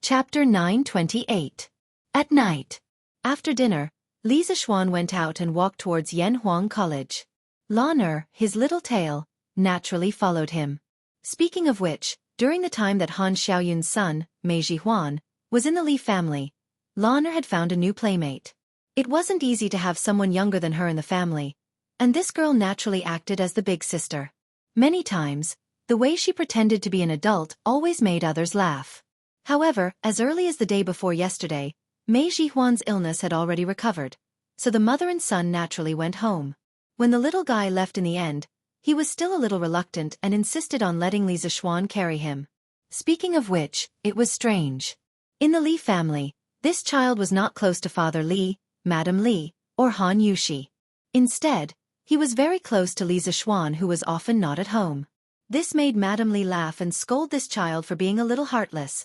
Chapter 928. At night. After dinner, Li Zixuan went out and walked towards Yanhuang College. Lan his little tail, naturally followed him. Speaking of which, during the time that Han Xiaoyun's son, Mei Jihuan, was in the Li family, Lan had found a new playmate. It wasn't easy to have someone younger than her in the family, and this girl naturally acted as the big sister. Many times, the way she pretended to be an adult always made others laugh. However, as early as the day before yesterday, Mei Jihuan's illness had already recovered, so the mother and son naturally went home. When the little guy left in the end, he was still a little reluctant and insisted on letting Li Zixuan carry him. Speaking of which, it was strange. In the Li family, this child was not close to Father Li, Madam Li, or Han Yushi. Instead, he was very close to Li Zixuan, who was often not at home. This made Madam Li laugh and scold this child for being a little heartless.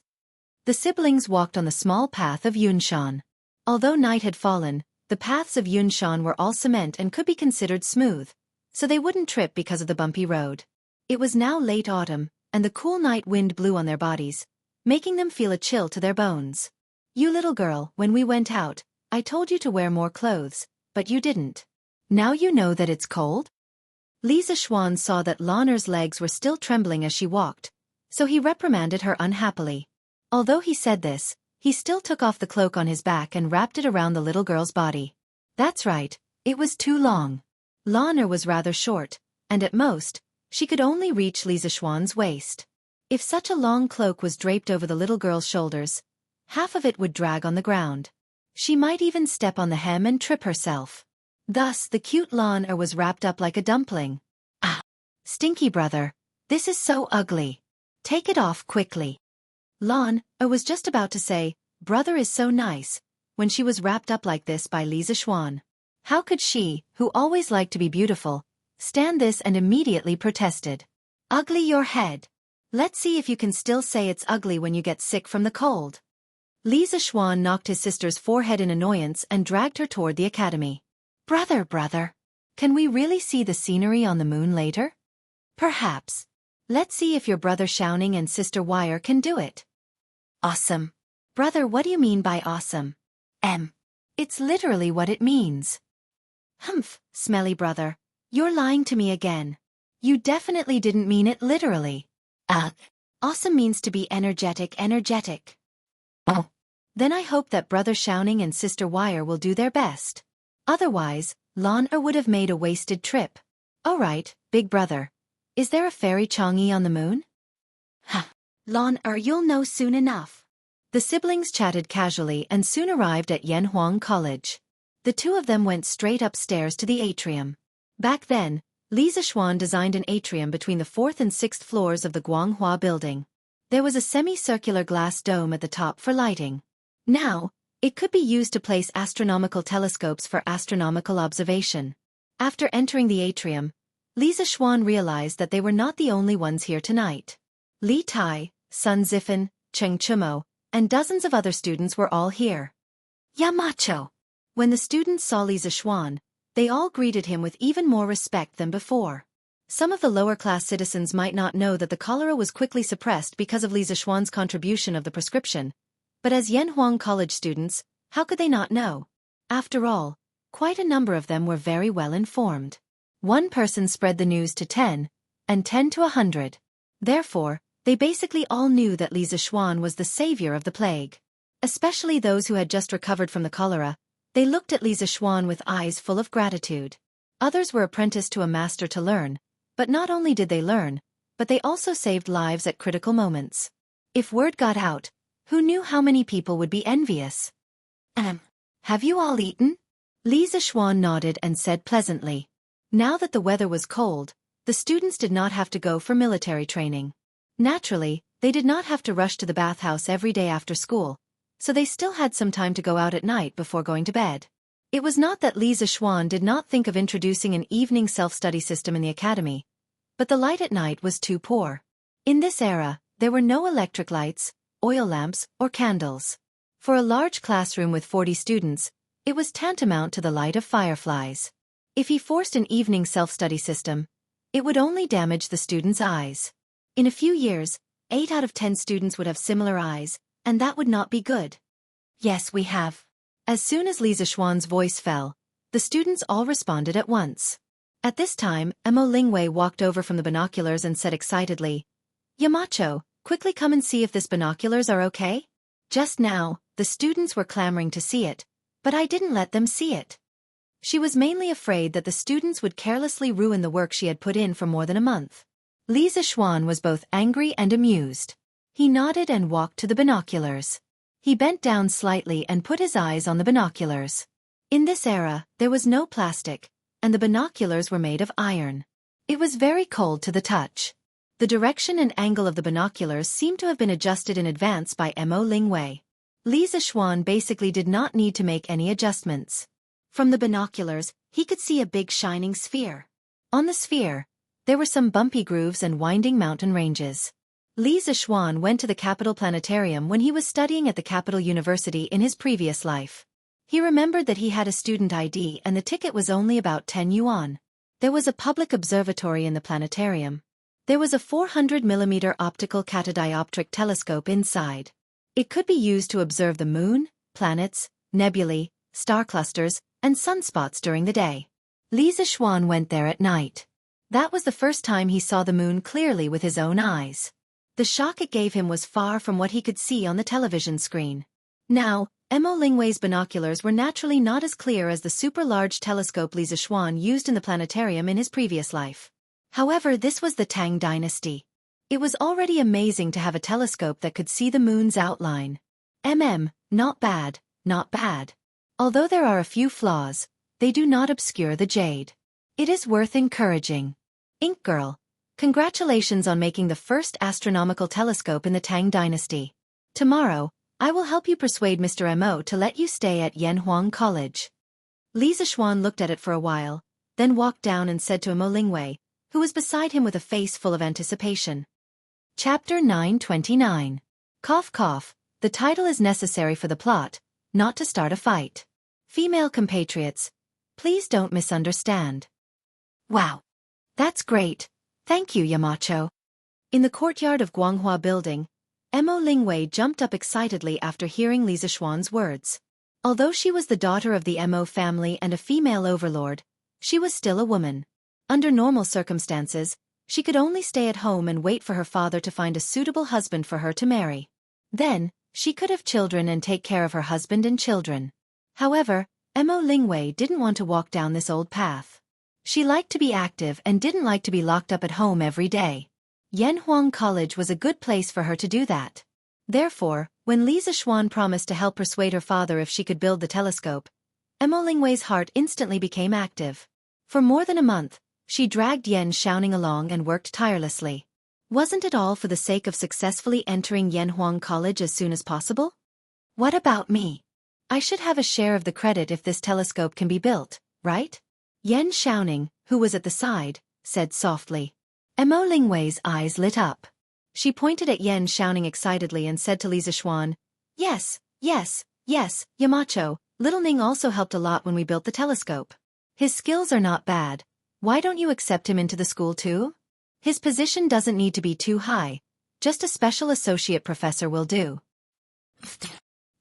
The siblings walked on the small path of Yunshan. Although night had fallen, the paths of Yunshan were all cement and could be considered smooth, so they wouldn't trip because of the bumpy road. It was now late autumn, and the cool night wind blew on their bodies, making them feel a chill to their bones. "You little girl, when we went out, I told you to wear more clothes, but you didn't. Now you know that it's cold?" Li Zixuan saw that Lan's legs were still trembling as she walked, so he reprimanded her unhappily. Although he said this, he still took off the cloak on his back and wrapped it around the little girl's body. That's right, it was too long. Lan was rather short, and at most, she could only reach Li Zixuan's waist. If such a long cloak was draped over the little girl's shoulders, half of it would drag on the ground. She might even step on the hem and trip herself. Thus the cute Lan was wrapped up like a dumpling. "Ah! Stinky brother, this is so ugly. Take it off quickly." Lan was just about to say, "Brother is so nice," when she was wrapped up like this by Li Zixuan. How could she, who always liked to be beautiful, stand this, and immediately protested. "Ugly your head. Let's see if you can still say it's ugly when you get sick from the cold." Li Zixuan knocked his sister's forehead in annoyance and dragged her toward the academy. Brother, can we really see the scenery on the moon later?" "Perhaps. Let's see if your brother Xiaoning and sister Wire can do it." "Awesome." "Brother, what do you mean by awesome?" It's literally what it means." "Humph, smelly brother, you're lying to me again. You definitely didn't mean it literally." "Ugh. Awesome means to be energetic. Oh. Then I hope that brother Xiaoning and sister Wire will do their best. Otherwise, Lan would have made a wasted trip." "All right, big brother. Is there a fairy Chang'e on the moon?" "Huh. Lan, you'll know soon enough." The siblings chatted casually and soon arrived at Yanhuang College. The two of them went straight upstairs to the atrium. Back then, Li Zixuan designed an atrium between the 4th and 6th floors of the Guanghua building. There was a semicircular glass dome at the top for lighting. Now, it could be used to place astronomical telescopes for astronomical observation. After entering the atrium, Li Zixuan realized that they were not the only ones here tonight. Li Tai, Sun Zifan, Cheng Chumo, and dozens of other students were all here. Yamacho! When the students saw Li Zixuan, they all greeted him with even more respect than before. Some of the lower-class citizens might not know that the cholera was quickly suppressed because of Li Zixuan's contribution of the prescription, but as Yanhuang College students, how could they not know? After all, quite a number of them were very well informed. One person spread the news to 10, and 10 to 100. Therefore, they basically all knew that Li Zixuan was the savior of the plague. Especially those who had just recovered from the cholera, they looked at Li Zixuan with eyes full of gratitude. Others were apprenticed to a master to learn, but not only did they learn, but they also saved lives at critical moments. If word got out, who knew how many people would be envious? Have you all eaten?" Li Zixuan nodded and said pleasantly. Now that the weather was cold, the students did not have to go for military training. Naturally, they did not have to rush to the bathhouse every day after school, so they still had some time to go out at night before going to bed. It was not that Li Zixuan did not think of introducing an evening self-study system in the academy, but the light at night was too poor. In this era, there were no electric lights, oil lamps, or candles. For a large classroom with 40 students, it was tantamount to the light of fireflies. If he forced an evening self-study system, it would only damage the students' eyes. In a few years, 8 out of 10 students would have similar eyes, And that would not be good. Yes, we have. As soon as Lisa Schwann's voice fell, the students all responded at once. At this time, Mo Lingwei walked over from the binoculars and said excitedly, Yamacho, quickly come and see if this binoculars are okay? Just now, the students were clamoring to see it, but I didn't let them see it. She was mainly afraid that the students would carelessly ruin the work she had put in for more than a month. Lisa Schwann was both angry and amused. He nodded and walked to the binoculars. He bent down slightly and put his eyes on the binoculars. In this era, there was no plastic, and the binoculars were made of iron. It was very cold to the touch. The direction and angle of the binoculars seemed to have been adjusted in advance by Mo Lingwei. Lisa Schwann basically did not need to make any adjustments. From the binoculars, he could see a big shining sphere. On the sphere, there were some bumpy grooves and winding mountain ranges. Lisa Schwann went to the Capital Planetarium when he was studying at the Capital University in his previous life. He remembered that he had a student ID and the ticket was only about 10 yuan. There was a public observatory in the planetarium. There was a 400mm optical catadioptric telescope inside. It could be used to observe the moon, planets, nebulae, star clusters, and sunspots during the day. Lisa Schwann went there at night. That was the first time he saw the moon clearly with his own eyes. The shock it gave him was far from what he could see on the television screen. Now, Mo Lingwei's binoculars were naturally not as clear as the super-large telescope Lisa Schwann used in the planetarium in his previous life. However, this was the Tang dynasty. It was already amazing to have a telescope that could see the moon's outline. Not bad, not bad. Although there are a few flaws, they do not obscure the jade. It is worth encouraging. Ink Girl, congratulations on making the first astronomical telescope in the Tang dynasty. Tomorrow, I will help you persuade Mr. Mo to let you stay at Yanhuang College. Lisa Schwann looked at it for a while, then walked down and said to Mo Lingwei, who was beside him with a face full of anticipation. Chapter 929. Cough cough, the title is necessary for the plot, not to start a fight. Female compatriots, please don't misunderstand. Wow. That's great. Thank you, Yamacho. In the courtyard of Guanghua Building, Mo Lingwei jumped up excitedly after hearing Lisa Schwann's words. Although she was the daughter of the Mo family and a female overlord, she was still a woman. Under normal circumstances, she could only stay at home and wait for her father to find a suitable husband for her to marry. Then, she could have children and take care of her husband and children. However, Mo Lingwei didn't want to walk down this old path. She liked to be active and didn't like to be locked up at home every day. Yanhuang College was a good place for her to do that. Therefore, when Lisa Schwann promised to help persuade her father if she could build the telescope, Mo Lingwei's heart instantly became active. For more than a month, she dragged Yan Xiaoning along and worked tirelessly. Wasn't it all for the sake of successfully entering Yanhuang College as soon as possible? What about me? I should have a share of the credit if this telescope can be built, right? Yan Xiaoning, who was at the side, said softly. Mo Lingwei's eyes lit up. She pointed at Yan Xiaoning excitedly and said to Lisa Schwann, Yes, Yamacho, little Ning also helped a lot when we built the telescope. His skills are not bad. Why don't you accept him into the school too? His position doesn't need to be too high. Just a special associate professor will do.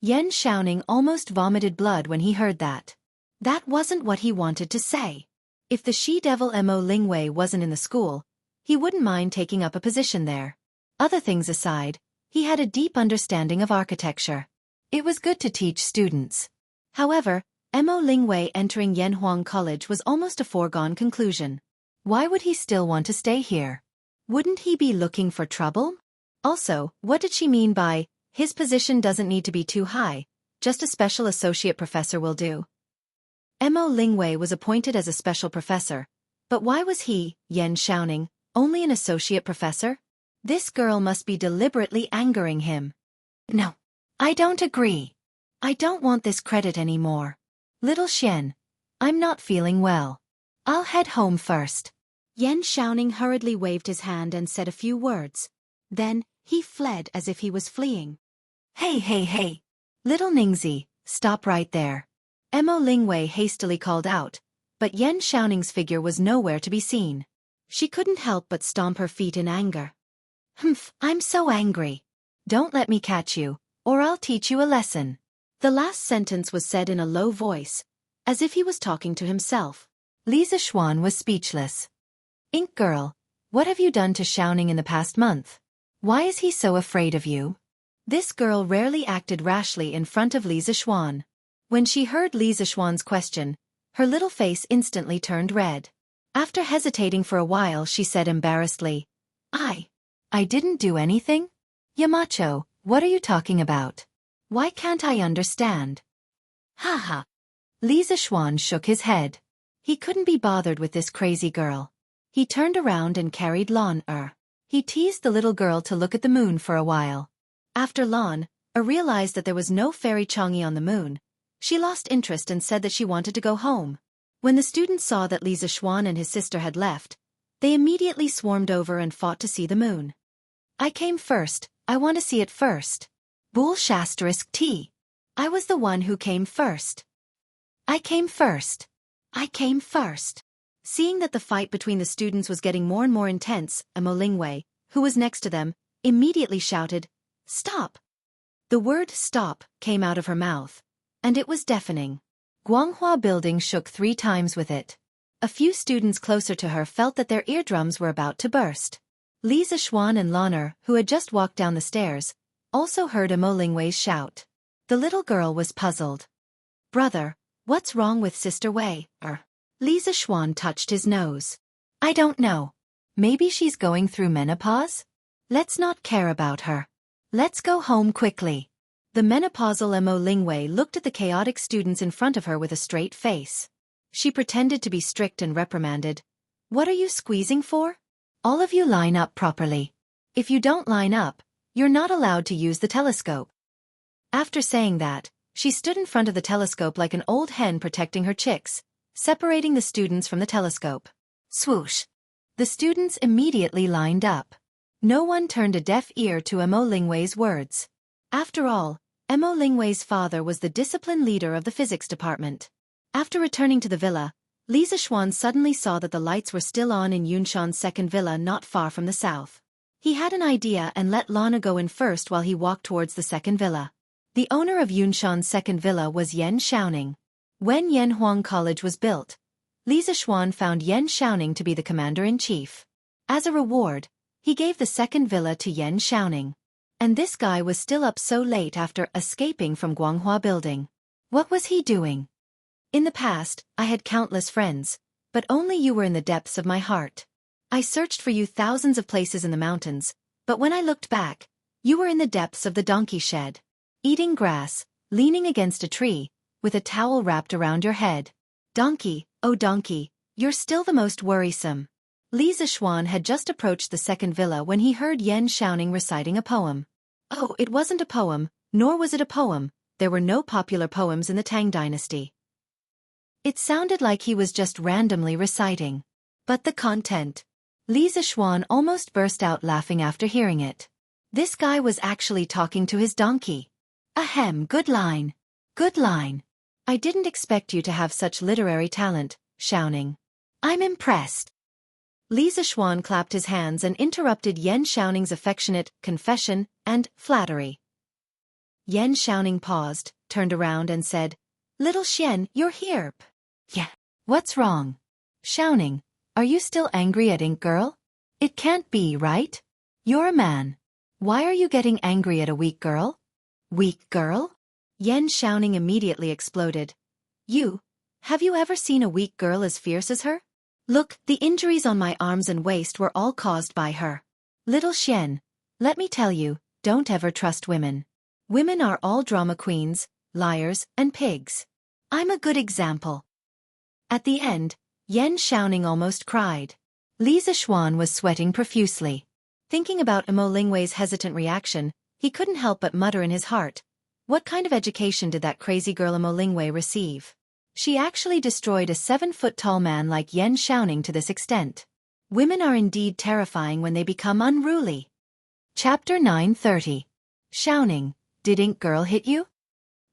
Yan Xiaoning almost vomited blood when he heard that. That wasn't what he wanted to say. If the she-devil Mo Lingwei wasn't in the school, he wouldn't mind taking up a position there. Other things aside, he had a deep understanding of architecture. It was good to teach students. However, Mo Lingwei entering Yanhuang College was almost a foregone conclusion. Why would he still want to stay here? Wouldn't he be looking for trouble? Also, what did she mean by, his position doesn't need to be too high, just a special associate professor will do? Mo Lingwei was appointed as a special professor, but why was he, Yan Xiaoning, only an associate professor? This girl must be deliberately angering him. No, I don't agree. I don't want this credit anymore. Little Xian, I'm not feeling well. I'll head home first. Yan Xiaoning hurriedly waved his hand and said a few words. Then, he fled as if he was fleeing. Hey. Little Ningzi, stop right there. Mo Lingwei hastily called out, but Yan Xiaoning's figure was nowhere to be seen. She couldn't help but stomp her feet in anger. I'm so angry. Don't let me catch you, or I'll teach you a lesson." The last sentence was said in a low voice, as if he was talking to himself. Lisa Schwan was speechless. "Ink girl, what have you done to Xiaoning in the past month? Why is he so afraid of you?" This girl rarely acted rashly in front of Lisa Schwan. When she heard Lisa Schwan's question, her little face instantly turned red. After hesitating for a while, she said embarrassedly, I didn't do anything? Yamacho, what are you talking about? Why can't I understand?" "Ha." Lisa Schwan shook his head. He couldn't be bothered with this crazy girl. He turned around and carried Lan. He teased the little girl to look at the moon for a while. After Lan realized that there was no fairy Chang'e on the moon, she lost interest and said that she wanted to go home. When the students saw that Lisa Schwan and his sister had left, they immediately swarmed over and fought to see the moon. "I came first, I want to see it first. Bool Shasterisk T. I was the one who came first. I came first. I came first." Seeing that the fight between the students was getting more and more intense, Mo Lingwei, who was next to them, immediately shouted, "Stop!" The word "stop" came out of her mouth, and it was deafening. Guanghua Building shook 3 times with it. A few students closer to her felt that their eardrums were about to burst. Lisa Schwan and Lanner, who had just walked down the stairs, also heard Mo Lingwei's shout. The little girl was puzzled. "Brother, what's wrong with Sister Wei?" Lisa Schwan touched his nose. "I don't know. Maybe she's going through menopause? Let's not care about her. Let's go home quickly." The menopausal Mo Lingwei looked at the chaotic students in front of her with a straight face. She pretended to be strict and reprimanded. "What are you squeezing for? All of you line up properly. If you don't line up, you're not allowed to use the telescope." After saying that, she stood in front of the telescope like an old hen protecting her chicks, separating the students from the telescope. Swoosh! The students immediately lined up. No one turned a deaf ear to Mo Lingwei's words. After all, Mo Lingwei's father was the discipline leader of the physics department. After returning to the villa, Lisa Schwan suddenly saw that the lights were still on in Yunshan's second villa not far from the south. He had an idea and let Lana go in first while he walked towards the second villa. The owner of Yunshan's second villa was Yan Xiaoning. When Yanhuang College was built, Lisa Schwan found Yan Xiaoning to be the commander-in-chief. As a reward, he gave the second villa to Yan Xiaoning. And this guy was still up so late after escaping from Guanghua Building. What was he doing? "In the past, I had countless friends, but only you were in the depths of my heart. I searched for you thousands of places in the mountains, but when I looked back, you were in the depths of the donkey shed, eating grass, leaning against a tree, with a towel wrapped around your head. Donkey, oh donkey, you're still the most worrisome." Lisa Schwan had just approached the second villa when he heard Yan Xiaoning reciting a poem. Oh, it wasn't a poem, nor was it a poem. There were no popular poems in the Tang dynasty. It sounded like he was just randomly reciting. But the content. Lisa Schwan almost burst out laughing after hearing it. This guy was actually talking to his donkey. Ahem, good line. Good line. I didn't expect you to have such literary talent, Xiaoning. I'm impressed. Lisa Schwan clapped his hands and interrupted Yan Xiaoning's affectionate confession and flattery. Yan Xiaoning paused, turned around and said, "Little Xian, you're here." "Yeah. What's wrong? Xiaoning, are you still angry at Ink Girl? It can't be, right? You're a man. Why are you getting angry at a weak girl?" "Weak girl?" Yan Xiaoning immediately exploded. Have you ever seen a weak girl as fierce as her? Look, the injuries on my arms and waist were all caused by her. Little Xian, let me tell you, don't ever trust women. Women are all drama queens, liars, and pigs. I'm a good example." At the end, Yan Xiaoning almost cried. Lisa Schwan was sweating profusely. Thinking about Mo Lingwei's hesitant reaction, he couldn't help but mutter in his heart, what kind of education did that crazy girl Mo Lingwei receive? She actually destroyed a 7-foot-tall man like Yan Xiaoning to this extent. Women are indeed terrifying when they become unruly. Chapter 930. Xiaoning, did Ink Girl hit you?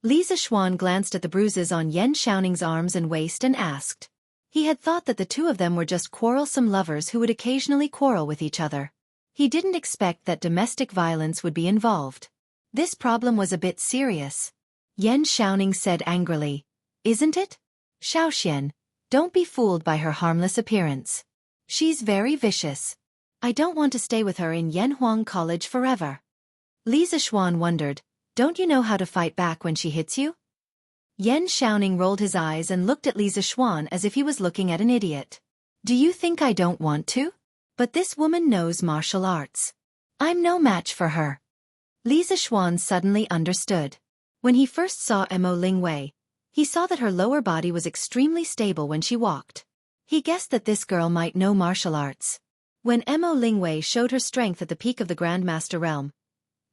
Lisa Schwan glanced at the bruises on Yan Xiaoning's arms and waist and asked. He had thought that the two of them were just quarrelsome lovers who would occasionally quarrel with each other. He didn't expect that domestic violence would be involved. This problem was a bit serious. Yan Xiaoning said angrily. Isn't it? Xiaoxian, don't be fooled by her harmless appearance. She's very vicious. I don't want to stay with her in Yanhuang College forever. Li Zishuan wondered, don't you know how to fight back when she hits you? Yan Xiaoning rolled his eyes and looked at Li Zishuan as if he was looking at an idiot. Do you think I don't want to? But this woman knows martial arts. I'm no match for her. Li Zishuan suddenly understood. When he first saw Mo Lingwei, he saw that her lower body was extremely stable when she walked. He guessed that this girl might know martial arts. When Mo Lingwei showed her strength at the peak of the Grandmaster realm,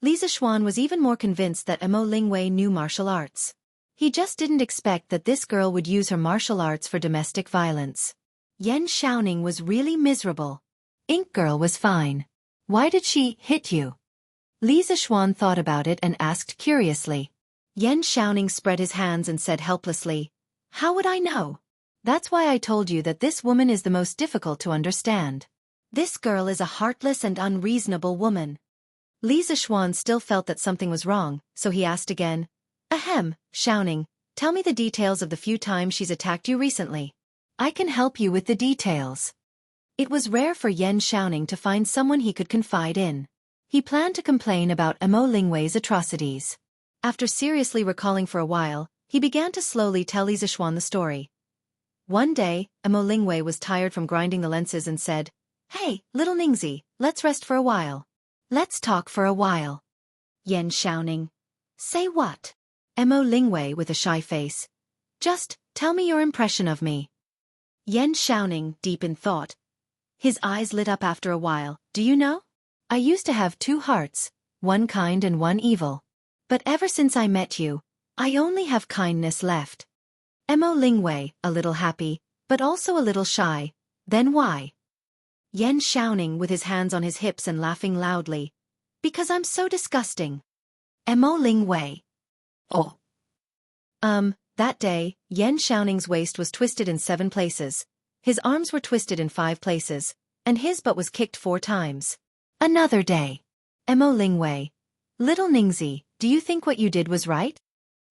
Li Zishuan was even more convinced that Mo Lingwei knew martial arts. He just didn't expect that this girl would use her martial arts for domestic violence. Yan Xiaoning was really miserable. Ink Girl was fine. Why did she hit you? Li Zishuan thought about it and asked curiously. Yan Xiaoning spread his hands and said helplessly, how would I know? That's why I told you that this woman is the most difficult to understand. This girl is a heartless and unreasonable woman. Li Zishuan still felt that something was wrong, so he asked again, Ahem, Xiaoning, tell me the details of the few times she's attacked you recently. I can help you with the details. It was rare for Yan Xiaoning to find someone he could confide in. He planned to complain about Mo Lingwei's atrocities. After seriously recalling for a while, he began to slowly tell Li Zishuan the story. One day, Mo Lingwei was tired from grinding the lenses and said, Hey, little Ningzi, let's rest for a while. Let's talk for a while. Yan Xiaoning. Say what? Mo Lingwei with a shy face. Just, tell me your impression of me. Yan Xiaoning, deep in thought. His eyes lit up after a while. Do you know? I used to have two hearts, one kind and one evil. But ever since I met you, I only have kindness left. Mo Lingwei, a little happy, but also a little shy. Then why? Yan Xiaoning with his hands on his hips and laughing loudly. Because I'm so disgusting. Mo Lingwei. Oh. That day, Yan Xiaoning's waist was twisted in 7 places, his arms were twisted in 5 places, and his butt was kicked 4 times. Another day. Mo Lingwei. Little Ningzi, do you think what you did was right?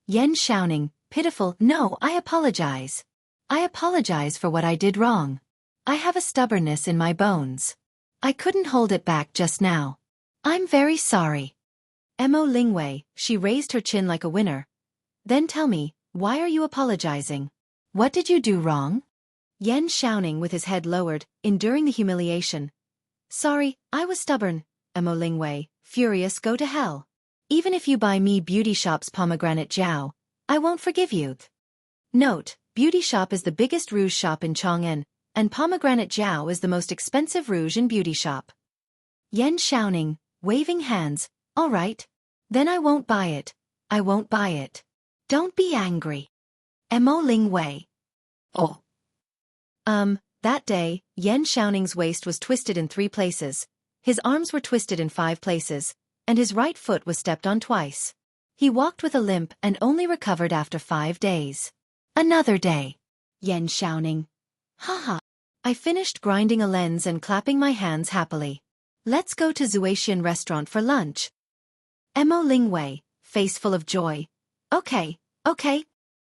Yan Xiaoning, pitiful, no, I apologize. I apologize for what I did wrong. I have a stubbornness in my bones. I couldn't hold it back just now. I'm very sorry. Mo Lingwei, she raised her chin like a winner. Then tell me, why are you apologizing? What did you do wrong? Yan Xiaoning with his head lowered, enduring the humiliation. Sorry, I was stubborn. Mo Lingwei, furious, go to hell. Even if you buy me Beauty Shop's pomegranate jiao, I won't forgive you. Note, Beauty Shop is the biggest rouge shop in Chang'an, and pomegranate jiao is the most expensive rouge in Beauty Shop. Yan Xiaoning, waving hands, all right. Then I won't buy it. I won't buy it. Don't be angry. Mo Lingwei. Oh. That day, Yan Xiaoning's waist was twisted in 3 places, his arms were twisted in 5 places, and his right foot was stepped on twice. He walked with a limp and only recovered after 5 days. Another day. Yan Xiaoning. Haha. I finished grinding a lens and clapping my hands happily. Let's go to Zuaxian restaurant for lunch. Mo Lingwei, face full of joy. Okay.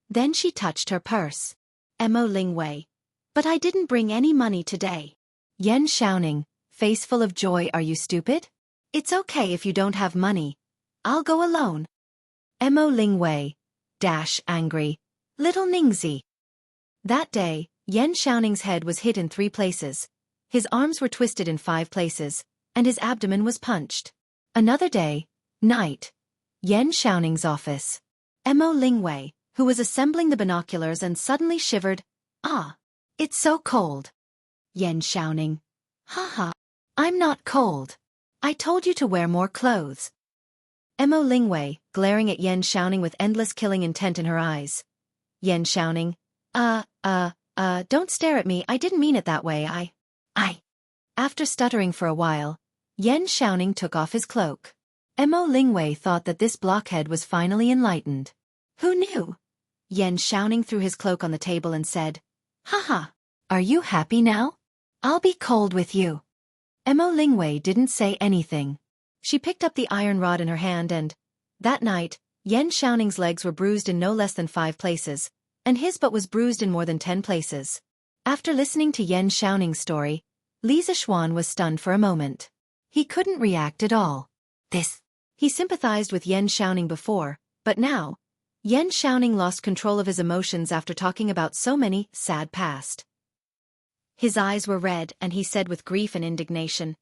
Then she touched her purse. Mo Lingwei. But I didn't bring any money today. Yan Xiaoning, face full of joy, are you stupid? It's okay if you don't have money. I'll go alone. Mo Lingwei. Angry. Little Ningzi. That day, Yan Xiaoning's head was hit in 3 places, his arms were twisted in 5 places, and his abdomen was punched. Another day, night. Yan Xiaoning's office. Mo Lingwei, who was assembling the binoculars and suddenly shivered. Ah. It's so cold. Yan Xiaoning. Haha. I'm not cold. I told you to wear more clothes. Mo Lingwei, glaring at Yan Xiaoning with endless killing intent in her eyes. Yan Xiaoning. Don't stare at me, I didn't mean it that way, I. After stuttering for a while, Yan Xiaoning took off his cloak. Mo Lingwei thought that this blockhead was finally enlightened. Who knew? Yan Xiaoning threw his cloak on the table and said, Haha. Are you happy now? I'll be cold with you. Mo Lingwei didn't say anything. She picked up the iron rod in her hand and, That night, Yan Xiaoning's legs were bruised in no less than 5 places, and his butt was bruised in more than 10 places. After listening to Yan Xiaoning's story, Li Zixuan was stunned for a moment. He couldn't react at all. He sympathized with Yan Xiaoning before, but now, Yan Xiaoning lost control of his emotions after talking about so many sad past. His eyes were red and he said with grief and indignation,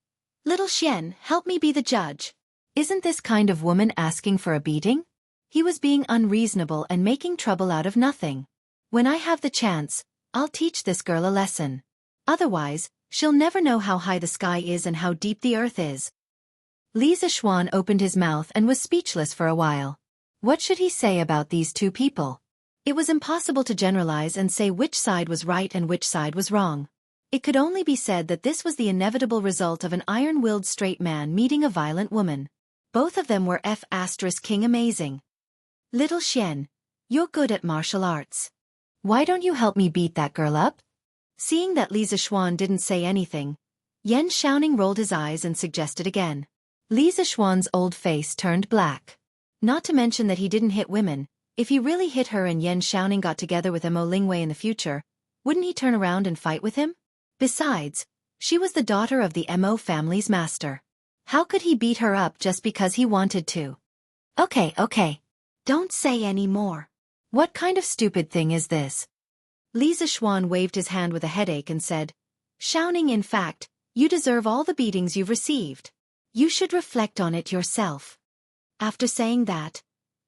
"Little Xian, help me be the judge. Isn't this kind of woman asking for a beating?" He was being unreasonable and making trouble out of nothing. "When I have the chance, I'll teach this girl a lesson. Otherwise, she'll never know how high the sky is and how deep the earth is." Li Zixuan opened his mouth and was speechless for a while. What should he say about these two people? It was impossible to generalize and say which side was right and which side was wrong. It could only be said that this was the inevitable result of an iron-willed straight man meeting a violent woman. Both of them were King amazing. "Little Xian, you're good at martial arts. Why don't you help me beat that girl up?" Seeing that Li Zixuan didn't say anything, Yan Xiaoning rolled his eyes and suggested again. Li Zixuan's old face turned black. Not to mention that he didn't hit women. If he really hit her and Yan Xiaoning got together with Mo Lingwei in the future, wouldn't he turn around and fight with him? Besides, she was the daughter of the Mo family's master. How could he beat her up just because he wanted to? Okay. Don't say any more. What kind of stupid thing is this? Li Zixuan waved his hand with a headache and said, "Xiaoning, in fact, you deserve all the beatings you've received. You should reflect on it yourself." After saying that,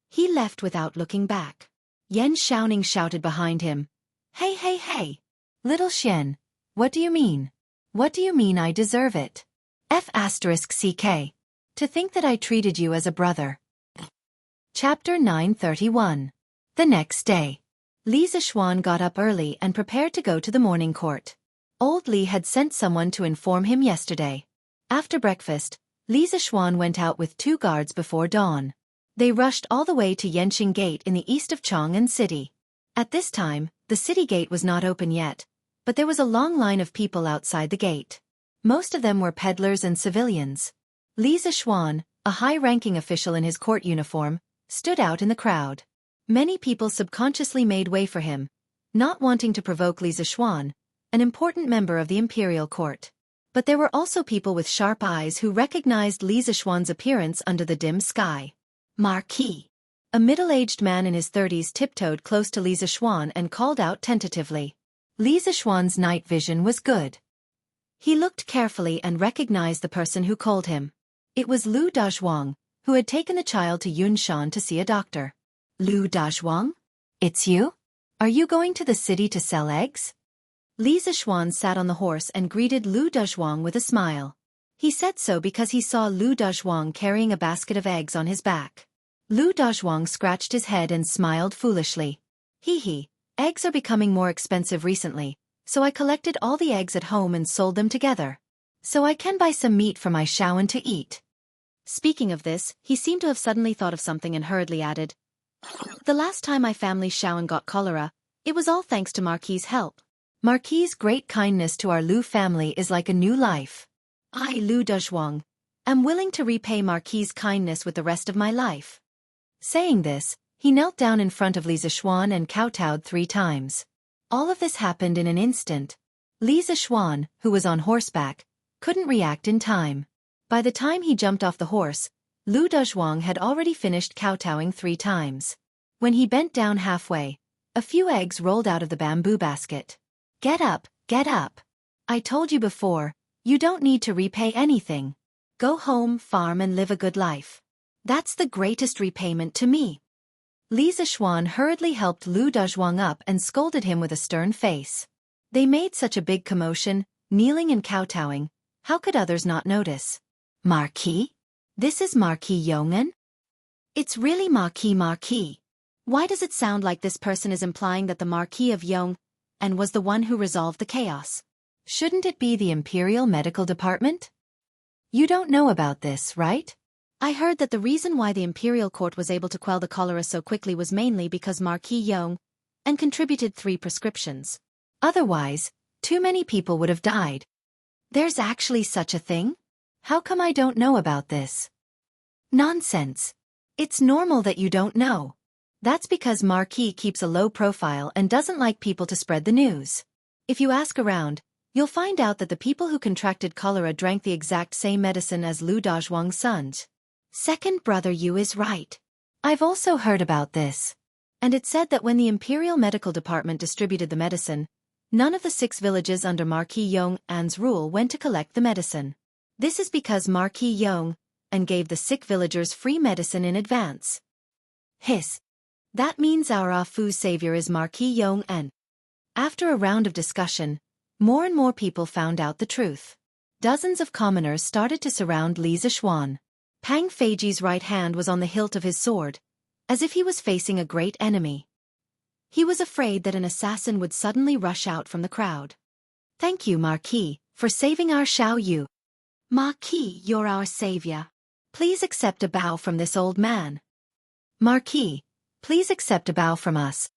he left without looking back. Yan Xiaoning shouted behind him, Hey! Little Xian, what do you mean? What do you mean I deserve it? F***CK. To think that I treated you as a brother." Chapter 931. The next day. Li Zixuan got up early and prepared to go to the morning court. Old Li had sent someone to inform him yesterday. After breakfast, Li Zixuan went out with 2 guards before dawn. They rushed all the way to Yanqing Gate in the east of Chang'an City. At this time, the city gate was not open yet, but there was a long line of people outside the gate. Most of them were peddlers and civilians. Li Zixuan, a high-ranking official in his court uniform, stood out in the crowd. Many people subconsciously made way for him, not wanting to provoke Li Zixuan, an important member of the imperial court. But there were also people with sharp eyes who recognized Li Zixuan's appearance under the dim sky. Marquis. A middle-aged man in his 30s tiptoed close to Li Zixuan and called out tentatively. Li Zixuan's night vision was good. He looked carefully and recognized the person who called him. It was Lu Dazhuang, who had taken the child to Yunshan to see a doctor. "Lu Dazhuang? It's you? Are you going to the city to sell eggs?" Li Zixuan sat on the horse and greeted Lu Dazhuang with a smile. He said so because he saw Lu Dazhuang carrying a basket of eggs on his back. Lu Dazhuang scratched his head and smiled foolishly. Hee, eggs are becoming more expensive recently, so I collected all the eggs at home and sold them together. So I can buy some meat for my Xiaoan to eat. Speaking of this, he seemed to have suddenly thought of something and hurriedly added, "The last time my family's Xiaoan got cholera, it was all thanks to Marquis's help. Marquis's great kindness to our Lu family is like a new life. I, Lu Dazhuang, am willing to repay Marquis's kindness with the rest of my life." Saying this, he knelt down in front of Li Zixuan and kowtowed 3 times. All of this happened in an instant. Li Zixuan, who was on horseback, couldn't react in time. By the time he jumped off the horse, Lu Dazhuang had already finished kowtowing 3 times. When he bent down halfway, a few eggs rolled out of the bamboo basket. Get up. I told you before, you don't need to repay anything. Go home, farm and live a good life. That's the greatest repayment to me." Li Zixuan hurriedly helped Lu Dazhuang up and scolded him with a stern face. They made such a big commotion, kneeling and kowtowing, how could others not notice? "Marquis? This is Marquis Yong'an? It's really Marquis. Why does it sound like this person is implying that the Marquis of Yong'an was the one who resolved the chaos? Shouldn't it be the Imperial Medical Department? You don't know about this, right? I heard that the reason why the Imperial Court was able to quell the cholera so quickly was mainly because Marquis Yong'an contributed 3 prescriptions. Otherwise, too many people would have died. There's actually such a thing? How come I don't know about this? Nonsense. It's normal that you don't know. That's because Marquis keeps a low profile and doesn't like people to spread the news. If you ask around, you'll find out that the people who contracted cholera drank the exact same medicine as Lu Dazhuang's sons. Second brother Yu is right. I've also heard about this. And it said that when the Imperial Medical Department distributed the medicine, none of the 6 villages under Marquis Yong An's rule went to collect the medicine. This is because Marquis Yong An gave the sick villagers free medicine in advance. Hiss. That means our Afu's savior is Marquis Yong An. After a round of discussion, more and more people found out the truth. Dozens of commoners started to surround Li Zishuan. Pang Feiji's right hand was on the hilt of his sword, as if he was facing a great enemy. He was afraid that an assassin would suddenly rush out from the crowd. Thank you, Marquis, for saving our Xiao Yu. Marquis, you're our savior. Please accept a bow from this old man. Marquis, please accept a bow from us.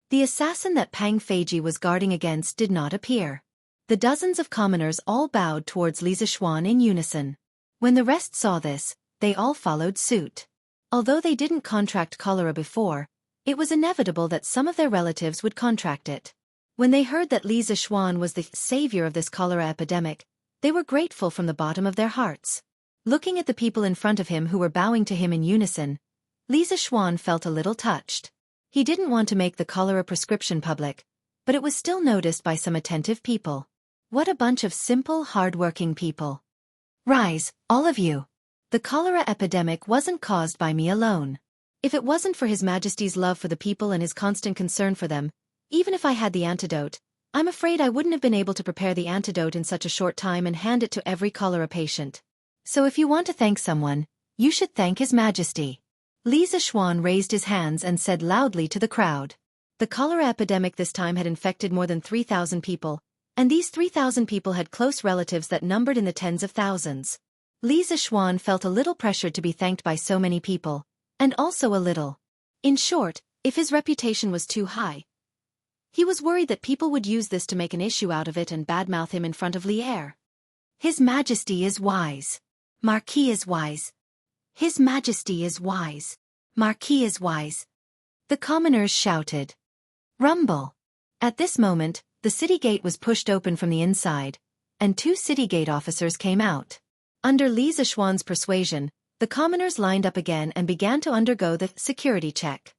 The assassin that Pang Feiji was guarding against did not appear. The dozens of commoners all bowed towards Li Zishuan in unison. When the rest saw this, they all followed suit. Although they didn't contract cholera before, it was inevitable that some of their relatives would contract it. When they heard that Li Zishuan was the savior of this cholera epidemic, they were grateful from the bottom of their hearts. Looking at the people in front of him who were bowing to him in unison, Li Zishuan felt a little touched. He didn't want to make the cholera prescription public, but it was still noticed by some attentive people. What a bunch of simple, hard-working people. Rise, all of you. The cholera epidemic wasn't caused by me alone. If it wasn't for His Majesty's love for the people and his constant concern for them, even if I had the antidote, I'm afraid I wouldn't have been able to prepare the antidote in such a short time and hand it to every cholera patient. So if you want to thank someone, you should thank His Majesty. Li Zishuan raised his hands and said loudly to the crowd. The cholera epidemic this time had infected more than 3,000 people, and these 3,000 people had close relatives that numbered in the tens of thousands. Li Zishuan felt a little pressured to be thanked by so many people, and also a little. In short, if his reputation was too high, he was worried that people would use this to make an issue out of it and badmouth him in front of Li Er. His Majesty is wise. Marquis is wise. His Majesty is wise. Marquis is wise. The commoners shouted. Rumble. At this moment, the city gate was pushed open from the inside, and 2 city gate officers came out. Under Li Zishuan's persuasion, the commoners lined up again and began to undergo the security check.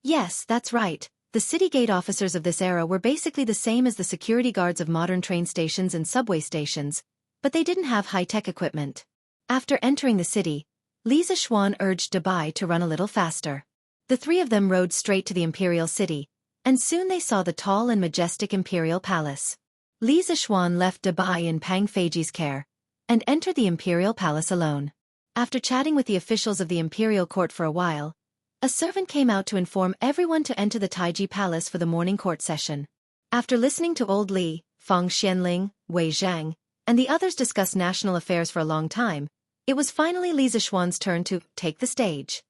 Yes, that's right. The city gate officers of this era were basically the same as the security guards of modern train stations and subway stations, but they didn't have high-tech equipment. After entering the city, Li Zishuan urged Dabai to run a little faster. The 3 of them rode straight to the imperial city, and soon they saw the tall and majestic imperial palace. Li Zishuan left Dabai in Pang Feiji's care, and entered the imperial palace alone. After chatting with the officials of the imperial court for a while, a servant came out to inform everyone to enter the Taiji Palace for the morning court session. After listening to Old Li, Fang Xianling, Wei Zhang, and the others discuss national affairs for a long time, it was finally Li Zishuan's turn to take the stage.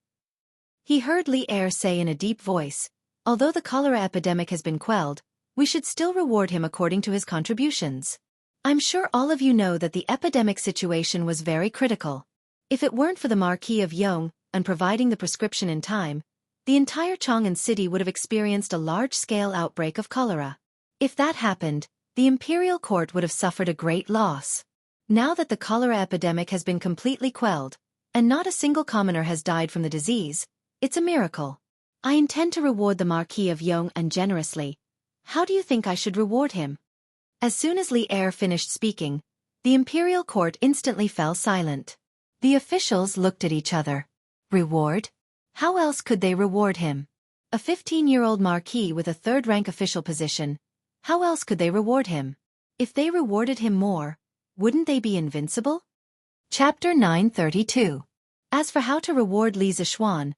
He heard Li Er say in a deep voice, although the cholera epidemic has been quelled, we should still reward him according to his contributions. I'm sure all of you know that the epidemic situation was very critical. If it weren't for the Marquis of Yong and providing the prescription in time, the entire Chang'an city would have experienced a large-scale outbreak of cholera. If that happened, the imperial court would have suffered a great loss. Now that the cholera epidemic has been completely quelled, and not a single commoner has died from the disease, it's a miracle. I intend to reward the Marquis of Yong and generously. How do you think I should reward him? As soon as Li Er finished speaking, the imperial court instantly fell silent. The officials looked at each other. Reward? How else could they reward him? A 15-year-old marquis with a third-rank official position. How else could they reward him? If they rewarded him more, wouldn't they be invincible? Chapter 932. As for how to reward Li Zishuan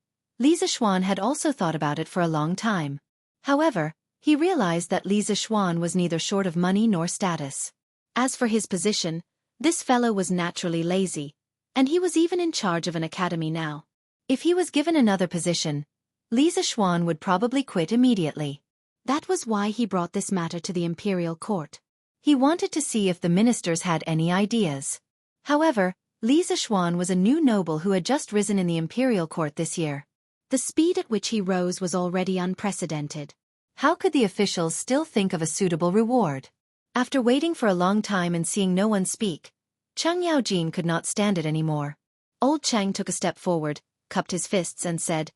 had also thought about it for a long time. However, he realized that Li Zishuan was neither short of money nor status. As for his position, this fellow was naturally lazy, and he was even in charge of an academy now. If he was given another position, Li Zishuan would probably quit immediately. That was why he brought this matter to the imperial court. He wanted to see if the ministers had any ideas. However, Li Zishuan was a new noble who had just risen in the imperial court this year. The speed at which he rose was already unprecedented. How could the officials still think of a suitable reward? After waiting for a long time and seeing no one speak, Chang Yaojin could not stand it anymore. Old Chang took a step forward, cupped his fists and said,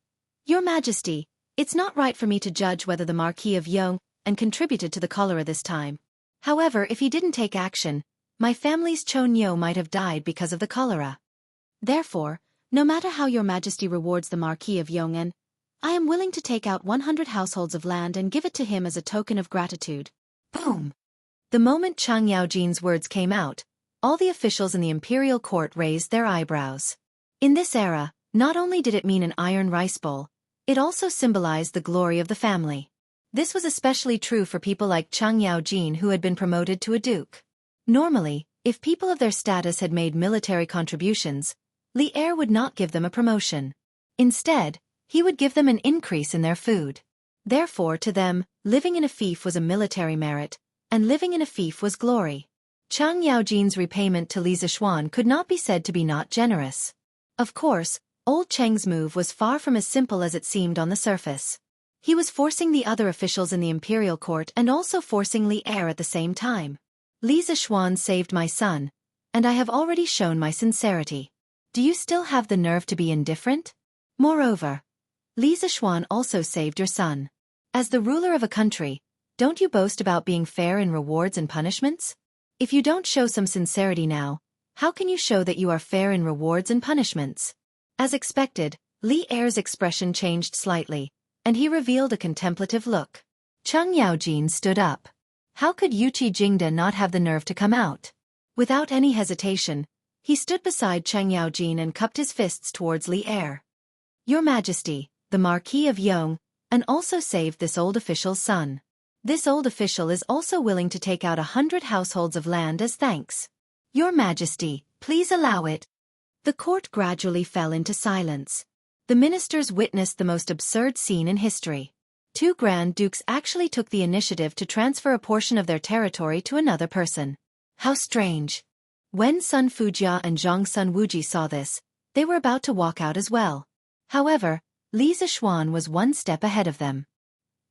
"Your Majesty, it's not right for me to judge whether the Marquis of Yong and contributed to the cholera this time. However, if he didn't take action, my family's Chonyo might have died because of the cholera. Therefore, no matter how your Majesty rewards the Marquis of Yong'an, I am willing to take out 100 households of land and give it to him as a token of gratitude." Boom! The moment Chang Yaojin's words came out, all the officials in the imperial court raised their eyebrows. In this era, not only did it mean an iron rice bowl, it also symbolized the glory of the family. This was especially true for people like Chang Yaojin who had been promoted to a duke. Normally, if people of their status had made military contributions, Li Er would not give them a promotion. Instead, he would give them an increase in their food. Therefore, to them, living in a fief was a military merit, and living in a fief was glory. Chang Yaojin's repayment to Li Zishuan could not be said to be not generous. Of course, old Cheng's move was far from as simple as it seemed on the surface. He was forcing the other officials in the imperial court and also forcing Li Er at the same time. Li Zishuan saved my son, and I have already shown my sincerity. Do you still have the nerve to be indifferent? Moreover, Li Zishuan also saved your son. As the ruler of a country, don't you boast about being fair in rewards and punishments? If you don't show some sincerity now, how can you show that you are fair in rewards and punishments? As expected, Li Er's expression changed slightly, and he revealed a contemplative look. Chang Yaojin stood up. How could Yuqi Jingda not have the nerve to come out? Without any hesitation, he stood beside Chang Yaojin and cupped his fists towards Li Er. Your Majesty, the Marquis of Yong, and also saved this old official's son. This old official is also willing to take out 100 households of land as thanks. Your Majesty, please allow it. The court gradually fell into silence. The ministers witnessed the most absurd scene in history. Two Grand Dukes actually took the initiative to transfer a portion of their territory to another person. How strange. When Sun Fujia and Zhang Sun Wuji saw this, they were about to walk out as well. However, Li Zishuan was one step ahead of them.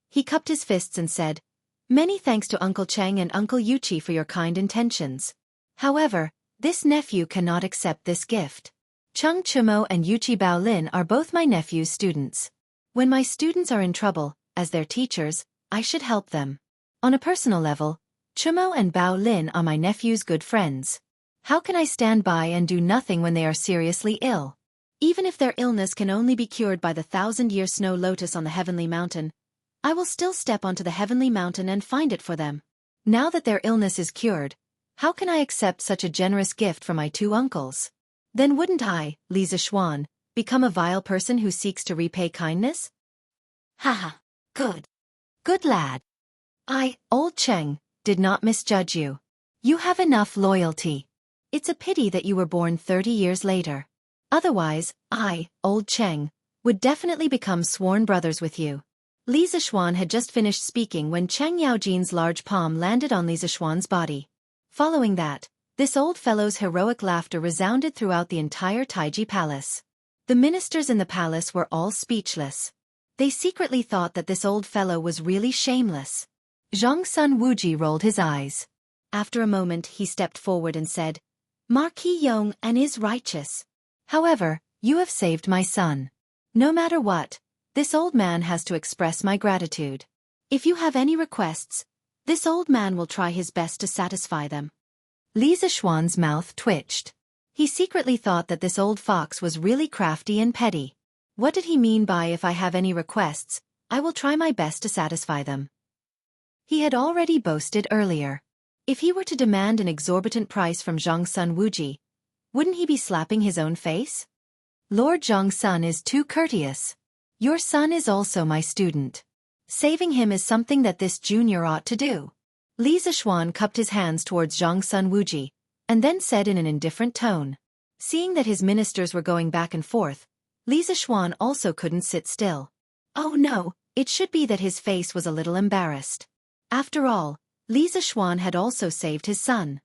He cupped his fists and said, "Many thanks to Uncle Cheng and Uncle Yuqi for your kind intentions. However, this nephew cannot accept this gift. Cheng Chumo and Yuqi Baolin are both my nephew's students. When my students are in trouble, as their teachers, I should help them. On a personal level, Chumo and Baolin are my nephew's good friends. How can I stand by and do nothing when they are seriously ill? Even if their illness can only be cured by the 1,000-year snow lotus on the heavenly mountain, I will still step onto the heavenly mountain and find it for them. Now that their illness is cured, how can I accept such a generous gift from my two uncles? Then wouldn't I, Li Zishuan, become a vile person who seeks to repay kindness?" Haha, good. Good lad. I, Old Cheng, did not misjudge you. You have enough loyalty. It's a pity that you were born 30 years later. Otherwise, I, Old Cheng, would definitely become sworn brothers with you. Li Zishuan had just finished speaking when Cheng Yaojin's large palm landed on Li Zishuan's body. Following that, this old fellow's heroic laughter resounded throughout the entire Taiji palace. The ministers in the palace were all speechless. They secretly thought that this old fellow was really shameless. Zhang Sun Wuji rolled his eyes. After a moment he stepped forward and said, "Marquis Yong and is righteous. However, you have saved my son. No matter what, this old man has to express my gratitude. If you have any requests, this old man will try his best to satisfy them." Li Zishuan's mouth twitched. He secretly thought that this old fox was really crafty and petty. What did he mean by "if I have any requests, I will try my best to satisfy them"? He had already boasted earlier. If he were to demand an exorbitant price from Zhang Sun Wuji, wouldn't he be slapping his own face? Lord Zhang Sun is too courteous. Your son is also my student. Saving him is something that this junior ought to do. Li Zishuan cupped his hands towards Zhang Sun Wuji, and then said in an indifferent tone. Seeing that his ministers were going back and forth, Li Zishuan also couldn't sit still. Oh no, it should be that his face was a little embarrassed. After all, Li Zishuan had also saved his son.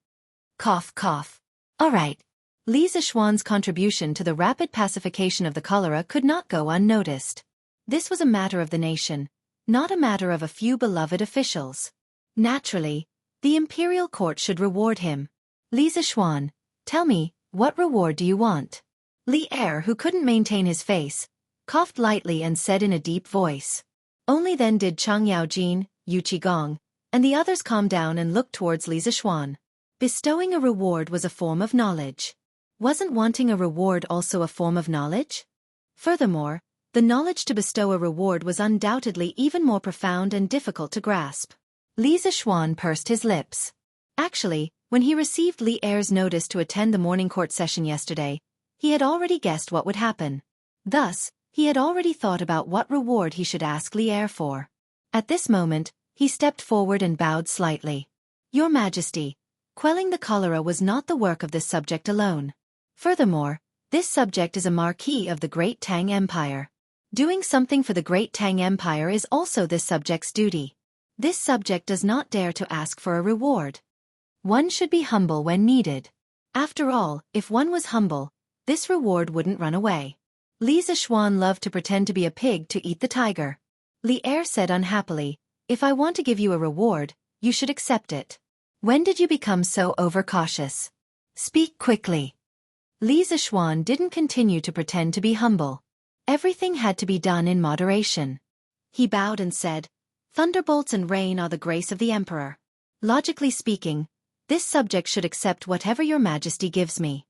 Cough cough. All right. Li Zixuan's contribution to the rapid pacification of the cholera could not go unnoticed. This was a matter of the nation, not a matter of a few beloved officials. Naturally, the imperial court should reward him. Li Zixuan, tell me, what reward do you want? Li Er, who couldn't maintain his face, coughed lightly and said in a deep voice. Only then did Chang Yaojin, Yu Qigong, and the others calm down and look towards Li Zixuan. Bestowing a reward was a form of knowledge. Wasn't wanting a reward also a form of knowledge? Furthermore, the knowledge to bestow a reward was undoubtedly even more profound and difficult to grasp. Li Zixuan pursed his lips. Actually, when he received Li Er's notice to attend the morning court session yesterday, he had already guessed what would happen. Thus, he had already thought about what reward he should ask Li Er for. At this moment, he stepped forward and bowed slightly. Your Majesty, quelling the cholera was not the work of this subject alone. Furthermore, this subject is a marquis of the great Tang Empire. Doing something for the great Tang Empire is also this subject's duty. This subject does not dare to ask for a reward. One should be humble when needed. After all, if one was humble, this reward wouldn't run away. Li Zixuan loved to pretend to be a pig to eat the tiger. Li Er said unhappily, if I want to give you a reward, you should accept it. When did you become so overcautious? Speak quickly. Li Zixuan didn't continue to pretend to be humble. Everything had to be done in moderation. He bowed and said, Thunderbolts and rain are the grace of the emperor. Logically speaking, this subject should accept whatever your Majesty gives me.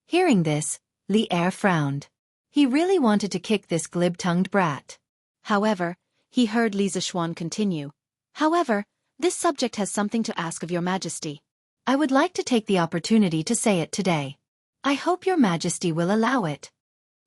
Hearing this, Li Er frowned. He really wanted to kick this glib-tongued brat. However, he heard Li Zixuan continue. However, this subject has something to ask of your Majesty. I would like to take the opportunity to say it today. I hope your Majesty will allow it.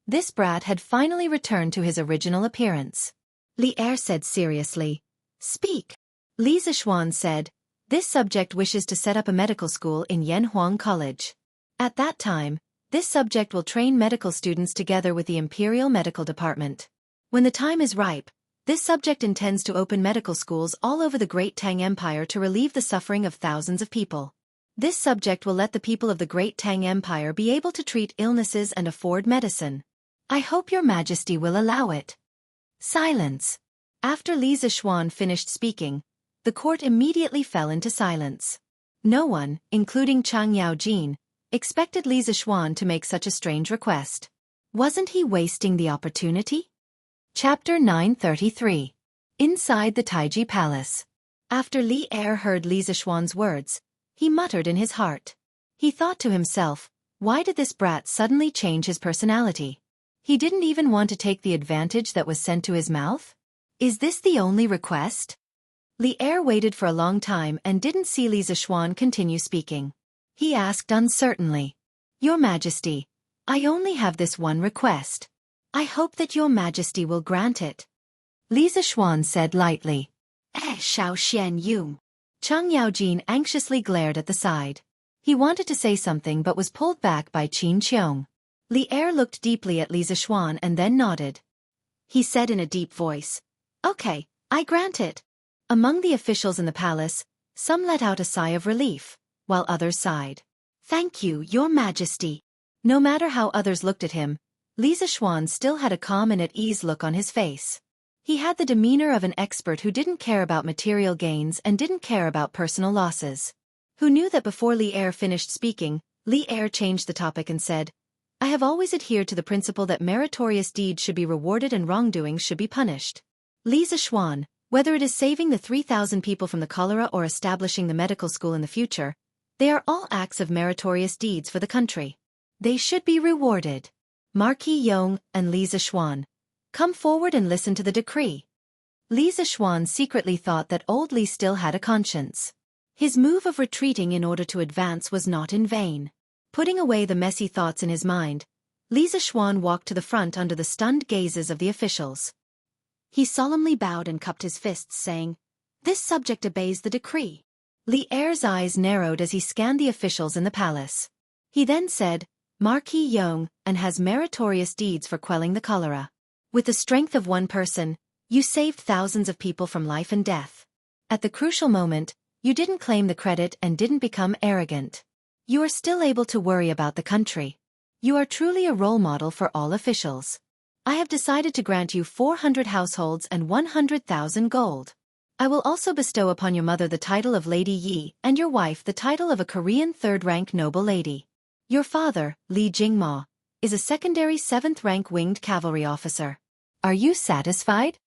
This brat had finally returned to his original appearance. Li Er said seriously, Speak. Li Zixuan said, This subject wishes to set up a medical school in Yanhuang College. At that time, this subject will train medical students together with the Imperial Medical Department. When the time is ripe, this subject intends to open medical schools all over the great Tang Empire to relieve the suffering of thousands of people. This subject will let the people of the great Tang Empire be able to treat illnesses and afford medicine. I hope your Majesty will allow it. Silence. After Li Zixuan finished speaking, the court immediately fell into silence. No one, including Chang Yaojin, expected Li Zixuan to make such a strange request. Wasn't he wasting the opportunity? Chapter 933. Inside the Taiji Palace. After Li Er heard Li Zixuan's words, he muttered in his heart. He thought to himself, why did this brat suddenly change his personality? He didn't even want to take the advantage that was sent to his mouth? Is this the only request? Li Er waited for a long time and didn't see Li Zixuan continue speaking. He asked uncertainly, Your Majesty, I only have this one request. I hope that your Majesty will grant it. Li Zixuan said lightly, Shao Xian Yu. Chang Yaojin anxiously glared at the side. He wanted to say something but was pulled back by Qin Qiong. Li Er looked deeply at Li Zixuan and then nodded. He said in a deep voice, Okay, I grant it. Among the officials in the palace, some let out a sigh of relief, while others sighed. Thank you, Your Majesty. No matter how others looked at him, Li Zixuan still had a calm and at ease look on his face. He had the demeanor of an expert who didn't care about material gains and didn't care about personal losses. Who knew that before Li Er finished speaking, Li Er changed the topic and said, I have always adhered to the principle that meritorious deeds should be rewarded and wrongdoings should be punished. Li Zixuan, whether it is saving the 3,000 people from the cholera or establishing the medical school in the future, they are all acts of meritorious deeds for the country. They should be rewarded. Marquis Yong and Li Zixuan, come forward and listen to the decree. Li Zixuan secretly thought that old Li still had a conscience. His move of retreating in order to advance was not in vain. Putting away the messy thoughts in his mind, Li Zixuan walked to the front under the stunned gazes of the officials. He solemnly bowed and cupped his fists, saying, This subject obeys the decree. Li Er's eyes narrowed as he scanned the officials in the palace. He then said, Marquis Yong, and has meritorious deeds for quelling the cholera. With the strength of one person, you saved thousands of people from life and death. At the crucial moment, you didn't claim the credit and didn't become arrogant. You are still able to worry about the country. You are truly a role model for all officials. I have decided to grant you 400 households and 100,000 gold. I will also bestow upon your mother the title of Lady Yi and your wife the title of a Korean third-rank noble lady. Your father, Li Jingma, is a secondary 7th-rank winged cavalry officer. Are you satisfied?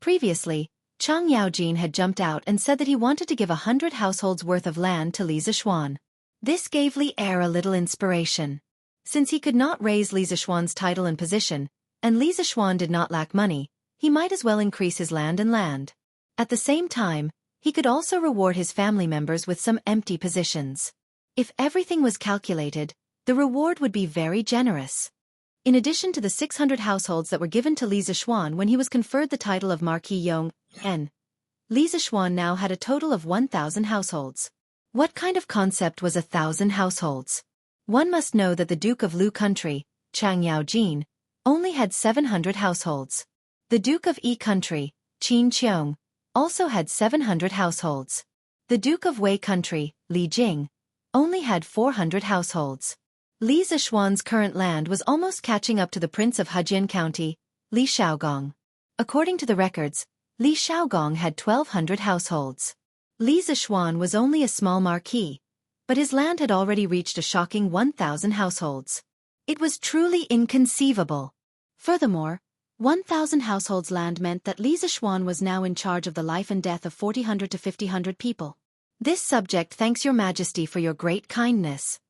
Previously, Chang Yaojin had jumped out and said that he wanted to give 100 households worth of land to Li Zishuan. This gave Li Er a little inspiration. Since he could not raise Li Zishuan's title and position, and Li Zishuan did not lack money, he might as well increase his land. At the same time, he could also reward his family members with some empty positions. If everything was calculated, the reward would be very generous. In addition to the 600 households that were given to Li Zishuan when he was conferred the title of Marquis Yong, Li Zishuan now had a total of 1,000 households. What kind of concept was 1,000 households? One must know that the Duke of Lu Country, Chang Yaojin, only had 700 households. The Duke of Yi Country, Qin Qiong, also had 700 households. The Duke of Wei Country, Li Jing, only had 400 households. Li Zishuan's current land was almost catching up to the Prince of Hejian County, Li Shaogong. According to the records, Li Shaogong had 1,200 households. Li Zishuan was only a small marquis, but his land had already reached a shocking 1,000 households. It was truly inconceivable. Furthermore, 1,000 households land meant that Li Zishuan was now in charge of the life and death of 400 to 500 people. This subject thanks your majesty for your great kindness.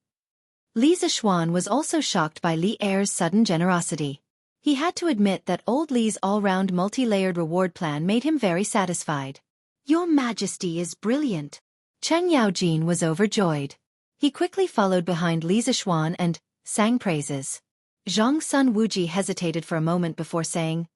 Li Zishuan was also shocked by Li Er's sudden generosity. He had to admit that old Li's all-round multi-layered reward plan made him very satisfied. Your majesty is brilliant. Cheng Yaojin was overjoyed. He quickly followed behind Li Zishuan and sang praises. Zhang Sun Wuji hesitated for a moment before saying,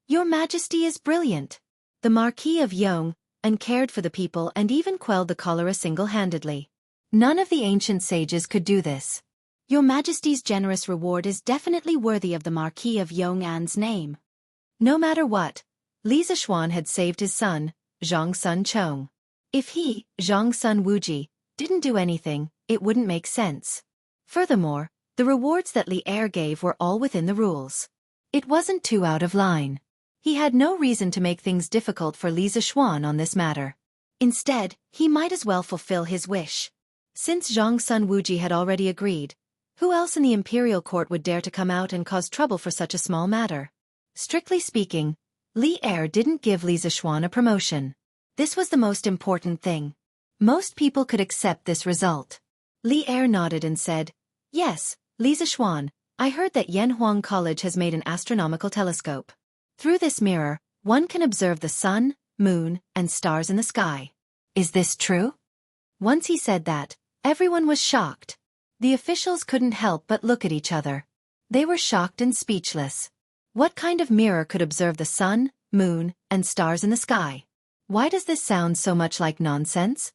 Your majesty is brilliant. The Marquis of Yong cared for the people and even quelled the cholera single-handedly. None of the ancient sages could do this. Your majesty's generous reward is definitely worthy of the Marquis of Yong'an's name. No matter what, Li Zishuan had saved his son, Zhang Sun Chong. If he, Zhang Sun Wuji, didn't do anything, it wouldn't make sense. Furthermore, the rewards that Li Er gave were all within the rules. It wasn't too out of line. He had no reason to make things difficult for Li Zishuan on this matter. Instead, he might as well fulfill his wish. Since Zhang Sun Wuji had already agreed, who else in the imperial court would dare to come out and cause trouble for such a small matter? Strictly speaking, Li Er didn't give Li Zishuan a promotion. This was the most important thing. Most people could accept this result. Li Er nodded and said, Yes, Li Zishuan, I heard that Yanhuang College has made an astronomical telescope. Through this mirror, one can observe the sun, moon, and stars in the sky. Is this true? Once he said that, everyone was shocked. The officials couldn't help but look at each other. They were shocked and speechless. What kind of mirror could observe the sun, moon, and stars in the sky? Why does this sound so much like nonsense?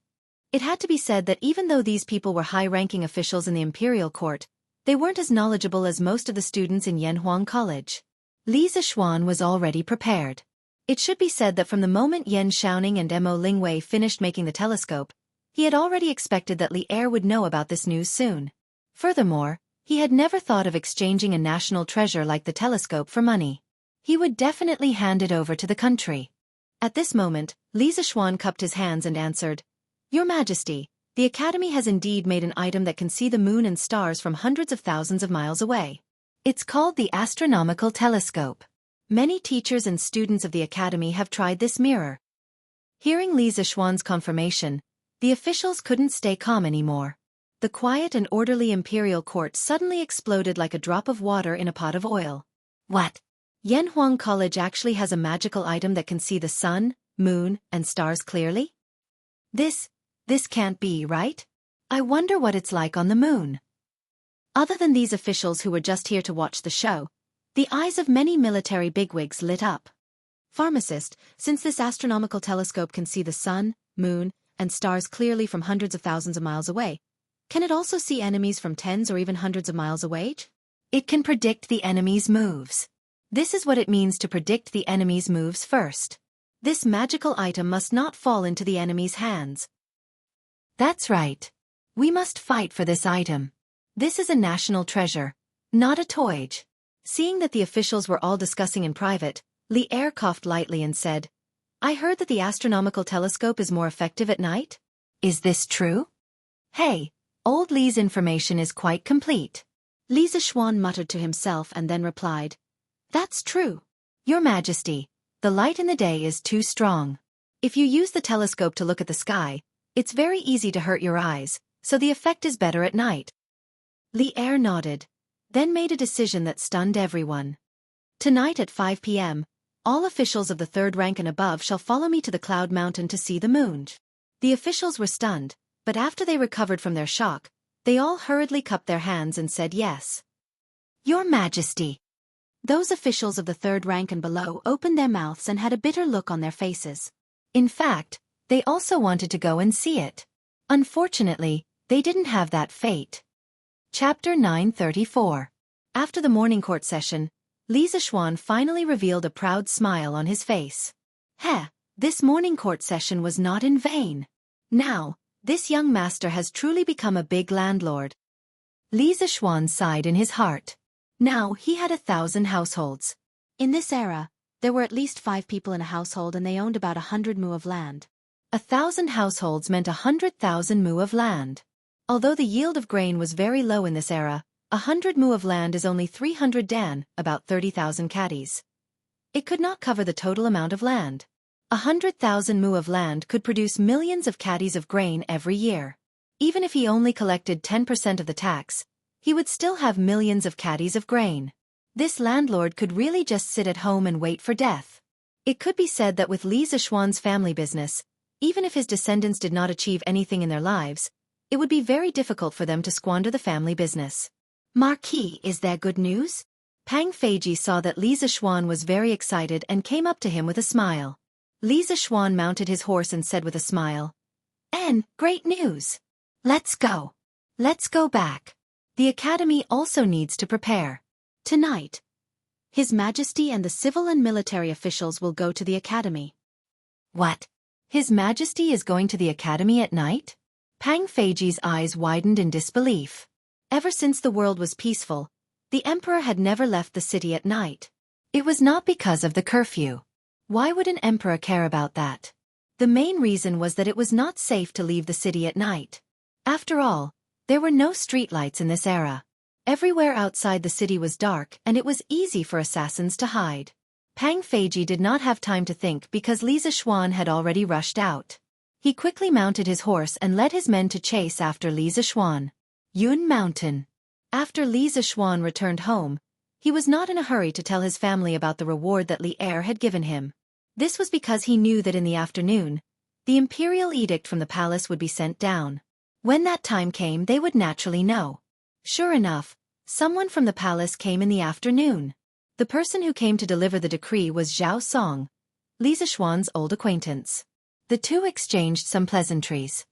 It had to be said that even though these people were high-ranking officials in the imperial court, they weren't as knowledgeable as most of the students in Yanhuang College. Li Zishuan was already prepared. It should be said that from the moment Yan Shaoning and Mo Lingwei finished making the telescope, he had already expected that Li Er would know about this news soon. Furthermore, he had never thought of exchanging a national treasure like the telescope for money. He would definitely hand it over to the country. At this moment, Li Zishuan cupped his hands and answered, Your Majesty, the Academy has indeed made an item that can see the moon and stars from hundreds of thousands of miles away. It's called the astronomical telescope. Many teachers and students of the Academy have tried this mirror. Hearing Li Zishuan's confirmation, the officials couldn't stay calm anymore. The quiet and orderly imperial court suddenly exploded like a drop of water in a pot of oil. What? Yanhuang College actually has a magical item that can see the sun, moon, and stars clearly? This can't be, right? I wonder what it's like on the moon. Other than these officials who were just here to watch the show, the eyes of many military bigwigs lit up. Pharmacist, since this astronomical telescope can see the sun, moon, and stars clearly from hundreds of thousands of miles away, can it also see enemies from tens or even hundreds of miles away? It can predict the enemy's moves. This is what it means to predict the enemy's moves first. This magical item must not fall into the enemy's hands. That's right. We must fight for this item. This is a national treasure, not a toy. Seeing that the officials were all discussing in private, Li Er coughed lightly and said, I heard that the astronomical telescope is more effective at night? Is this true? Hey, old Li's information is quite complete. Li Zishuan muttered to himself and then replied, That's true. Your Majesty, the light in the day is too strong. If you use the telescope to look at the sky, it's very easy to hurt your eyes, so the effect is better at night. Li Er nodded, then made a decision that stunned everyone. Tonight at 5 p.m., all officials of the third rank and above shall follow me to the Cloud Mountain to see the moon. The officials were stunned, but after they recovered from their shock, they all hurriedly cupped their hands and said yes. Your Majesty. Those officials of the third rank and below opened their mouths and had a bitter look on their faces. In fact, they also wanted to go and see it. Unfortunately, they didn't have that fate. Chapter 934. After the morning court session, Li Zishuan finally revealed a proud smile on his face. Heh, this morning court session was not in vain. Now, this young master has truly become a big landlord. Li Zishuan sighed in his heart. Now he had 1,000 households. In this era, there were at least 5 people in a household and they owned about 100 mu of land. 1,000 households meant 100,000 mu of land. Although the yield of grain was very low in this era, 100 mu of land is only 300 dan, about 30,000 caddies. It could not cover the total amount of land. 100,000 mu of land could produce millions of caddies of grain every year. Even if he only collected 10% of the tax, he would still have millions of caddies of grain. This landlord could really just sit at home and wait for death. It could be said that with Li Zishuan's family business, even if his descendants did not achieve anything in their lives, it would be very difficult for them to squander the family business. Marquis, is there good news? Pang Feiji saw that Li Zishuan was very excited and came up to him with a smile. Li Zishuan mounted his horse and said with a smile, great news. Let's go. Let's go back. The academy also needs to prepare. Tonight, His Majesty and the civil and military officials will go to the academy. What? His Majesty is going to the academy at night? Pang Feiji's eyes widened in disbelief. Ever since the world was peaceful, the emperor had never left the city at night. It was not because of the curfew. Why would an emperor care about that? The main reason was that it was not safe to leave the city at night. After all, there were no streetlights in this era. Everywhere outside the city was dark and it was easy for assassins to hide. Pang Feiji did not have time to think because Li Zishuan had already rushed out. He quickly mounted his horse and led his men to chase after Li Zishuan. Yun Mountain. After Li Zishuan returned home, he was not in a hurry to tell his family about the reward that Li Er had given him. This was because he knew that in the afternoon, the imperial edict from the palace would be sent down. When that time came, they would naturally know. Sure enough, someone from the palace came in the afternoon. The person who came to deliver the decree was Zhao Song, Li Zishuan's old acquaintance. The two exchanged some pleasantries.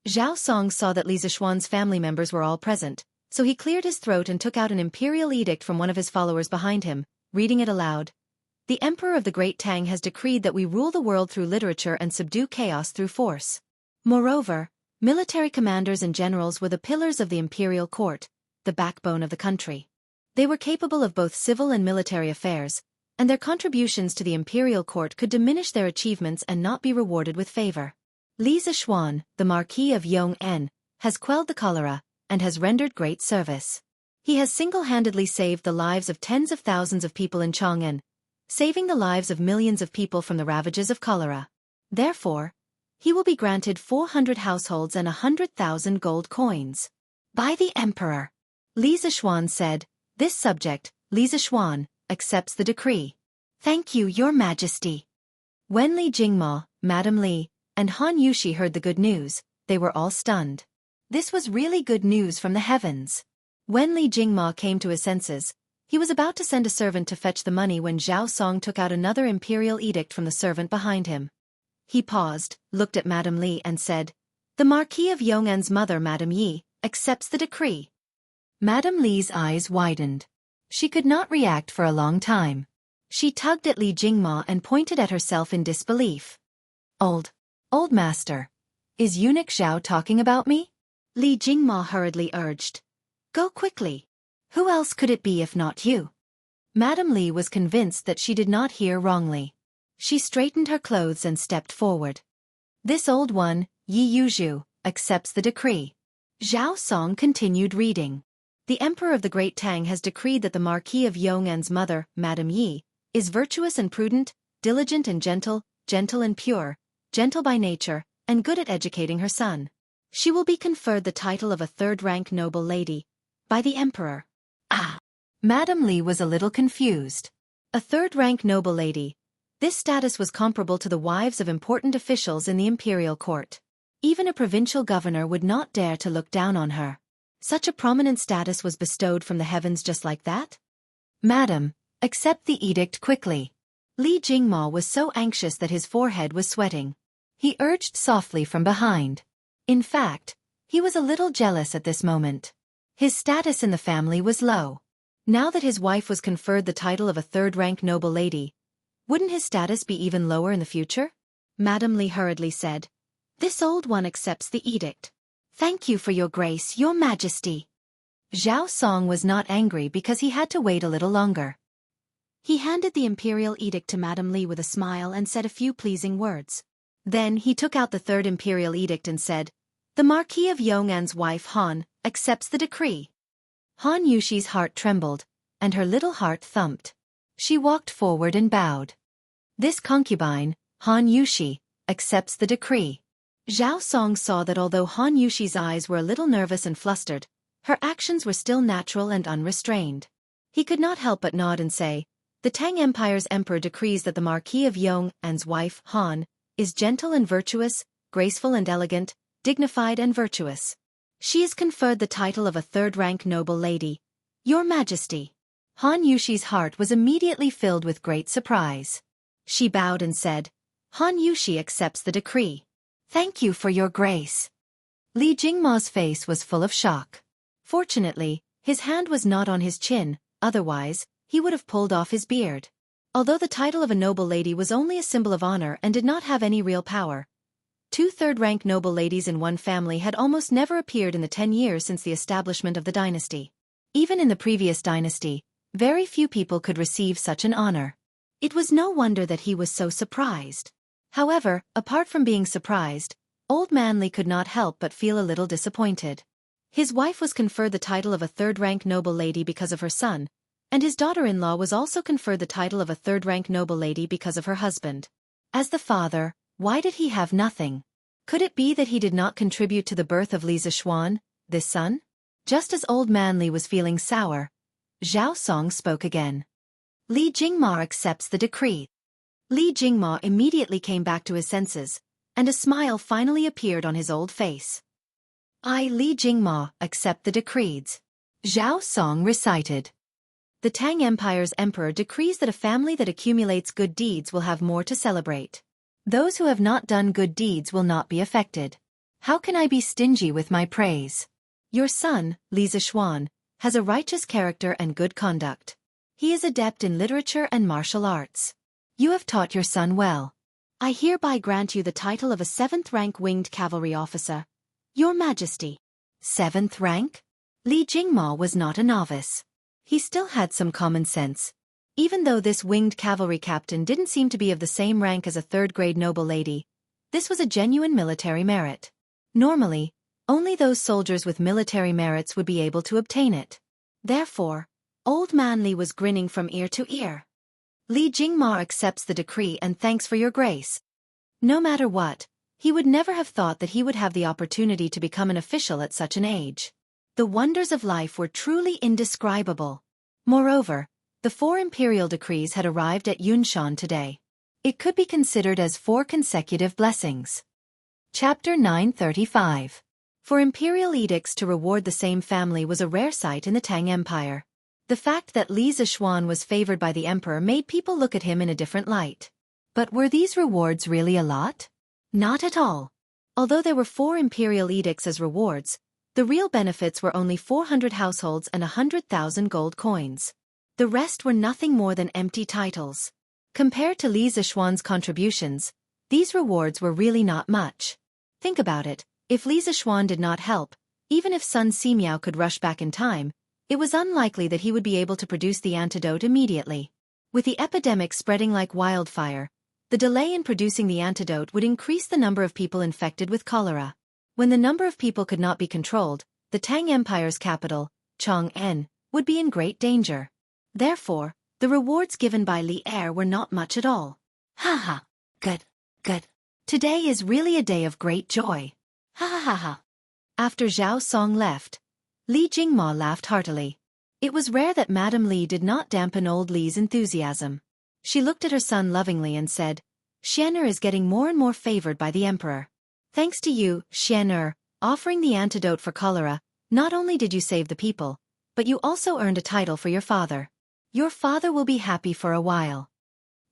Zhao Song saw that Li Zishuan's family members were all present, so he cleared his throat and took out an imperial edict from one of his followers behind him, reading it aloud. The Emperor of the Great Tang has decreed that we rule the world through literature and subdue chaos through force. Moreover, military commanders and generals were the pillars of the imperial court, the backbone of the country. They were capable of both civil and military affairs, and their contributions to the imperial court could diminish their achievements and not be rewarded with favor. Li Zishuan, the Marquis of Yong'an, has quelled the cholera, and has rendered great service. He has single-handedly saved the lives of tens of thousands of people in Chang'an, saving the lives of millions of people from the ravages of cholera. Therefore, he will be granted 400 households and 100,000 gold coins. By the Emperor. Li Zishuan said, this subject, Li Zishuan, accepts the decree. Thank you, Your Majesty. When Li Jingma, Madam Li, and Han Yushi heard the good news, they were all stunned. This was really good news from the heavens. When Li Jingma came to his senses, he was about to send a servant to fetch the money when Zhao Song took out another imperial edict from the servant behind him. He paused, looked at Madam Li and said, the Marquis of Yong'an's mother, Madam Yi, accepts the decree. Madam Li's eyes widened. She could not react for a long time. She tugged at Li Jingma and pointed at herself in disbelief. Old master. Is eunuch Zhao talking about me? Li Jingma hurriedly urged. Go quickly. Who else could it be if not you? Madame Li was convinced that she did not hear wrongly. She straightened her clothes and stepped forward. This old one, Yi Yuzhu, accepts the decree. Zhao Song continued reading. The Emperor of the Great Tang has decreed that the Marquis of Yong'an's mother, Madame Yi, is virtuous and prudent, diligent and gentle and pure, gentle by nature, and good at educating her son. She will be conferred the title of a third-rank noble lady by the Emperor. Ah! Madame Li was a little confused. A third-rank noble lady. This status was comparable to the wives of important officials in the imperial court. Even a provincial governor would not dare to look down on her. Such a prominent status was bestowed from the heavens just like that? Madam, accept the edict quickly. Li Jingma was so anxious that his forehead was sweating. He urged softly from behind. In fact, he was a little jealous at this moment. His status in the family was low. Now that his wife was conferred the title of a third-rank noble lady, wouldn't his status be even lower in the future? Madame Li hurriedly said. This old one accepts the edict. Thank you for your grace, your majesty. Zhao Song was not angry because he had to wait a little longer. He handed the imperial edict to Madame Li with a smile and said a few pleasing words. Then he took out the third imperial edict and said, The Marquis of Yong'an's wife Han accepts the decree. Han Yushi's heart trembled, and her little heart thumped. She walked forward and bowed. This concubine, Han Yushi, accepts the decree. Zhao Song saw that although Han Yushi's eyes were a little nervous and flustered, her actions were still natural and unrestrained. He could not help but nod and say, The Tang Empire's emperor decrees that the Marquis of Yong'an's wife, Han, is gentle and virtuous, graceful and elegant, dignified and virtuous. She is conferred the title of a third-rank noble lady, Your Majesty. Han Yushi's heart was immediately filled with great surprise. She bowed and said, Han Yushi accepts the decree. Thank you for your grace. Li Jingma's face was full of shock. Fortunately, his hand was not on his chin, otherwise, he would have pulled off his beard. Although the title of a noble lady was only a symbol of honor and did not have any real power, two third-rank noble ladies in one family had almost never appeared in the 10 years since the establishment of the dynasty. Even in the previous dynasty, very few people could receive such an honor. It was no wonder that he was so surprised. However, apart from being surprised, Old Man Li could not help but feel a little disappointed. His wife was conferred the title of a third-rank noble lady because of her son, and his daughter-in-law was also conferred the title of a third-rank noble lady because of her husband. As the father, why did he have nothing? Could it be that he did not contribute to the birth of Li Zishuan, this son? Just as Old Man Li was feeling sour, Zhao Song spoke again. Li Jingma accepts the decree. Li Jingma immediately came back to his senses, and a smile finally appeared on his old face. I, Li Jingma, accept the decrees. Zhao Song recited. The Tang Empire's emperor decrees that a family that accumulates good deeds will have more to celebrate. Those who have not done good deeds will not be affected. How can I be stingy with my praise? Your son, Li Zishuan, has a righteous character and good conduct. He is adept in literature and martial arts. You have taught your son well. I hereby grant you the title of a 7th-rank winged cavalry officer, Your Majesty. 7th rank? Li Jingma was not a novice. He still had some common sense. Even though this winged cavalry captain didn't seem to be of the same rank as a third-grade noble lady, this was a genuine military merit. Normally, only those soldiers with military merits would be able to obtain it. Therefore, Old Man Li was grinning from ear to ear. Li Jingma accepts the decree and thanks for your grace. No matter what, he would never have thought that he would have the opportunity to become an official at such an age. The wonders of life were truly indescribable. Moreover, the 4 imperial decrees had arrived at Yunshan today. It could be considered as 4 consecutive blessings. Chapter 935. For imperial edicts to reward the same family was a rare sight in the Tang Empire. The fact that Li Zishuan was favored by the emperor made people look at him in a different light. But were these rewards really a lot? Not at all. Although there were 4 imperial edicts as rewards, the real benefits were only 400 households and 100,000 gold coins. The rest were nothing more than empty titles. Compared to Li Zishuan's contributions, these rewards were really not much. Think about it, if Li Zishuan did not help, Even if Sun Simiao could rush back in time, it was unlikely that he would be able to produce the antidote immediately. With the epidemic spreading like wildfire, the delay in producing the antidote would increase the number of people infected with cholera. When the number of people could not be controlled, the Tang Empire's capital, Chang'an, would be in great danger. Therefore, the rewards given by Li Er were not much at all. Ha ha. Good. Good. Today is really a day of great joy. Ha ha ha ha. After Zhao Song left, Li Jingma laughed heartily. It was rare that Madame Li did not dampen old Li's enthusiasm. She looked at her son lovingly and said, Xian'er is getting more and more favored by the emperor. Thanks to you, Xian'er, offering the antidote for cholera, not only did you save the people, but you also earned a title for your father. Your father will be happy for a while.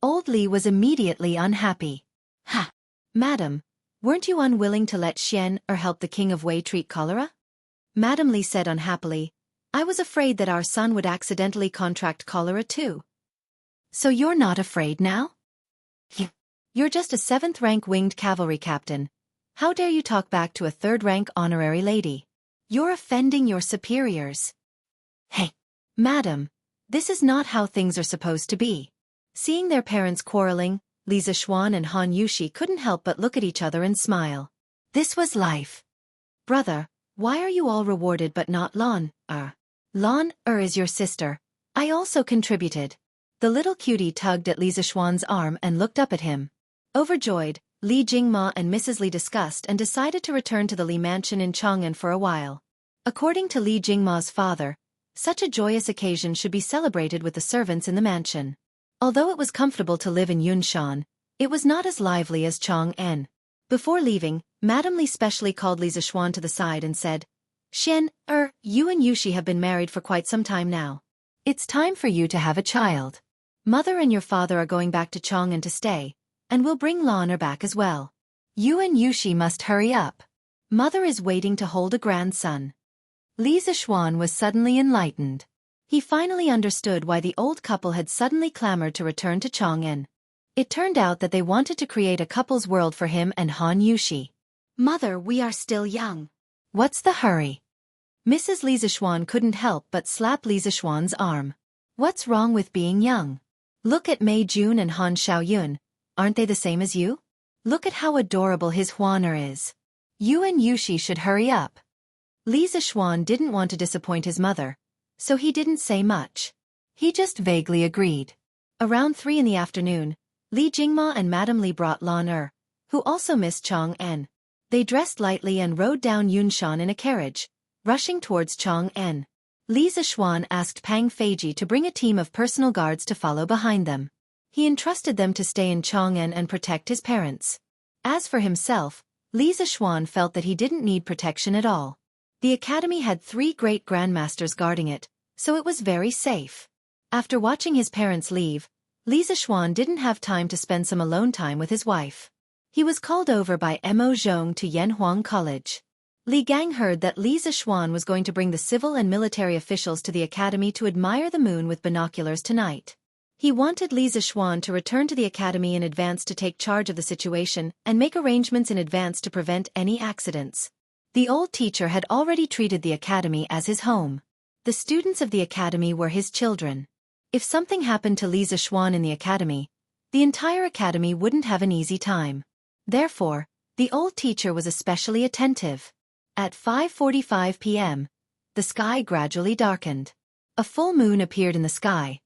Old Li was immediately unhappy. Ha! Madam, weren't you unwilling to let Xian'er help the king of Wei treat cholera? Madame Li said unhappily, I was afraid that our son would accidentally contract cholera too. So you're not afraid now? You're just a 7th-rank winged cavalry captain. How dare you talk back to a 3rd-rank honorary lady? You're offending your superiors. Hey, madam, this is not how things are supposed to be. Seeing their parents quarreling, Li Zishuan and Han Yushi couldn't help but look at each other and smile. This was life. Brother, why are you all rewarded but not Lan? Lan is your sister. I also contributed. The little cutie tugged at Li Zishuan's arm and looked up at him. Overjoyed, Li Jingma and Mrs. Li discussed and decided to return to the Li mansion in Chang'an for a while. According to Li Jingma's father, such a joyous occasion should be celebrated with the servants in the mansion. Although it was comfortable to live in Yunshan, it was not as lively as Chang'an. Before leaving, Madame Li specially called Li Zishuan to the side and said, Xian, you and Yushi have been married for quite some time now. It's time for you to have a child. Mother and your father are going back to Chang'an to stay, and we'll bring Lan back as well. You and Yushi must hurry up. Mother is waiting to hold a grandson. Li Zishuan was suddenly enlightened. He finally understood why the old couple had suddenly clamored to return to Chang'an. It turned out that they wanted to create a couple's world for him and Han Yushi. Mother, we are still young. What's the hurry? Mrs. Li Zishuan couldn't help but slap Li Zishuan's arm. What's wrong with being young? Look at Mei Jun and Han Xiaoyun. Aren't they the same as you? Look at how adorable his Huaner is. You and Yushi should hurry up. Li Zishuan didn't want to disappoint his mother, so he didn't say much. He just vaguely agreed. Around 3 in the afternoon, Li Jingma and Madame Li brought Lan who also missed Chang'an. They dressed lightly and rode down Yunshan in a carriage, rushing towards Chang'an. Li Zishuan asked Pang Feiji to bring a team of personal guards to follow behind them. He entrusted them to stay in Chang'an and protect his parents. As for himself, Li Zishuan felt that he didn't need protection at all. The academy had 3 great grandmasters guarding it, so it was very safe. After watching his parents leave, Li Zishuan didn't have time to spend some alone time with his wife. He was called over by Mo Zhong to Yanhuang College. Li Gang heard that Li Zishuan was going to bring the civil and military officials to the academy to admire the moon with binoculars tonight. He wanted Li Zishuan to return to the academy in advance to take charge of the situation and make arrangements in advance to prevent any accidents. The old teacher had already treated the academy as his home. The students of the academy were his children. If something happened to Li Zishuan in the academy, the entire academy wouldn't have an easy time. Therefore, the old teacher was especially attentive. At 5:45 p.m., the sky gradually darkened. A full moon appeared in the sky,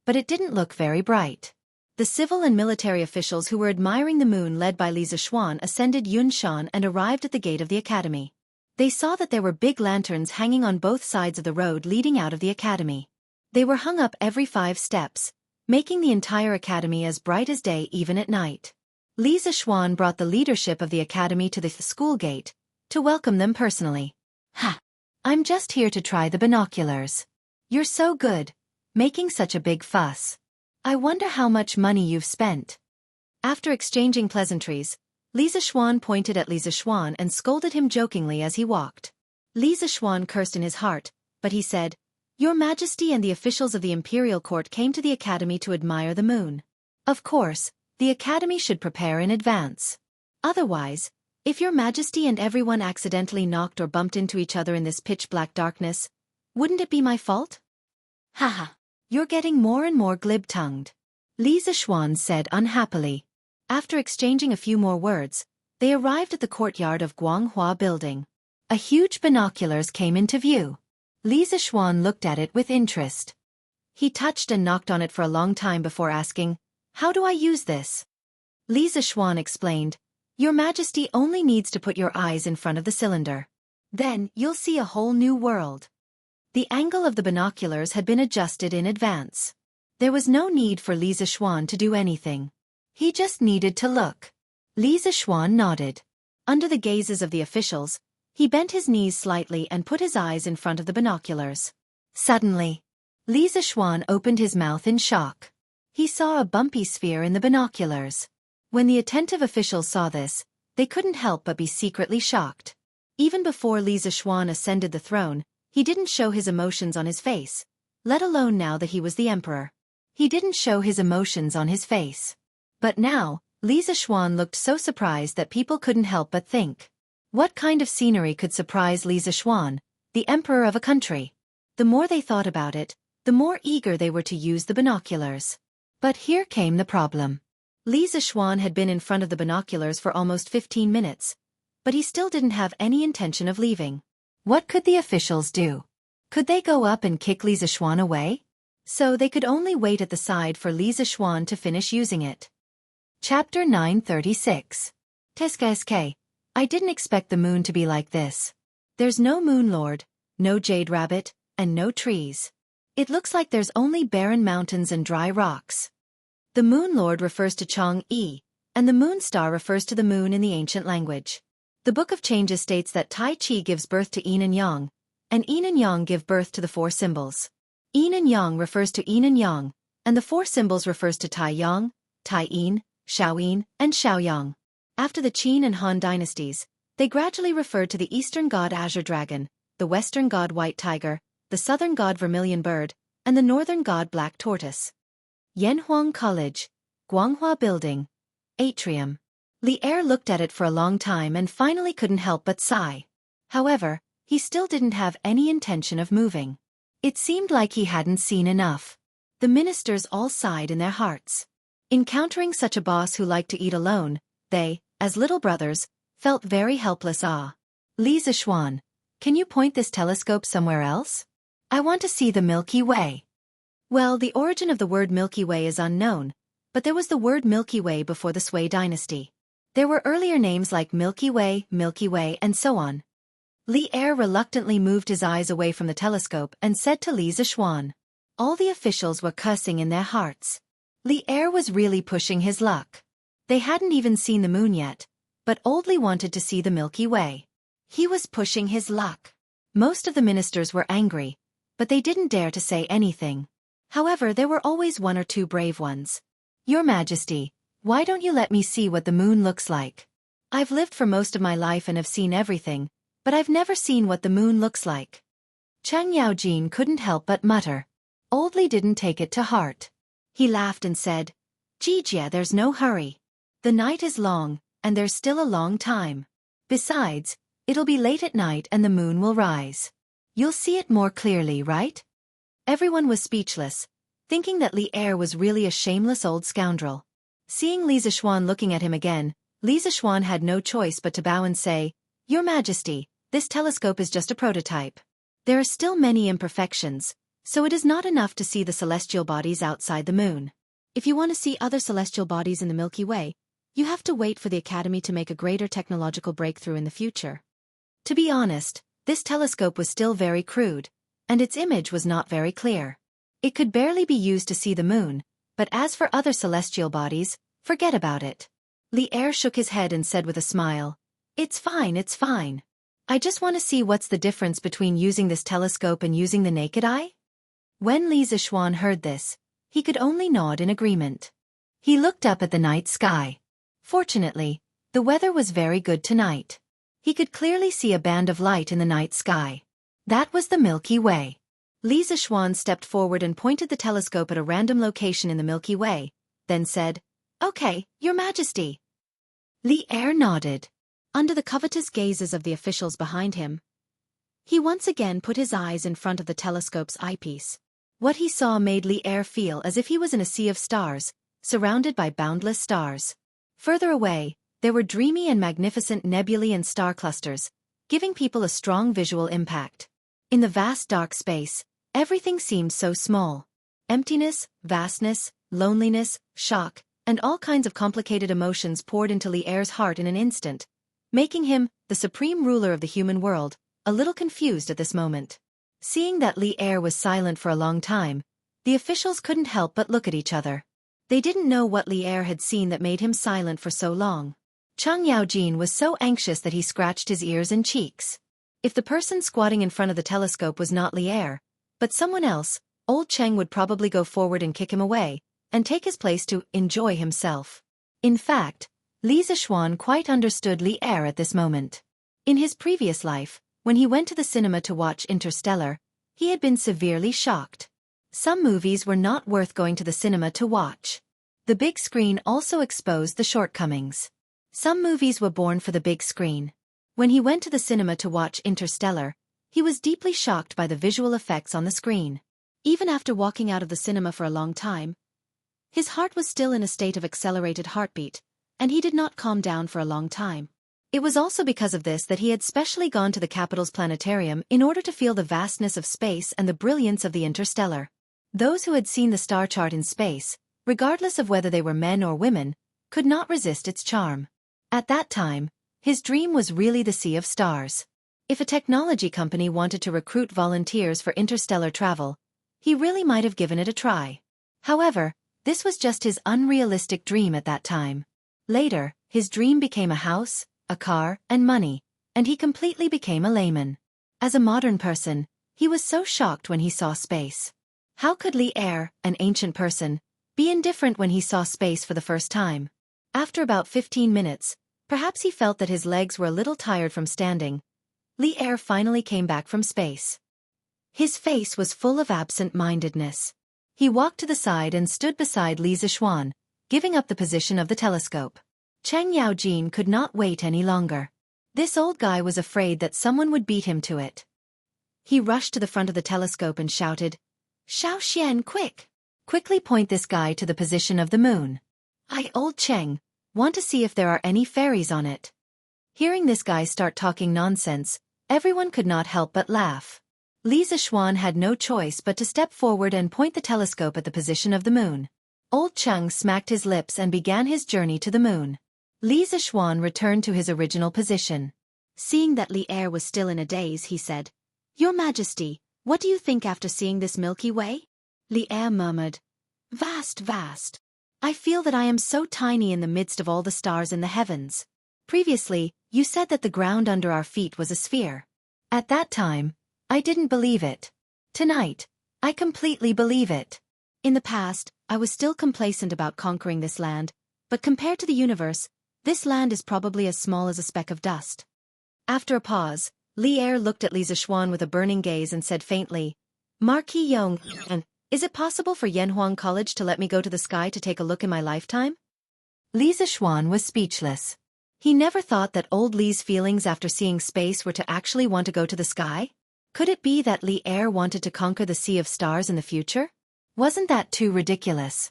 but it didn't look very bright. The civil and military officials who were admiring the moon led by Li Zishuan ascended Yunshan and arrived at the gate of the academy. They saw that there were big lanterns hanging on both sides of the road leading out of the academy. They were hung up every 5 steps, making the entire academy as bright as day even at night. Li Zishuan brought the leadership of the academy to the school gate to welcome them personally. Ha! I'm just here to try the binoculars. You're so good, making such a big fuss. I wonder how much money you've spent. After exchanging pleasantries, Li Zishuan pointed at Li Zishuan and scolded him jokingly as he walked. Li Zishuan cursed in his heart, but he said, Your Majesty and the officials of the imperial court came to the academy to admire the moon. Of course, the academy should prepare in advance. Otherwise, If your majesty and everyone accidentally knocked or bumped into each other in this pitch-black darkness, wouldn't it be my fault? Haha, you're getting more and more glib-tongued, Li Zishuan said unhappily. After exchanging a few more words, they arrived at the courtyard of Guanghua Building. A huge binoculars came into view. Li Zishuan looked at it with interest. He touched and knocked on it for a long time before asking, "How do I use this?" Li Zishuan explained, "Your Majesty only needs to put your eyes in front of the cylinder. Then you'll see a whole new world." The angle of the binoculars had been adjusted in advance. There was no need for Li Zishuan to do anything. He just needed to look. Li Zishuan nodded. Under the gazes of the officials, he bent his knees slightly and put his eyes in front of the binoculars. Suddenly, Li Zishuan opened his mouth in shock. He saw a bumpy sphere in the binoculars. When the attentive officials saw this, they couldn't help but be secretly shocked. Even before Li Zishuan ascended the throne, he didn't show his emotions on his face, let alone now that he was the emperor. He didn't show his emotions on his face. But now, Li Zishuan looked so surprised that people couldn't help but think, what kind of scenery could surprise Li Zishuan, the emperor of a country? The more they thought about it, the more eager they were to use the binoculars. But here came the problem. Li Zishuan had been in front of the binoculars for almost 15 minutes, but he still didn't have any intention of leaving. What could the officials do? Could they go up and kick Li Zishuan away? So they could only wait at the side for Li Zishuan to finish using it. Chapter 936. Teske, I didn't expect the moon to be like this. There's no moon lord, no jade rabbit, and no trees. It looks like there's only barren mountains and dry rocks. The Moon Lord refers to Chang-yi, and the Moon Star refers to the moon in the ancient language. The Book of Changes states that Tai Chi gives birth to Yin and Yang, and Yin and Yang give birth to the four symbols. Yin and Yang refers to Yin and Yang, and the four symbols refers to Tai Yang, Tai Yin, Xiao Yin, and Xiao Yang. After the Qin and Han dynasties, they gradually referred to the Eastern god Azure Dragon, the Western god White Tiger, the Southern god Vermilion Bird, and the Northern god Black Tortoise. Yanhuang College, Guanghua Building, Atrium. Li Er looked at it for a long time and finally couldn't help but sigh. However, he still didn't have any intention of moving. It seemed like he hadn't seen enough. The ministers all sighed in their hearts. Encountering such a boss who liked to eat alone, they, as little brothers, felt very helpless. Li Zishuan, can you point this telescope somewhere else? I want to see the Milky Way. Well, the origin of the word Milky Way is unknown, but there was the word Milky Way before the Sui dynasty. There were earlier names like Milky Way, and so on. Li Er reluctantly moved his eyes away from the telescope and said to Li Zishuan. All the officials were cursing in their hearts. Li Er was really pushing his luck. They hadn't even seen the moon yet, but oldly wanted to see the Milky Way. He was pushing his luck. Most of the ministers were angry, but they didn't dare to say anything. However, there were always one or two brave ones. Your Majesty, why don't you let me see what the moon looks like? I've lived for most of my life and have seen everything, but I've never seen what the moon looks like. Chang Yaojin couldn't help but mutter. Oldly didn't take it to heart. He laughed and said, Jijia, there's no hurry. The night is long, and there's still a long time. Besides, it'll be late at night and the moon will rise. You'll see it more clearly, right? Everyone was speechless, thinking that Li Er was really a shameless old scoundrel. Seeing Li Zishuan looking at him again, Li Zishuan had no choice but to bow and say, Your Majesty, this telescope is just a prototype. There are still many imperfections, so it is not enough to see the celestial bodies outside the moon. If you want to see other celestial bodies in the Milky Way, you have to wait for the Academy to make a greater technological breakthrough in the future. To be honest, this telescope was still very crude, and its image was not very clear. It could barely be used to see the moon, but as for other celestial bodies, forget about it. Li Er shook his head and said with a smile, It's fine. I just want to see what's the difference between using this telescope and using the naked eye. When Li Zishuan heard this, he could only nod in agreement. He looked up at the night sky. Fortunately, the weather was very good tonight. He could clearly see a band of light in the night sky. That was the Milky Way. Li Zishuan stepped forward and pointed the telescope at a random location in the Milky Way, then said, Okay, Your Majesty. Li Er nodded. Under the covetous gazes of the officials behind him, he once again put his eyes in front of the telescope's eyepiece. What he saw made Li Er feel as if he was in a sea of stars, surrounded by boundless stars. Further away, there were dreamy and magnificent nebulae and star clusters, giving people a strong visual impact. In the vast dark space, everything seemed so small. Emptiness, vastness, loneliness, shock, and all kinds of complicated emotions poured into Li Er's heart in an instant, making him, the supreme ruler of the human world, a little confused at this moment. Seeing that Li Er was silent for a long time, the officials couldn't help but look at each other. They didn't know what Li Er had seen that made him silent for so long. Cheng Yaojin was so anxious that he scratched his ears and cheeks. If the person squatting in front of the telescope was not Li Er, but someone else, old Cheng would probably go forward and kick him away, and take his place to enjoy himself. In fact, Li Zixuan quite understood Li Er at this moment. In his previous life, when he went to the cinema to watch Interstellar, he had been severely shocked. Some movies were not worth going to the cinema to watch. The big screen also exposed the shortcomings. Some movies were born for the big screen. When he went to the cinema to watch Interstellar, he was deeply shocked by the visual effects on the screen. Even after walking out of the cinema for a long time, his heart was still in a state of accelerated heartbeat, and he did not calm down for a long time. It was also because of this that he had specially gone to the capital's planetarium in order to feel the vastness of space and the brilliance of the interstellar. Those who had seen the star chart in space, regardless of whether they were men or women, could not resist its charm. At that time, his dream was really the sea of stars. If a technology company wanted to recruit volunteers for interstellar travel, he really might have given it a try. However, this was just his unrealistic dream at that time. Later, his dream became a house, a car, and money, and he completely became a layman. As a modern person, he was so shocked when he saw space. How could Li Er, an ancient person, be indifferent when he saw space for the first time? After about 15 minutes, perhaps he felt that his legs were a little tired from standing, Li Er finally came back from space. His face was full of absent-mindedness. He walked to the side and stood beside Li Zixuan, giving up the position of the telescope. Cheng Yaojin could not wait any longer. This old guy was afraid that someone would beat him to it. He rushed to the front of the telescope and shouted, "Xiao Xian, quick! Quickly point this guy to the position of the moon. Old Cheng, want to see if there are any fairies on it." Hearing this guy start talking nonsense, everyone could not help but laugh. Li Zixuan had no choice but to step forward and point the telescope at the position of the moon. Old Cheng smacked his lips and began his journey to the moon. Li Zixuan returned to his original position. Seeing that Li Er was still in a daze, he said, "Your Majesty, what do you think after seeing this Milky Way?" Li Er murmured, "Vast, vast. I feel that I am so tiny in the midst of all the stars in the heavens. Previously, you said that the ground under our feet was a sphere. At that time, I didn't believe it. Tonight, I completely believe it. In the past, I was still complacent about conquering this land, but compared to the universe, this land is probably as small as a speck of dust." After a pause, Li Er looked at Li Zixuan with a burning gaze and said faintly, "Marquis Yong, is it possible for Yanhuang College to let me go to the sky to take a look in my lifetime?" Li Zixuan was speechless. He never thought that old Li's feelings after seeing space were to actually want to go to the sky. Could it be that Li Er wanted to conquer the sea of stars in the future? Wasn't that too ridiculous?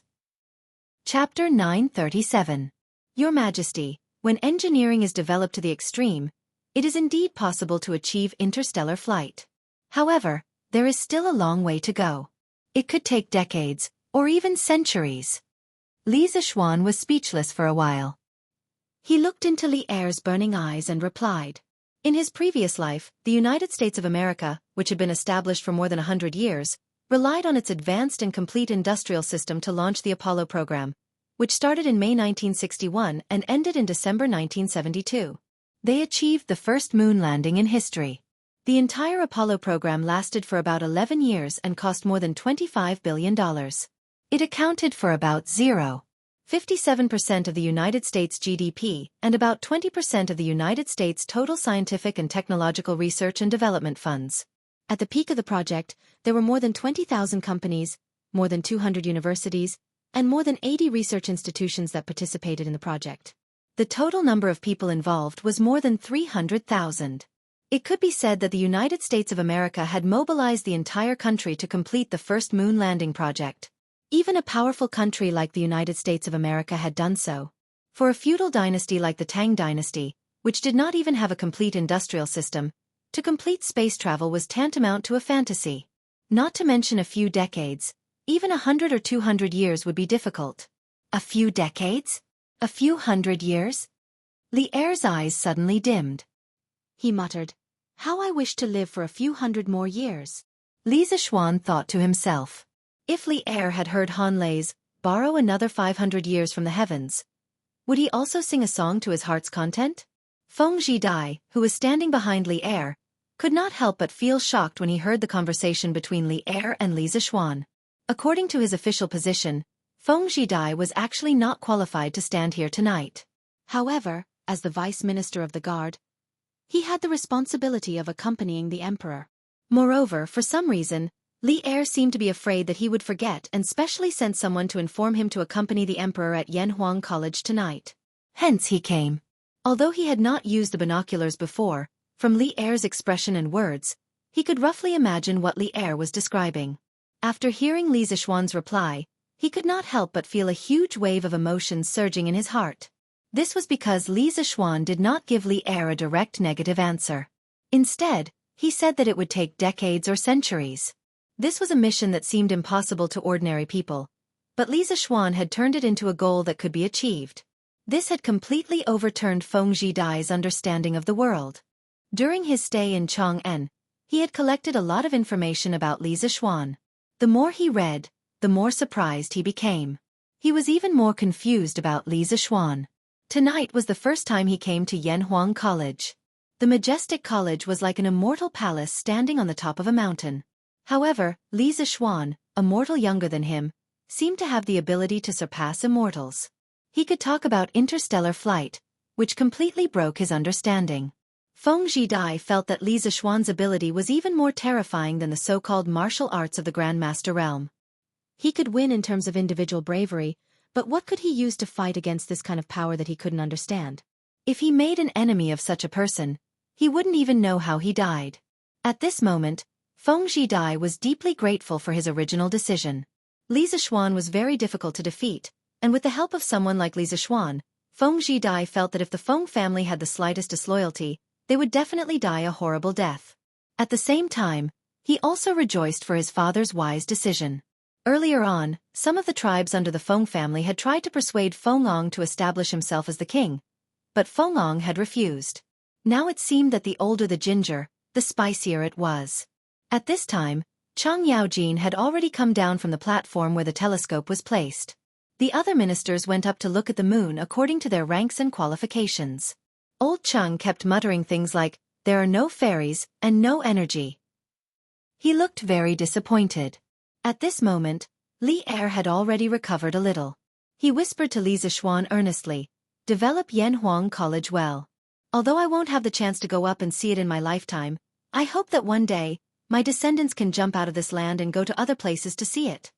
Chapter 937. Your Majesty, when engineering is developed to the extreme, it is indeed possible to achieve interstellar flight. However, there is still a long way to go. It could take decades, or even centuries. Li Zixuan was speechless for a while. He looked into Li Er's burning eyes and replied. In his previous life, the United States of America, which had been established for more than 100 years, relied on its advanced and complete industrial system to launch the Apollo program, which started in May 1961 and ended in December 1972. They achieved the first moon landing in history. The entire Apollo program lasted for about 11 years and cost more than $25 billion. It accounted for about 0.57% of the United States GDP and about 20% of the United States total scientific and technological research and development funds. At the peak of the project, there were more than 20,000 companies, more than 200 universities, and more than 80 research institutions that participated in the project. The total number of people involved was more than 300,000. It could be said that the United States of America had mobilized the entire country to complete the first moon landing project. Even a powerful country like the United States of America had done so. For a feudal dynasty like the Tang dynasty, which did not even have a complete industrial system, to complete space travel was tantamount to a fantasy. Not to mention a few decades, even 100 or 200 years would be difficult. A few decades? A few hundred years? Li Er's eyes suddenly dimmed. He muttered, "How I wish to live for a few hundred more years." Li Zishuan thought to himself. If Li Er had heard Han Lei's borrow another 500 years from the heavens, would he also sing a song to his heart's content? Feng Zhidai, who was standing behind Li Er, could not help but feel shocked when he heard the conversation between Li Er and Li Zishuan. According to his official position, Feng Zhidai was actually not qualified to stand here tonight. However, as the vice minister of the guard, he had the responsibility of accompanying the emperor. Moreover, for some reason, Li Er seemed to be afraid that he would forget and specially sent someone to inform him to accompany the emperor at Yanhuang College tonight. Hence he came. Although he had not used the binoculars before, from Li Er's expression and words, he could roughly imagine what Li Er was describing. After hearing Li Zishuan's reply, he could not help but feel a huge wave of emotions surging in his heart. This was because Li Zishuan did not give Li Er a direct negative answer. Instead, he said that it would take decades or centuries. This was a mission that seemed impossible to ordinary people, but Li Zishuan had turned it into a goal that could be achieved. This had completely overturned Feng Zhidai's understanding of the world. During his stay in Chang'an, he had collected a lot of information about Li Zishuan. The more he read, the more surprised he became. He was even more confused about Li Zishuan. Tonight was the first time he came to Yanhuang College. The majestic college was like an immortal palace standing on the top of a mountain. However, Li Zishuan, a mortal younger than him, seemed to have the ability to surpass immortals. He could talk about interstellar flight, which completely broke his understanding. Feng Zhidai felt that Li Zishuan's ability was even more terrifying than the so-called martial arts of the Grandmaster realm. He could win in terms of individual bravery, but what could he use to fight against this kind of power that he couldn't understand? If he made an enemy of such a person, he wouldn't even know how he died. At this moment, Feng Zhidai was deeply grateful for his original decision. Li Zishuan was very difficult to defeat, and with the help of someone like Li Zishuan, Feng Zhidai felt that if the Feng family had the slightest disloyalty, they would definitely die a horrible death. At the same time, he also rejoiced for his father's wise decision. Earlier on, some of the tribes under the Feng family had tried to persuade Feng Long to establish himself as the king, but Feng Long had refused. Now it seemed that the older the ginger, the spicier it was. At this time, Chang Yaojin had already come down from the platform where the telescope was placed. The other ministers went up to look at the moon according to their ranks and qualifications. Old Chung kept muttering things like, "There are no fairies, and no energy." He looked very disappointed. At this moment, Li Er had already recovered a little. He whispered to Li Zishuan earnestly, "Develop Yanhuang College well. Although I won't have the chance to go up and see it in my lifetime, I hope that one day, my descendants can jump out of this land and go to other places to see it."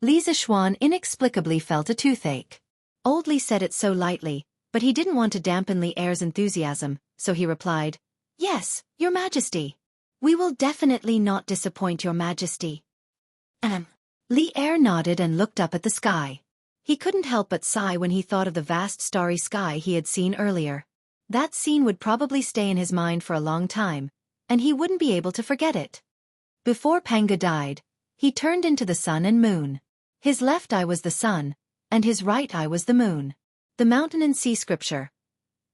Li Zishuan inexplicably felt a toothache. Old Li said it so lightly, but he didn't want to dampen Li Er's enthusiasm, so he replied, "Yes, Your Majesty. We will definitely not disappoint Your Majesty." Li Er nodded and looked up at the sky. He couldn't help but sigh when he thought of the vast starry sky he had seen earlier. That scene would probably stay in his mind for a long time, and he wouldn't be able to forget it. Before Panga died, he turned into the sun and moon. His left eye was the sun, and his right eye was the moon. The mountain and sea scripture.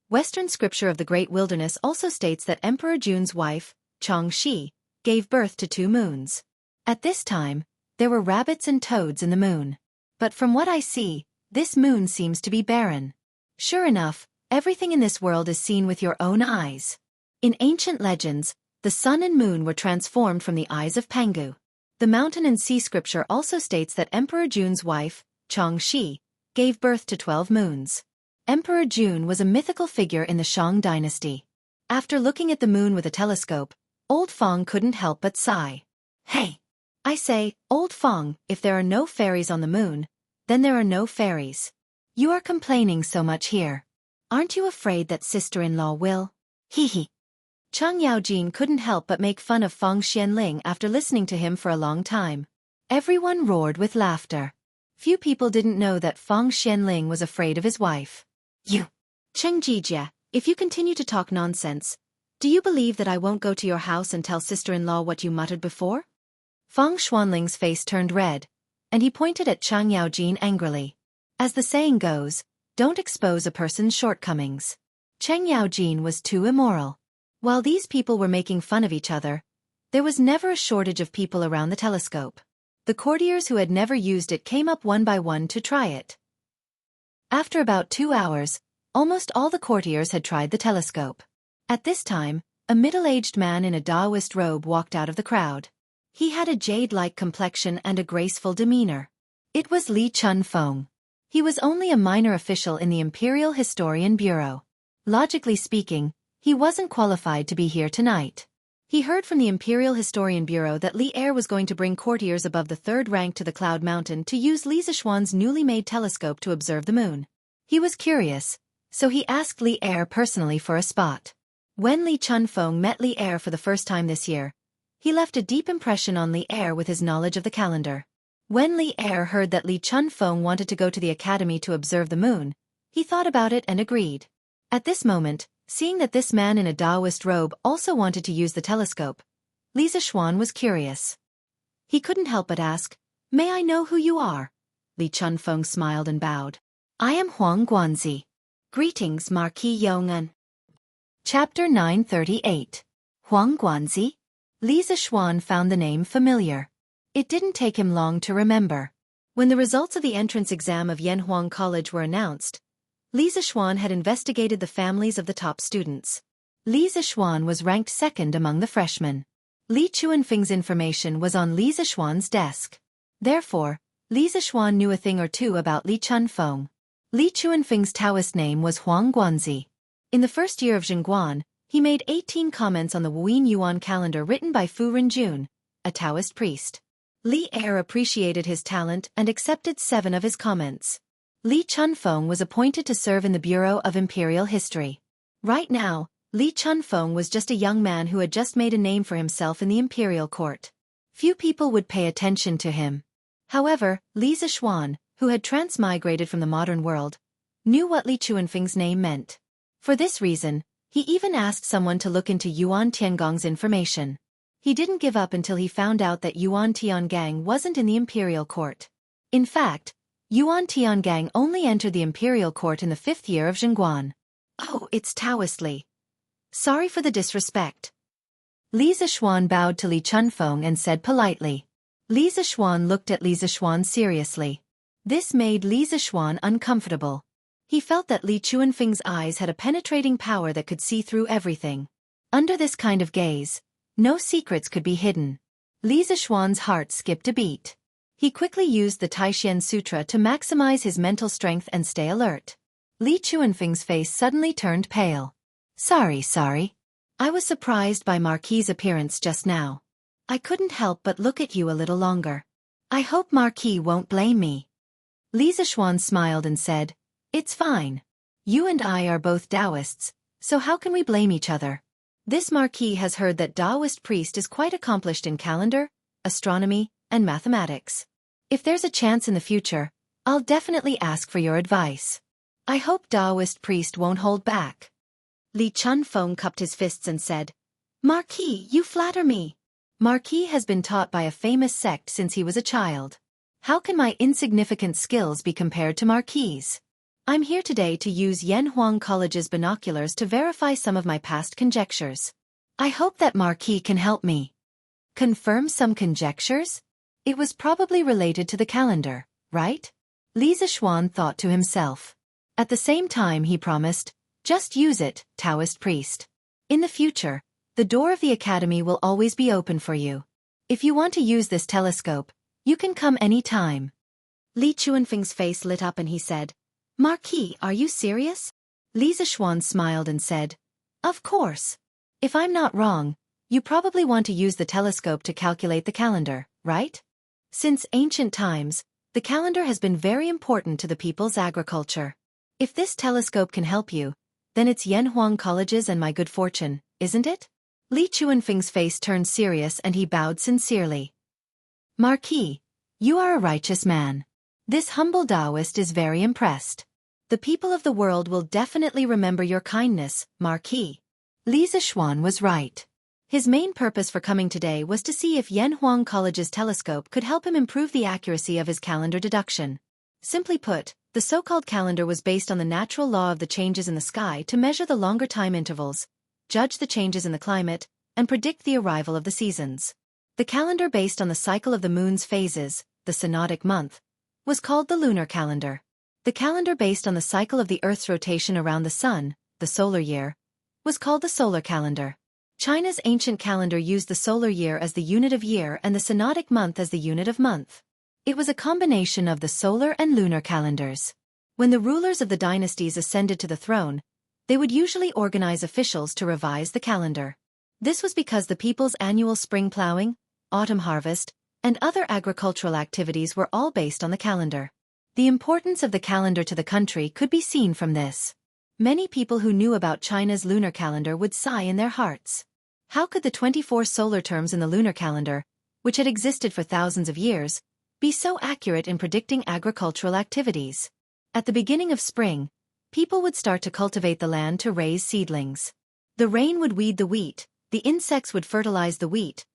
Western scripture of the Great Wilderness also states that Emperor Jun's wife, Chang Shi, gave birth to 2 moons. At this time, there were rabbits and toads in the moon. But from what I see, this moon seems to be barren. Sure enough, everything in this world is seen with your own eyes. In ancient legends, the sun and moon were transformed from the eyes of Pangu. The mountain and sea scripture also states that Emperor Jun's wife, Chang Shi, gave birth to 12 moons. Emperor Jun was a mythical figure in the Shang dynasty. After looking at the moon with a telescope, Old Feng couldn't help but sigh. "Hey! I say, Old Feng, if there are no fairies on the moon, then there are no fairies. You are complaining so much here. Aren't you afraid that sister-in-law will? Hee hee. Chang Yaojin couldn't help but make fun of Feng Xianling after listening to him for a long time. Everyone roared with laughter. Few people didn't know that Feng Xianling was afraid of his wife. You, Cheng Jijia, if you continue to talk nonsense, do you believe that I won't go to your house and tell sister-in-law what you muttered before? Feng Xuanling's face turned red, and he pointed at Chang Yaojin angrily. As the saying goes, don't expose a person's shortcomings. Cheng Yaojin was too immoral. While these people were making fun of each other, there was never a shortage of people around the telescope. The courtiers who had never used it came up one by one to try it. After about 2 hours, almost all the courtiers had tried the telescope. At this time, a middle-aged man in a Taoist robe walked out of the crowd. He had a jade-like complexion and a graceful demeanor. It was Li Chunfeng. He was only a minor official in the Imperial Historian Bureau. Logically speaking, he wasn't qualified to be here tonight. He heard from the Imperial Historian Bureau that Li Er was going to bring courtiers above the 3rd rank to the Cloud Mountain to use Li Zishuan's newly made telescope to observe the moon. He was curious, so he asked Li Er personally for a spot. When Li Chunfeng met Li Er for the first time this year, he left a deep impression on Li Er with his knowledge of the calendar. When Li Er heard that Li Chunfeng wanted to go to the academy to observe the moon, he thought about it and agreed. At this moment, seeing that this man in a Taoist robe also wanted to use the telescope, Li Zishuan was curious. He couldn't help but ask, "May I know who you are?" Li Chunfeng smiled and bowed. "I am Huang Guanzi. Greetings, Marquis Yong'an." Chapter 938. Huang Guanzi? Li Zishuan found the name familiar. It didn't take him long to remember. When the results of the entrance exam of Yanhuang College were announced, Li Zishuan had investigated the families of the top students. Li Zishuan was ranked 2nd among the freshmen. Li Chuanfeng's information was on Li Zishuan's desk. Therefore, Li Zishuan knew a thing or two about Li Chunfeng. Li Chuanfeng's Taoist name was Huang Guanzi. In the first year of Zhengguan, he made 18 comments on the Wuyin Yuan calendar written by Fu Renjun, a Taoist priest. Li Er appreciated his talent and accepted 7 of his comments. Li Chunfeng was appointed to serve in the Bureau of Imperial History. Right now, Li Chunfeng was just a young man who had just made a name for himself in the imperial court. Few people would pay attention to him. However, Li Zishuan, who had transmigrated from the modern world, knew what Li Chuanfeng's name meant. For this reason, he even asked someone to look into Yuan Tiangong's information. He didn't give up until he found out that Yuan Tiangang wasn't in the imperial court. In fact, Yuan Tiangang only entered the imperial court in the 5th year of Zhengguan. "Oh, it's Taoist Li. Sorry for the disrespect." Li Zishuan bowed to Li Chunfeng and said politely. Li Zishuan looked at Li Zishuan seriously. This made Li Zishuan uncomfortable. He felt that Li Chuanfeng's eyes had a penetrating power that could see through everything. Under this kind of gaze, no secrets could be hidden. Li Zishuan's heart skipped a beat. He quickly used the Taishan Sutra to maximize his mental strength and stay alert. Li Chuanfeng's face suddenly turned pale. Sorry. I was surprised by Marquis' appearance just now. I couldn't help but look at you a little longer. I hope Marquis won't blame me." Li Zishuan smiled and said, "It's fine. You and I are both Taoists, so how can we blame each other? This Marquis has heard that Taoist priest is quite accomplished in calendar, astronomy, and mathematics. If there's a chance in the future, I'll definitely ask for your advice. I hope Taoist priest won't hold back." Li Chunfeng cupped his fists and said, "Marquis, you flatter me. Marquis has been taught by a famous sect since he was a child. How can my insignificant skills be compared to Marquis'? I'm here today to use Yanhuang College's binoculars to verify some of my past conjectures. I hope that Marquis can help me." Confirm some conjectures? It was probably related to the calendar, right? Li Zishuan thought to himself. At the same time he promised, "Just use it, Taoist priest. In the future, the door of the academy will always be open for you. If you want to use this telescope, you can come any time." Li Chuanfeng's face lit up and he said, "Marquis, are you serious?" Li Zishuan smiled and said, "Of course. If I'm not wrong, you probably want to use the telescope to calculate the calendar, right? Since ancient times, the calendar has been very important to the people's agriculture. If this telescope can help you, then it's Yanhuang College's and my good fortune, isn't it? Li Chuanfeng's face turned serious and he bowed sincerely. Marquis, you are a righteous man. This humble Taoist is very impressed. The people of the world will definitely remember your kindness, Marquis. Li Zishuan was right. His main purpose for coming today was to see if Yanhuang College's telescope could help him improve the accuracy of his calendar deduction. Simply put, the so-called calendar was based on the natural law of the changes in the sky to measure the longer time intervals, judge the changes in the climate, and predict the arrival of the seasons. The calendar based on the cycle of the moon's phases, the synodic month, was called the lunar calendar. The calendar based on the cycle of the Earth's rotation around the sun, the solar year, was called the solar calendar. China's ancient calendar used the solar year as the unit of year and the synodic month as the unit of month. It was a combination of the solar and lunar calendars. When the rulers of the dynasties ascended to the throne, they would usually organize officials to revise the calendar. This was because the people's annual spring plowing, autumn harvest, and other agricultural activities were all based on the calendar. The importance of the calendar to the country could be seen from this. Many people who knew about China's lunar calendar would sigh in their hearts. How could the 24 solar terms in the lunar calendar, which had existed for thousands of years, be so accurate in predicting agricultural activities? At the beginning of spring, people would start to cultivate the land to raise seedlings. The rain would weed the wheat, the insects would fertilize the wheat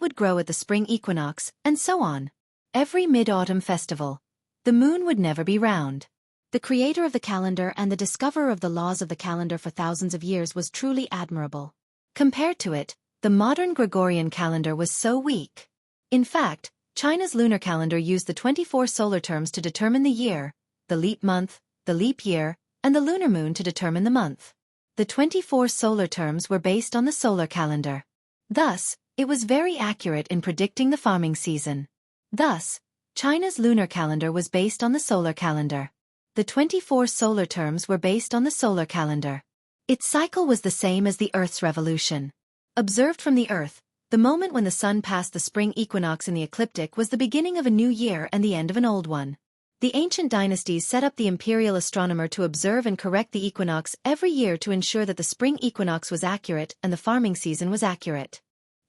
would grow at the spring equinox, and so on. Every mid-autumn festival, the moon would never be round. The creator of the calendar and the discoverer of the laws of the calendar for thousands of years was truly admirable. Compared to it, the modern Gregorian calendar was so weak. In fact, China's lunar calendar used the 24 solar terms to determine the year, the leap month, the leap year, and the lunar moon to determine the month. The 24 solar terms were based on the solar calendar. Thus, it was very accurate in predicting the farming season. Thus, China's lunar calendar was based on the solar calendar. The 24 solar terms were based on the solar calendar. Its cycle was the same as the Earth's revolution. Observed from the Earth, the moment when the sun passed the spring equinox in the ecliptic was the beginning of a new year and the end of an old one. The ancient dynasties set up the imperial astronomer to observe and correct the equinox every year to ensure that the spring equinox was accurate and the farming season was accurate.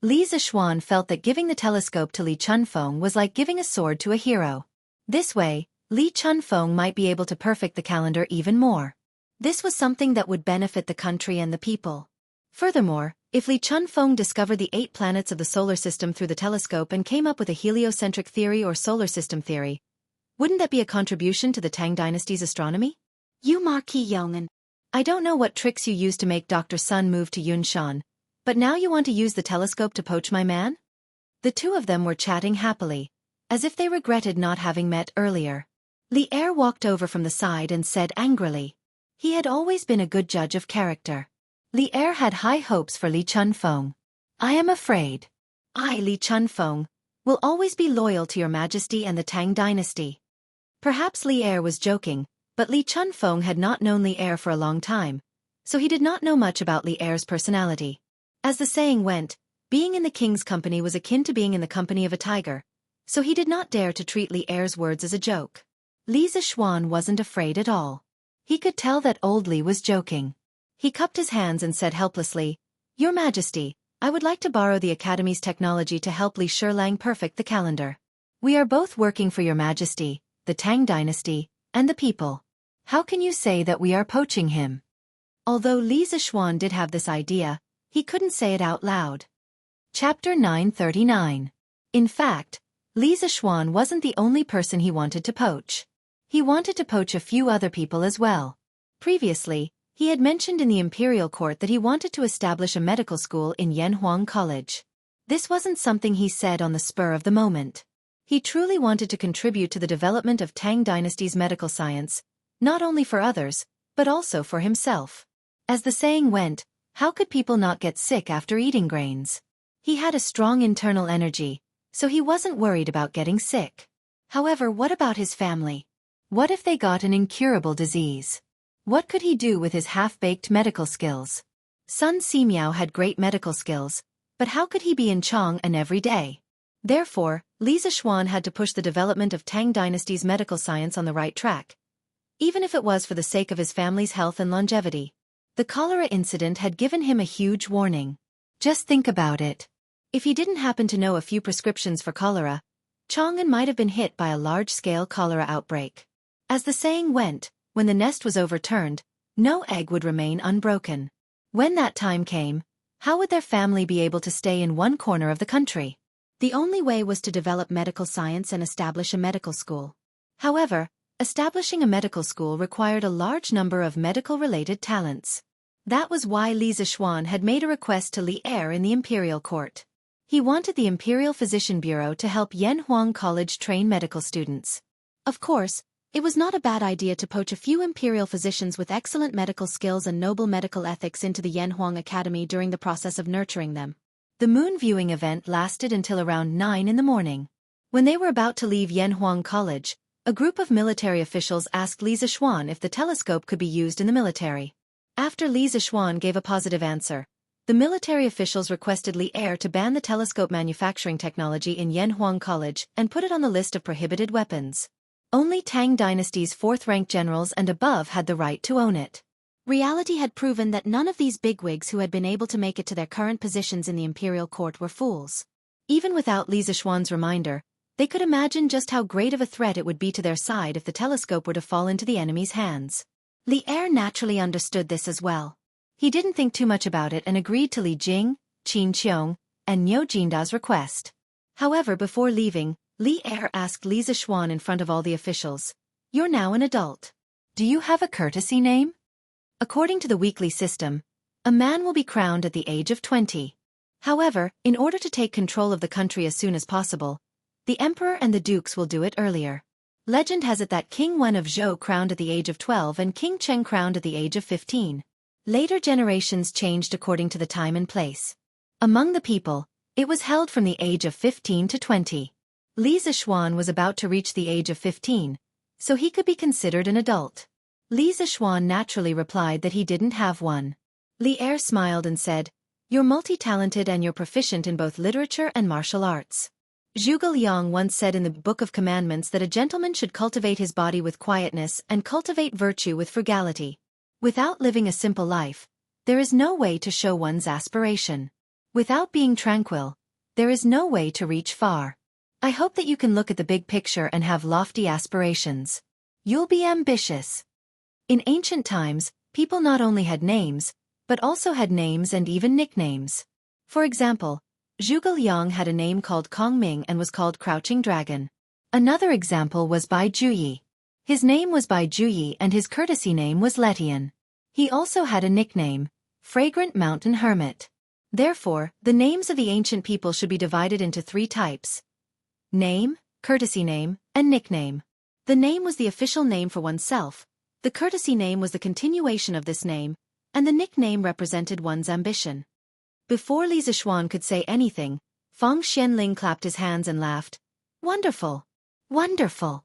Li Zishuan felt that giving the telescope to Li Chunfeng was like giving a sword to a hero. This way, Li Chunfeng might be able to perfect the calendar even more. This was something that would benefit the country and the people. Furthermore, if Li Chunfeng discovered the 8 planets of the solar system through the telescope and came up with a heliocentric theory or solar system theory, wouldn't that be a contribution to the Tang dynasty's astronomy? You Marquis Yongan. I don't know what tricks you used to make Dr. Sun move to Yunshan, but now you want to use the telescope to poach my man? The two of them were chatting happily, as if they regretted not having met earlier. Li Er walked over from the side and said angrily. He had always been a good judge of character. Li Er had high hopes for Li Chunfeng. I am afraid. I, Li Chunfeng, will always be loyal to your majesty and the Tang dynasty. Perhaps Li Er was joking, but Li Chunfeng had not known Li Er for a long time, so he did not know much about Li Er's personality. As the saying went, being in the king's company was akin to being in the company of a tiger, so he did not dare to treat Li Er's words as a joke. Li Zishuan wasn't afraid at all. He could tell that old Li was joking. He cupped his hands and said helplessly, Your Majesty, I would like to borrow the Academy's technology to help Li Shirlang perfect the calendar. We are both working for your Majesty, the Tang dynasty, and the people. How can you say that we are poaching him? Although Li Zishuan did have this idea, he couldn't say it out loud. Chapter 939. In fact, Li Zishuan wasn't the only person he wanted to poach. He wanted to poach a few other people as well. Previously, he had mentioned in the imperial court that he wanted to establish a medical school in Yanhuang College. This wasn't something he said on the spur of the moment. He truly wanted to contribute to the development of Tang dynasty's medical science, not only for others, but also for himself. As the saying went, how could people not get sick after eating grains? He had a strong internal energy, so he wasn't worried about getting sick. However, what about his family? What if they got an incurable disease? What could he do with his half-baked medical skills? Sun Simiao had great medical skills, but how could he be in Chang'an every day? Therefore, Li Zishuan had to push the development of Tang dynasty's medical science on the right track. even if it was for the sake of his family's health and longevity. The cholera incident had given him a huge warning. Just think about it. If he didn't happen to know a few prescriptions for cholera, Chang'an might have been hit by a large-scale cholera outbreak. As the saying went, when the nest was overturned, no egg would remain unbroken. When that time came, how would their family be able to stay in one corner of the country? The only way was to develop medical science and establish a medical school. However, establishing a medical school required a large number of medical-related talents. That was why Li Zixuan had made a request to Li Er in the imperial court. He wanted the Imperial Physician Bureau to help Yanhuang College train medical students. Of course, it was not a bad idea to poach a few imperial physicians with excellent medical skills and noble medical ethics into the Yanhuang Academy during the process of nurturing them. The moon viewing event lasted until around 9 in the morning. When they were about to leave Yanhuang College, a group of military officials asked Li Zixuan if the telescope could be used in the military. After Li Zixuan gave a positive answer, the military officials requested Li Er to ban the telescope manufacturing technology in Yanhuang College and put it on the list of prohibited weapons. Only Tang dynasty's fourth-rank generals and above had the right to own it. Reality had proven that none of these bigwigs who had been able to make it to their current positions in the imperial court were fools. Even without Li Zixuan's reminder, they could imagine just how great of a threat it would be to their side if the telescope were to fall into the enemy's hands. Li Er naturally understood this as well. He didn't think too much about it and agreed to Li Jing, Qin Qiong, and Niu Jinda's request. However, before leaving, Li Er asked Li Zixuan in front of all the officials, "You're now an adult. Do you have a courtesy name?" According to the weekly system, a man will be crowned at the age of 20. However, in order to take control of the country as soon as possible, the emperor and the dukes will do it earlier. Legend has it that King Wen of Zhou crowned at the age of 12 and King Cheng crowned at the age of 15. Later generations changed according to the time and place. Among the people, it was held from the age of 15 to 20. Li Zixuan was about to reach the age of 15, so he could be considered an adult. Li Zixuan naturally replied that he didn't have one. Li Er smiled and said, "You're multi-talented and you're proficient in both literature and martial arts." Zhuge Liang once said in the Book of Commandments that a gentleman should cultivate his body with quietness and cultivate virtue with frugality. Without living a simple life, there is no way to show one's aspiration. Without being tranquil, there is no way to reach far. I hope that you can look at the big picture and have lofty aspirations. You'll be ambitious. In ancient times, people not only had names, but also had names and even nicknames. For example, Zhuge Liang had a name called Kong Ming and was called Crouching Dragon. Another example was Bai Juyi. His name was Bai Juyi and his courtesy name was Letian. He also had a nickname, Fragrant Mountain Hermit. Therefore, the names of the ancient people should be divided into 3 types: name, courtesy name, and nickname. The name was the official name for oneself, the courtesy name was the continuation of this name, and the nickname represented one's ambition. Before Li Zixuan could say anything, Feng Xianling clapped his hands and laughed. "Wonderful! Wonderful!"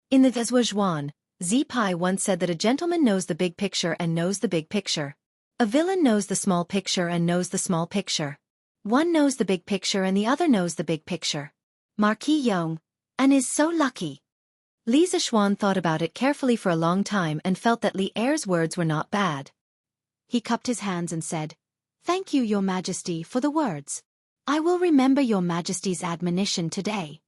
In the Zhuan, Zi Pai once said that a gentleman knows the big picture and knows the big picture. A villain knows the small picture and knows the small picture. One knows the big picture and the other knows the big picture. Marquis Yong, and is so lucky. Li Zixuan thought about it carefully for a long time and felt that Li Er's words were not bad. He cupped his hands and said, "Thank you, Your Majesty, for the words. I will remember Your Majesty's admonition today."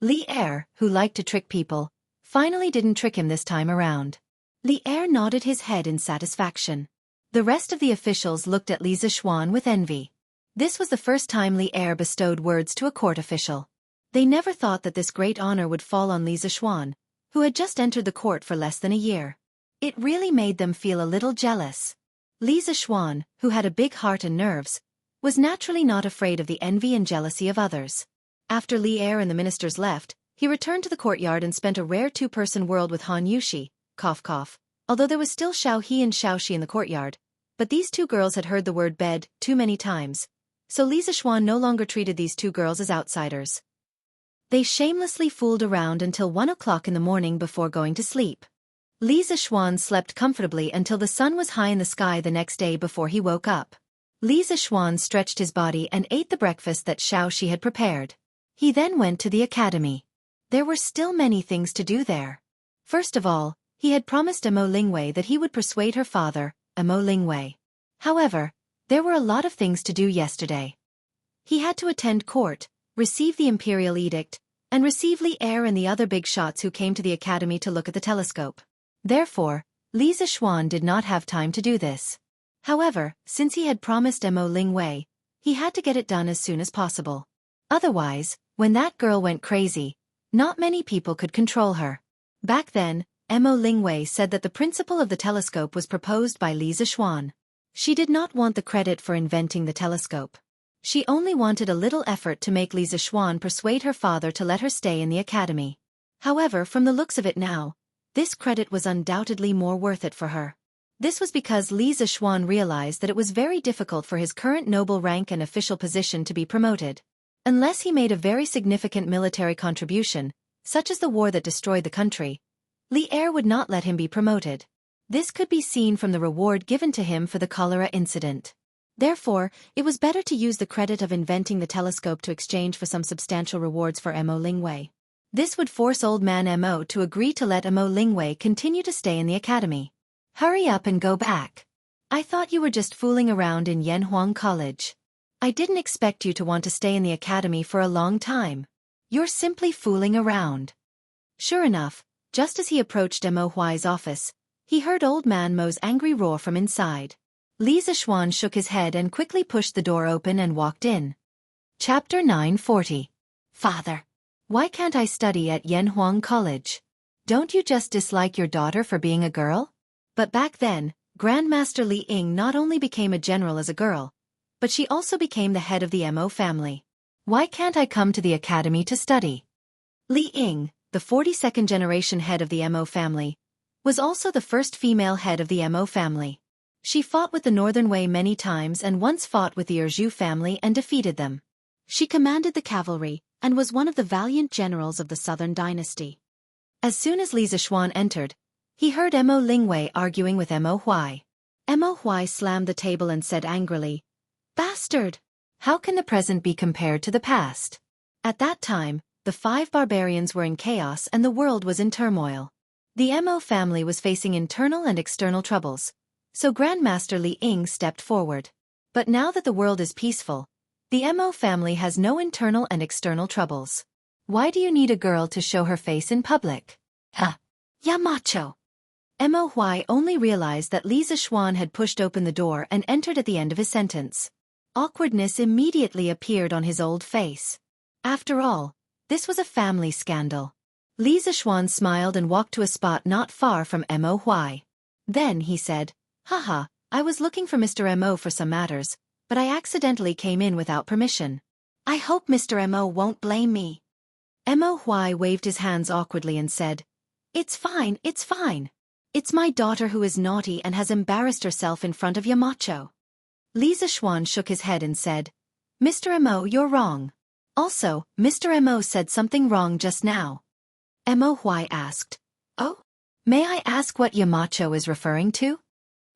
Li Er, who liked to trick people, finally didn't trick him this time around. Li Er nodded his head in satisfaction. The rest of the officials looked at Li Zixuan with envy. This was the first time Li Er bestowed words to a court official. They never thought that this great honor would fall on Li Zixuan, who had just entered the court for less than a year. It really made them feel a little jealous. Li Zixuan, who had a big heart and nerves, was naturally not afraid of the envy and jealousy of others. After Li Er and the ministers left, he returned to the courtyard and spent a rare 2-person world with Han Yushi, although there was still Xiao He and Xiao Shi in the courtyard, but these 2 girls had heard the word bed too many times, so Li Zixuan no longer treated these 2 girls as outsiders. They shamelessly fooled around until 1 o'clock in the morning before going to sleep. Li Zixuan slept comfortably until the sun was high in the sky the next day before he woke up. Li Zixuan stretched his body and ate the breakfast that Xiao Shi had prepared. He then went to the academy. There were still many things to do there. First of all, He had promised Mo Lingwei that he would persuade her father, Mo Lingwei. However, there were a lot of things to do yesterday. He had to attend court, receive the imperial edict, and receive Li Er and the other big shots who came to the academy to look at the telescope. Therefore, Li Zixuan did not have time to do this. However, since he had promised Mo Lingwei, he had to get it done as soon as possible. Otherwise, when that girl went crazy, not many people could control her. Back then, Mo Lingwei said that the principle of the telescope was proposed by Li Zixuan. She did not want the credit for inventing the telescope. She only wanted a little effort to make Li Zixuan persuade her father to let her stay in the academy. However, from the looks of it now, this credit was undoubtedly more worth it for her. This was because Li Zixuan realized that it was very difficult for his current noble rank and official position to be promoted. Unless he made a very significant military contribution, such as the war that destroyed the country, Li Er would not let him be promoted. This could be seen from the reward given to him for the cholera incident. Therefore, it was better to use the credit of inventing the telescope to exchange for some substantial rewards for Mo Lingwei. This would force old man Mo to agree to let Mo Lingwei continue to stay in the academy. Hurry up and go back. I thought you were just fooling around in Yanhuang College. I didn't expect you to want to stay in the academy for a long time. You're simply fooling around. Sure enough, just as he approached Mo Huai's office, he heard old man Mo's angry roar from inside. Li Zixuan shook his head and quickly pushed the door open and walked in. Chapter 940. Father. Why can't I study at Yanhuang College? Don't you just dislike your daughter for being a girl? But back then, Grandmaster Li Ying not only became a general as a girl, but she also became the head of the Mo family. Why can't I come to the academy to study? Li Ying, the 42nd generation head of the Mo family, was also the first female head of the Mo family. She fought with the Northern Wei many times and once fought with the Zhu family and defeated them. She commanded the cavalry and was one of the valiant generals of the Southern dynasty. As soon as Li Zixuan entered, he heard Mo Lingwei arguing with Mo Huai. Mo Huai slammed the table and said angrily, "Bastard! How can the present be compared to the past?" At that time, the 5 barbarians were in chaos and the world was in turmoil. The Mo family was facing internal and external troubles, so Grandmaster Li Ying stepped forward. But now that the world is peaceful, the Mo family has no internal and external troubles. Why do you need a girl to show her face in public? Ha! Ya macho! Mo Huai only realized that Li Zixuan had pushed open the door and entered at the end of his sentence. Awkwardness immediately appeared on his old face. After all, this was a family scandal. Li Zixuan smiled and walked to a spot not far from Mo Huai. Then he said, "Haha, I was looking for Mr. Mo for some matters, but I accidentally came in without permission. I hope Mr. Mo won't blame me." Mo Huai waved his hands awkwardly and said, "It's fine, it's fine. It's my daughter who is naughty and has embarrassed herself in front of Yamacho." Li Zixuan shook his head and said, "Mr. Mo, you're wrong. Also, Mr. Mo said something wrong just now." Mo Huai asked, "Oh? May I ask what Yamacho is referring to?"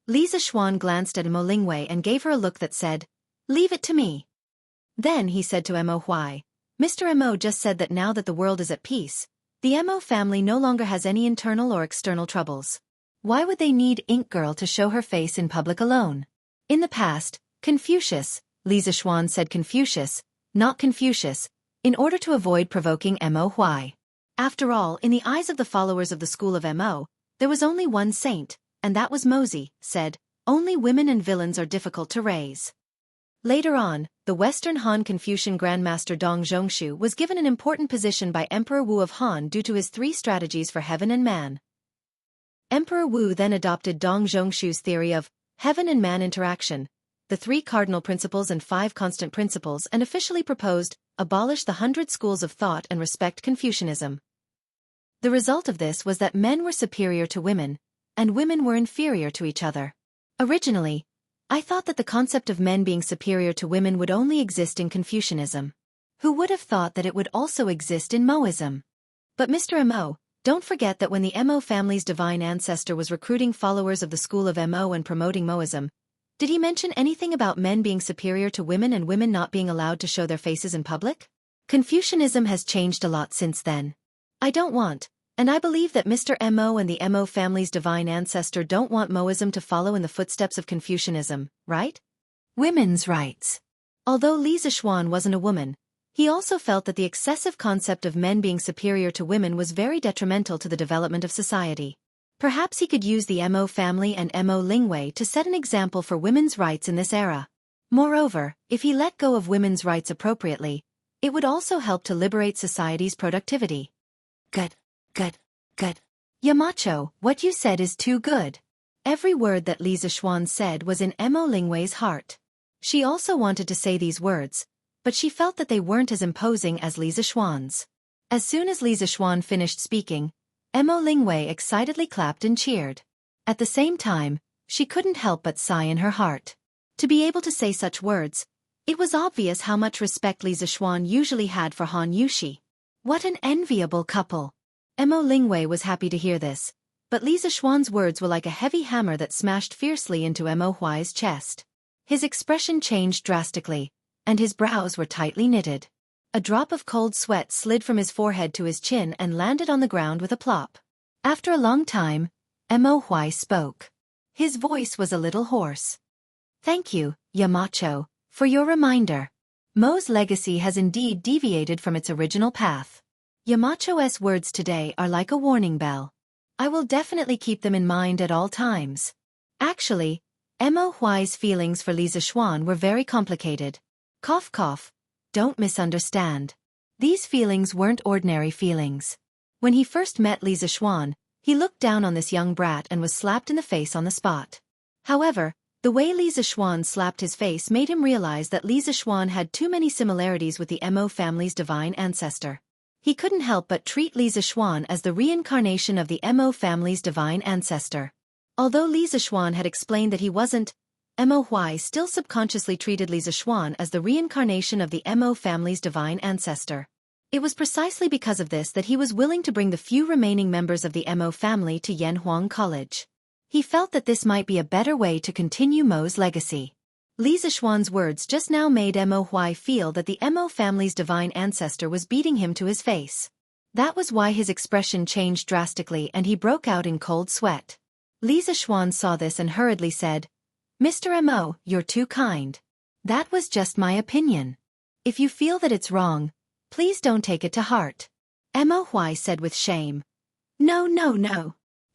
Li Zixuan glanced at Mo Lingwei and gave her a look that said, "Leave it to me." Then he said to Mo Huai, "Mr. Mo just said that now that the world is at peace, the Mo family no longer has any internal or external troubles. Why would they need Ink Girl to show her face in public alone?" In the past, Confucius, Li Zixuan said Confucius, not Confucius, in order to avoid provoking Mo Huai. After all, in the eyes of the followers of the school of Mo, there was only one saint, and that was Mozi, said, "Only women and villains are difficult to raise." Later on, the Western Han Confucian Grandmaster Dong Zhongshu was given an important position by Emperor Wu of Han due to his 3 strategies for heaven and man. Emperor Wu then adopted Dong Zhongshu's theory of heaven and man interaction, the 3 cardinal principles and 5 constant principles, and officially proposed, abolish the 100 schools of thought and respect Confucianism. The result of this was that men were superior to women, and women were inferior to each other. Originally, I thought that the concept of men being superior to women would only exist in Confucianism. Who would have thought that it would also exist in Moism? But Mr. Mo, don't forget that when the Mo family's divine ancestor was recruiting followers of the school of Mo and promoting Moism, did he mention anything about men being superior to women and women not being allowed to show their faces in public? Confucianism has changed a lot since then. I don't want, And I believe that Mr. Mo and the Mo family's divine ancestor don't want Moism to follow in the footsteps of Confucianism, right? Women's rights. Although Li Zixuan wasn't a woman, he also felt that the excessive concept of men being superior to women was very detrimental to the development of society. Perhaps he could use the Mo family and Mo Lingwei to set an example for women's rights in this era. Moreover, if he let go of women's rights appropriately, it would also help to liberate society's productivity. Good. Yamacho, what you said is too good. Every word that Li Zixuan said was in Mo Lingwei's heart. She also wanted to say these words, but she felt that they weren't as imposing as Li Zixuan's. As soon as Li Zixuan finished speaking, Mo Lingwei excitedly clapped and cheered. At the same time, she couldn't help but sigh in her heart. To be able to say such words, it was obvious how much respect Li Zixuan usually had for Han Yushi. What an enviable couple! Mo Lingwei was happy to hear this, but Li Zixuan's words were like a heavy hammer that smashed fiercely into Mo Huai's chest. His expression changed drastically, and his brows were tightly knitted. A drop of cold sweat slid from his forehead to his chin and landed on the ground with a plop. After a long time, Mo Huai spoke. His voice was a little hoarse. Thank you, Yamacho, for your reminder. Mo's legacy has indeed deviated from its original path. Yamacho's words today are like a warning bell. I will definitely keep them in mind at all times. Actually, Mo Huai's feelings for Li Zixuan were very complicated. Cough cough. Don't misunderstand. These feelings weren't ordinary feelings. When he first met Li Zixuan, he looked down on this young brat and was slapped in the face on the spot. However, the way Li Zixuan slapped his face made him realize that Li Zixuan had too many similarities with the Mo family's divine ancestor. He couldn't help but treat Li Zixuan as the reincarnation of the Mo family's divine ancestor. Although Li Zixuan had explained that he wasn't, Mo Huai still subconsciously treated Li Zixuan as the reincarnation of the Mo family's divine ancestor. It was precisely because of this that he was willing to bring the few remaining members of the Mo family to Yanhuang College. He felt that this might be a better way to continue Mo's legacy. Li Zixuan's words just now made Mo Huai feel that the Mo family's divine ancestor was beating him to his face. That was why his expression changed drastically and he broke out in cold sweat. Li Zixuan saw this and hurriedly said, Mr. Mo, you're too kind. That was just my opinion. If you feel that it's wrong, please don't take it to heart. Mo Huai said with shame. No.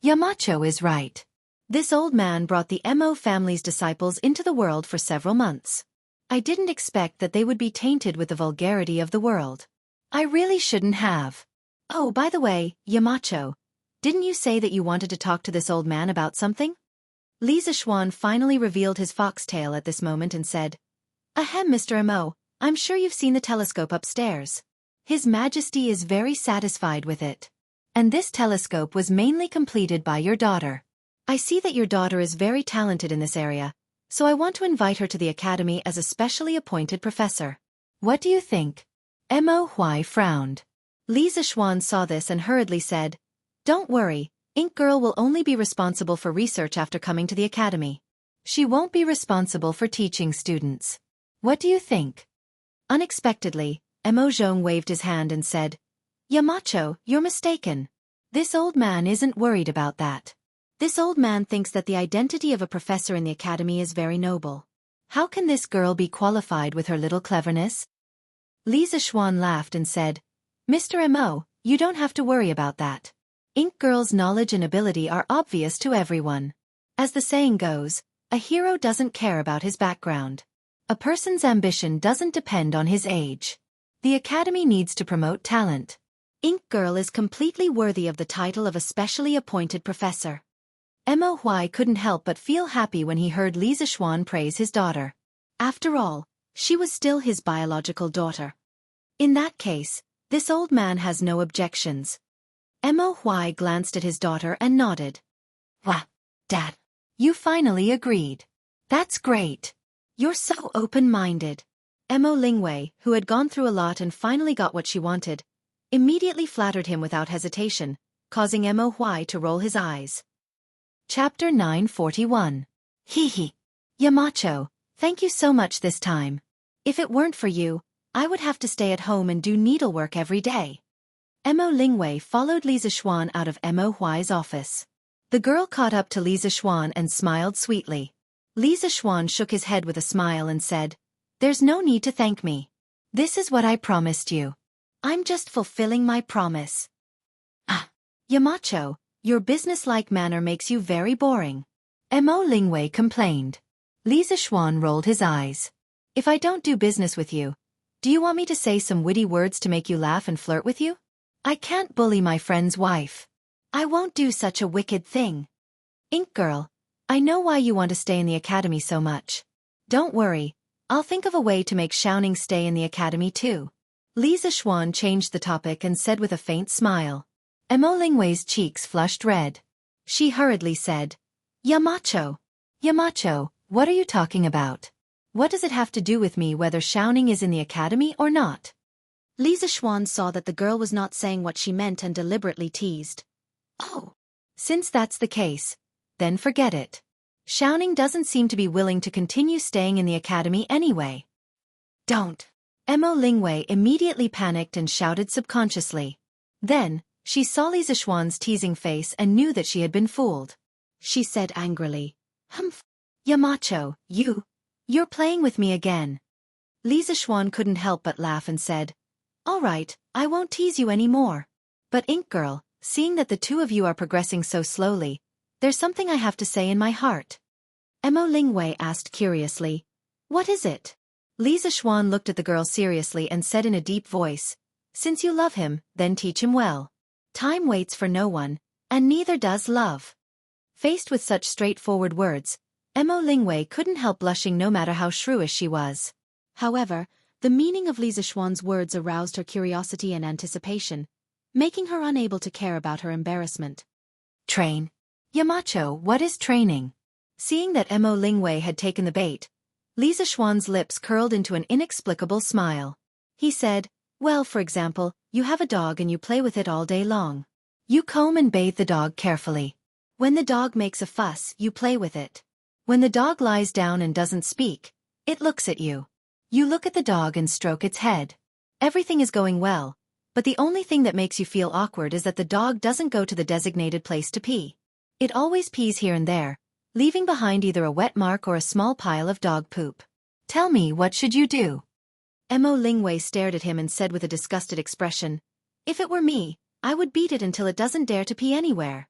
Yamacho is right. This old man brought the Mo family's disciples into the world for several months. I didn't expect that they would be tainted with the vulgarity of the world. I really shouldn't have. Oh, by the way, Yamacho, didn't you say that you wanted to talk to this old man about something? Li Zixuan finally revealed his foxtail at this moment and said, Ahem, Mr. Mo, I'm sure you've seen the telescope upstairs. His Majesty is very satisfied with it. And this telescope was mainly completed by your daughter. I see that your daughter is very talented in this area, so I want to invite her to the academy as a specially appointed professor. What do you think? Mo Huai frowned. Li Zixuan saw this and hurriedly said, Don't worry, Ink Girl will only be responsible for research after coming to the academy. She won't be responsible for teaching students. What do you think? Unexpectedly, Mo Zhong waved his hand and said, Yamacho, you're mistaken. This old man isn't worried about that. This old man thinks that the identity of a professor in the academy is very noble. How can this girl be qualified with her little cleverness? Li Zixuan laughed and said, Mr. Mo, you don't have to worry about that. Ink Girl's knowledge and ability are obvious to everyone. As the saying goes, a hero doesn't care about his background. A person's ambition doesn't depend on his age. The academy needs to promote talent. Ink Girl is completely worthy of the title of a specially appointed professor. Mo Huai couldn't help but feel happy when he heard Li Zixuan praise his daughter. After all, she was still his biological daughter. In that case, this old man has no objections. Mo Huai glanced at his daughter and nodded. Wah, Dad. You finally agreed. That's great. You're so open-minded. Mo Lingwei, who had gone through a lot and finally got what she wanted, immediately flattered him without hesitation, causing Mo Huai to roll his eyes. Chapter 941. Hee. Yamacho, thank you so much this time. If it weren't for you, I would have to stay at home and do needlework every day. Mo Lingwei followed Li Zixuan out of Mo Huai's office. The girl caught up to Li Zixuan and smiled sweetly. Li Zixuan shook his head with a smile and said, "There's no need to thank me. This is what I promised you. I'm just fulfilling my promise." "Ah, Yamacho, your businesslike manner makes you very boring," Mo Lingwei complained. Li Zixuan rolled his eyes. "If I don't do business with you, do you want me to say some witty words to make you laugh and flirt with you? I can't bully my friend's wife. I won't do such a wicked thing. Ink Girl, I know why you want to stay in the academy so much. Don't worry, I'll think of a way to make Xiaoning stay in the academy too." Li Zixuan changed the topic and said with a faint smile. Mo Lingwei's cheeks flushed red. She hurriedly said, "Yamacho. Yamacho, what are you talking about? What does it have to do with me whether Xiaoning is in the academy or not?" Li Zixuan saw that the girl was not saying what she meant and deliberately teased. "Oh, since that's the case, then forget it. Xiaoning doesn't seem to be willing to continue staying in the academy anyway." "Don't." Mo Lingwei immediately panicked and shouted subconsciously. Then, she saw Li Zixuan's teasing face and knew that she had been fooled. She said angrily, "Humph. Yamacho, you're playing with me again." Li Zixuan couldn't help but laugh and said, "All right, I won't tease you anymore. But Ink Girl, seeing that the two of you are progressing so slowly, there's something I have to say in my heart." Mo Lingwei asked curiously, "What is it?" Li Zixuan looked at the girl seriously and said in a deep voice, "Since you love him, then teach him well. Time waits for no one, and neither does love." Faced with such straightforward words, Mo Lingwei couldn't help blushing no matter how shrewish she was. However, the meaning of Li Zixuan's words aroused her curiosity and anticipation, making her unable to care about her embarrassment. "Train? Yamacho, what is training?" Seeing that Mo Lingwei had taken the bait, Li Zixuan's lips curled into an inexplicable smile. He said, "Well, for example, you have a dog and you play with it all day long. You comb and bathe the dog carefully. When the dog makes a fuss, you play with it. When the dog lies down and doesn't speak, it looks at you. You look at the dog and stroke its head. Everything is going well, but the only thing that makes you feel awkward is that the dog doesn't go to the designated place to pee. It always pees here and there, leaving behind either a wet mark or a small pile of dog poop. Tell me, what should you do?" Mo Lingwei stared at him and said with a disgusted expression, "If it were me, I would beat it until it doesn't dare to pee anywhere."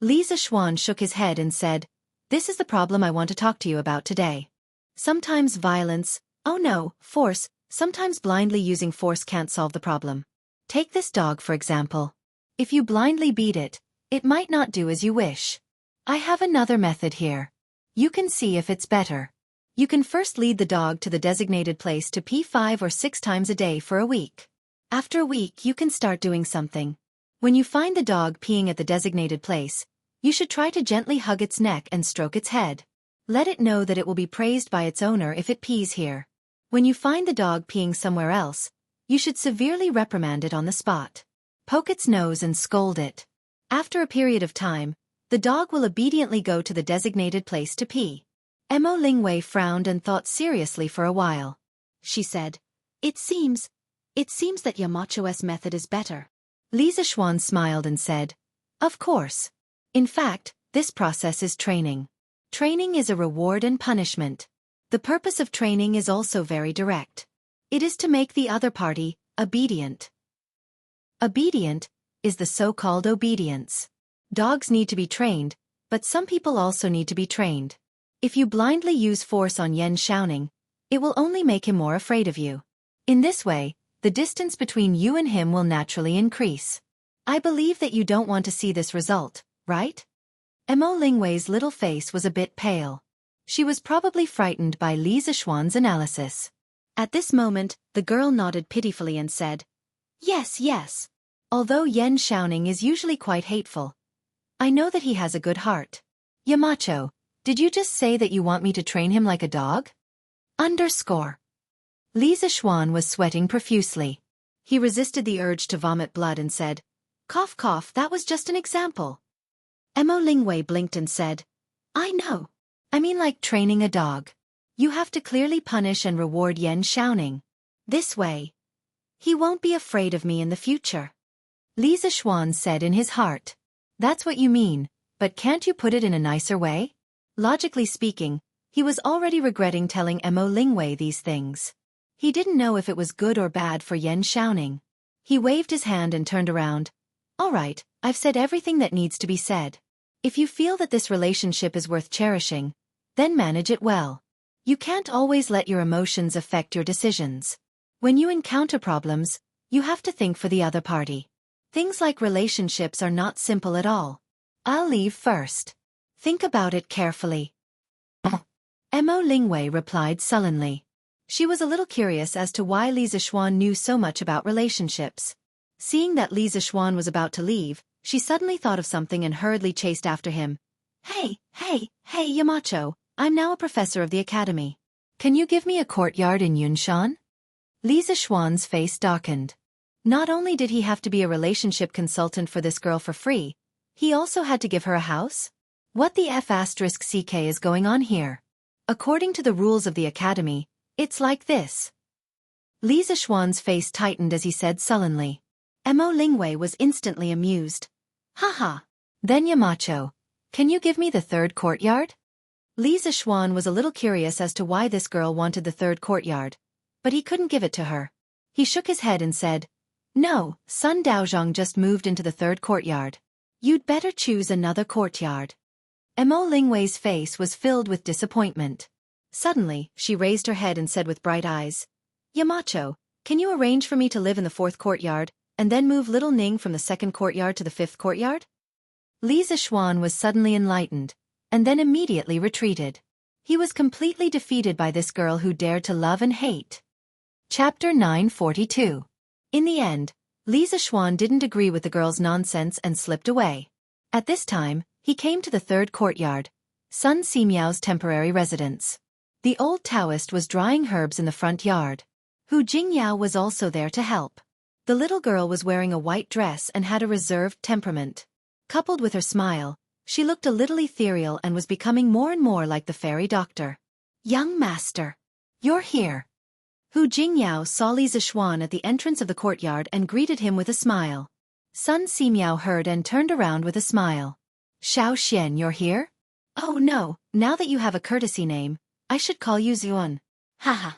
Li Zixuan shook his head and said, "This is the problem I want to talk to you about today. Sometimes violence, oh no, force, sometimes blindly using force can't solve the problem. Take this dog for example. If you blindly beat it, it might not do as you wish. I have another method here. You can see if it's better. You can first lead the dog to the designated place to pee 5 or 6 times a day for a week. After a week you can start doing something. When you find the dog peeing at the designated place, you should try to gently hug its neck and stroke its head. Let it know that it will be praised by its owner if it pees here. When you find the dog peeing somewhere else, you should severely reprimand it on the spot. Poke its nose and scold it. After a period of time, the dog will obediently go to the designated place to pee." Mo Lingwei frowned and thought seriously for a while. She said, It seems that Yamacho's method is better." Li Zixuan smiled and said, "Of course. In fact, this process is training. Training is a reward and punishment. The purpose of training is also very direct. It is to make the other party obedient. Obedient is the so-called obedience. Dogs need to be trained, but some people also need to be trained. If you blindly use force on Yan Xiaoning, it will only make him more afraid of you. In this way, the distance between you and him will naturally increase. I believe that you don't want to see this result, right?" Mo Lingwei's little face was a bit pale. She was probably frightened by Li Zixuan's analysis. At this moment, the girl nodded pitifully and said, Yes, yes. Although Yan Xiaoning is usually quite hateful, I know that he has a good heart. Yamacho, did you just say that you want me to train him like a dog? Underscore. Li Zixuan was sweating profusely. He resisted the urge to vomit blood and said, Cough cough, that was just an example. Mo Lingwei blinked and said, I know. I mean like training a dog. You have to clearly punish and reward Yan Xiaoning. This way, he won't be afraid of me in the future. Li Zishuan said in his heart. That's what you mean, but can't you put it in a nicer way? Logically speaking, he was already regretting telling Mo Lingwei these things. He didn't know if it was good or bad for Yan Shaoning. He waved his hand and turned around. All right, I've said everything that needs to be said. If you feel that this relationship is worth cherishing, then manage it well. You can't always let your emotions affect your decisions. When you encounter problems, you have to think for the other party. Things like relationships are not simple at all. I'll leave first. Think about it carefully. Mo Lingwei replied sullenly. She was a little curious as to why Li Zishuan knew so much about relationships. Seeing that Li Zishuan was about to leave, she suddenly thought of something and hurriedly chased after him. Hey, Yamacho, I'm now a professor of the academy. Can you give me a courtyard in Yunshan? Li Zishuan's face darkened. Not only did he have to be a relationship consultant for this girl for free, he also had to give her a house? What the F***ck is going on here? According to the rules of the academy, it's like this. Li Zishuan's face tightened as he said sullenly. Mo Lingwei was instantly amused. Haha. Then Yamacho, can you give me the third courtyard? Li Zishuan was a little curious as to why this girl wanted the third courtyard, but he couldn't give it to her. He shook his head and said, No, Sun Daozhong just moved into the third courtyard. You'd better choose another courtyard. Mo Lingwei's face was filled with disappointment. Suddenly, she raised her head and said with bright eyes, Yamacho, can you arrange for me to live in the fourth courtyard, and then move little Ning from the second courtyard to the fifth courtyard? Li Zishuan was suddenly enlightened, and then immediately retreated. He was completely defeated by this girl who dared to love and hate. Chapter 942. In the end, Li Zishuan didn't agree with the girl's nonsense and slipped away. At this time, he came to the third courtyard, Sun Simiao's temporary residence. The old Taoist was drying herbs in the front yard. Hu Jingyao was also there to help. The little girl was wearing a white dress and had a reserved temperament. Coupled with her smile, she looked a little ethereal and was becoming more and more like the fairy doctor. Young master. You're here. Hu Jingyao saw Li Zishuan at the entrance of the courtyard and greeted him with a smile. Sun Simiao heard and turned around with a smile. Xiao Xian, you're here? Oh no, now that you have a courtesy name, I should call you Zuan. Haha.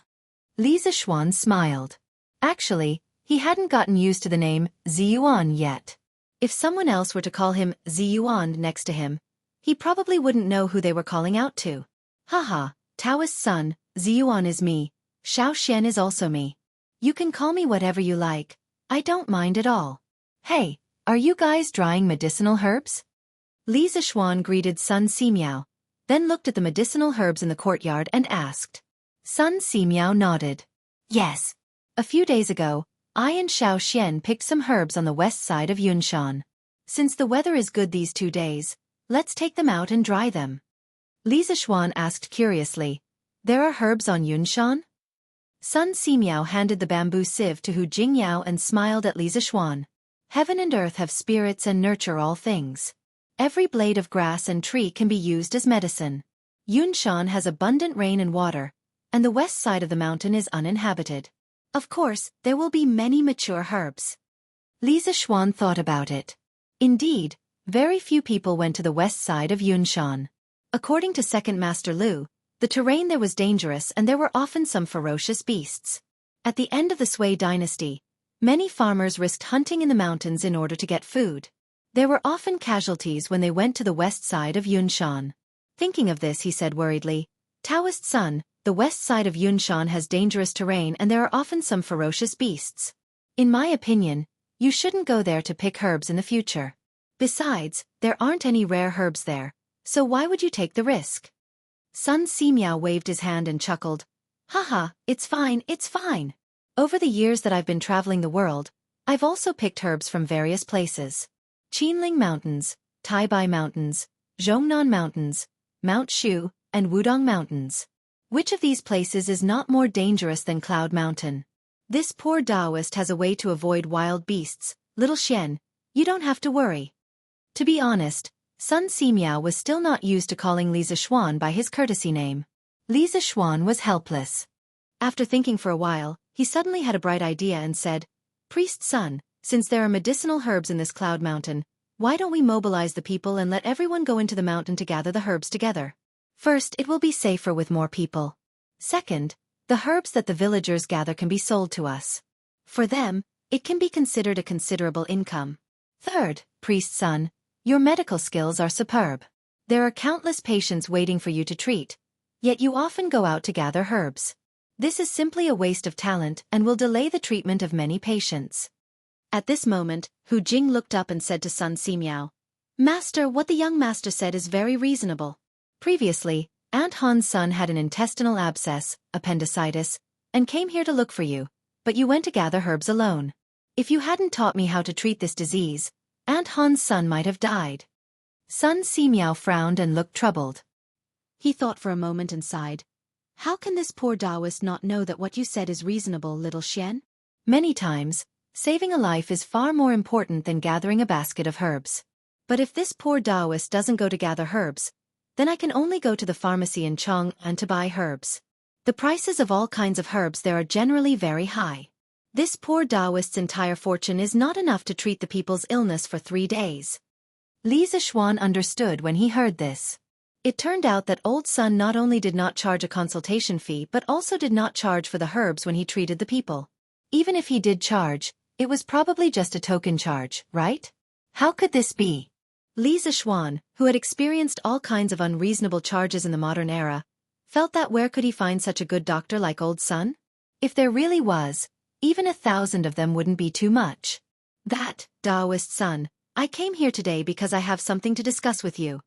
Li Zishuan smiled. Actually, he hadn't gotten used to the name Ziyuan yet. If someone else were to call him Ziyuan next to him, he probably wouldn't know who they were calling out to. Haha, Taoist son, Ziyuan is me, Xiao Xian is also me. You can call me whatever you like, I don't mind at all. Hey, are you guys drying medicinal herbs? Li Zishuan greeted Sun Simiao, then looked at the medicinal herbs in the courtyard and asked. Sun Simiao nodded. Yes. A few days ago, I and Xiao Xian picked some herbs on the west side of Yunshan. Since the weather is good these 2 days, let's take them out and dry them. Li Zishuan asked curiously, There are herbs on Yunshan? Sun Simiao handed the bamboo sieve to Hu Jingyao and smiled at Li Zishuan. Heaven and earth have spirits and nurture all things. Every blade of grass and tree can be used as medicine. Yunshan has abundant rain and water, and the west side of the mountain is uninhabited. Of course, there will be many mature herbs. Li Zishuan thought about it. Indeed, very few people went to the west side of Yunshan. According to Second Master Lu, the terrain there was dangerous and there were often some ferocious beasts. At the end of the Sui dynasty, many farmers risked hunting in the mountains in order to get food. There were often casualties when they went to the west side of Yunshan. Thinking of this, he said worriedly, Taoist son, the west side of Yunshan has dangerous terrain and there are often some ferocious beasts. In my opinion, you shouldn't go there to pick herbs in the future. Besides, there aren't any rare herbs there, so why would you take the risk? Sun Simiao waved his hand and chuckled. Haha, it's fine, it's fine. Over the years that I've been traveling the world, I've also picked herbs from various places. Qinling Mountains, Taibai Mountains, Zhongnan Mountains, Mount Shu, and Wudong Mountains. Which of these places is not more dangerous than Cloud Mountain? This poor Taoist has a way to avoid wild beasts. Little Xian, you don't have to worry. To be honest, Sun Simiao was still not used to calling Li Zishuan by his courtesy name. Li Zishuan was helpless. After thinking for a while, he suddenly had a bright idea and said, Priest son, Since there are medicinal herbs in this cloud mountain, why don't we mobilize the people and let everyone go into the mountain to gather the herbs together? First, it will be safer with more people. Second, the herbs that the villagers gather can be sold to us. For them, it can be considered a considerable income. Third, priest's son, your medical skills are superb. There are countless patients waiting for you to treat, yet you often go out to gather herbs. This is simply a waste of talent and will delay the treatment of many patients. At this moment, Hu Jing looked up and said to Sun Simiao, Master, what the young master said is very reasonable. Previously, Aunt Han's son had an intestinal abscess, appendicitis, and came here to look for you, but you went to gather herbs alone. If you hadn't taught me how to treat this disease, Aunt Han's son might have died. Sun Simiao frowned and looked troubled. He thought for a moment and sighed. How can this poor Taoist not know that what you said is reasonable, little Xian? Many times, saving a life is far more important than gathering a basket of herbs. But if this poor Taoist doesn't go to gather herbs, then I can only go to the pharmacy in Chang'an to buy herbs. The prices of all kinds of herbs there are generally very high. This poor Taoist's entire fortune is not enough to treat the people's illness for 3 days. Li Zishuan understood when he heard this. It turned out that old Sun not only did not charge a consultation fee but also did not charge for the herbs when he treated the people. Even if he did charge, it was probably just a token charge, right? How could this be? Li Zishuan, who had experienced all kinds of unreasonable charges in the modern era, felt that where could he find such a good doctor like old Sun? If there really was, even 1,000 of them wouldn't be too much. That, Taoist son, I came here today because I have something to discuss with you.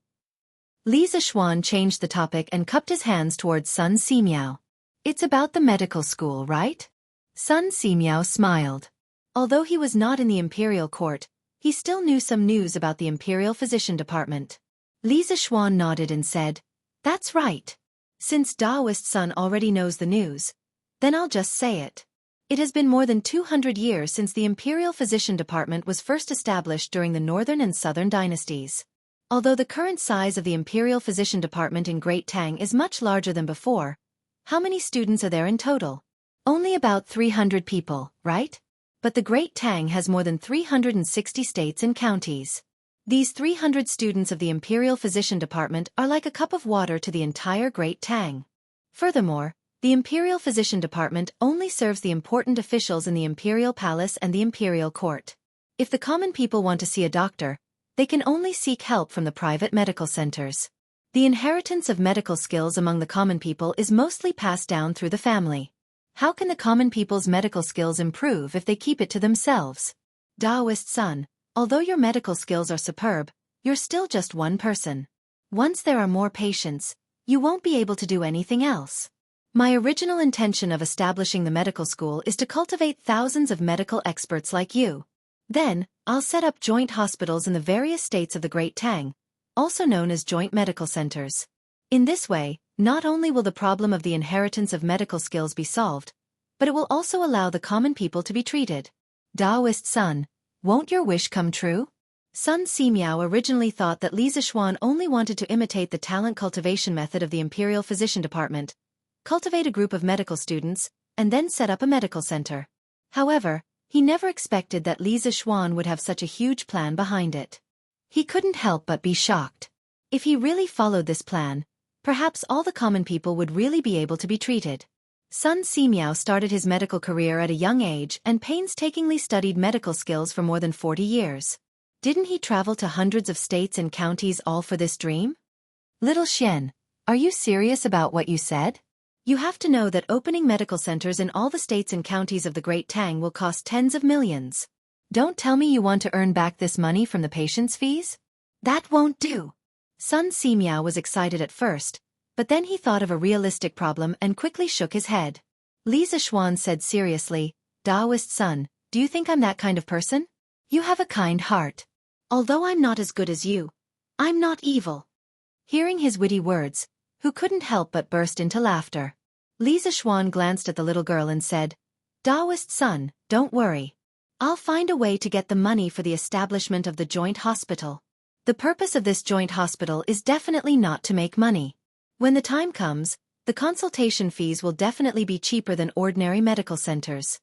Li Zishuan changed the topic and cupped his hands towards Sun Simiao. It's about the medical school, right? Sun Simiao smiled. Although he was not in the imperial court, he still knew some news about the imperial physician department. Li Zishuan nodded and said, That's right. Since Taoist Sun already knows the news, then I'll just say it. It has been more than 200 years since the imperial physician department was first established during the northern and southern dynasties. Although the current size of the imperial physician department in Great Tang is much larger than before, how many students are there in total? Only about 300 people, right? But the Great Tang has more than 360 states and counties. These 300 students of the imperial physician department are like a cup of water to the entire Great Tang. Furthermore, the imperial physician department only serves the important officials in the imperial palace and the imperial court. If the common people want to see a doctor, they can only seek help from the private medical centers. The inheritance of medical skills among the common people is mostly passed down through the family. How can the common people's medical skills improve if they keep it to themselves? Taoist son, although your medical skills are superb, you're still just one person. Once there are more patients, you won't be able to do anything else. My original intention of establishing the medical school is to cultivate thousands of medical experts like you. Then, I'll set up joint hospitals in the various states of the Great Tang, also known as joint medical centers. In this way, not only will the problem of the inheritance of medical skills be solved, but it will also allow the common people to be treated. Taoist son, won't your wish come true? Sun Simiao originally thought that Li Zishuan only wanted to imitate the talent cultivation method of the imperial physician department, cultivate a group of medical students, and then set up a medical center. However, he never expected that Li Zishuan would have such a huge plan behind it. He couldn't help but be shocked. If he really followed this plan, perhaps all the common people would really be able to be treated. Sun Simiao started his medical career at a young age and painstakingly studied medical skills for more than 40 years. Didn't he travel to hundreds of states and counties all for this dream? Little Xian, are you serious about what you said? You have to know that opening medical centers in all the states and counties of the Great Tang will cost tens of millions. Don't tell me you want to earn back this money from the patients' fees? That won't do. Sun Simiao was excited at first, but then he thought of a realistic problem and quickly shook his head. Li Zishuan said seriously, Taoist son, do you think I'm that kind of person? You have a kind heart. Although I'm not as good as you, I'm not evil. Hearing his witty words, who couldn't help but burst into laughter. Li Zishuan glanced at the little girl and said, Taoist son, don't worry. I'll find a way to get the money for the establishment of the joint hospital. The purpose of this joint hospital is definitely not to make money. When the time comes, the consultation fees will definitely be cheaper than ordinary medical centers.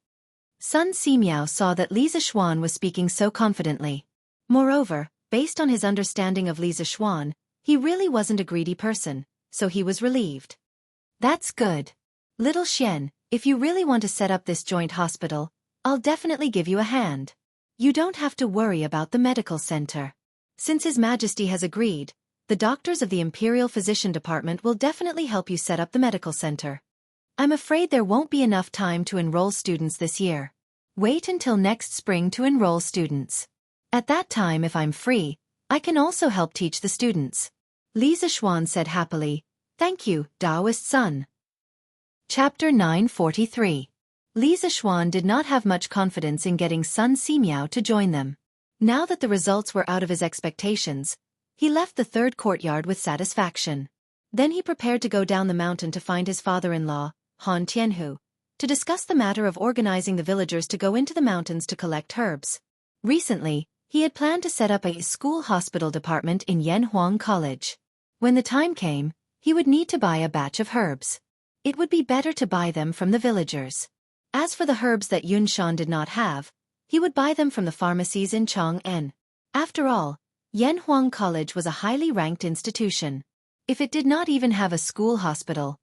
Sun Simiao saw that Li Zixuan was speaking so confidently. Moreover, based on his understanding of Li Zixuan, he really wasn't a greedy person, so he was relieved. That's good. Little Xian, if you really want to set up this joint hospital, I'll definitely give you a hand. You don't have to worry about the medical center. Since His Majesty has agreed, the doctors of the Imperial Physician Department will definitely help you set up the medical center. I'm afraid there won't be enough time to enroll students this year. Wait until next spring to enroll students. At that time, if I'm free, I can also help teach the students. Li Zixuan said happily, "Thank you, Taoist son." Chapter 943. Li Zixuan did not have much confidence in getting Sun Simiao to join them. Now that the results were out of his expectations, he left the third courtyard with satisfaction. Then he prepared to go down the mountain to find his father-in-law, Han Tianhu, to discuss the matter of organizing the villagers to go into the mountains to collect herbs. Recently, he had planned to set up a school hospital department in Yanhuang College. When the time came, he would need to buy a batch of herbs. It would be better to buy them from the villagers. As for the herbs that Yunshan did not have, he would buy them from the pharmacies in Chang'an. After all, Yanhuang College was a highly ranked institution. If it did not even have a school hospital,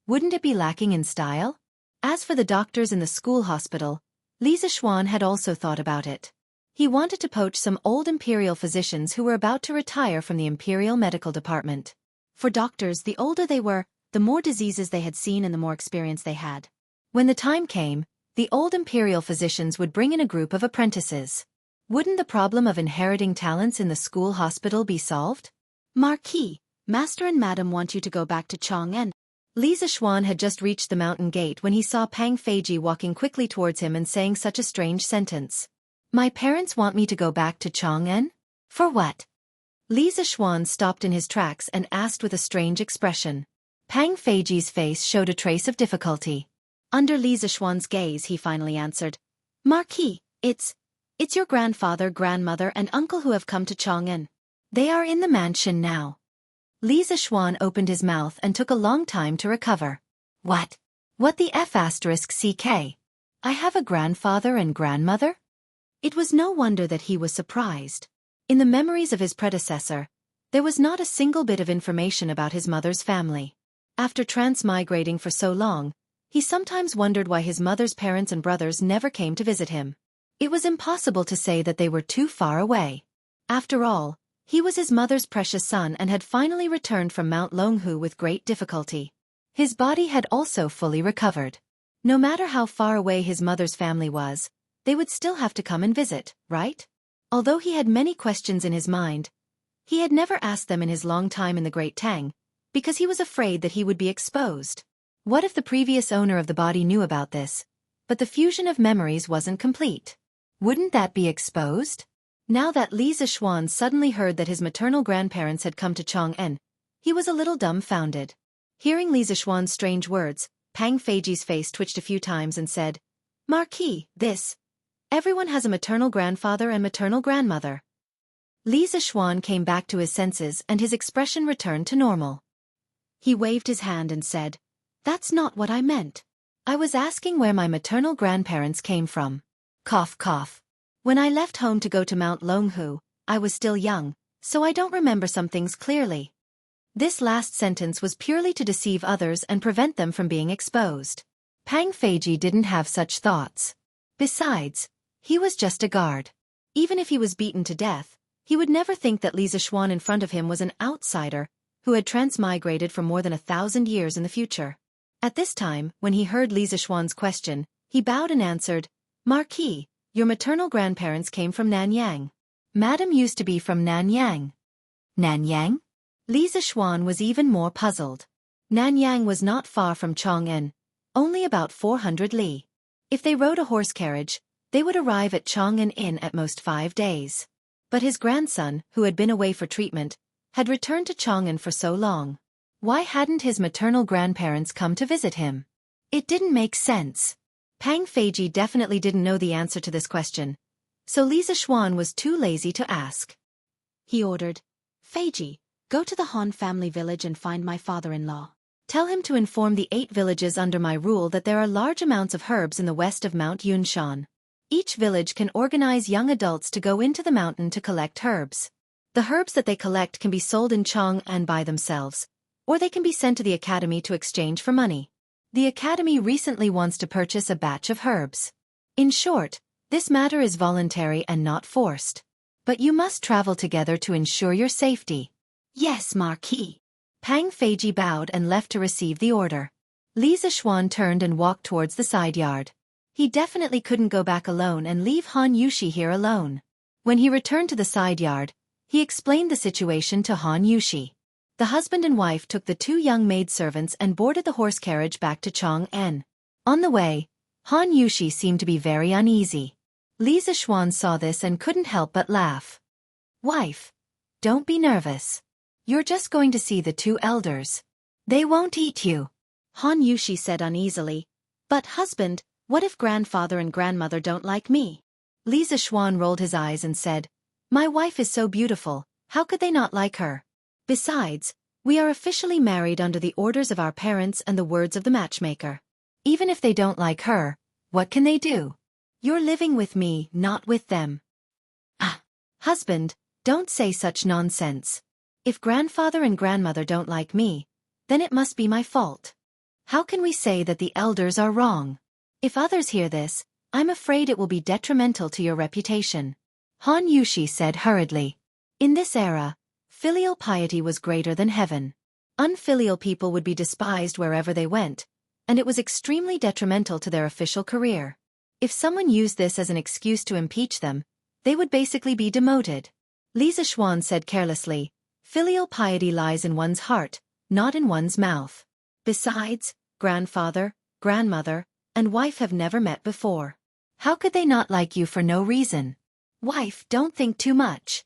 wouldn't it be lacking in style? As for the doctors in the school hospital, Li Zixuan had also thought about it. He wanted to poach some old imperial physicians who were about to retire from the imperial medical department. For doctors, the older they were, the more diseases they had seen and the more experience they had. When the time came, the old imperial physicians would bring in a group of apprentices. Wouldn't the problem of inheriting talents in the school hospital be solved? Marquis, Master and Madam want you to go back to Chang'an. Li Zixuan had just reached the mountain gate when he saw Pang Feiji walking quickly towards him and saying such a strange sentence. My parents want me to go back to Chang'an? For what? Li Zixuan stopped in his tracks and asked with a strange expression. Pang Feiji's face showed a trace of difficulty. Under Li Zixuan's gaze, he finally answered, Marquis, it's your grandfather, grandmother, and uncle who have come to Chang'an. They are in the mansion now. Li Zixuan opened his mouth and took a long time to recover. What? What the F***ck? I have a grandfather and grandmother? It was no wonder that he was surprised. In the memories of his predecessor, there was not a single bit of information about his mother's family. After transmigrating for so long, he sometimes wondered why his mother's parents and brothers never came to visit him. It was impossible to say that they were too far away. After all, he was his mother's precious son and had finally returned from Mount Longhu with great difficulty. His body had also fully recovered. No matter how far away his mother's family was, they would still have to come and visit, right? Although he had many questions in his mind, he had never asked them in his long time in the Great Tang, because he was afraid that he would be exposed. What if the previous owner of the body knew about this, but the fusion of memories wasn't complete? Wouldn't that be exposed? Now that Li Zixuan suddenly heard that his maternal grandparents had come to Chang'an, he was a little dumbfounded. Hearing Li Zixuan's strange words, Pang Feiji's face twitched a few times and said, Marquis, everyone has a maternal grandfather and maternal grandmother. Li Zixuan came back to his senses and his expression returned to normal. He waved his hand and said, That's not what I meant. I was asking where my maternal grandparents came from. Cough cough. When I left home to go to Mount Longhu, I was still young, so I don't remember some things clearly. This last sentence was purely to deceive others and prevent them from being exposed. Pang Feiji didn't have such thoughts. Besides, he was just a guard. Even if he was beaten to death, he would never think that Li Zixuan in front of him was an outsider who had transmigrated for more than 1,000 years in the future. At this time, when he heard Li Zixuan's question, he bowed and answered, Marquis, your maternal grandparents came from Nanyang. Madam used to be from Nanyang. Nanyang? Li Zixuan was even more puzzled. Nanyang was not far from Chang'an, only about 400 li. If they rode a horse carriage, they would arrive at Chang'an in at most 5 days. But his grandson, who had been away for treatment, had returned to Chang'an for so long. Why hadn't his maternal grandparents come to visit him? It didn't make sense. Pang Feiji definitely didn't know the answer to this question, so Li Zixuan was too lazy to ask. He ordered, Feiji, go to the Han family village and find my father-in-law. Tell him to inform the 8 villages under my rule that there are large amounts of herbs in the west of Mount Yunshan. Each village can organize young adults to go into the mountain to collect herbs. The herbs that they collect can be sold in Chang'an by themselves, or they can be sent to the academy to exchange for money. The academy recently wants to purchase a batch of herbs. In short, this matter is voluntary and not forced. But you must travel together to ensure your safety. Yes, Marquis. Pang Feiji bowed and left to receive the order. Li Zishuan turned and walked towards the side yard. He definitely couldn't go back alone and leave Han Yushi here alone. When he returned to the side yard, he explained the situation to Han Yushi. The husband and wife took the 2 young maidservants and boarded the horse carriage back to Chang'an. On the way, Han Yushi seemed to be very uneasy. Li Zishuan saw this and couldn't help but laugh. Wife, don't be nervous. You're just going to see the 2 elders. They won't eat you. Han Yushi said uneasily. But husband, what if grandfather and grandmother don't like me? Li Zishuan rolled his eyes and said, My wife is so beautiful, how could they not like her? Besides, we are officially married under the orders of our parents and the words of the matchmaker. Even if they don't like her, what can they do? You're living with me, not with them. Ah, husband, don't say such nonsense. If grandfather and grandmother don't like me, then it must be my fault. How can we say that the elders are wrong? If others hear this, I'm afraid it will be detrimental to your reputation. Han Yushi said hurriedly. In this era, filial piety was greater than heaven. Unfilial people would be despised wherever they went, and it was extremely detrimental to their official career. If someone used this as an excuse to impeach them, they would basically be demoted. Li Zishuan said carelessly, Filial piety lies in one's heart, not in one's mouth. Besides, grandfather, grandmother, and wife have never met before. How could they not like you for no reason? Wife, don't think too much.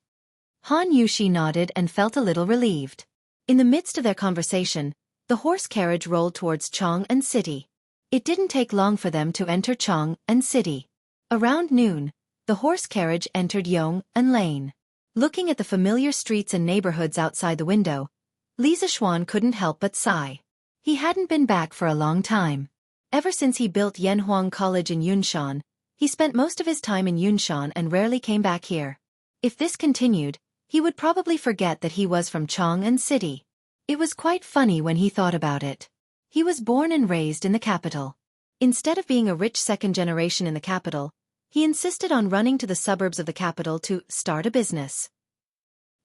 Han Yushi nodded and felt a little relieved. In the midst of their conversation, the horse carriage rolled towards Chang'an City. It didn't take long for them to enter Chang'an City. Around noon, the horse carriage entered Yong'an Lane. Looking at the familiar streets and neighborhoods outside the window, Li Zishuan couldn't help but sigh. He hadn't been back for a long time. Ever since he built Yanhuang College in Yunshan, he spent most of his time in Yunshan and rarely came back here. If this continued, he would probably forget that he was from Chang'an City. It was quite funny when he thought about it. He was born and raised in the capital. Instead of being a rich second generation in the capital, he insisted on running to the suburbs of the capital to start a business.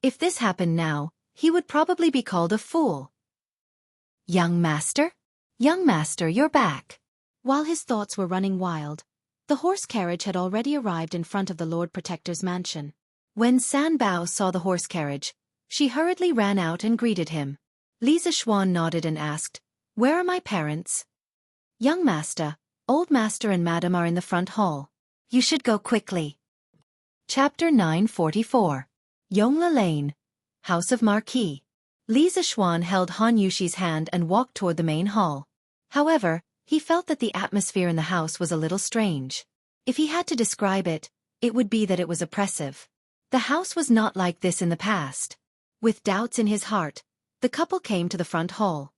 If this happened now, he would probably be called a fool. Young master? Young master, you're back. While his thoughts were running wild, the horse carriage had already arrived in front of the Lord Protector's mansion. When San Bao saw the horse carriage, she hurriedly ran out and greeted him. Li Zishuan nodded and asked, Where are my parents? Young master, old master and madam are in the front hall. You should go quickly. Chapter 944. Yongla Lane, House of Marquis. Li Zishuan held Han Yushi's hand and walked toward the main hall. However, he felt that the atmosphere in the house was a little strange. If he had to describe it, it would be that it was oppressive. The house was not like this in the past. With doubts in his heart, the couple came to the front hall.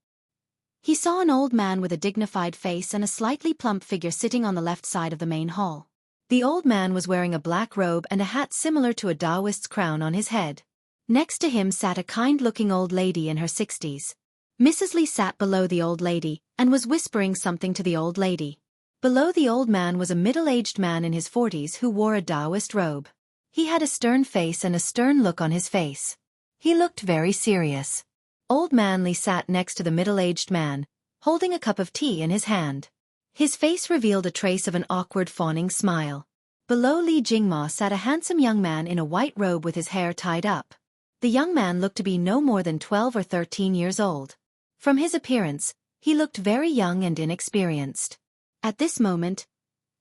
He saw an old man with a dignified face and a slightly plump figure sitting on the left side of the main hall. The old man was wearing a black robe and a hat similar to a Taoist's crown on his head. Next to him sat a kind-looking old lady in her 60s. Mrs. Li sat below the old lady and was whispering something to the old lady. Below the old man was a middle-aged man in his 40s who wore a Taoist robe. He had a stern face and a stern look on his face. He looked very serious. Old man Li sat next to the middle-aged man, holding a cup of tea in his hand. His face revealed a trace of an awkward fawning smile. Below Li Jingma sat a handsome young man in a white robe with his hair tied up. The young man looked to be no more than 12 or 13 years old. From his appearance, he looked very young and inexperienced. At this moment,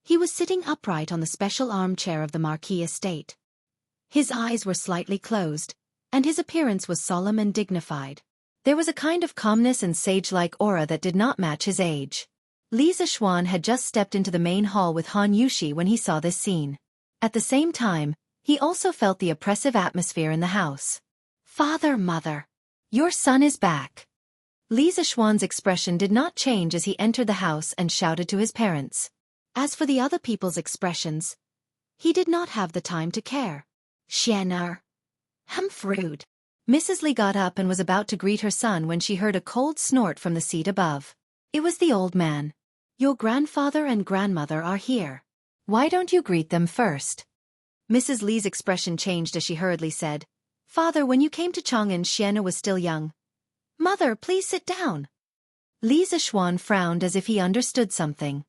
he was sitting upright on the special armchair of the Marquis estate. His eyes were slightly closed, and his appearance was solemn and dignified. There was a kind of calmness and sage-like aura that did not match his age. Li Zishuan had just stepped into the main hall with Han Yushi when he saw this scene. At the same time, he also felt the oppressive atmosphere in the house. Father, mother, your son is back. Li Zixuan's expression did not change as he entered the house and shouted to his parents. As for the other people's expressions, he did not have the time to care. Xianer. Rude. Mrs. Li got up and was about to greet her son when she heard a cold snort from the seat above. It was the old man. Your grandfather and grandmother are here. Why don't you greet them first? Mrs. Li's expression changed as she hurriedly said, Father, when you came to Chang'an, Xiana was still young. Mother, please sit down. Li Zixuan frowned as if he understood something.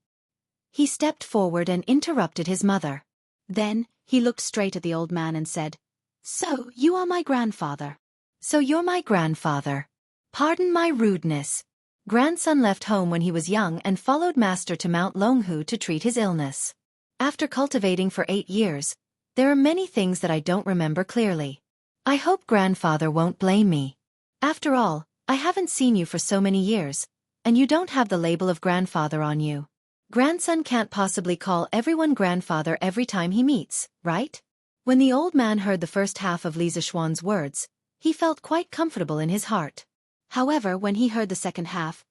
He stepped forward and interrupted his mother. Then, he looked straight at the old man and said, So, you are my grandfather. So you're my grandfather. Pardon my rudeness. Grandson left home when he was young and followed master to Mount Longhu to treat his illness. After cultivating for 8 years, there are many things that I don't remember clearly. I hope grandfather won't blame me. After all, I haven't seen you for so many years, and you don't have the label of grandfather on you. Grandson can't possibly call everyone grandfather every time he meets, right? When the old man heard the first half of Li Zixuan's words, he felt quite comfortable in his heart. However, when he heard the second half,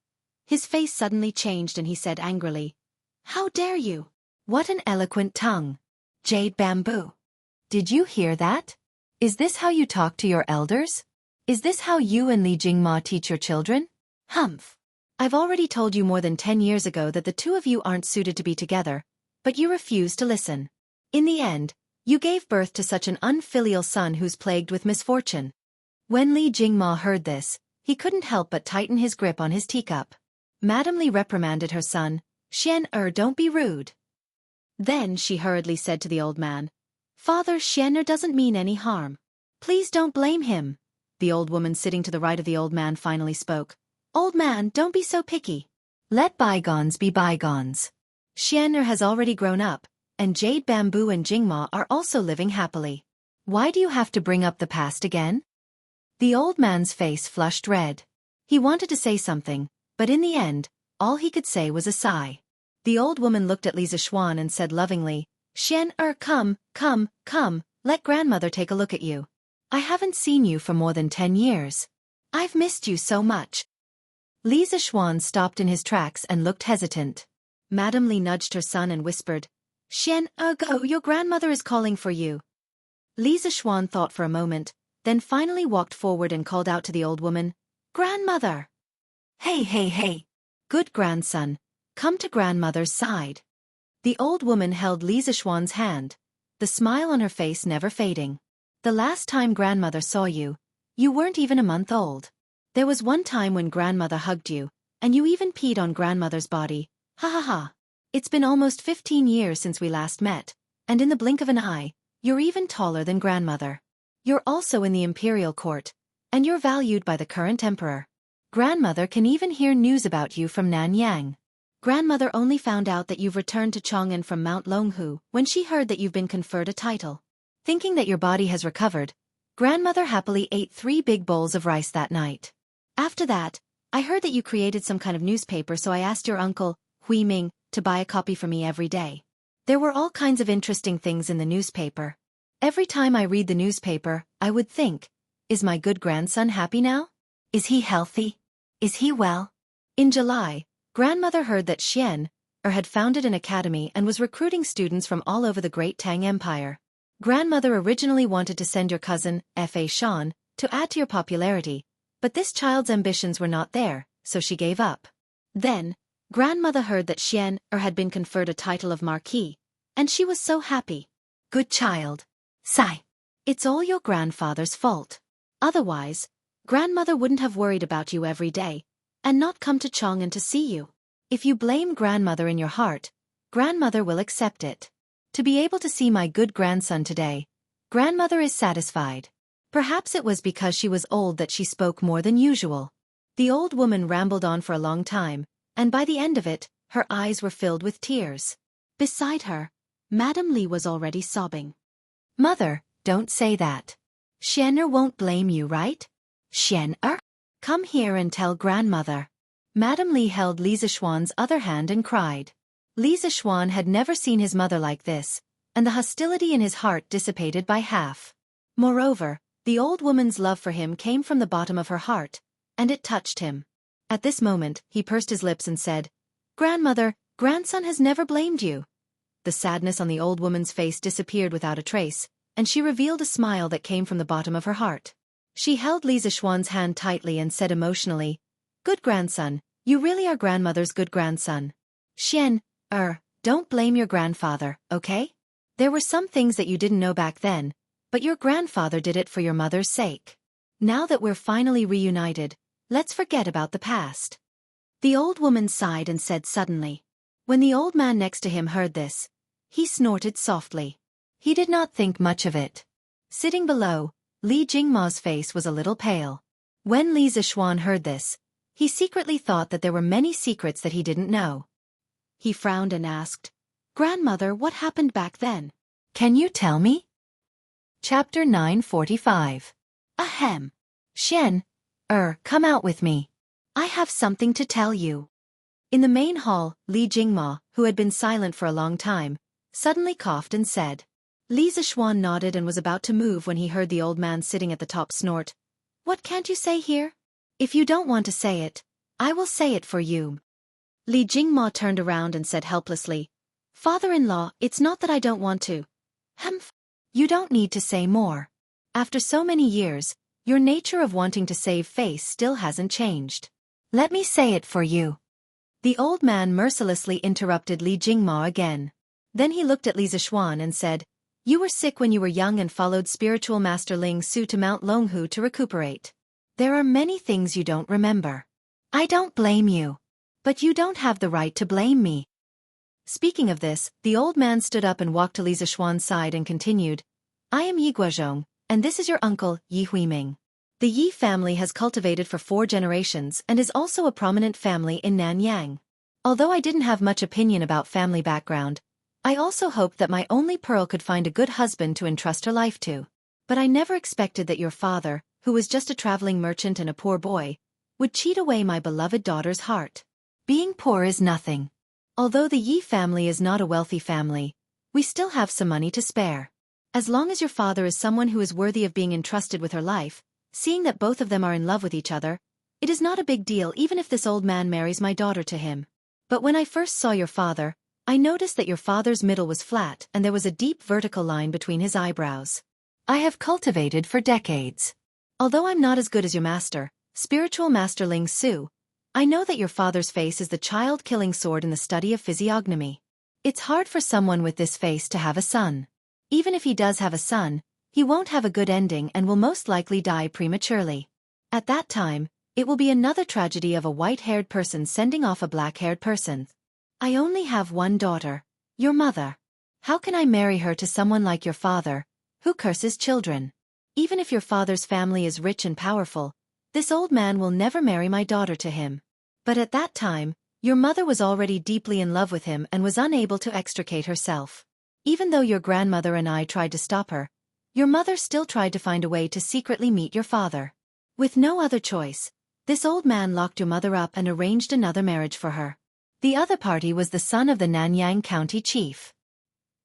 his face suddenly changed and he said angrily, How dare you? What an eloquent tongue. Jade bamboo. Did you hear that? Is this how you talk to your elders? Is this how you and Li Jingma teach your children? Humph. I've already told you more than 10 years ago that the two of you aren't suited to be together, but you refused to listen. In the end, you gave birth to such an unfilial son who's plagued with misfortune. When Li Jingma heard this, he couldn't help but tighten his grip on his teacup. Madame Li reprimanded her son, don't be rude. Then she hurriedly said to the old man, Father, Xianer doesn't mean any harm. Please don't blame him. The old woman sitting to the right of the old man finally spoke. Old man, don't be so picky. Let bygones be bygones. Xianer has already grown up, and Jade Bamboo and Jingma are also living happily. Why do you have to bring up the past again? The old man's face flushed red. He wanted to say something, but in the end, all he could say was a sigh. The old woman looked at Li Zixuan and said lovingly, come, let grandmother take a look at you. I haven't seen you for more than 10 years. I've missed you so much. Li Zixuan stopped in his tracks and looked hesitant. Madame Li nudged her son and whispered, go, your grandmother is calling for you. Li Zixuan thought for a moment, then finally walked forward and called out to the old woman, Grandmother! Hey! Good grandson, come to grandmother's side. The old woman held Li Zixuan's hand, the smile on her face never fading. The last time grandmother saw you, you weren't even a month old. There was one time when grandmother hugged you, and you even peed on grandmother's body. Ha ha ha. It's been almost 15 years since we last met, and in the blink of an eye, you're even taller than grandmother. You're also in the imperial court, and you're valued by the current emperor. Grandmother can even hear news about you from Nanyang. Grandmother only found out that you've returned to Chang'an from Mount Longhu when she heard that you've been conferred a title. Thinking that your body has recovered, grandmother happily ate 3 big bowls of rice that night. After that, I heard that you created some kind of newspaper, so I asked your uncle, Hui Ming, to buy a copy for me every day. There were all kinds of interesting things in the newspaper. Every time I read the newspaper, I would think, is my good grandson happy now? Is he healthy? Is he well? In July, grandmother heard that had founded an academy and was recruiting students from all over the great Tang Empire. Grandmother originally wanted to send your cousin, Fa Shan, to add to your popularity, but this child's ambitions were not there, so she gave up. Then, grandmother heard that had been conferred a title of Marquis, and she was so happy. Good child. Sigh. It's all your grandfather's fault. Otherwise, grandmother wouldn't have worried about you every day, and not come to Chang'an to see you. If you blame grandmother in your heart, grandmother will accept it. To be able to see my good grandson today, grandmother is satisfied. Perhaps it was because she was old that she spoke more than usual. The old woman rambled on for a long time, and by the end of it, her eyes were filled with tears. Beside her, Madame Li was already sobbing. Mother, don't say that. Xianer won't blame you, right? Xianer? Come here and tell grandmother. Madame Li held Li Zixuan's other hand and cried. Li Zixuan had never seen his mother like this, and the hostility in his heart dissipated by half. Moreover, the old woman's love for him came from the bottom of her heart, and it touched him. At this moment, he pursed his lips and said, "Grandmother, grandson has never blamed you." The sadness on the old woman's face disappeared without a trace, and she revealed a smile that came from the bottom of her heart. She held Lisa Schwann's hand tightly and said emotionally, "Good grandson, you really are grandmother's good grandson. Xian, don't blame your grandfather, okay? There were some things that you didn't know back then, but your grandfather did it for your mother's sake. Now that we're finally reunited, let's forget about the past." The old woman sighed and said suddenly. When the old man next to him heard this, he snorted softly. He did not think much of it. Sitting below, Li Jingma's face was a little pale. When Li Zixuan heard this, he secretly thought that there were many secrets that he didn't know. He frowned and asked, "Grandmother, what happened back then? Can you tell me?" Chapter 945. Ahem. Xian, come out with me. I have something to tell you. In the main hall, Li Jingma, who had been silent for a long time, suddenly coughed and said. Li Zixuan nodded and was about to move when he heard the old man sitting at the top snort. "What can't you say here? If you don't want to say it, I will say it for you." Li Jingma turned around and said helplessly, "Father-in-law, it's not that I don't want to." "Humph. You don't need to say more. After so many years, your nature of wanting to save face still hasn't changed. Let me say it for you." The old man mercilessly interrupted Li Jingma again. Then he looked at Li Zixuan and said, "You were sick when you were young and followed spiritual master Ling Su to Mount Longhu to recuperate. There are many things you don't remember. I don't blame you. But you don't have the right to blame me." Speaking of this, the old man stood up and walked to Li Zixuan's side and continued, "I am Yi Guozhong, and this is your uncle, Yi Huiming. The Yi family has cultivated for 4 generations and is also a prominent family in Nanyang. Although I didn't have much opinion about family background, I also hoped that my only pearl could find a good husband to entrust her life to. But I never expected that your father, who was just a traveling merchant and a poor boy, would cheat away my beloved daughter's heart. Being poor is nothing. Although the Yi family is not a wealthy family, we still have some money to spare. As long as your father is someone who is worthy of being entrusted with her life, seeing that both of them are in love with each other, it is not a big deal even if this old man marries my daughter to him. But when I first saw your father, I noticed that your father's middle was flat and there was a deep vertical line between his eyebrows. I have cultivated for decades. Although I'm not as good as your master, spiritual master Ling Su, I know that your father's face is the child-killing sword in the study of physiognomy. It's hard for someone with this face to have a son. Even if he does have a son, he won't have a good ending and will most likely die prematurely. At that time, it will be another tragedy of a white-haired person sending off a black-haired person. I only have one daughter, your mother. How can I marry her to someone like your father, who curses children? Even if your father's family is rich and powerful, this old man will never marry my daughter to him. But at that time, your mother was already deeply in love with him and was unable to extricate herself. Even though your grandmother and I tried to stop her, your mother still tried to find a way to secretly meet your father. With no other choice, this old man locked your mother up and arranged another marriage for her. The other party was the son of the Nanyang County chief.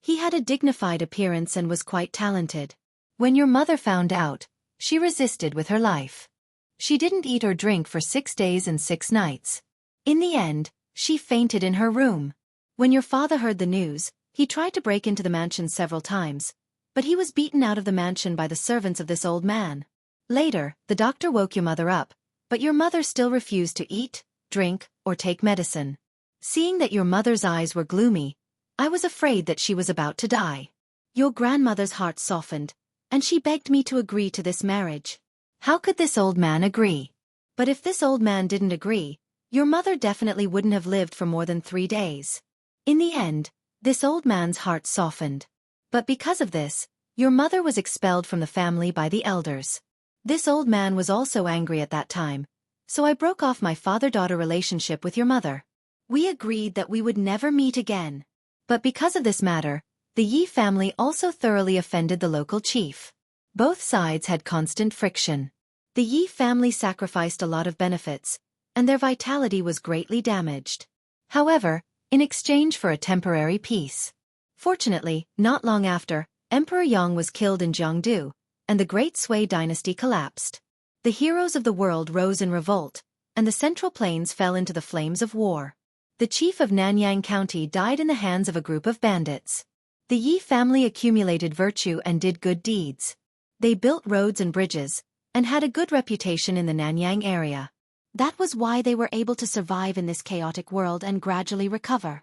He had a dignified appearance and was quite talented. When your mother found out, she resisted with her life. She didn't eat or drink for 6 days and 6 nights. In the end, she fainted in her room. When your father heard the news, he tried to break into the mansion several times, but he was beaten out of the mansion by the servants of this old man. Later, the doctor woke your mother up, but your mother still refused to eat, drink, or take medicine. Seeing that your mother's eyes were gloomy, I was afraid that she was about to die. Your grandmother's heart softened, and she begged me to agree to this marriage. How could this old man agree? But if this old man didn't agree, your mother definitely wouldn't have lived for more than 3 days. In the end, this old man's heart softened. But because of this, your mother was expelled from the family by the elders. This old man was also angry at that time, so I broke off my father-daughter relationship with your mother. We agreed that we would never meet again. But because of this matter, the Yi family also thoroughly offended the local chief. Both sides had constant friction. The Yi family sacrificed a lot of benefits, and their vitality was greatly damaged. However, in exchange for a temporary peace. Fortunately, not long after, Emperor Yang was killed in Jiangdu, and the Great Sui dynasty collapsed. The heroes of the world rose in revolt, and the Central Plains fell into the flames of war. The chief of Nanyang County died in the hands of a group of bandits. The Yi family accumulated virtue and did good deeds. They built roads and bridges, and had a good reputation in the Nanyang area. That was why they were able to survive in this chaotic world and gradually recover.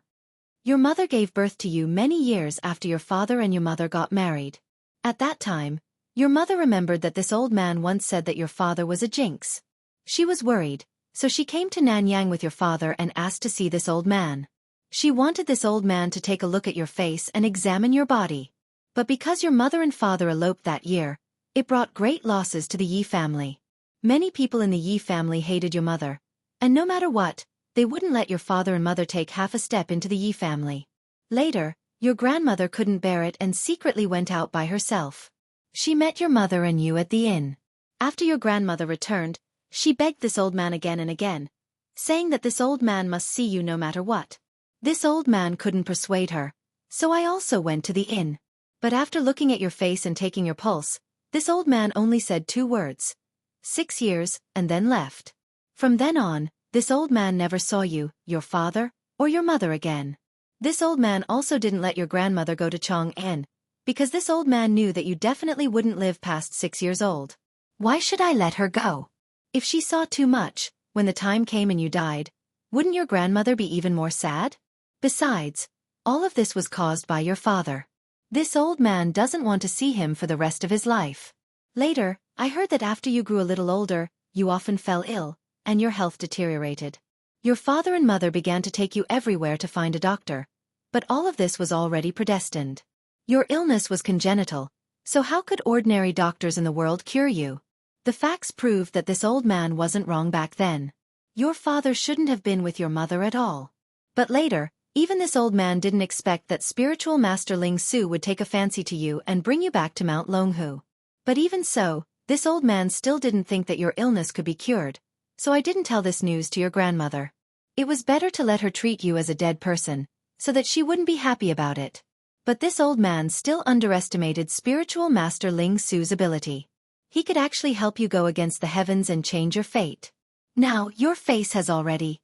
Your mother gave birth to you many years after your father and your mother got married. At that time, your mother remembered that this old man once said that your father was a jinx. She was worried, so she came to Nanyang with your father and asked to see this old man. She wanted this old man to take a look at your face and examine your body. But because your mother and father eloped that year, it brought great losses to the Yi family. Many people in the Yi family hated your mother, and no matter what, they wouldn't let your father and mother take half a step into the Yi family. Later, your grandmother couldn't bear it and secretly went out by herself. She met your mother and you at the inn. After your grandmother returned, she begged this old man again and again, saying that this old man must see you no matter what. This old man couldn't persuade her, so I also went to the inn. But after looking at your face and taking your pulse, this old man only said 2 words. 6 years, and then left. From then on, this old man never saw you, your father, or your mother again. This old man also didn't let your grandmother go to Chang'an, because this old man knew that you definitely wouldn't live past 6 years old. Why should I let her go? If she saw too much, when the time came and you died, wouldn't your grandmother be even more sad? Besides, all of this was caused by your father. This old man doesn't want to see him for the rest of his life. Later, I heard that after you grew a little older, you often fell ill, and your health deteriorated. Your father and mother began to take you everywhere to find a doctor, but all of this was already predestined. Your illness was congenital, so how could ordinary doctors in the world cure you? The facts proved that this old man wasn't wrong back then. Your father shouldn't have been with your mother at all. But later, even this old man didn't expect that spiritual master Ling Su would take a fancy to you and bring you back to Mount Longhu. But even so, this old man still didn't think that your illness could be cured, so I didn't tell this news to your grandmother. It was better to let her treat you as a dead person, so that she wouldn't be happy about it. But this old man still underestimated spiritual master Ling Su's ability. He could actually help you go against the heavens and change your fate. Now, your face has already...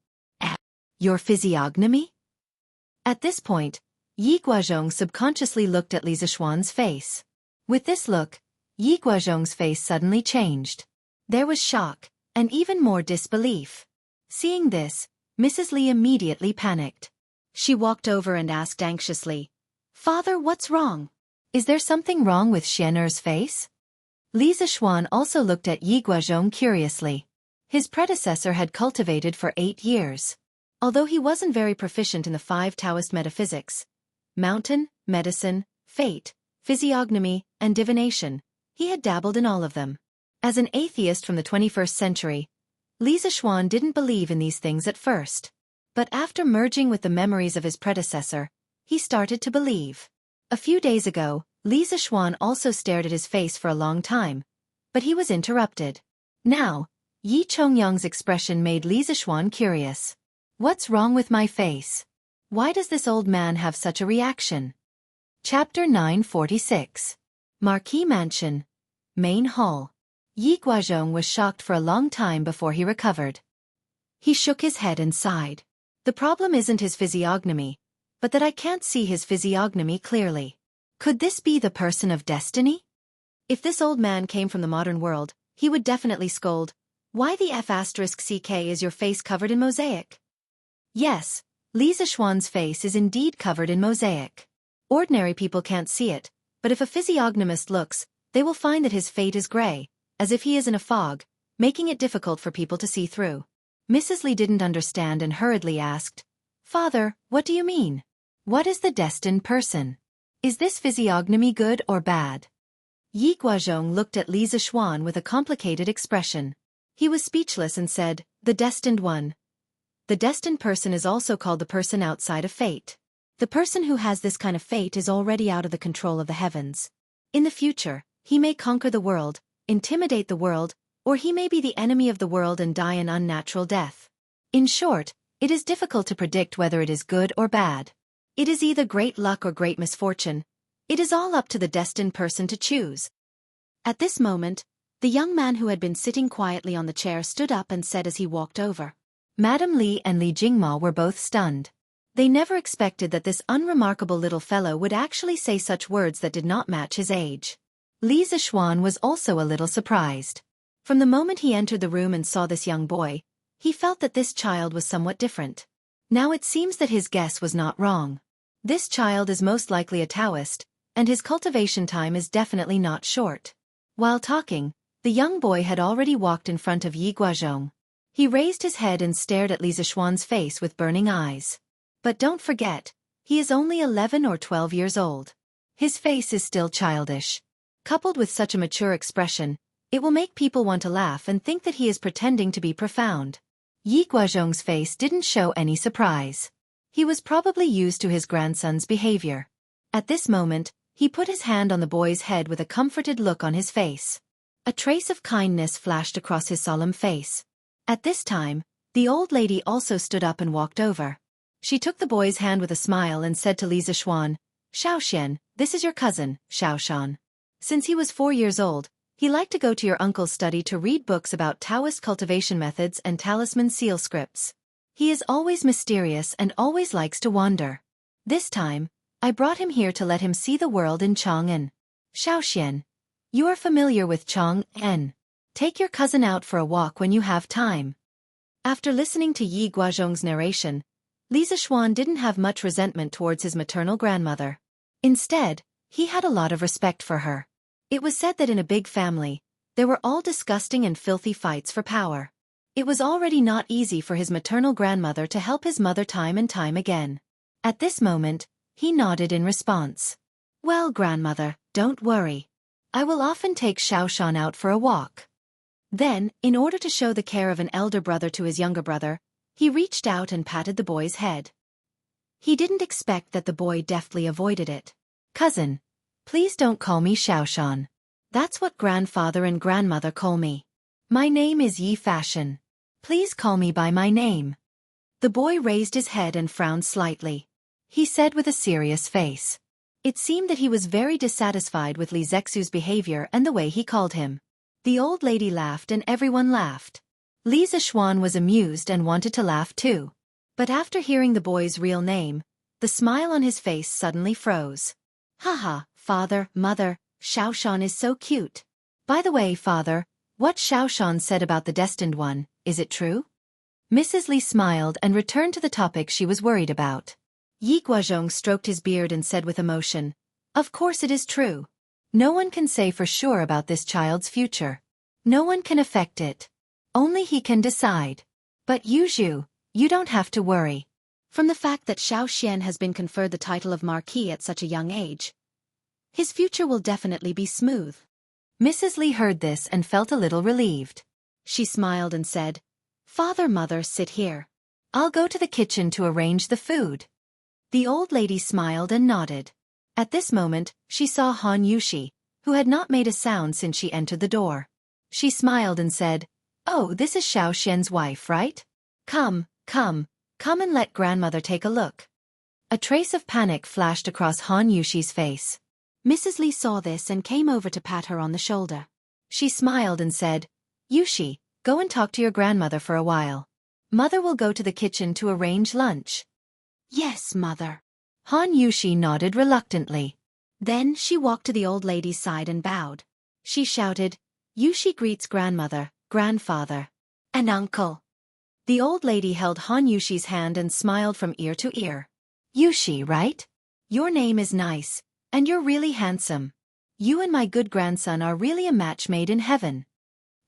your physiognomy? At this point, Yi Guozhong subconsciously looked at Li Zixuan's face. With this look, Yi Guozhong's face suddenly changed. There was shock, and even more disbelief. Seeing this, Mrs. Li immediately panicked. She walked over and asked anxiously, "Father, what's wrong? Is there something wrong with Xian'er's face?" Li Zixuan also looked at Yi Guozhong curiously. His predecessor had cultivated for 8 years. Although he wasn't very proficient in the 5 Taoist metaphysics, mountain, medicine, fate, physiognomy, and divination, he had dabbled in all of them. As an atheist from the 21st century, Li Zixuan didn't believe in these things at first. But after merging with the memories of his predecessor, he started to believe. A few days ago, Li Zixuan also stared at his face for a long time, but he was interrupted. Now, Yi Chongyang's expression made Li Zixuan curious. What's wrong with my face? Why does this old man have such a reaction? Chapter 946. Marquis Mansion. Main Hall. Yi Guozhong was shocked for a long time before he recovered. He shook his head and sighed. The problem isn't his physiognomy, but that I can't see his physiognomy clearly. Could this be the person of destiny? If this old man came from the modern world, he would definitely scold, "Why the F***ck is your face covered in mosaic?" Yes, Li Zixuan's face is indeed covered in mosaic. Ordinary people can't see it, but if a physiognomist looks, they will find that his fate is gray, as if he is in a fog, making it difficult for people to see through. Mrs. Li didn't understand and hurriedly asked, "Father, what do you mean? What is the destined person? Is this physiognomy good or bad?" Yi Guozhong looked at Li Zixuan with a complicated expression. He was speechless and said, "The destined one. The destined person is also called the person outside of fate. The person who has this kind of fate is already out of the control of the heavens. In the future, he may conquer the world, intimidate the world, or he may be the enemy of the world and die an unnatural death. In short, it is difficult to predict whether it is good or bad. It is either great luck or great misfortune. It is all up to the destined person to choose." At this moment, The young man who had been sitting quietly on the chair stood up and said as he walked over. Madam Li and Li Jingma were both stunned. They never expected that this unremarkable little fellow would actually say such words that did not match his age. Li Zixuan was also a little surprised. From the moment he entered the room and saw this young boy, he felt that this child was somewhat different. Now it seems that his guess was not wrong. This child is most likely a Taoist, and his cultivation time is definitely not short. While talking, the young boy had already walked in front of Yi Guozhong. He raised his head and stared at Li Zixuan's face with burning eyes. But don't forget, he is only 11 or 12 years old. His face is still childish. Coupled with such a mature expression, it will make people want to laugh and think that he is pretending to be profound. Yi Guozhong's face didn't show any surprise. He was probably used to his grandson's behavior. At this moment, he put his hand on the boy's head with a comforted look on his face. A trace of kindness flashed across his solemn face. At this time, the old lady also stood up and walked over. She took the boy's hand with a smile and said to Li Zixuan, "Xiaoxian, this is your cousin, Xiaoshan. Since he was 4 years old, he liked to go to your uncle's study to read books about Taoist cultivation methods and talisman seal scripts. He is always mysterious and always likes to wander. This time, I brought him here to let him see the world in Chang'an. Xiaoxian, you are familiar with Chang'an. Take your cousin out for a walk when you have time." After listening to Yi Guozhong's narration, Li Zixuan didn't have much resentment towards his maternal grandmother. Instead, he had a lot of respect for her. It was said that in a big family, there were all disgusting and filthy fights for power. It was already not easy for his maternal grandmother to help his mother time and time again. At this moment, he nodded in response. "Well, grandmother, don't worry. I will often take Xiaoshan out for a walk." Then, in order to show the care of an elder brother to his younger brother, he reached out and patted the boy's head. He didn't expect that the boy deftly avoided it. "Cousin, please don't call me Xiaoshan. That's what grandfather and grandmother call me. My name is Yi Fashion. Please call me by my name." The boy raised his head and frowned slightly. He said with a serious face. It seemed that he was very dissatisfied with Li Zexu's behavior and the way he called him. The old lady laughed and everyone laughed. Li Zixuan was amused and wanted to laugh too. But after hearing the boy's real name, the smile on his face suddenly froze. "Haha, father, mother, Xiaoshan is so cute. By the way, father, what Xiaoshan said about the destined one, is it true?" Mrs. Li smiled and returned to the topic she was worried about. Yi Guozhong stroked his beard and said with emotion, "Of course it is true. No one can say for sure about this child's future. No one can affect it. Only he can decide. But Yuzhu, you don't have to worry." From the fact that Xiaoxian has been conferred the title of Marquis at such a young age, his future will definitely be smooth. Mrs. Li heard this and felt a little relieved. She smiled and said, "Father, mother, sit here. I'll go to the kitchen to arrange the food." The old lady smiled and nodded. At this moment, she saw Han Yushi, who had not made a sound since she entered the door. She smiled and said, "Oh, this is Xiaoxian's wife, right? Come and let grandmother take a look." A trace of panic flashed across Han Yushi's face. Mrs. Li saw this and came over to pat her on the shoulder. She smiled and said, "Yushi, go and talk to your grandmother for a while. Mother will go to the kitchen to arrange lunch." "Yes, mother." Han Yushi nodded reluctantly. Then she walked to the old lady's side and bowed. She shouted, "Yushi greets grandmother, grandfather, and uncle." The old lady held Han Yushi's hand and smiled from ear to ear. "Yushi, right? Your name is nice, and you're really handsome. You and my good grandson are really a match made in heaven."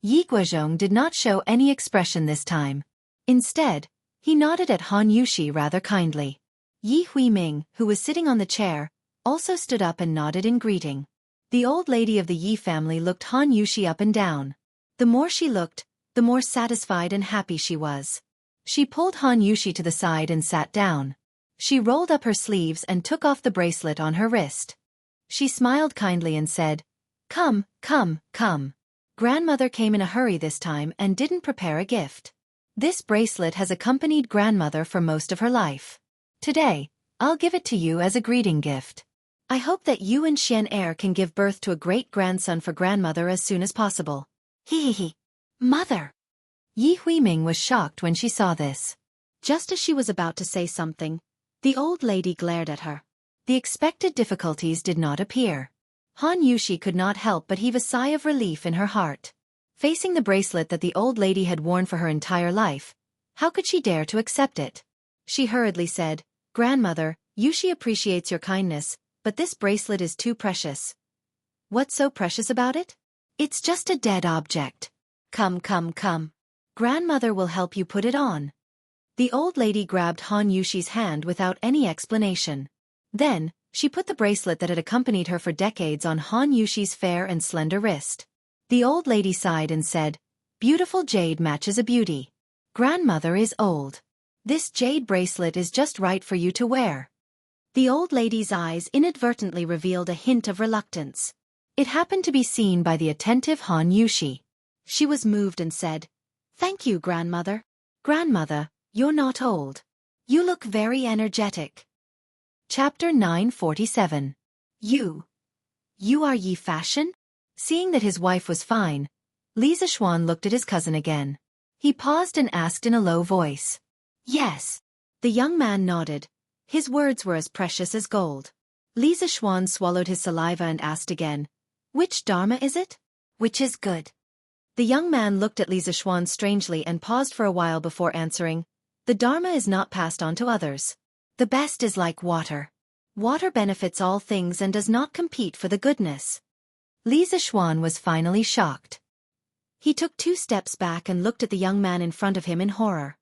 Yi Guozhong did not show any expression this time. Instead, he nodded at Han Yushi rather kindly. Yi Huiming, who was sitting on the chair, also stood up and nodded in greeting. The old lady of the Yi family looked Han Yushi up and down. The more she looked, the more satisfied and happy she was. She pulled Han Yushi to the side and sat down. She rolled up her sleeves and took off the bracelet on her wrist. She smiled kindly and said, Come. Grandmother came in a hurry this time and didn't prepare a gift. This bracelet has accompanied grandmother for most of her life. Today, I'll give it to you as a greeting gift. I hope that you and Xian Heir can give birth to a great grandson for grandmother as soon as possible. Hee. Mother! Yi Huiming was shocked when she saw this. Just as she was about to say something, the old lady glared at her. The expected difficulties did not appear. Han Yushi could not help but heave a sigh of relief in her heart. Facing the bracelet that the old lady had worn for her entire life, how could she dare to accept it? She hurriedly said, "Grandmother, Yushi appreciates your kindness, but this bracelet is too precious." "What's so precious about it?" "It's just a dead object." Come. Grandmother will help you put it on." The old lady grabbed Han Yushi's hand without any explanation. Then, she put the bracelet that had accompanied her for decades on Han Yushi's fair and slender wrist. The old lady sighed and said, "Beautiful jade matches a beauty. Grandmother is old. This jade bracelet is just right for you to wear." The old lady's eyes inadvertently revealed a hint of reluctance. It happened to be seen by the attentive Han Yushi. She was moved and said, "Thank you, Grandmother." "Grandmother, you're not old. You look very energetic." Chapter 947. You are Yi Fashion? Seeing that his wife was fine, Li Zixuan looked at his cousin again. He paused and asked in a low voice. "Yes." The young man nodded. His words were as precious as gold. Li Zixuan swallowed his saliva and asked again, "Which dharma is it? Which is good?" The young man looked at Li Zixuan strangely and paused for a while before answering, "The dharma is not passed on to others. The best is like water. Water benefits all things and does not compete for the goodness." Li Zixuan was finally shocked. He took 2 steps back and looked at the young man in front of him in horror.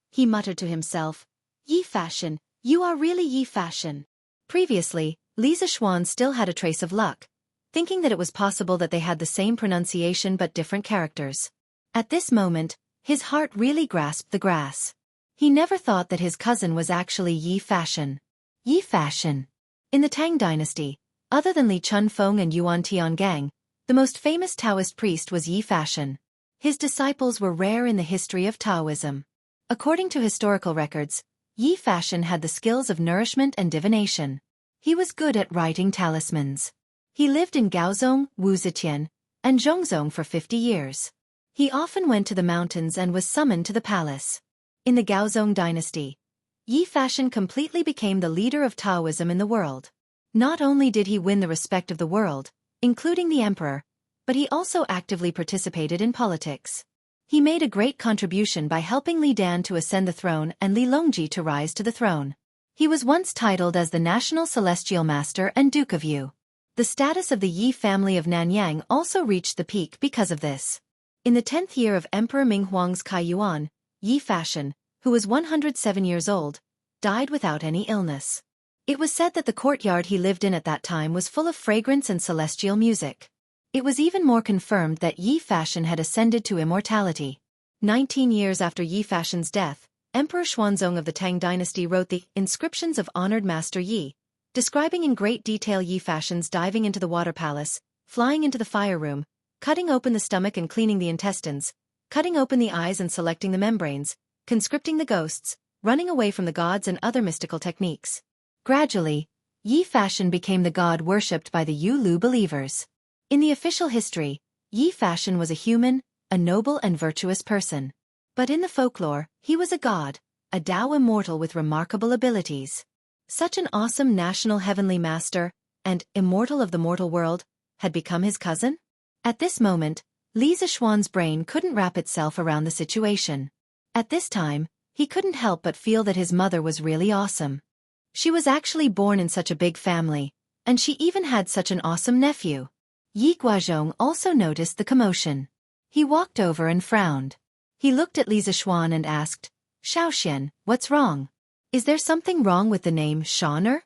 He muttered to himself, "Yi Fashion, you are really Yi Fashion." Previously, Li Zixuan still had a trace of luck, thinking that it was possible that they had the same pronunciation but different characters. At this moment, his heart really grasped the grass. He never thought that his cousin was actually Yi Fashion. Yi Fashion. In the Tang dynasty, other than Li Chunfeng and Yuan Tiangang, the most famous Taoist priest was Yi Fashion. His disciples were rare in the history of Taoism. According to historical records, Yi Fashion had the skills of nourishment and divination. He was good at writing talismans. He lived in Gaozong, Wuzetian, and Zhongzong for 50 years. He often went to the mountains and was summoned to the palace. In the Gaozong dynasty, Yi Fashion completely became the leader of Taoism in the world. Not only did he win the respect of the world, including the emperor, but he also actively participated in politics. He made a great contribution by helping Li Dan to ascend the throne and Li Longji to rise to the throne. He was once titled as the National Celestial Master and Duke of Yu. The status of the Yi family of Nanyang also reached the peak because of this. In the 10th year of Emperor Ming Huang's Kai Yuan, Yi Fashion, who was 107 years old, died without any illness. It was said that the courtyard he lived in at that time was full of fragrance and celestial music. It was even more confirmed that Yi Fashion had ascended to immortality. 19 years after Yi Fashion's death, Emperor Xuanzong of the Tang dynasty wrote the Inscriptions of Honored Master Yi, describing in great detail Yi Fashion's diving into the water palace, flying into the fire room, cutting open the stomach and cleaning the intestines, cutting open the eyes and selecting the membranes, conscripting the ghosts, running away from the gods and other mystical techniques. Gradually, Yi Fashion became the god worshipped by the Yu Lu believers. In the official history, Yi Fashion was a human, a noble and virtuous person. But in the folklore, he was a god, a Tao immortal with remarkable abilities. Such an awesome national heavenly master, and immortal of the mortal world, had become his cousin? At this moment, Li Zixuan's brain couldn't wrap itself around the situation. At this time, he couldn't help but feel that his mother was really awesome. She was actually born in such a big family, and she even had such an awesome nephew. Yi Guozhong also noticed the commotion. He walked over and frowned. He looked at Li Zixuan and asked, "Shaoxian, what's wrong? Is there something wrong with the name Shaner?"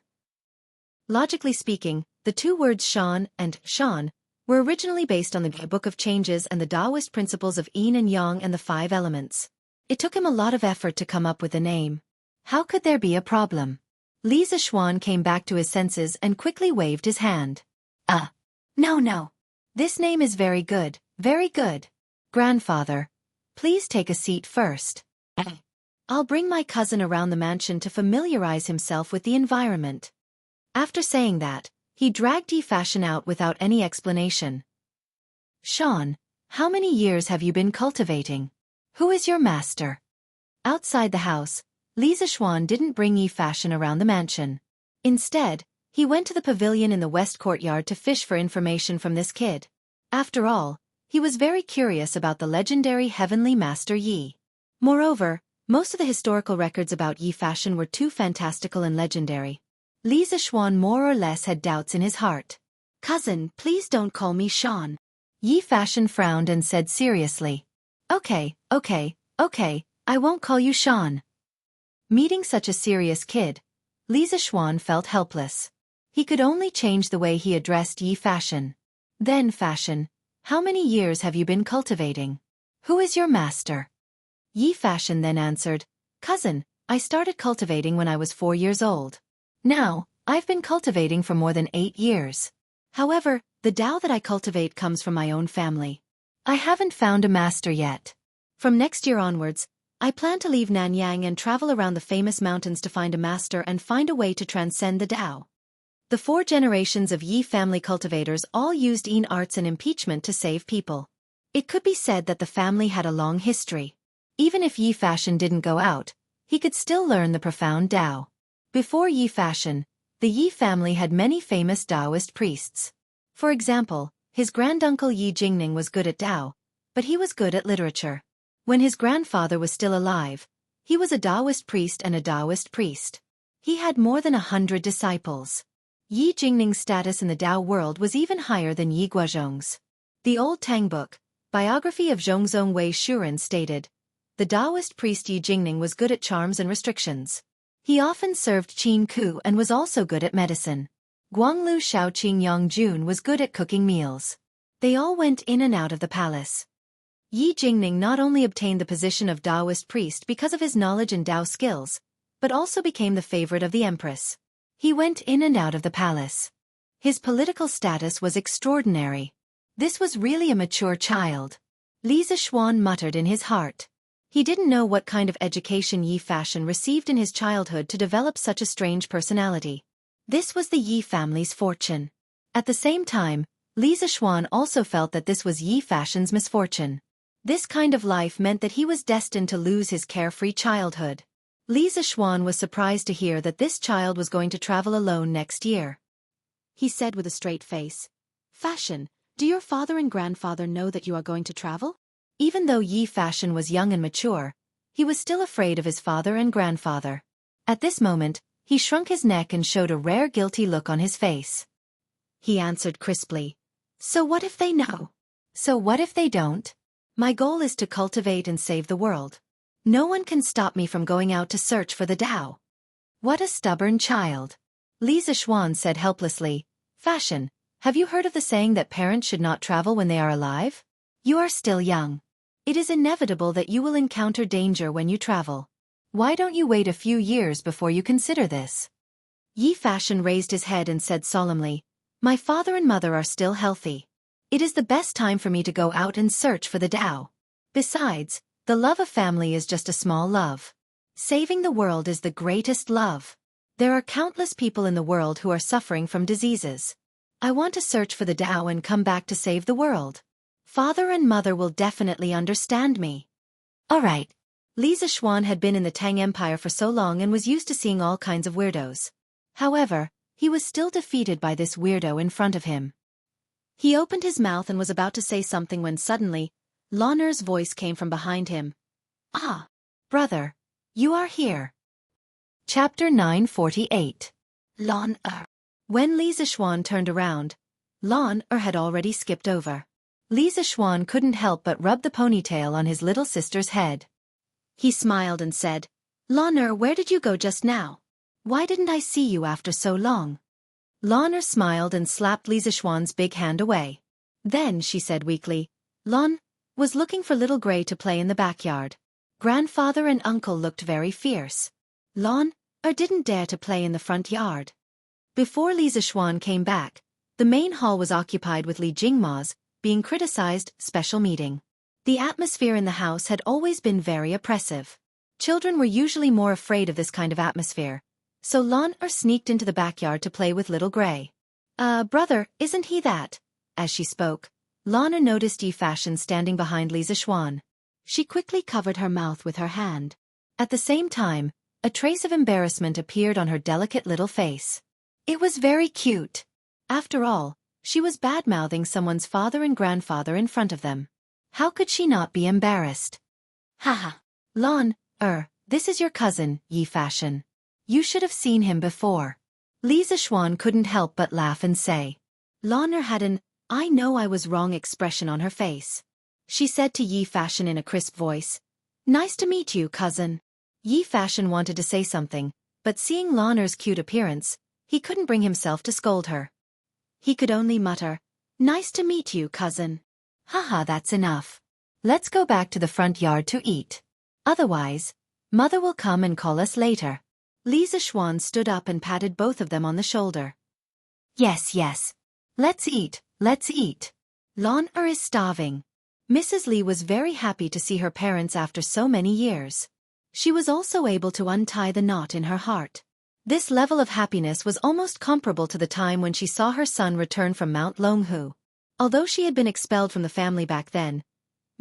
Logically speaking, the 2 words Shan and Shan were originally based on the Book of Changes and the Taoist principles of Yin and Yang and the 5 elements. It took him a lot of effort to come up with a name. How could there be a problem? Li Zixuan came back to his senses and quickly waved his hand. No. This name is very good, very good. Grandfather, please take a seat first. I'll bring my cousin around the mansion to familiarize himself with the environment." After saying that, he dragged Yi Fashion out without any explanation. "Sean, How many years have you been cultivating? Who is your master? Outside the house, Li Zishuan didn't bring Yi Fashion around the mansion. Instead, he went to the pavilion in the west courtyard to fish for information from this kid. After all, he was very curious about the legendary heavenly master Yi. Moreover, most of the historical records about Yi Fashion were too fantastical and legendary. Li Zishuan more or less had doubts in his heart. Cousin, please don't call me Sean. Yi Fashion frowned and said seriously. Okay, I won't call you Sean. Meeting such a serious kid, Li Zishuan felt helpless. He could only change the way he addressed Yi Fashion. Then Fashion, how many years have you been cultivating? Who is your master? Yi Fashion then answered, Cousin, I started cultivating when I was 4 years old. Now, I've been cultivating for more than 8 years. However, the Tao that I cultivate comes from my own family. I haven't found a master yet. From next year onwards, I plan to leave Nanyang and travel around the famous mountains to find a master and find a way to transcend the Tao. The 4 generations of Yi family cultivators all used Yin arts and impeachment to save people. It could be said that the family had a long history. Even if Yi Fashion didn't go out, he could still learn the profound Tao. Before Yi Fashion, the Yi family had many famous Taoist priests. For example, his granduncle Yi Jingning was good at Tao, but he was good at literature. When his grandfather was still alive, he was a Taoist priest and a Taoist priest. He had more than 100 disciples. Yi Jingning's status in the Tao world was even higher than Yi Guozhong's. The old Tang book, biography of Zhongzong Wei Shuren stated, the Taoist priest Yi Jingning was good at charms and restrictions. He often served Qin Ku and was also good at medicine. Guanglu Shaoqing Yongjun was good at cooking meals. They all went in and out of the palace. Yi Jingning not only obtained the position of Taoist priest because of his knowledge and Tao skills, but also became the favorite of the empress. He went in and out of the palace. His political status was extraordinary. This was really a mature child. Li Zishuan muttered in his heart. He didn't know what kind of education Yi Fashion received in his childhood to develop such a strange personality. This was the Yi family's fortune. At the same time, Li Zishuan also felt that this was Yi Fashion's misfortune. This kind of life meant that he was destined to lose his carefree childhood. Li Zishuan was surprised to hear that this child was going to travel alone next year. He said with a straight face, Fashion, do your father and grandfather know that you are going to travel? Even though Yi Fashion was young and mature, he was still afraid of his father and grandfather. At this moment, he shrunk his neck and showed a rare guilty look on his face. He answered crisply, So what if they know? So what if they don't? My goal is to cultivate and save the world. No one can stop me from going out to search for the Tao. What a stubborn child. Li Zishuan said helplessly, Fashion, have you heard of the saying that parents should not travel when they are alive? You are still young. It is inevitable that you will encounter danger when you travel. Why don't you wait a few years before you consider this? Yi Fashion raised his head and said solemnly, My father and mother are still healthy. It is the best time for me to go out and search for the Tao. Besides, the love of family is just a small love. Saving the world is the greatest love. There are countless people in the world who are suffering from diseases. I want to search for the Tao and come back to save the world. Father and mother will definitely understand me. All right. Li Zishuan had been in the Tang Empire for so long and was used to seeing all kinds of weirdos. However, he was still defeated by this weirdo in front of him. He opened his mouth and was about to say something when suddenly, Loner's voice came from behind him. Ah, brother, you are here. Chapter 948. Loner. When Li Zishuan turned around, Loner had already skipped over. Li Zishuan couldn't help but rub the ponytail on his little sister's head. He smiled and said, Loner, where did you go just now? Why didn't I see you after so long? Loner smiled and slapped Li Zishuan's big hand away. Then she said weakly, Lon was looking for little Gray to play in the backyard. Grandfather and uncle looked very fierce. Loner didn't dare to play in the front yard. Before Li Zishuan came back, the main hall was occupied with Li Jingma's being criticized special meeting. The atmosphere in the house had always been very oppressive. Children were usually more afraid of this kind of atmosphere, so Loner sneaked into the backyard to play with little Gray. Brother, isn't he that? As she spoke, Lana noticed Yi Fashion standing behind Lisa Xuan. She quickly covered her mouth with her hand. At the same time, a trace of embarrassment appeared on her delicate little face. It was very cute. After all, she was bad-mouthing someone's father and grandfather in front of them. How could she not be embarrassed? Haha. Lon, this is your cousin, Yi Fashion. You should have seen him before. Lisa Xuan couldn't help but laugh and say. Lana had an, I know I was wrong expression on her face. She said to Yi Fashion in a crisp voice. Nice to meet you, cousin. Yi Fashion wanted to say something, but seeing Lana's cute appearance, he couldn't bring himself to scold her. He could only mutter, Nice to meet you, cousin. Haha, that's enough. Let's go back to the front yard to eat. Otherwise, Mother will come and call us later. Lisa Xuan stood up and patted both of them on the shoulder. Yes. Let's eat. Lana is starving. Mrs. Li was very happy to see her parents after so many years. She was also able to untie the knot in her heart. This level of happiness was almost comparable to the time when she saw her son return from Mount Longhu. Although she had been expelled from the family back then,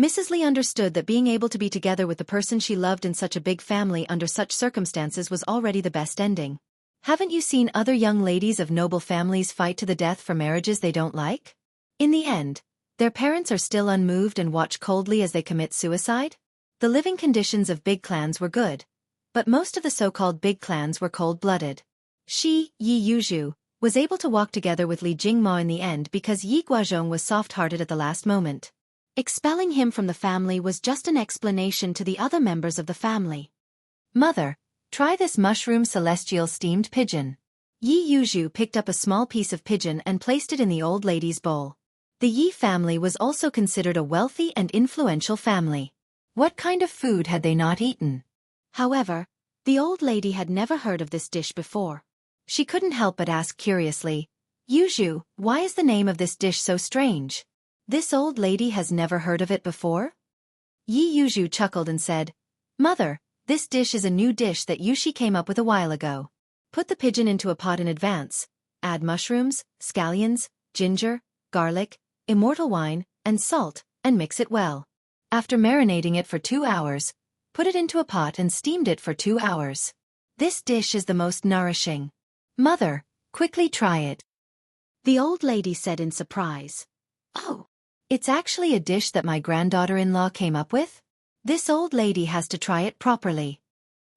Mrs. Li understood that being able to be together with the person she loved in such a big family under such circumstances was already the best ending. Haven't you seen other young ladies of noble families fight to the death for marriages they don't like? In the end, their parents are still unmoved and watch coldly as they commit suicide? The living conditions of big clans were good, but most of the so-called big clans were cold-blooded. She, Yi Yuzhu, was able to walk together with Li Jingma in the end because Yi Guozhong was soft-hearted at the last moment. Expelling him from the family was just an explanation to the other members of the family. Mother, try this mushroom celestial steamed pigeon. Yi Yuzhu picked up a small piece of pigeon and placed it in the old lady's bowl. The Yi family was also considered a wealthy and influential family. What kind of food had they not eaten? However, the old lady had never heard of this dish before. She couldn't help but ask curiously, Yuzhu, why is the name of this dish so strange? This old lady has never heard of it before? Yi Yuzhu chuckled and said, Mother, this dish is a new dish that Yushi came up with a while ago. Put the pigeon into a pot in advance, add mushrooms, scallions, ginger, garlic, immortal wine, and salt, and mix it well. After marinating it for 2 hours, put it into a pot and steamed it for 2 hours. This dish is the most nourishing. Mother, quickly try it. The old lady said in surprise. Oh, it's actually a dish that my granddaughter-in-law came up with? This old lady has to try it properly.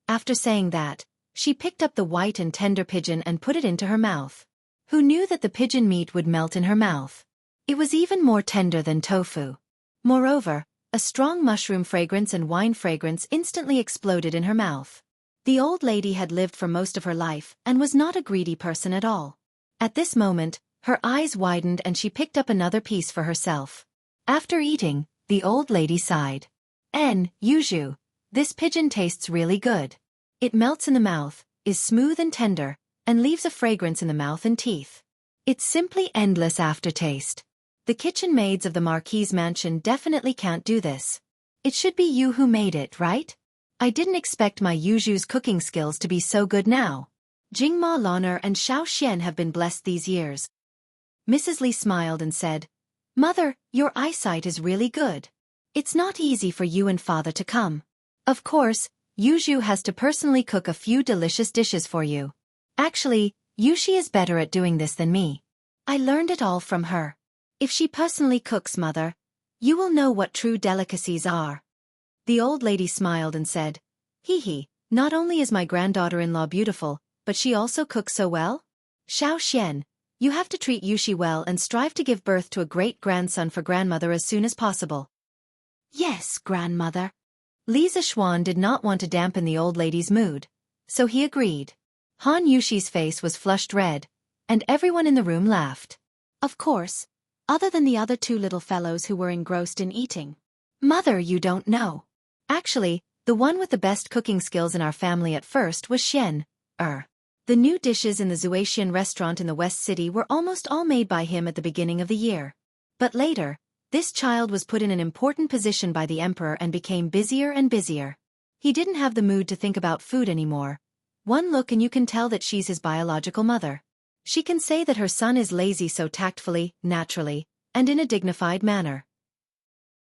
After saying that, she picked up the white and tender pigeon and put it into her mouth. Who knew that the pigeon meat would melt in her mouth? It was even more tender than tofu. Moreover, a strong mushroom fragrance and wine fragrance instantly exploded in her mouth. The old lady had lived for most of her life and was not a greedy person at all. At this moment, her eyes widened and she picked up another piece for herself. After eating, the old lady sighed. Yuzhu, this pigeon tastes really good. It melts in the mouth, is smooth and tender, and leaves a fragrance in the mouth and teeth. It's simply endless aftertaste. The kitchen maids of the Marquis' mansion definitely can't do this. It should be you who made it, right? I didn't expect my Yuzhu's cooking skills to be so good now. Jingma Lana and Xiao Xian have been blessed these years. Mrs. Li smiled and said, Mother, your eyesight is really good. It's not easy for you and father to come. Of course, Yuzhu has to personally cook a few delicious dishes for you. Actually, Yushi is better at doing this than me. I learned it all from her. If she personally cooks, Mother, you will know what true delicacies are. The old lady smiled and said, Hee, not only is my granddaughter-in-law beautiful, but she also cooks so well? Xiao Xian, you have to treat Yushi well and strive to give birth to a great-grandson for grandmother as soon as possible. Yes, grandmother. Lisa Xuan did not want to dampen the old lady's mood, so he agreed. Han Yushi's face was flushed red, and everyone in the room laughed. Of course, other than the other two little fellows who were engrossed in eating. Mother, you don't know. Actually, the one with the best cooking skills in our family at first was Xian. The new dishes in the Zuaxian restaurant in the West City were almost all made by him at the beginning of the year. But later, this child was put in an important position by the emperor and became busier and busier. He didn't have the mood to think about food anymore. One look and you can tell that she's his biological mother. She can say that her son is lazy so tactfully, naturally, and in a dignified manner.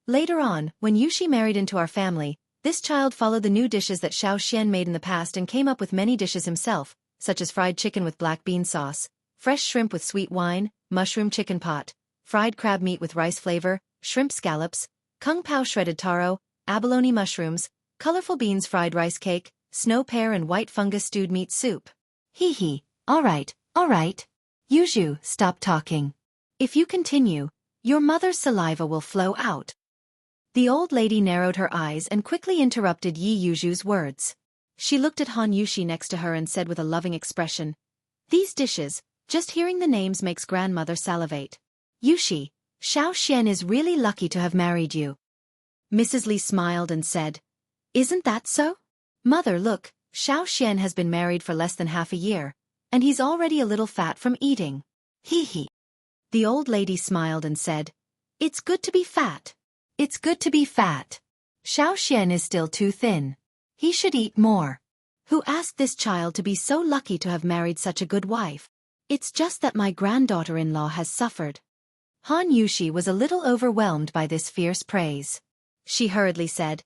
Later on, when Yushi married into our family, this child followed the new dishes that Xiao Xian made in the past and came up with many dishes himself, such as fried chicken with black bean sauce, fresh shrimp with sweet wine, mushroom chicken pot, fried crab meat with rice flavor, shrimp scallops, kung pao shredded taro, abalone mushrooms, colorful beans fried rice cake, snow pear and white fungus stewed meat soup. Hee hee, alright. Yuju, stop talking. If you continue, your mother's saliva will flow out. The old lady narrowed her eyes and quickly interrupted Yi Yuju's words. She looked at Han Yushi next to her and said with a loving expression, "These dishes, just hearing the names makes grandmother salivate. Yushi, Xiao Xian is really lucky to have married you." Mrs. Li smiled and said, "Isn't that so? Mother, look, Xiao Xian has been married for less than half a year, and he's already a little fat from eating." Hee hee. The old lady smiled and said, "It's good to be fat. It's good to be fat. Xiao Xian is still too thin. He should eat more." "Who asked this child to be so lucky to have married such a good wife? It's just that my granddaughter-in-law has suffered." Han Yushi was a little overwhelmed by this fierce praise. She hurriedly said,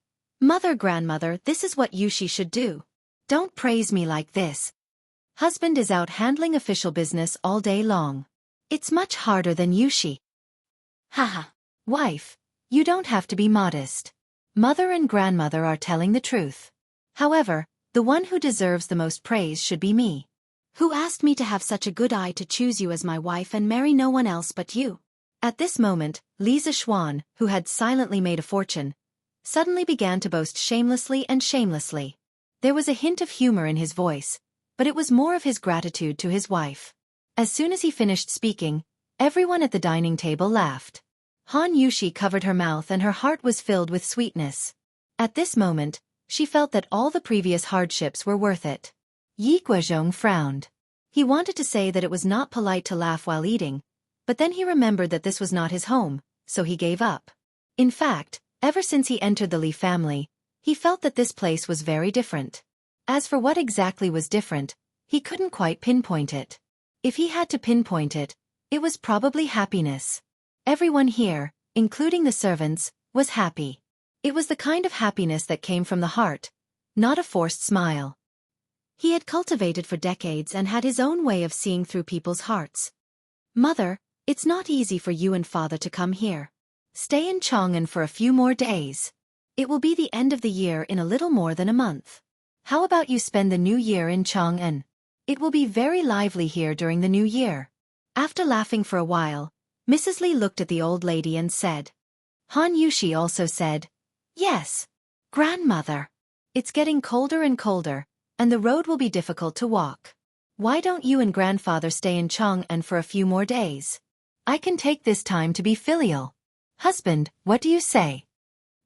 Grandmother, this is what Yushi should do. Don't praise me like this. Husband is out handling official business all day long. It's much harder than Yushi." Haha. Wife, you don't have to be modest. Mother and grandmother are telling the truth. However, the one who deserves the most praise should be me. Who asked me to have such a good eye to choose you as my wife and marry no one else but you? At this moment, Li Zixuan, who had silently made a fortune, suddenly began to boast shamelessly and shamelessly. There was a hint of humor in his voice, but it was more of his gratitude to his wife. As soon as he finished speaking, everyone at the dining table laughed. Han Yushi covered her mouth and her heart was filled with sweetness. At this moment, she felt that all the previous hardships were worth it. Yi Guozhong frowned. He wanted to say that it was not polite to laugh while eating, but then he remembered that this was not his home, so he gave up. In fact, ever since he entered the Li family, he felt that this place was very different. As for what exactly was different, he couldn't quite pinpoint it. If he had to pinpoint it, it was probably happiness. Everyone here, including the servants, was happy. It was the kind of happiness that came from the heart, not a forced smile. He had cultivated for decades and had his own way of seeing through people's hearts. "Mother, it's not easy for you and father to come here. Stay in Chang'an for a few more days. It will be the end of the year in a little more than a month. How about you spend the new year in Chang'an? It will be very lively here during the new year." After laughing for a while, Mrs. Li looked at the old lady and said. Han Yushi also said, "Yes, grandmother. It's getting colder and colder, and the road will be difficult to walk. Why don't you and grandfather stay in Chang'an for a few more days? I can take this time to be filial. Husband, what do you say?"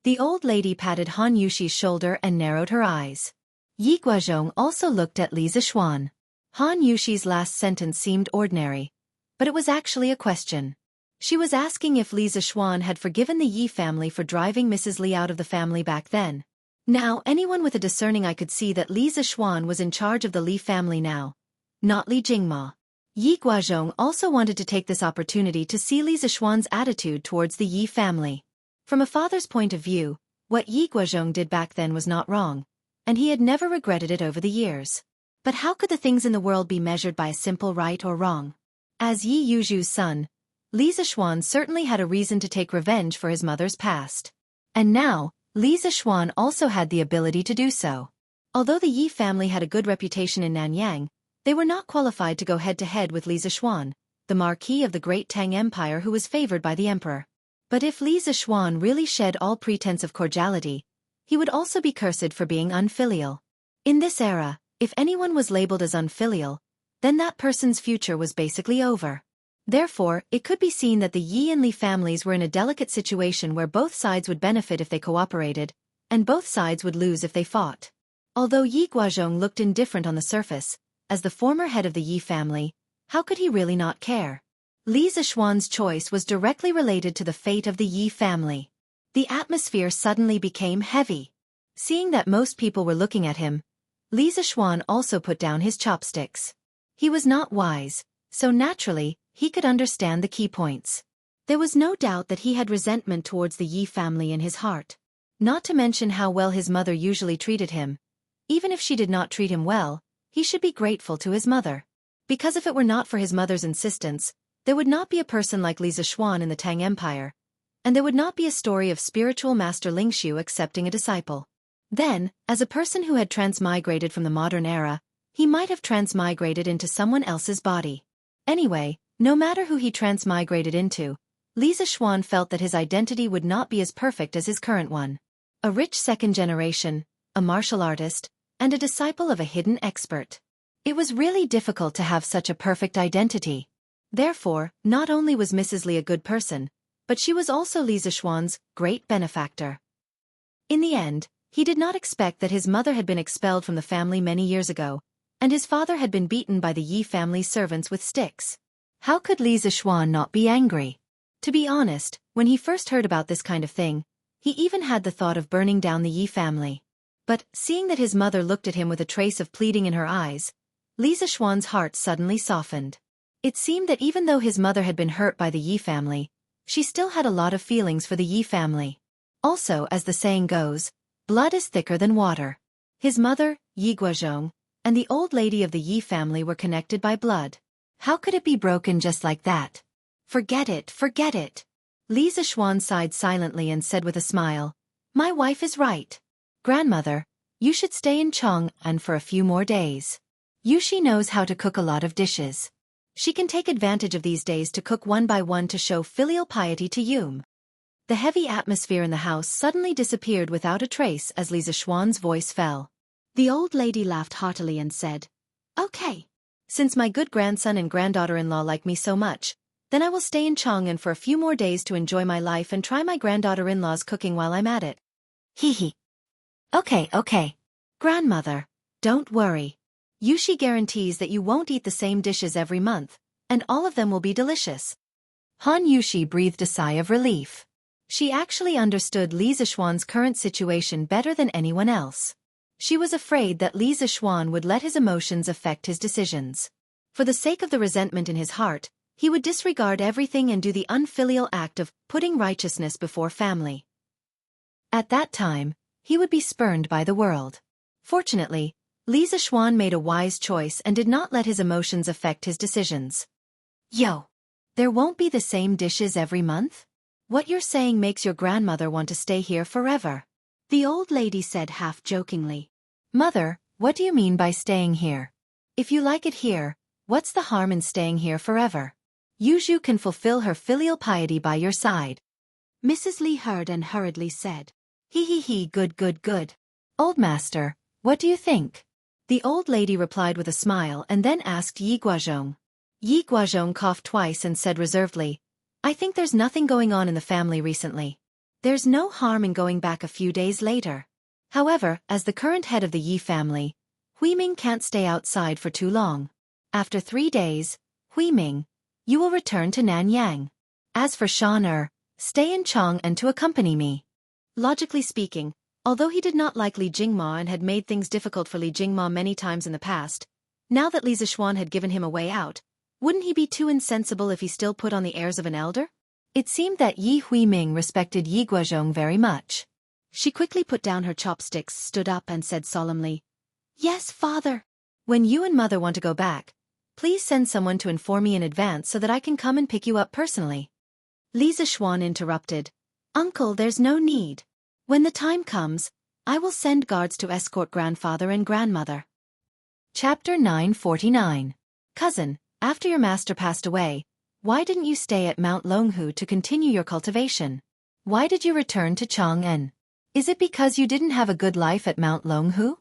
The old lady patted Han Yushi's shoulder and narrowed her eyes. Yi Guozhong also looked at Li Zixuan. Han Yushi's last sentence seemed ordinary, but it was actually a question. She was asking if Li Zixuan had forgiven the Yi family for driving Mrs. Li out of the family back then. Now anyone with a discerning eye could see that Li Zixuan was in charge of the Li family now, not Li Jingma. Yi Guozhong also wanted to take this opportunity to see Li Zixuan's attitude towards the Yi family. From a father's point of view, what Yi Guozhong did back then was not wrong, and he had never regretted it over the years. But how could the things in the world be measured by a simple right or wrong? As Yi Yuju's son, Li Zixuan certainly had a reason to take revenge for his mother's past. And now, Li Zixuan also had the ability to do so. Although the Yi family had a good reputation in Nanyang, they were not qualified to go head-to-head with Li Zixuan, the marquis of the great Tang Empire who was favored by the emperor. But if Li Zixuan really shed all pretense of cordiality, he would also be cursed for being unfilial. In this era, if anyone was labeled as unfilial, then that person's future was basically over. Therefore, it could be seen that the Yi and Li families were in a delicate situation where both sides would benefit if they cooperated, and both sides would lose if they fought. Although Yi Guozhong looked indifferent on the surface, as the former head of the Yi family, how could he really not care? Li Zixuan's choice was directly related to the fate of the Yi family. The atmosphere suddenly became heavy. Seeing that most people were looking at him, Li Zixuan also put down his chopsticks. He was not wise, so naturally, he could understand the key points. There was no doubt that he had resentment towards the Yi family in his heart. Not to mention how well his mother usually treated him. Even if she did not treat him well, he should be grateful to his mother. Because if it were not for his mother's insistence, there would not be a person like Li Zishuan in the Tang Empire, and there would not be a story of spiritual master Lingshu accepting a disciple. Then, as a person who had transmigrated from the modern era, he might have transmigrated into someone else's body. Anyway, no matter who he transmigrated into, Li Zishuan felt that his identity would not be as perfect as his current one. A rich second generation, a martial artist, and a disciple of a hidden expert. It was really difficult to have such a perfect identity. Therefore, not only was Mrs. Li a good person, but she was also Li Zishuan's great benefactor. In the end, he did not expect that his mother had been expelled from the family many years ago, and his father had been beaten by the Yi family servants with sticks. How could Li Zishuan not be angry? To be honest, when he first heard about this kind of thing, he even had the thought of burning down the Yi family. But, seeing that his mother looked at him with a trace of pleading in her eyes, Li Zishuan's heart suddenly softened. It seemed that even though his mother had been hurt by the Yi family, she still had a lot of feelings for the Yi family. Also, as the saying goes, blood is thicker than water. His mother, Yi Guozhong, and the old lady of the Yi family were connected by blood. How could it be broken just like that? Forget it, forget it. Li Zishuan sighed silently and said with a smile, "My wife is right. Grandmother, you should stay in Chang'an for a few more days. Yushi knows how to cook a lot of dishes. She can take advantage of these days to cook one by one to show filial piety to Yum." The heavy atmosphere in the house suddenly disappeared without a trace as Li Zishuan's voice fell. The old lady laughed heartily and said, "Okay. Since my good grandson and granddaughter-in-law like me so much, then I will stay in Chang'an for a few more days to enjoy my life and try my granddaughter-in-law's cooking while I'm at it." Hee hee. Okay. Grandmother, don't worry. Yushi guarantees that you won't eat the same dishes every month, and all of them will be delicious. Han Yushi breathed a sigh of relief. She actually understood Li Zishuan's current situation better than anyone else. She was afraid that Li Zishuan would let his emotions affect his decisions. For the sake of the resentment in his heart, he would disregard everything and do the unfilial act of putting righteousness before family. At that time, he would be spurned by the world. Fortunately, Li Zishuan made a wise choice and did not let his emotions affect his decisions. Yo! There won't be the same dishes every month? What you're saying makes your grandmother want to stay here forever. The old lady said half-jokingly. Mother, what do you mean by staying here? If you like it here, what's the harm in staying here forever? Yuzhu can fulfill her filial piety by your side. Mrs. Li heard and hurriedly said, He, good. Old master, what do you think? The old lady replied with a smile and then asked Yi Guozhong. Yi Guozhong coughed twice and said reservedly, I think there's nothing going on in the family recently. There's no harm in going back a few days later. However, as the current head of the Yi family, Huiming can't stay outside for too long. After 3 days, Huiming, you will return to Nanyang. As for Shan stay in Chang'an to accompany me. Logically speaking, although he did not like Li Jingma and had made things difficult for Li Jingma many times in the past, now that Li Zishuan had given him a way out, wouldn't he be too insensible if he still put on the airs of an elder? It seemed that Yi Huiming respected Yi Guozhong very much. She quickly put down her chopsticks, stood up and said solemnly, Yes, father. When you and mother want to go back, please send someone to inform me in advance so that I can come and pick you up personally. Li Zishuan interrupted, Uncle, there's no need. When the time comes, I will send guards to escort grandfather and grandmother. Chapter 949. Cousin, after your master passed away, why didn't you stay at Mount Longhu to continue your cultivation? Why did you return to Chang'an? Is it because you didn't have a good life at Mount Longhu?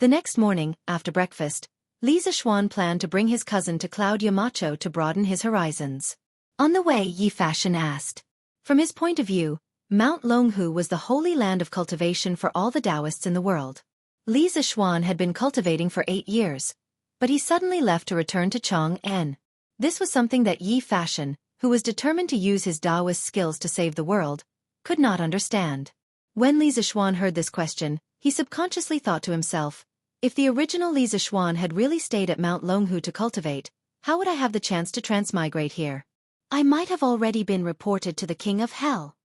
The next morning, after breakfast, Li Zishuan planned to bring his cousin to Cloud Yamacho to broaden his horizons. On the way, Yi Fashion asked. From his point of view, Mount Longhu was the holy land of cultivation for all the Taoists in the world. Li Zishuan had been cultivating for 8 years, but he suddenly left to return to Chang'an. This was something that Yi Fashion, who was determined to use his Taoist skills to save the world, could not understand. When Li Zishuan heard this question, he subconsciously thought to himself, if the original Li Zishuan had really stayed at Mount Longhu to cultivate, how would I have the chance to transmigrate here? I might have already been reported to the king of hell.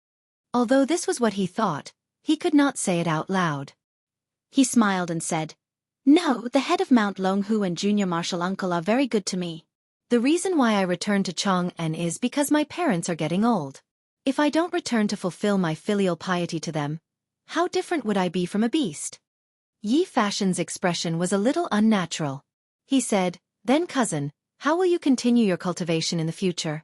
Although this was what he thought, he could not say it out loud. He smiled and said, "No, the head of Mount Longhu and junior marshal uncle are very good to me. The reason why I returned to Chang'an is because my parents are getting old. If I don't return to fulfill my filial piety to them, how different would I be from a beast?" Yi Fashion's expression was a little unnatural. He said, "Then cousin, how will you continue your cultivation in the future?"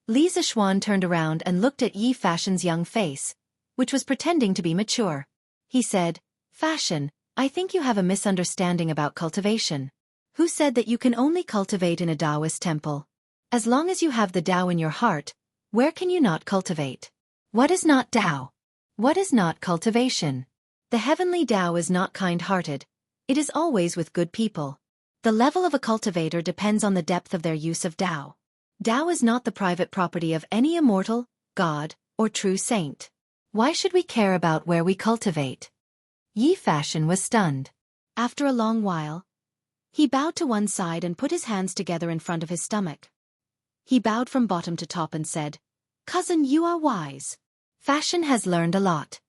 Li Zixuan turned around and looked at Yi Fashion's young face, which was pretending to be mature. He said, "Fashion, I think you have a misunderstanding about cultivation. Who said that you can only cultivate in a Taoist temple? As long as you have the Tao in your heart, where can you not cultivate? What is not Tao? What is not cultivation? The heavenly Tao is not kind-hearted. It is always with good people. The level of a cultivator depends on the depth of their use of Tao. Tao is not the private property of any immortal, God, or true saint. Why should we care about where we cultivate?" Yi Fashion was stunned. After a long while, he bowed to one side and put his hands together in front of his stomach. He bowed from bottom to top and said, "Cousin, you are wise. Fashion has learned a lot."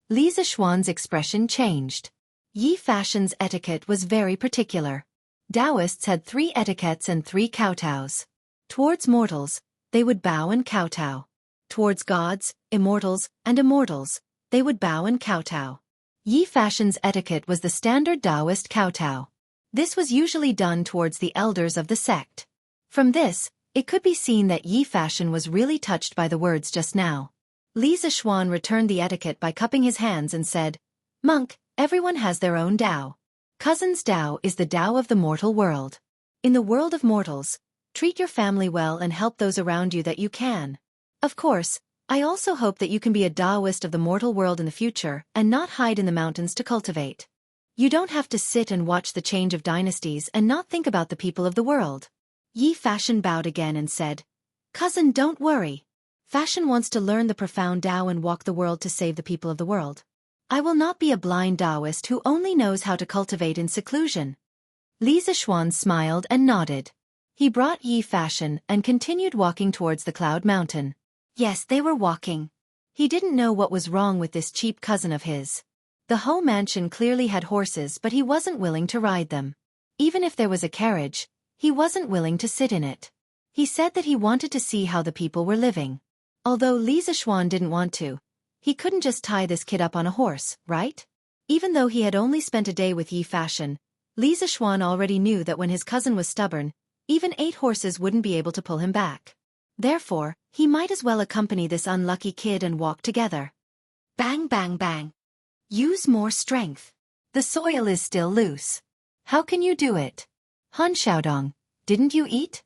Li Zixuan's expression changed. Yi Fashion's etiquette was very particular. Taoists had 3 etiquettes and 3 kowtows. Towards mortals, they would bow and kowtow. Towards gods, immortals, and immortals, they would bow and kowtow. Yi Fashion's etiquette was the standard Taoist kowtow. This was usually done towards the elders of the sect. From this, it could be seen that Yi Fashion was really touched by the words just now. Li Zixuan returned the etiquette by cupping his hands and said, "Monk, everyone has their own Tao. Cousin's Tao is the Tao of the mortal world. In the world of mortals, treat your family well and help those around you that you can. Of course, I also hope that you can be a Taoist of the mortal world in the future and not hide in the mountains to cultivate. You don't have to sit and watch the change of dynasties and not think about the people of the world." Yi Fashion bowed again and said, "Cousin, don't worry. Fashion wants to learn the profound Tao and walk the world to save the people of the world. I will not be a blind Taoist who only knows how to cultivate in seclusion." Li Zixuan smiled and nodded. He brought Yi Fashion and continued walking towards the Cloud Mountain. Yes, they were walking. He didn't know what was wrong with this cheap cousin of his. The Ho mansion clearly had horses, but he wasn't willing to ride them. Even if there was a carriage, he wasn't willing to sit in it. He said that he wanted to see how the people were living. Although Li Zixuan didn't want to, he couldn't just tie this kid up on a horse, right? Even though he had only spent a day with Yi Fashion, Li Zixuan already knew that when his cousin was stubborn, even 8 horses wouldn't be able to pull him back. Therefore, he might as well accompany this unlucky kid and walk together. Bang bang bang. Use more strength. The soil is still loose. How can you do it? Han Xiaodong, didn't you eat?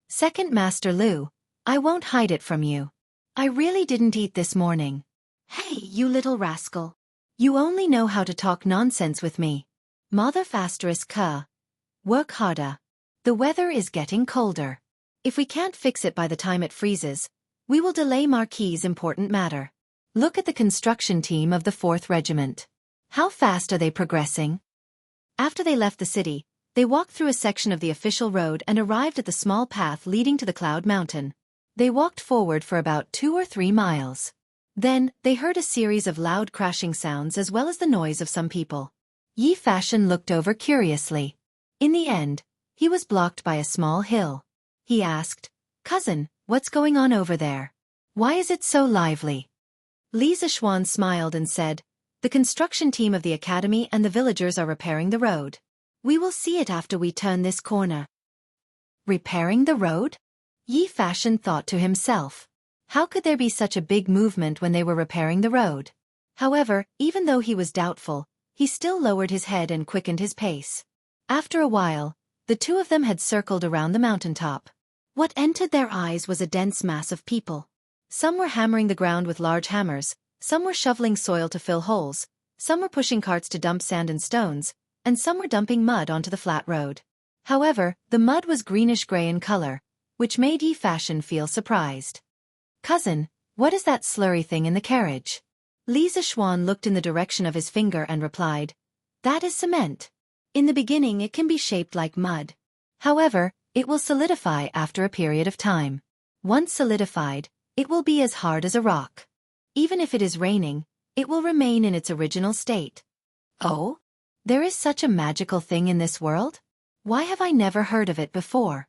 Second Master Lu, I won't hide it from you. I really didn't eat this morning. Hey, you little rascal. You only know how to talk nonsense with me. Mother asterisk ka. Work harder. The weather is getting colder. If we can't fix it by the time it freezes, we will delay Marquis's important matter. Look at the construction team of the 4th Regiment. How fast are they progressing? After they left the city, they walked through a section of the official road and arrived at the small path leading to the Cloud Mountain. They walked forward for about 2 or 3 miles. Then, they heard a series of loud crashing sounds as well as the noise of some people. Yi Fashion looked over curiously. In the end, he was blocked by a small hill. He asked, "Cousin, what's going on over there? Why is it so lively?" Li Zixuan smiled and said, "The construction team of the academy and the villagers are repairing the road. We will see it after we turn this corner." Repairing the road? Yi Fashion thought to himself. How could there be such a big movement when they were repairing the road? However, even though he was doubtful, he still lowered his head and quickened his pace. After a while, the 2 of them had circled around the mountaintop. What entered their eyes was a dense mass of people. Some were hammering the ground with large hammers, some were shoveling soil to fill holes, some were pushing carts to dump sand and stones, and some were dumping mud onto the flat road. However, the mud was greenish-gray in color, which made Yi Fashion feel surprised. "Cousin, what is that slurry thing in the carriage?" Li Zixuan looked in the direction of his finger and replied, "That is cement. In the beginning it can be shaped like mud. However, it will solidify after a period of time. Once solidified, it will be as hard as a rock. Even if it is raining, it will remain in its original state. Oh? There is such a magical thing in this world? Why have I never heard of it before?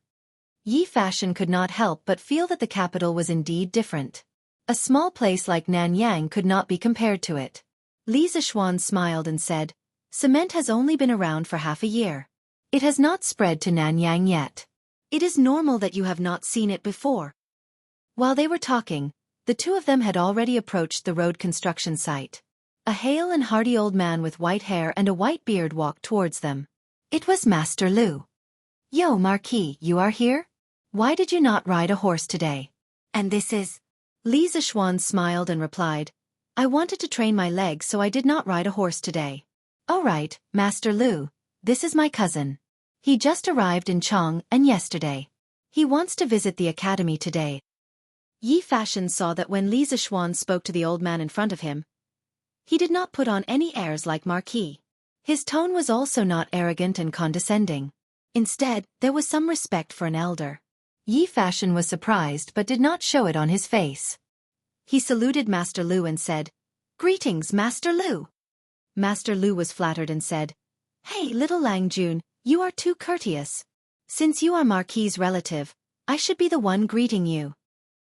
Yi Fashion could not help but feel that the capital was indeed different. A small place like Nanyang could not be compared to it. Li Zixuan smiled and said, "Cement has only been around for half a year. It has not spread to Nanyang yet. It is normal that you have not seen it before." While they were talking, the two of them had already approached the road construction site. A hale and hearty old man with white hair and a white beard walked towards them. It was Master Lu. "Yo, Marquis, you are here? Why did you not ride a horse today?" "And this is?" Li Zixuan smiled and replied, "I wanted to train my legs so I did not ride a horse today." "All right, Master Lu, this is my cousin. He just arrived in Chong and yesterday. He wants to visit the academy today." Yi Fashion saw that when Li Zixuan spoke to the old man in front of him, he did not put on any airs like Marquis. His tone was also not arrogant and condescending. Instead, there was some respect for an elder. Yi Fashion was surprised but did not show it on his face. He saluted Master Lu and said, "Greetings, Master Lu." Master Lu was flattered and said, "Hey, little Lang Jun, you are too courteous. Since you are Marquis's relative, I should be the one greeting you."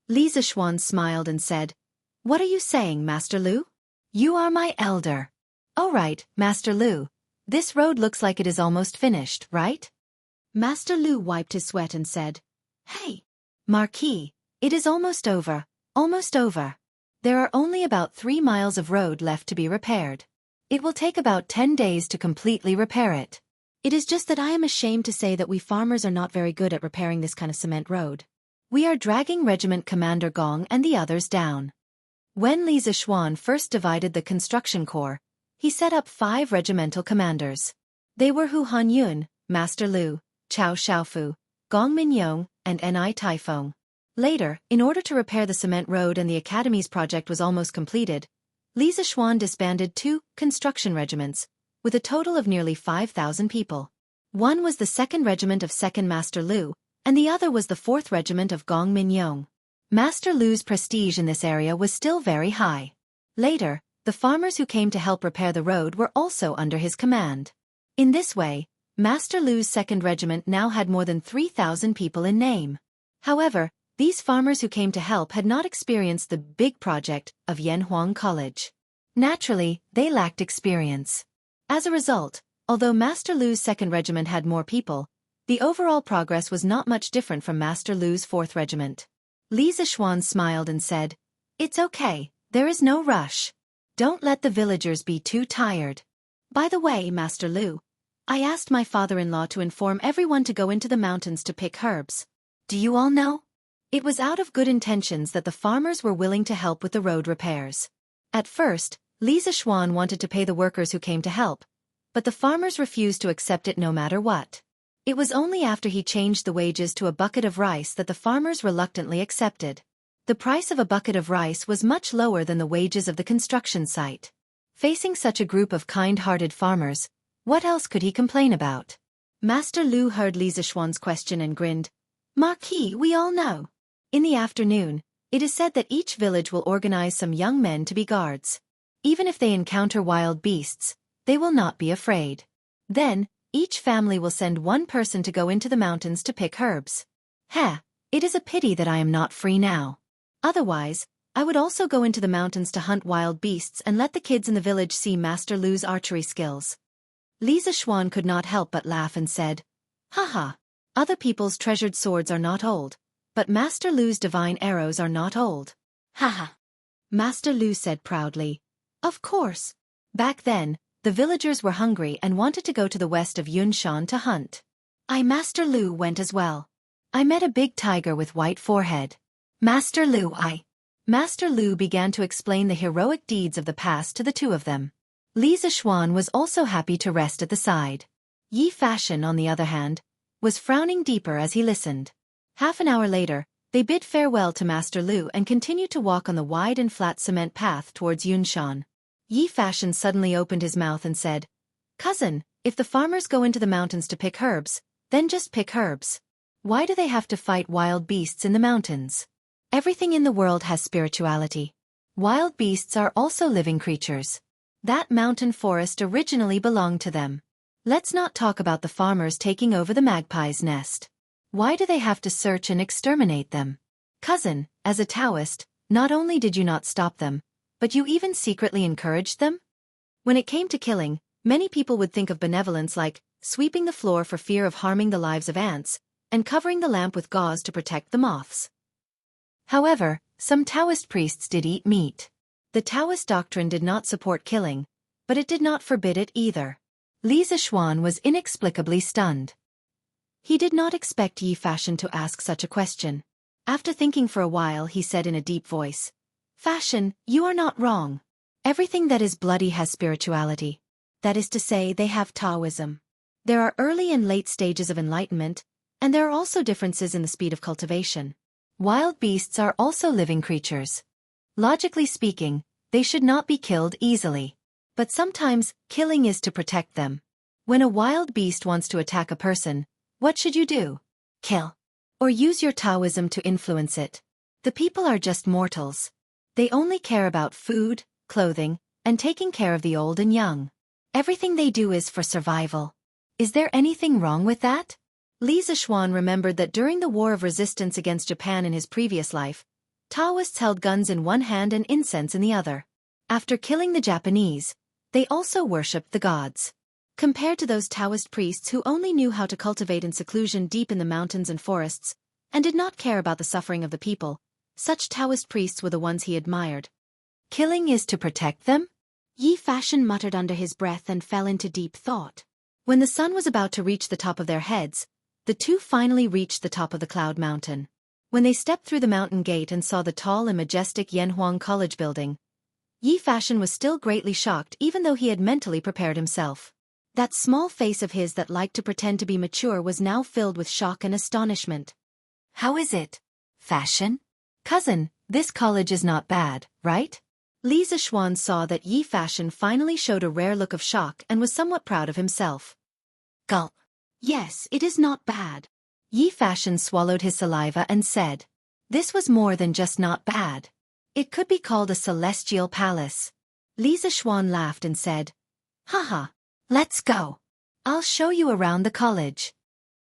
Li Zixuan smiled and said, "What are you saying, Master Lu? You are my elder." "All right, Master Lu. This road looks like it is almost finished, right?" Master Lu wiped his sweat and said, "Hey, Marquis, it is almost over, almost over. There are only about 3 miles of road left to be repaired. It will take about 10 days to completely repair it. It is just that I am ashamed to say that we farmers are not very good at repairing this kind of cement road. We are dragging Regiment Commander Gong and the others down." When Li Zixuan first divided the construction corps, he set up 5 regimental commanders. They were Hu Hanyun, Master Lu, Chao Xiaofu, Gong Minyong, and Ni Taifeng. Later, in order to repair the cement road and the academy's project was almost completed, Li Zixuan disbanded 2 construction regiments, with a total of nearly 5,000 people. One was the 2nd Regiment of 2nd Master Lu, and the other was the 4th Regiment of Gong Minyong. Master Lu's prestige in this area was still very high. Later, the farmers who came to help repair the road were also under his command. In this way, Master Lu's 2nd Regiment now had more than 3,000 people in name. However, these farmers who came to help had not experienced the big project of Yanhuang College. Naturally, they lacked experience. As a result, although Master Lu's 2nd Regiment had more people, the overall progress was not much different from Master Lu's 4th Regiment. Li Zixuan smiled and said, "It's okay, there is no rush. Don't let the villagers be too tired. By the way, Master Lu, I asked my father-in-law to inform everyone to go into the mountains to pick herbs. Do you all know?" It was out of good intentions that the farmers were willing to help with the road repairs. At first, Li Zixuan wanted to pay the workers who came to help, but the farmers refused to accept it no matter what. It was only after he changed the wages to a bucket of rice that the farmers reluctantly accepted. The price of a bucket of rice was much lower than the wages of the construction site. Facing such a group of kind-hearted farmers, what else could he complain about? Master Lu heard Li Zixuan's question and grinned. "Marquis, we all know. In the afternoon, it is said that each village will organize some young men to be guards. Even if they encounter wild beasts, they will not be afraid. Then, each family will send one person to go into the mountains to pick herbs. It is a pity that I am not free now. Otherwise, I would also go into the mountains to hunt wild beasts and let the kids in the village see Master Lu's archery skills." Li Zixuan could not help but laugh and said, "Haha, other people's treasured swords are not old, but Master Lu's divine arrows are not old. Haha." Master Lu said proudly, "Of course. Back then, the villagers were hungry and wanted to go to the west of Yunshan to hunt. Master Lu went as well. I met a big tiger with white forehead. Master Lu Master Lu began to explain the heroic deeds of the past to the two of them. Li Zixuan was also happy to rest at the side. Yi Fashion, on the other hand, was frowning deeper as he listened. Half an hour later, they bid farewell to Master Lu and continued to walk on the wide and flat cement path towards Yunshan. Yi Fashion suddenly opened his mouth and said, "Cousin, if the farmers go into the mountains to pick herbs, then just pick herbs. Why do they have to fight wild beasts in the mountains? Everything in the world has spirituality. Wild beasts are also living creatures. That mountain forest originally belonged to them. Let's not talk about the farmers taking over the magpie's nest. Why do they have to search and exterminate them? Cousin, as a Taoist, not only did you not stop them, but you even secretly encouraged them? When it came to killing, many people would think of benevolence like sweeping the floor for fear of harming the lives of ants, and covering the lamp with gauze to protect the moths. However, some Taoist priests did eat meat. The Taoist doctrine did not support killing, but it did not forbid it either. Li Zixuan was inexplicably stunned. He did not expect Yi Fashion to ask such a question. After thinking for a while, he said in a deep voice, "Fashion, you are not wrong. Everything that is bloody has spirituality. That is to say, they have Taoism. There are early and late stages of enlightenment, and there are also differences in the speed of cultivation. Wild beasts are also living creatures. Logically speaking, they should not be killed easily. But sometimes, killing is to protect them. When a wild beast wants to attack a person, what should you do? Kill. Or use your Taoism to influence it. The people are just mortals. They only care about food, clothing, and taking care of the old and young. Everything they do is for survival. Is there anything wrong with that?" Li Zixuan remembered that during the War of Resistance against Japan in his previous life, Taoists held guns in one hand and incense in the other. After killing the Japanese, they also worshipped the gods. Compared to those Taoist priests who only knew how to cultivate in seclusion deep in the mountains and forests, and did not care about the suffering of the people, such Taoist priests were the ones he admired. Killing is to protect them? Yi Fashion muttered under his breath and fell into deep thought. When the sun was about to reach the top of their heads, the two finally reached the top of the Cloud Mountain. When they stepped through the mountain gate and saw the tall and majestic Yanhuang College building, Yi Fashion was still greatly shocked even though he had mentally prepared himself. That small face of his that liked to pretend to be mature was now filled with shock and astonishment. "How is it? Fashion? Cousin, this college is not bad, right?" Li Zixuan saw that Yi Fashion finally showed a rare look of shock and was somewhat proud of himself. Gulp. "Yes, it is not bad." Yi Fashion swallowed his saliva and said, "This was more than just not bad. It could be called a celestial palace." Li Zixuan laughed and said, "Haha, let's go. I'll show you around the college."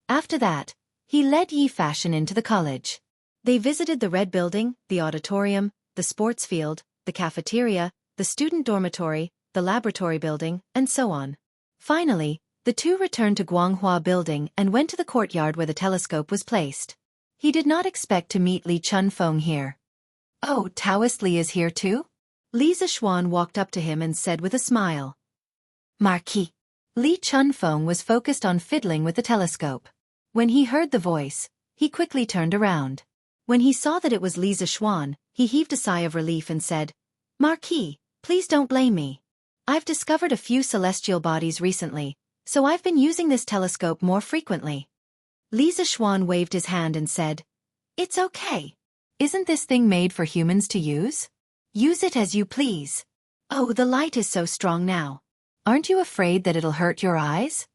After that, he led Yi Fashion into the college. They visited the Red Building, the auditorium, the sports field, the cafeteria, the student dormitory, the laboratory building, and so on. Finally, the two returned to Guanghua Building and went to the courtyard where the telescope was placed. He did not expect to meet Li Chunfeng here. "Oh, Taoist Li is here too?" Li Zixuan walked up to him and said with a smile. "Marquis." Li Chunfeng was focused on fiddling with the telescope. When he heard the voice, he quickly turned around. When he saw that it was Li Zixuan, he heaved a sigh of relief and said, "Marquis, please don't blame me. I've discovered a few celestial bodies recently, so I've been using this telescope more frequently." Li Zixuan waved his hand and said, "It's okay. Isn't this thing made for humans to use? Use it as you please." "Oh, the light is so strong now." "Aren't you afraid that it'll hurt your eyes?"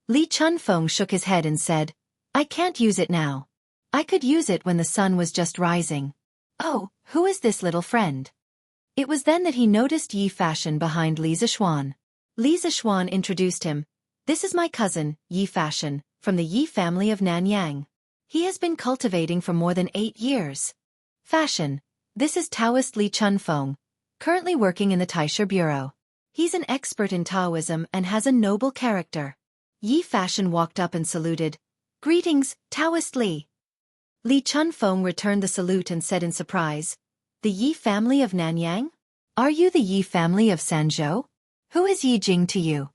Li Chunfeng shook his head and said, "I can't use it now. I could use it when the sun was just rising." "Oh, who is this little friend?" It was then that he noticed Yi Fashion behind Li Zixuan. Li Zixuan introduced him. "This is my cousin, Yi Fashion, from the Yi family of Nanyang. He has been cultivating for more than 8 years. Fashion, this is Taoist Li Chunfeng, currently working in the Taisha Bureau. He's an expert in Taoism and has a noble character." Yi Fashion walked up and saluted. "Greetings, Taoist Li." Li Chunfeng returned the salute and said in surprise, "The Yi family of Nanyang? Are you the Yi family of Sanzhou? Who is Yi Jing to you?"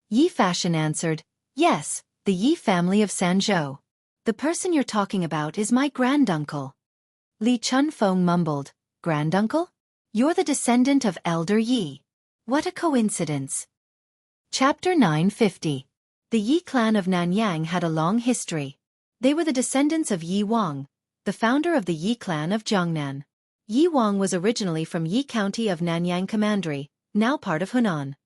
Yi Fashion answered, "Yes, the Yi family of Sanzhou. The person you're talking about is my granduncle." Li Chunfeng mumbled, "Granduncle? You're the descendant of Elder Yi. What a coincidence." Chapter 950. The Yi clan of Nanyang had a long history. They were the descendants of Yi Wang, the founder of the Yi clan of Jiangnan. Yi Wang was originally from Yi County of Nanyang Commandery, now part of Hunan.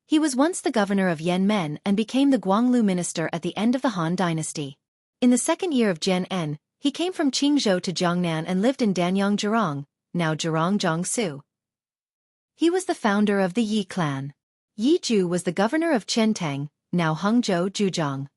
He was once the governor of Yanmen and became the Guanglu minister at the end of the Han dynasty. In the second year of Gen N, he came from Qingzhou to Jiangnan and lived in Danyang Zhurong, now Zhurong Jiangsu. He was the founder of the Yi clan. Yi Ju was the governor of Tang, now Hangzhou Zhujiang.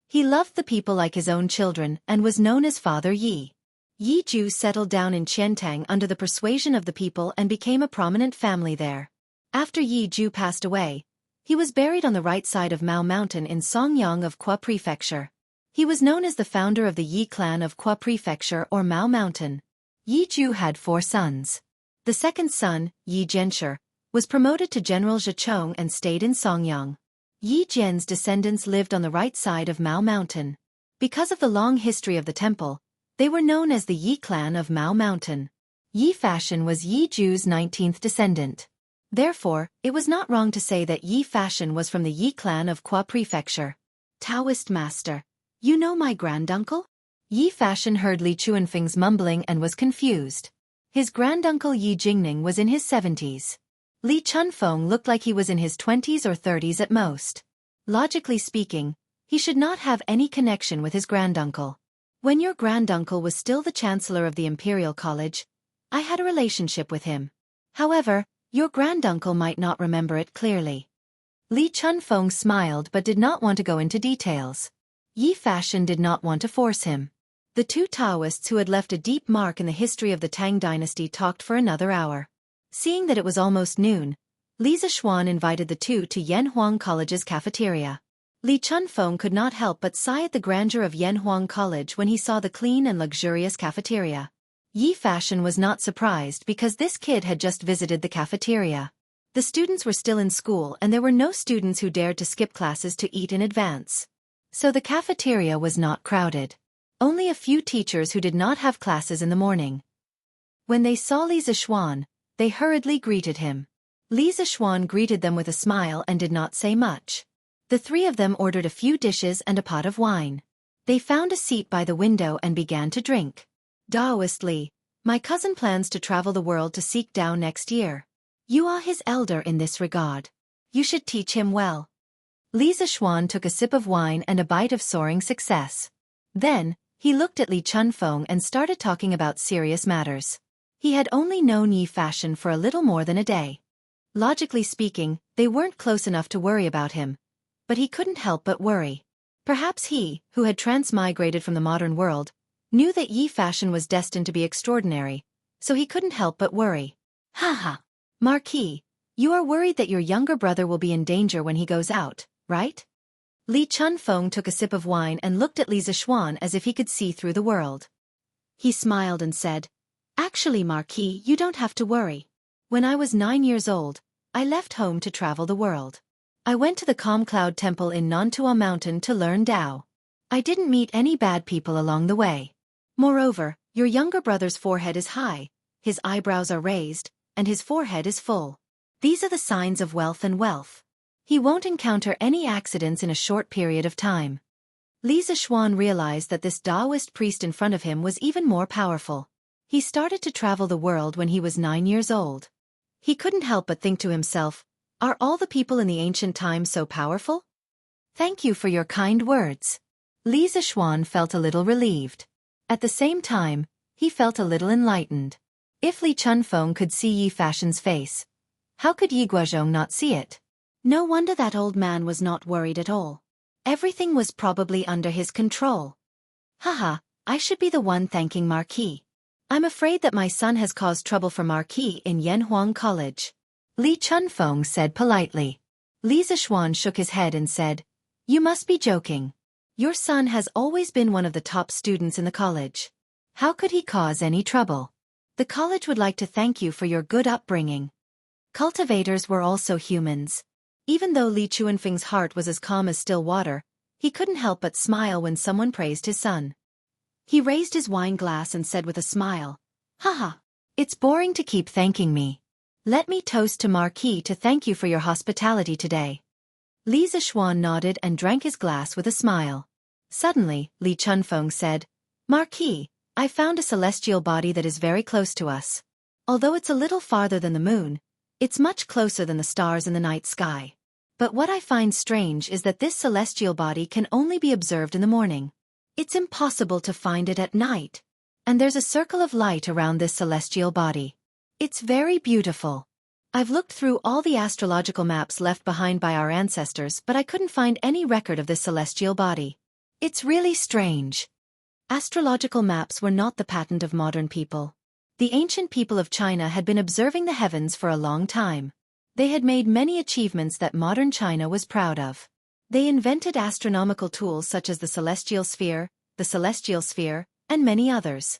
He loved the people like his own children and was known as Father Yi. Yi Ju settled down in Tang under the persuasion of the people and became a prominent family there. After Yi Ju passed away, he was buried on the right side of Mao Mountain in Songyang of Kwa Prefecture. He was known as the founder of the Yi clan of Kwa Prefecture or Mao Mountain. Yi Ju had 4 sons. The second son, Yi Zhenshi, was promoted to General Zhichong and stayed in Songyang. Yi Jian's descendants lived on the right side of Mao Mountain. Because of the long history of the temple, they were known as the Yi clan of Mao Mountain. Yi Fashion was Yi Ju's 19th descendant. Therefore, it was not wrong to say that Yi Fashion was from the Yi clan of Kwa Prefecture. Taoist master. You know my granduncle? Yi Fashion heard Li Chuanfeng's mumbling and was confused. His granduncle Yi Jingning was in his 70s. Li Chunfeng looked like he was in his 20s or 30s at most. Logically speaking, he should not have any connection with his granduncle. When your granduncle was still the chancellor of the Imperial College, I had a relationship with him. However, your granduncle might not remember it clearly. Li Chunfeng smiled but did not want to go into details. Yi Fashion did not want to force him. The 2 Taoists who had left a deep mark in the history of the Tang dynasty talked for another hour. Seeing that it was almost noon, Li Zishuan invited the 2 to Yanhuang College's cafeteria. Li Chunfeng could not help but sigh at the grandeur of Yanhuang College when he saw the clean and luxurious cafeteria. Yi Fashion was not surprised because this kid had just visited the cafeteria. The students were still in school and there were no students who dared to skip classes to eat in advance. So the cafeteria was not crowded. Only a few teachers who did not have classes in the morning. When they saw Li Zishuan, they hurriedly greeted him. Li Zishuan greeted them with a smile and did not say much. The 3 of them ordered a few dishes and a pot of wine. They found a seat by the window and began to drink. Daoist Li, my cousin plans to travel the world to seek Tao next year. You are his elder in this regard. You should teach him well. Li Zishuan took a sip of wine and a bite of soaring success. Then, he looked at Li Chunfeng and started talking about serious matters. He had only known Yi Fashion for a little more than a day. Logically speaking, they weren't close enough to worry about him. But he couldn't help but worry. Perhaps he, who had transmigrated from the modern world, knew that Yi Fashion was destined to be extraordinary, so he couldn't help but worry. Haha. Marquis, you are worried that your younger brother will be in danger when he goes out, right? Li Chunfeng took a sip of wine and looked at Li Zishuan as if he could see through the world. He smiled and said, Actually, Marquis, you don't have to worry. When I was 9 years old, I left home to travel the world. I went to the Calm Cloud Temple in Nantua Mountain to learn Tao. I didn't meet any bad people along the way. Moreover, your younger brother's forehead is high, his eyebrows are raised, and his forehead is full. These are the signs of wealth and wealth. He won't encounter any accidents in a short period of time. Li Zishuan realized that this Taoist priest in front of him was even more powerful. He started to travel the world when he was 9 years old. He couldn't help but think to himself, are all the people in the ancient times so powerful? Thank you for your kind words. Li Zishuan felt a little relieved. At the same time, he felt a little enlightened. If Li Chunfeng could see Yi Fashion's face, how could Yi Guozhong not see it? No wonder that old man was not worried at all. Everything was probably under his control. Haha, I should be the one thanking Marquis. I'm afraid that my son has caused trouble for Marquis in Yanhuang College. Li Chunfeng said politely. Li Zishuan shook his head and said, You must be joking. Your son has always been one of the top students in the college. How could he cause any trouble? The college would like to thank you for your good upbringing. Cultivators were also humans. Even though Li Chuanfeng's heart was as calm as still water, he couldn't help but smile when someone praised his son. He raised his wine glass and said with a smile, Haha, it's boring to keep thanking me. Let me toast to Marquis to thank you for your hospitality today. Li Zishuan nodded and drank his glass with a smile. Suddenly, Li Chunfeng said, Marquis, I found a celestial body that is very close to us. Although it's a little farther than the moon, it's much closer than the stars in the night sky. But what I find strange is that this celestial body can only be observed in the morning. It's impossible to find it at night. And there's a circle of light around this celestial body. It's very beautiful. I've looked through all the astrological maps left behind by our ancestors, but I couldn't find any record of this celestial body. It's really strange. Astrological maps were not the patent of modern people. The ancient people of China had been observing the heavens for a long time. They had made many achievements that modern China was proud of. They invented astronomical tools such as the celestial sphere, and many others.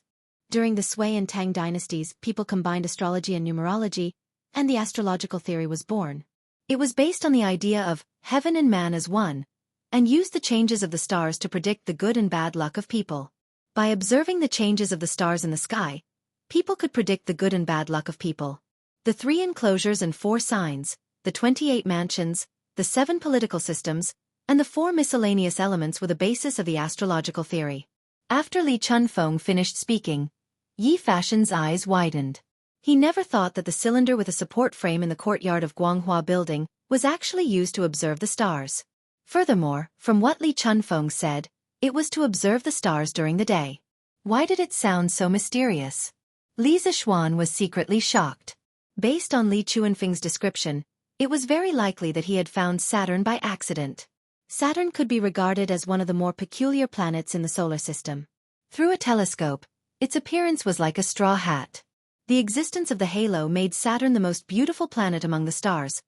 During the Sui and Tang dynasties, people combined astrology and numerology, and the astrological theory was born. It was based on the idea of heaven and man as one, and used the changes of the stars to predict the good and bad luck of people. By observing the changes of the stars in the sky, people could predict the good and bad luck of people. The 3 enclosures and 4 signs, the 28 mansions, the 7 political systems, and the 4 miscellaneous elements were the basis of the astrological theory. After Li Chunfeng finished speaking, Yi Fashion's eyes widened. He never thought that the cylinder with a support frame in the courtyard of Guanghua Building was actually used to observe the stars. Furthermore, from what Li Chunfeng said, it was to observe the stars during the day. Why did it sound so mysterious? Li Zishuan was secretly shocked. Based on Li Chunfeng's description, it was very likely that he had found Saturn by accident. Saturn could be regarded as one of the more peculiar planets in the solar system. Through a telescope, its appearance was like a straw hat. The existence of the halo made Saturn the most beautiful planet among the stars,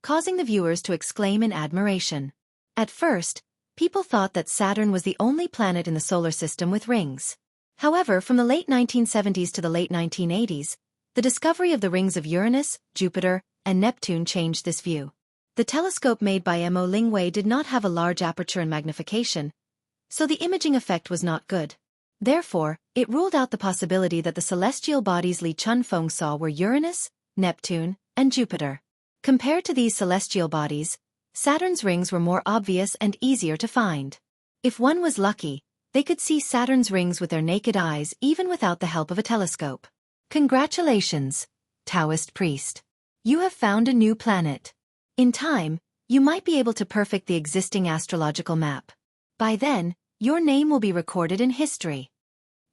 causing the viewers to exclaim in admiration. At first, people thought that Saturn was the only planet in the solar system with rings. However, from the late 1970s to the late 1980s, the discovery of the rings of Uranus, Jupiter, and Neptune changed this view. The telescope made by Mo Lingwei did not have a large aperture and magnification, so the imaging effect was not good. Therefore, it ruled out the possibility that the celestial bodies Li Chunfeng saw were Uranus, Neptune, and Jupiter. Compared to these celestial bodies, Saturn's rings were more obvious and easier to find. If one was lucky, they could see Saturn's rings with their naked eyes even without the help of a telescope. Congratulations, Taoist priest. You have found a new planet. In time, you might be able to perfect the existing astrological map. By then, your name will be recorded in history.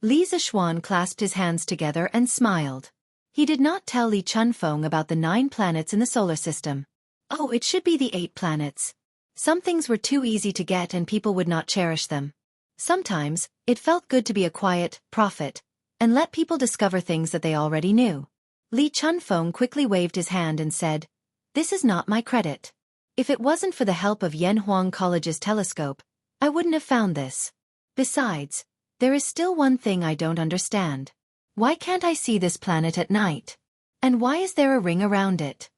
Li Zishuan clasped his hands together and smiled. He did not tell Li Chunfeng about the 9 planets in the solar system. Oh, it should be the 8 planets. Some things were too easy to get and people would not cherish them. Sometimes, it felt good to be a quiet prophet and let people discover things that they already knew. Li Chunfeng quickly waved his hand and said, "This is not my credit. If it wasn't for the help of Yanhuang College's telescope, I wouldn't have found this. Besides, there is still one thing I don't understand. Why can't I see this planet at night? And why is there a ring around it?"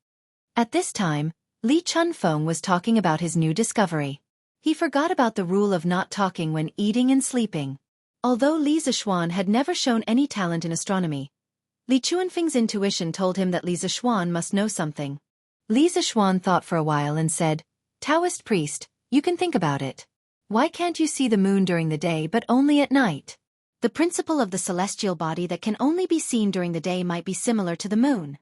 At this time, Li Chunfeng was talking about his new discovery. He forgot about the rule of not talking when eating and sleeping. Although Li Zishuan had never shown any talent in astronomy, Li Chunfeng's intuition told him that Li Zishuan must know something. Li Zishuan thought for a while and said, "Taoist priest, you can think about it. Why can't you see the moon during the day but only at night?" The principle of the celestial body that can only be seen during the day might be similar to the moon.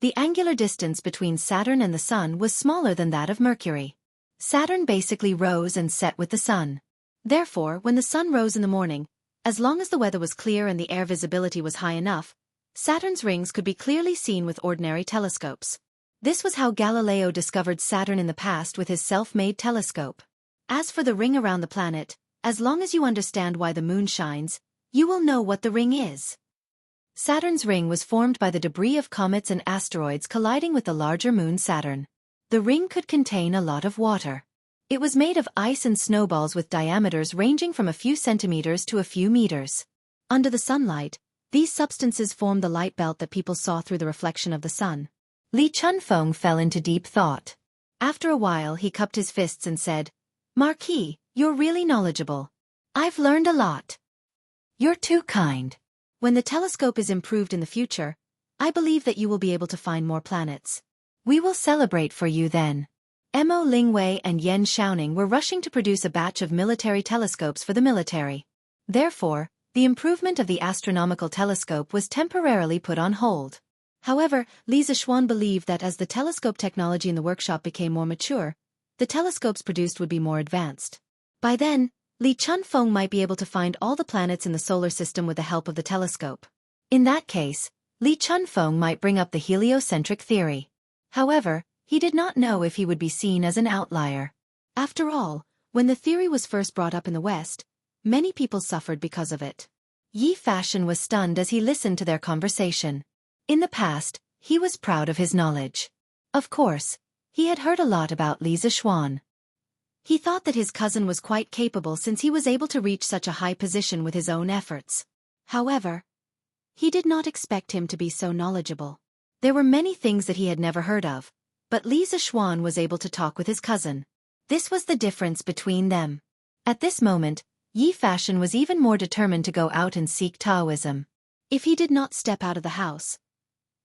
The angular distance between Saturn and the Sun was smaller than that of Mercury. Saturn basically rose and set with the Sun. Therefore, when the Sun rose in the morning, as long as the weather was clear and the air visibility was high enough, Saturn's rings could be clearly seen with ordinary telescopes. This was how Galileo discovered Saturn in the past with his self-made telescope. As for the ring around the planet, as long as you understand why the moon shines, you will know what the ring is. Saturn's ring was formed by the debris of comets and asteroids colliding with the larger moon Saturn. The ring could contain a lot of water. It was made of ice and snowballs with diameters ranging from a few centimeters to a few meters. Under the sunlight, these substances formed the light belt that people saw through the reflection of the sun. Li Chunfeng fell into deep thought. After a while he cupped his fists and said, "Marquis, you're really knowledgeable. I've learned a lot. You're too kind. When the telescope is improved in the future, I believe that you will be able to find more planets. We will celebrate for you then." Mo Lingwei and Yan Shaoning were rushing to produce a batch of military telescopes for the military. Therefore, the improvement of the astronomical telescope was temporarily put on hold. However, Li Zishuan believed that as the telescope technology in the workshop became more mature, the telescopes produced would be more advanced. By then, Li Chunfeng might be able to find all the planets in the solar system with the help of the telescope. In that case, Li Chunfeng might bring up the heliocentric theory. However, he did not know if he would be seen as an outlier. After all, when the theory was first brought up in the West, many people suffered because of it. Yi Fashion was stunned as he listened to their conversation. In the past, he was proud of his knowledge. Of course, he had heard a lot about Li Zishuan. He thought that his cousin was quite capable since he was able to reach such a high position with his own efforts. However, he did not expect him to be so knowledgeable. There were many things that he had never heard of, but Li Zishuan was able to talk with his cousin. This was the difference between them. At this moment, Yi Fashion was even more determined to go out and seek Taoism. If he did not step out of the house,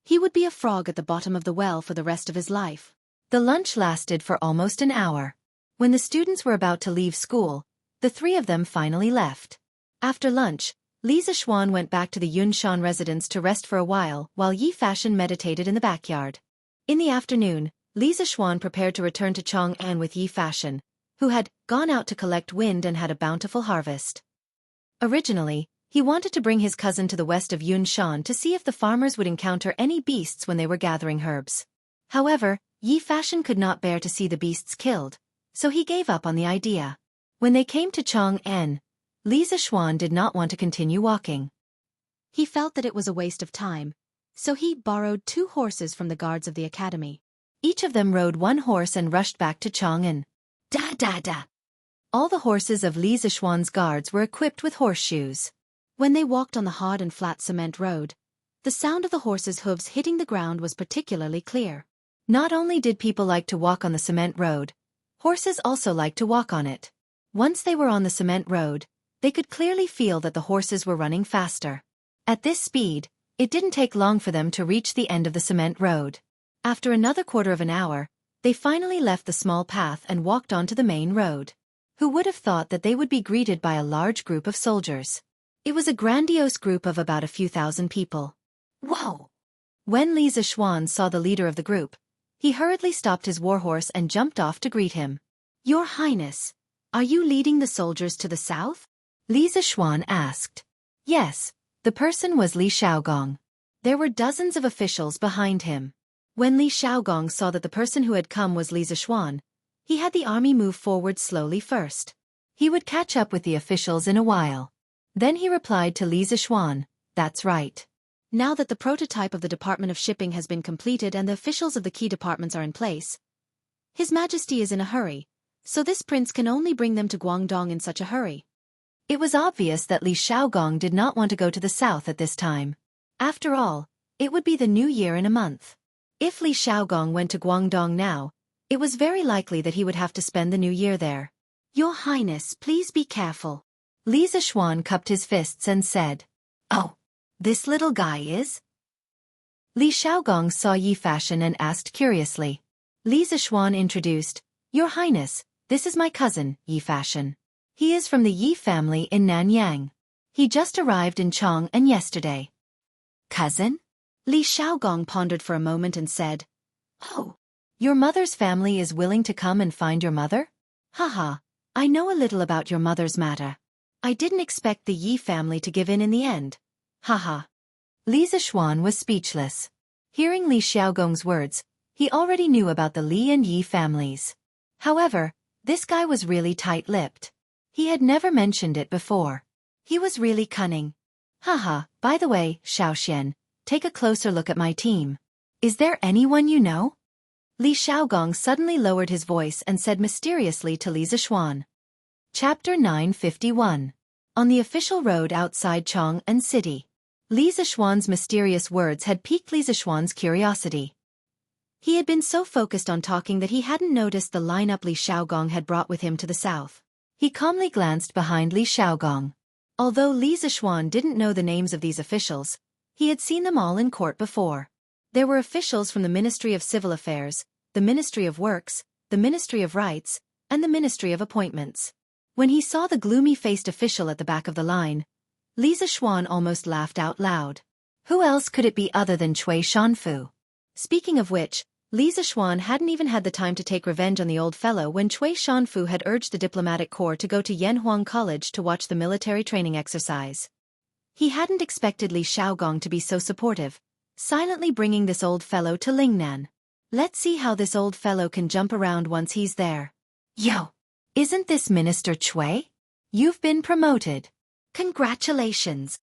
he would be a frog at the bottom of the well for the rest of his life. The lunch lasted for almost an hour. When the students were about to leave school, the three of them finally left. After lunch, Li Zishuan went back to the Yunshan residence to rest for a while Yi Fashion meditated in the backyard. In the afternoon, Li Zishuan prepared to return to Chang'an with Yi Fashion, who had gone out to collect wind and had a bountiful harvest. Originally, he wanted to bring his cousin to the west of Yunshan to see if the farmers would encounter any beasts when they were gathering herbs. However, Yi Fashion could not bear to see the beasts killed, so he gave up on the idea. When they came to Chang'an, Li Zishuan did not want to continue walking. He felt that it was a waste of time, so he borrowed 2 horses from the guards of the academy. Each of them rode 1 horse and rushed back to Chang'an. Da da da! All the horses of Li Zishuan's guards were equipped with horseshoes. When they walked on the hard and flat cement road, the sound of the horses' hooves hitting the ground was particularly clear. Not only did people like to walk on the cement road, horses also liked to walk on it. Once they were on the cement road, they could clearly feel that the horses were running faster. At this speed, it didn't take long for them to reach the end of the cement road. After another quarter of an hour, they finally left the small path and walked onto the main road. Who would have thought that they would be greeted by a large group of soldiers? It was a grandiose group of about a few thousand people. Whoa! When Li Zishuan saw the leader of the group, he hurriedly stopped his warhorse and jumped off to greet him. Your Highness, are you leading the soldiers to the south? Li Zishuan asked. Yes, the person was Li Xiaogong. There were dozens of officials behind him. When Li Xiaogong saw that the person who had come was Li Zishuan, he had the army move forward slowly first. He would catch up with the officials in a while. Then he replied to Li Zishuan, that's right. Now that the prototype of the Department of Shipping has been completed and the officials of the key departments are in place, His Majesty is in a hurry, so this prince can only bring them to Guangdong in such a hurry. It was obvious that Li Xiaogong did not want to go to the south at this time. After all, it would be the new year in a month. If Li Xiaogong went to Guangdong now, it was very likely that he would have to spend the new year there. Your Highness, please be careful. Li Zishuan cupped his fists and said, Oh, this little guy is? Li Xiaogong saw Yi Fashion and asked curiously. Li Zishuan introduced, Your Highness, this is my cousin, Yi Fashion. He is from the Yi family in Nanyang. He just arrived in Chang'an yesterday. Cousin? Li Xiaogong pondered for a moment and said, Oh, your mother's family is willing to come and find your mother? Haha, I know a little about your mother's matter. I didn't expect the Yi family to give in the end. Haha. Li Zishuan was speechless. Hearing Li Xiaogong's words, he already knew about the Li and Yi families. However, this guy was really tight-lipped. He had never mentioned it before. He was really cunning. Haha, by the way, Xiaoxian, take a closer look at my team. Is there anyone you know? Li Xiaogong suddenly lowered his voice and said mysteriously to Li Zishuan. Chapter 951. On the official road outside Chang'an City. Li Zishuan's mysterious words had piqued Li Zishuan's curiosity. He had been so focused on talking that he hadn't noticed the lineup Li Xiaogong had brought with him to the south. He calmly glanced behind Li Xiaogong. Although Li Zishuan didn't know the names of these officials, he had seen them all in court before. There were officials from the Ministry of Civil Affairs, the Ministry of Works, the Ministry of Rights, and the Ministry of Appointments. When he saw the gloomy-faced official at the back of the line, Li Zishuan almost laughed out loud. Who else could it be other than Cui Shanfu? Speaking of which, Li Zixuan hadn't even had the time to take revenge on the old fellow when Cui Shanfu had urged the diplomatic corps to go to Yanhuang College to watch the military training exercise. He hadn't expected Li Xiaogong to be so supportive, silently bringing this old fellow to Lingnan. Let's see how this old fellow can jump around once he's there. Yo! Isn't this Minister Cui? You've been promoted. Congratulations!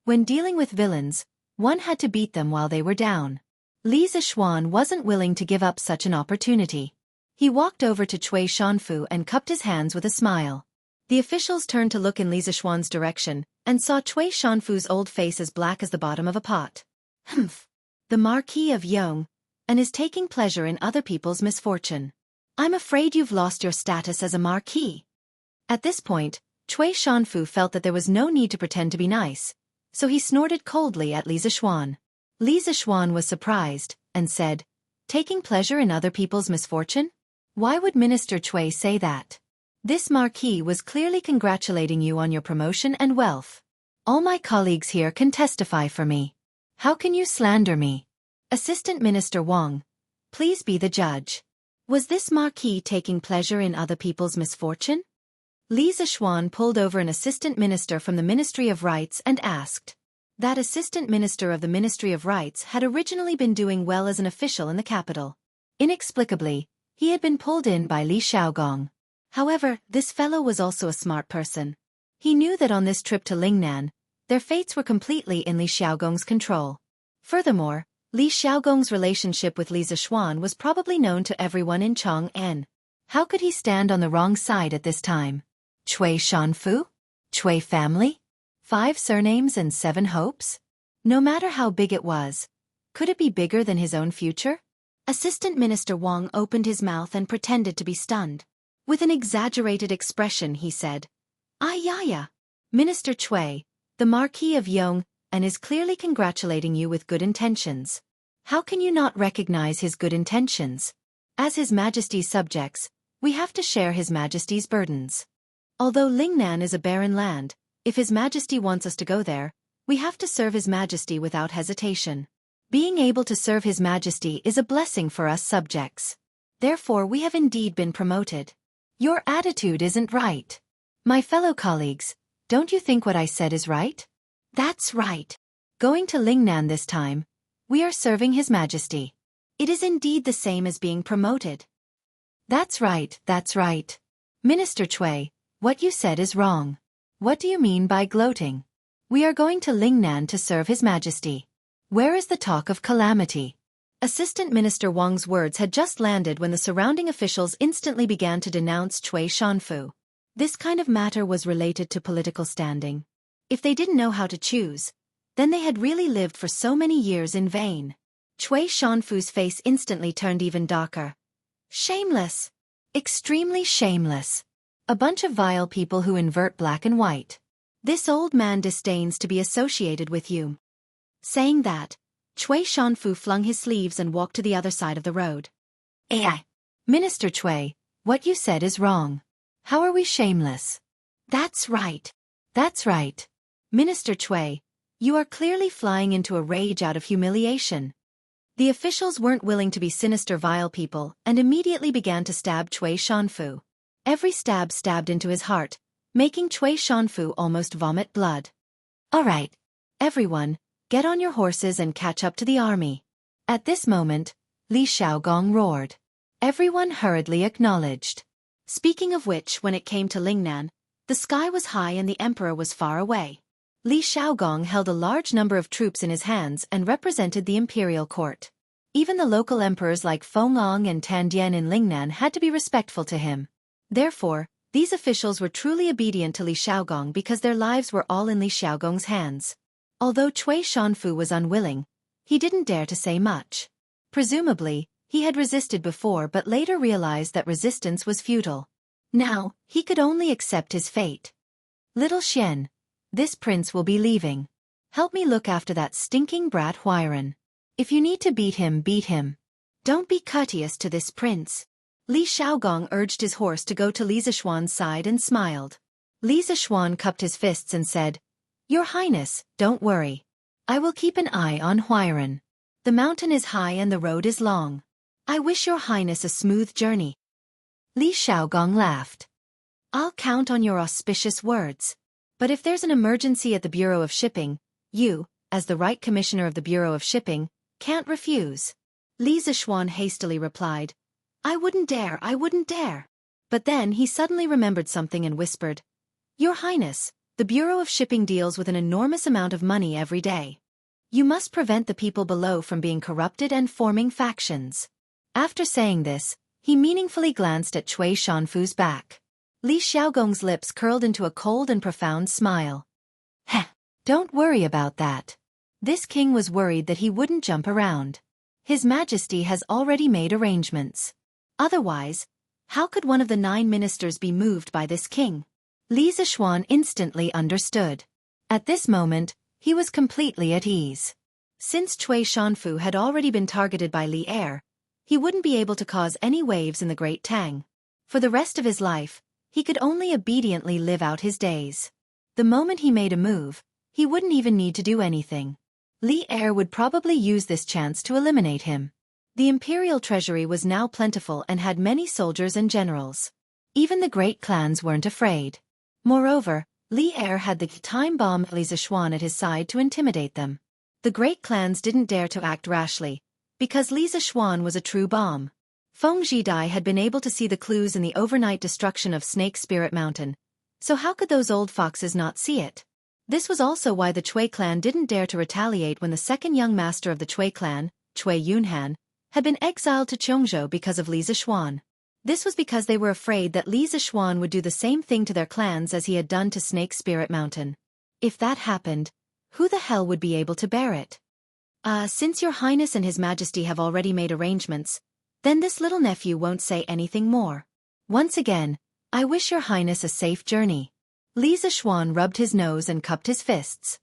When dealing with villains, one had to beat them while they were down. Li Zixuan wasn't willing to give up such an opportunity. He walked over to Cui Shanfu and cupped his hands with a smile. The officials turned to look in Li Zixuan's direction and saw Cui Shanfu's old face as black as the bottom of a pot. Humph! The Marquis of Yong, and is taking pleasure in other people's misfortune. I'm afraid you've lost your status as a marquis. At this point, Cui Shanfu felt that there was no need to pretend to be nice, so he snorted coldly at Li Zixuan. Li Zixuan was surprised, and said, taking pleasure in other people's misfortune? Why would Minister Cui say that? This marquis was clearly congratulating you on your promotion and wealth. All my colleagues here can testify for me. How can you slander me? Assistant Minister Wang, please be the judge. Was this marquis taking pleasure in other people's misfortune? Li Zixuan pulled over an assistant minister from the Ministry of Rights and asked. That assistant minister of the Ministry of Rights had originally been doing well as an official in the capital. Inexplicably, he had been pulled in by Li Xiaogong. However, this fellow was also a smart person. He knew that on this trip to Lingnan, their fates were completely in Li Xiaogong's control. Furthermore, Li Xiaogong's relationship with Li Zixuan was probably known to everyone in Chang'an. How could he stand on the wrong side at this time? Cui Shanfu? Cui family? 5 surnames and 7 hopes? No matter how big it was, could it be bigger than his own future? Assistant Minister Wang opened his mouth and pretended to be stunned. With an exaggerated expression he said, Ayaya! Minister Cui, the Marquis of Yong, and is clearly congratulating you with good intentions. How can you not recognize his good intentions? As His Majesty's subjects, we have to share His Majesty's burdens. Although Lingnan is a barren land, if His Majesty wants us to go there, we have to serve His Majesty without hesitation. Being able to serve His Majesty is a blessing for us subjects. Therefore we have indeed been promoted. Your attitude isn't right. My fellow colleagues, don't you think what I said is right? That's right. Going to Lingnan this time, we are serving His Majesty. It is indeed the same as being promoted. That's right, that's right. Minister Cui, what you said is wrong. What do you mean by gloating? We are going to Lingnan to serve His Majesty. Where is the talk of calamity? Assistant Minister Wang's words had just landed when the surrounding officials instantly began to denounce Cui Shanfu. This kind of matter was related to political standing. If they didn't know how to choose, then they had really lived for so many years in vain. Cui Shanfu's face instantly turned even darker. Shameless! Extremely shameless. A bunch of vile people who invert black and white. This old man disdains to be associated with you. Saying that, Cui Shanfu flung his sleeves and walked to the other side of the road. AI! Minister Cui, what you said is wrong. How are we shameless? That's right. That's right. Minister Cui, you are clearly flying into a rage out of humiliation. The officials weren't willing to be sinister vile people and immediately began to stab Cui Shanfu. Every stab stabbed into his heart, making Cui Shanfu almost vomit blood. All right, everyone, get on your horses and catch up to the army. At this moment, Li Xiaogong roared. Everyone hurriedly acknowledged. Speaking of which, when it came to Lingnan, the sky was high and the emperor was far away. Li Xiaogong held a large number of troops in his hands and represented the imperial court. Even the local emperors like Fengong and Tandian in Lingnan had to be respectful to him. Therefore, these officials were truly obedient to Li Xiaogong because their lives were all in Li Xiaogong's hands. Although Cui Shanfu was unwilling, he didn't dare to say much. Presumably, he had resisted before but later realized that resistance was futile. Now, he could only accept his fate. Little Xian, this prince will be leaving. Help me look after that stinking brat Huiran. If you need to beat him, beat him. Don't be courteous to this prince. Li Xiaogong urged his horse to go to Li Zixuan's side and smiled. Li Zixuan cupped his fists and said, Your Highness, don't worry. I will keep an eye on Huiran. The mountain is high and the road is long. I wish your highness a smooth journey. Li Xiaogong laughed. I'll count on your auspicious words. But if there's an emergency at the Bureau of Shipping, you, as the right commissioner of the Bureau of Shipping, can't refuse. Li Zishuan hastily replied, I wouldn't dare. But then he suddenly remembered something and whispered, Your Highness, the Bureau of Shipping deals with an enormous amount of money every day. You must prevent the people below from being corrupted and forming factions. After saying this, he meaningfully glanced at Cui Shanfu's back. Li Xiaogong's lips curled into a cold and profound smile. Heh, don't worry about that. This king was worried that he wouldn't jump around. His Majesty has already made arrangements. Otherwise, how could one of the 9 ministers be moved by this king? Li Zishuan instantly understood. At this moment, he was completely at ease. Since Cui Shanfu had already been targeted by Li Er, he wouldn't be able to cause any waves in the Great Tang. For the rest of his life, he could only obediently live out his days. The moment he made a move, he wouldn't even need to do anything. Li Er would probably use this chance to eliminate him. The imperial treasury was now plentiful and had many soldiers and generals. Even the great clans weren't afraid. Moreover, Li Er had the time bomb Li Zishuan at his side to intimidate them. The great clans didn't dare to act rashly, because Li Zishuan was a true bomb. Feng Jidai had been able to see the clues in the overnight destruction of Snake Spirit Mountain, so how could those old foxes not see it? This was also why the Cui clan didn't dare to retaliate when the second young master of the Cui clan, Cui Yunhan, had been exiled to Chongzhou because of Li Zishuan. This was because they were afraid that Li Zishuan would do the same thing to their clans as he had done to Snake Spirit Mountain. If that happened, who the hell would be able to bear it? Since your highness and his majesty have already made arrangements, then this little nephew won't say anything more. Once again, I wish your highness a safe journey. Li Zishuan rubbed his nose and cupped his fists.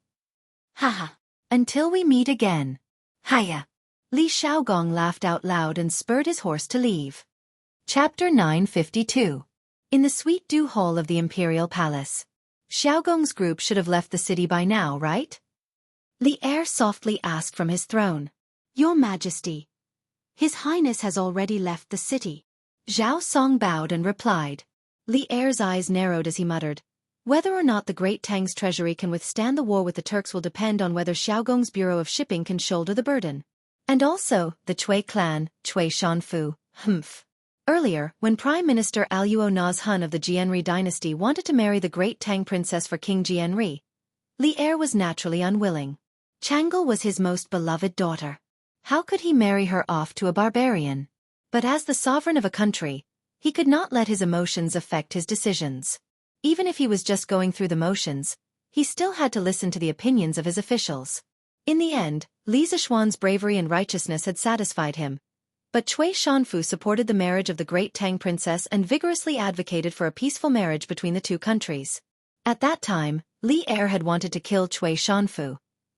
Haha. Until we meet again. Hiya. Li Xiaogong laughed out loud and spurred his horse to leave. Chapter 952. In the sweet dew hall of the Imperial Palace. Xiaogong's group should have left the city by now, right? Li Er softly asked from his throne. Your Majesty. His Highness has already left the city. Zhao Song bowed and replied. Li Er's eyes narrowed as he muttered. Whether or not the Great Tang's treasury can withstand the war with the Turks will depend on whether Xiaogong's Bureau of Shipping can shoulder the burden. And also, the Cui clan, Cui Shanfu, humph. Earlier, when Prime Minister Aluo Nazhun of the Jianri dynasty wanted to marry the Great Tang princess for King Jianri, Li Er was naturally unwilling. Changle was his most beloved daughter. How could he marry her off to a barbarian? But as the sovereign of a country, he could not let his emotions affect his decisions. Even if he was just going through the motions, he still had to listen to the opinions of his officials. In the end, Li Zishuan's bravery and righteousness had satisfied him. But Cui Shanfu supported the marriage of the Great Tang princess and vigorously advocated for a peaceful marriage between the two countries. At that time, Li Er had wanted to kill Cui Shanfu,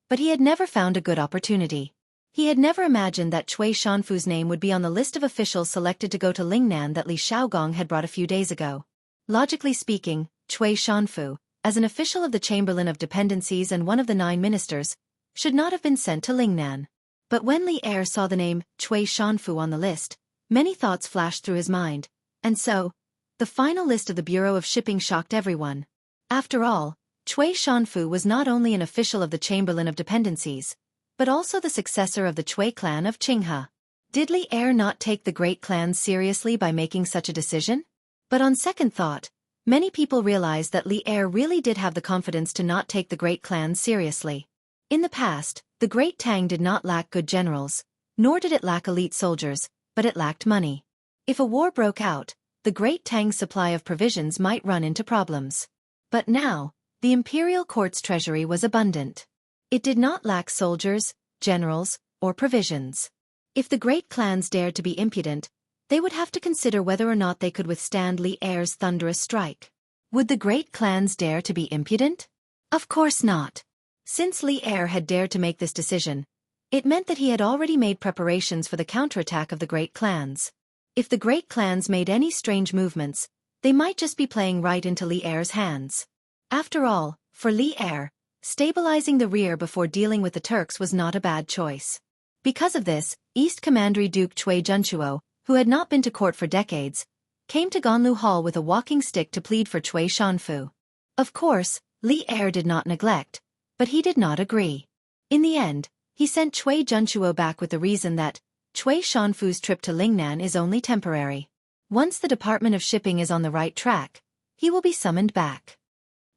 but he had never found a good opportunity. He had never imagined that Cui Shanfu's name would be on the list of officials selected to go to Lingnan that Li Xiaogong had brought a few days ago. Logically speaking, Cui Shanfu, as an official of the Chamberlain of Dependencies and one of the 9 ministers, should not have been sent to Lingnan. But when Li Er saw the name Cui Shanfu on the list, many thoughts flashed through his mind, and so, the final list of the Bureau of Shipping shocked everyone. After all, Cui Shanfu was not only an official of the Chamberlain of Dependencies, but also the successor of the Cui clan of Qinghe. Did Li Er not take the great clans seriously by making such a decision? But on second thought, many people realized that Li Er really did have the confidence to not take the great clans seriously. In the past, the Great Tang did not lack good generals, nor did it lack elite soldiers, but it lacked money. If a war broke out, the Great Tang's supply of provisions might run into problems. But now, the imperial court's treasury was abundant. It did not lack soldiers, generals, or provisions. If the great clans dared to be impudent, they would have to consider whether or not they could withstand Li Er's thunderous strike. Would the great clans dare to be impudent? Of course not. Since Li Er had dared to make this decision, it meant that he had already made preparations for the counterattack of the great clans. If the great clans made any strange movements, they might just be playing right into Li Er's hands. After all, for Li Er, stabilizing the rear before dealing with the Turks was not a bad choice. Because of this, East Commandery Duke Chui Junchuo, who had not been to court for decades, came to Ganlu Hall with a walking stick to plead for Chui Shanfu. Of course, Li Er did not neglect, but he did not agree. In the end, he sent Chui Junchuo back with the reason that Chui Shanfu's trip to Lingnan is only temporary. Once the Department of Shipping is on the right track, he will be summoned back.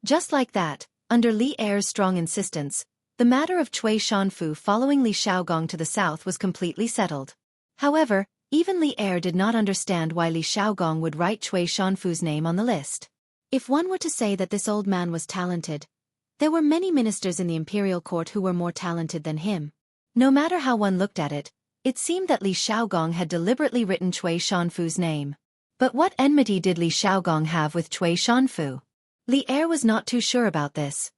Just like that, under Li Er's strong insistence, the matter of Chui Shanfu following Li Xiaogong to the south was completely settled. However, even Li Er did not understand why Li Xiaogong would write Chui Shanfu's name on the list. If one were to say that this old man was talented, there were many ministers in the imperial court who were more talented than him. No matter how one looked at it, it seemed that Li Xiaogong had deliberately written Chui Shanfu's name. But what enmity did Li Xiaogong have with Chui Shanfu? Li Er was not too sure about this.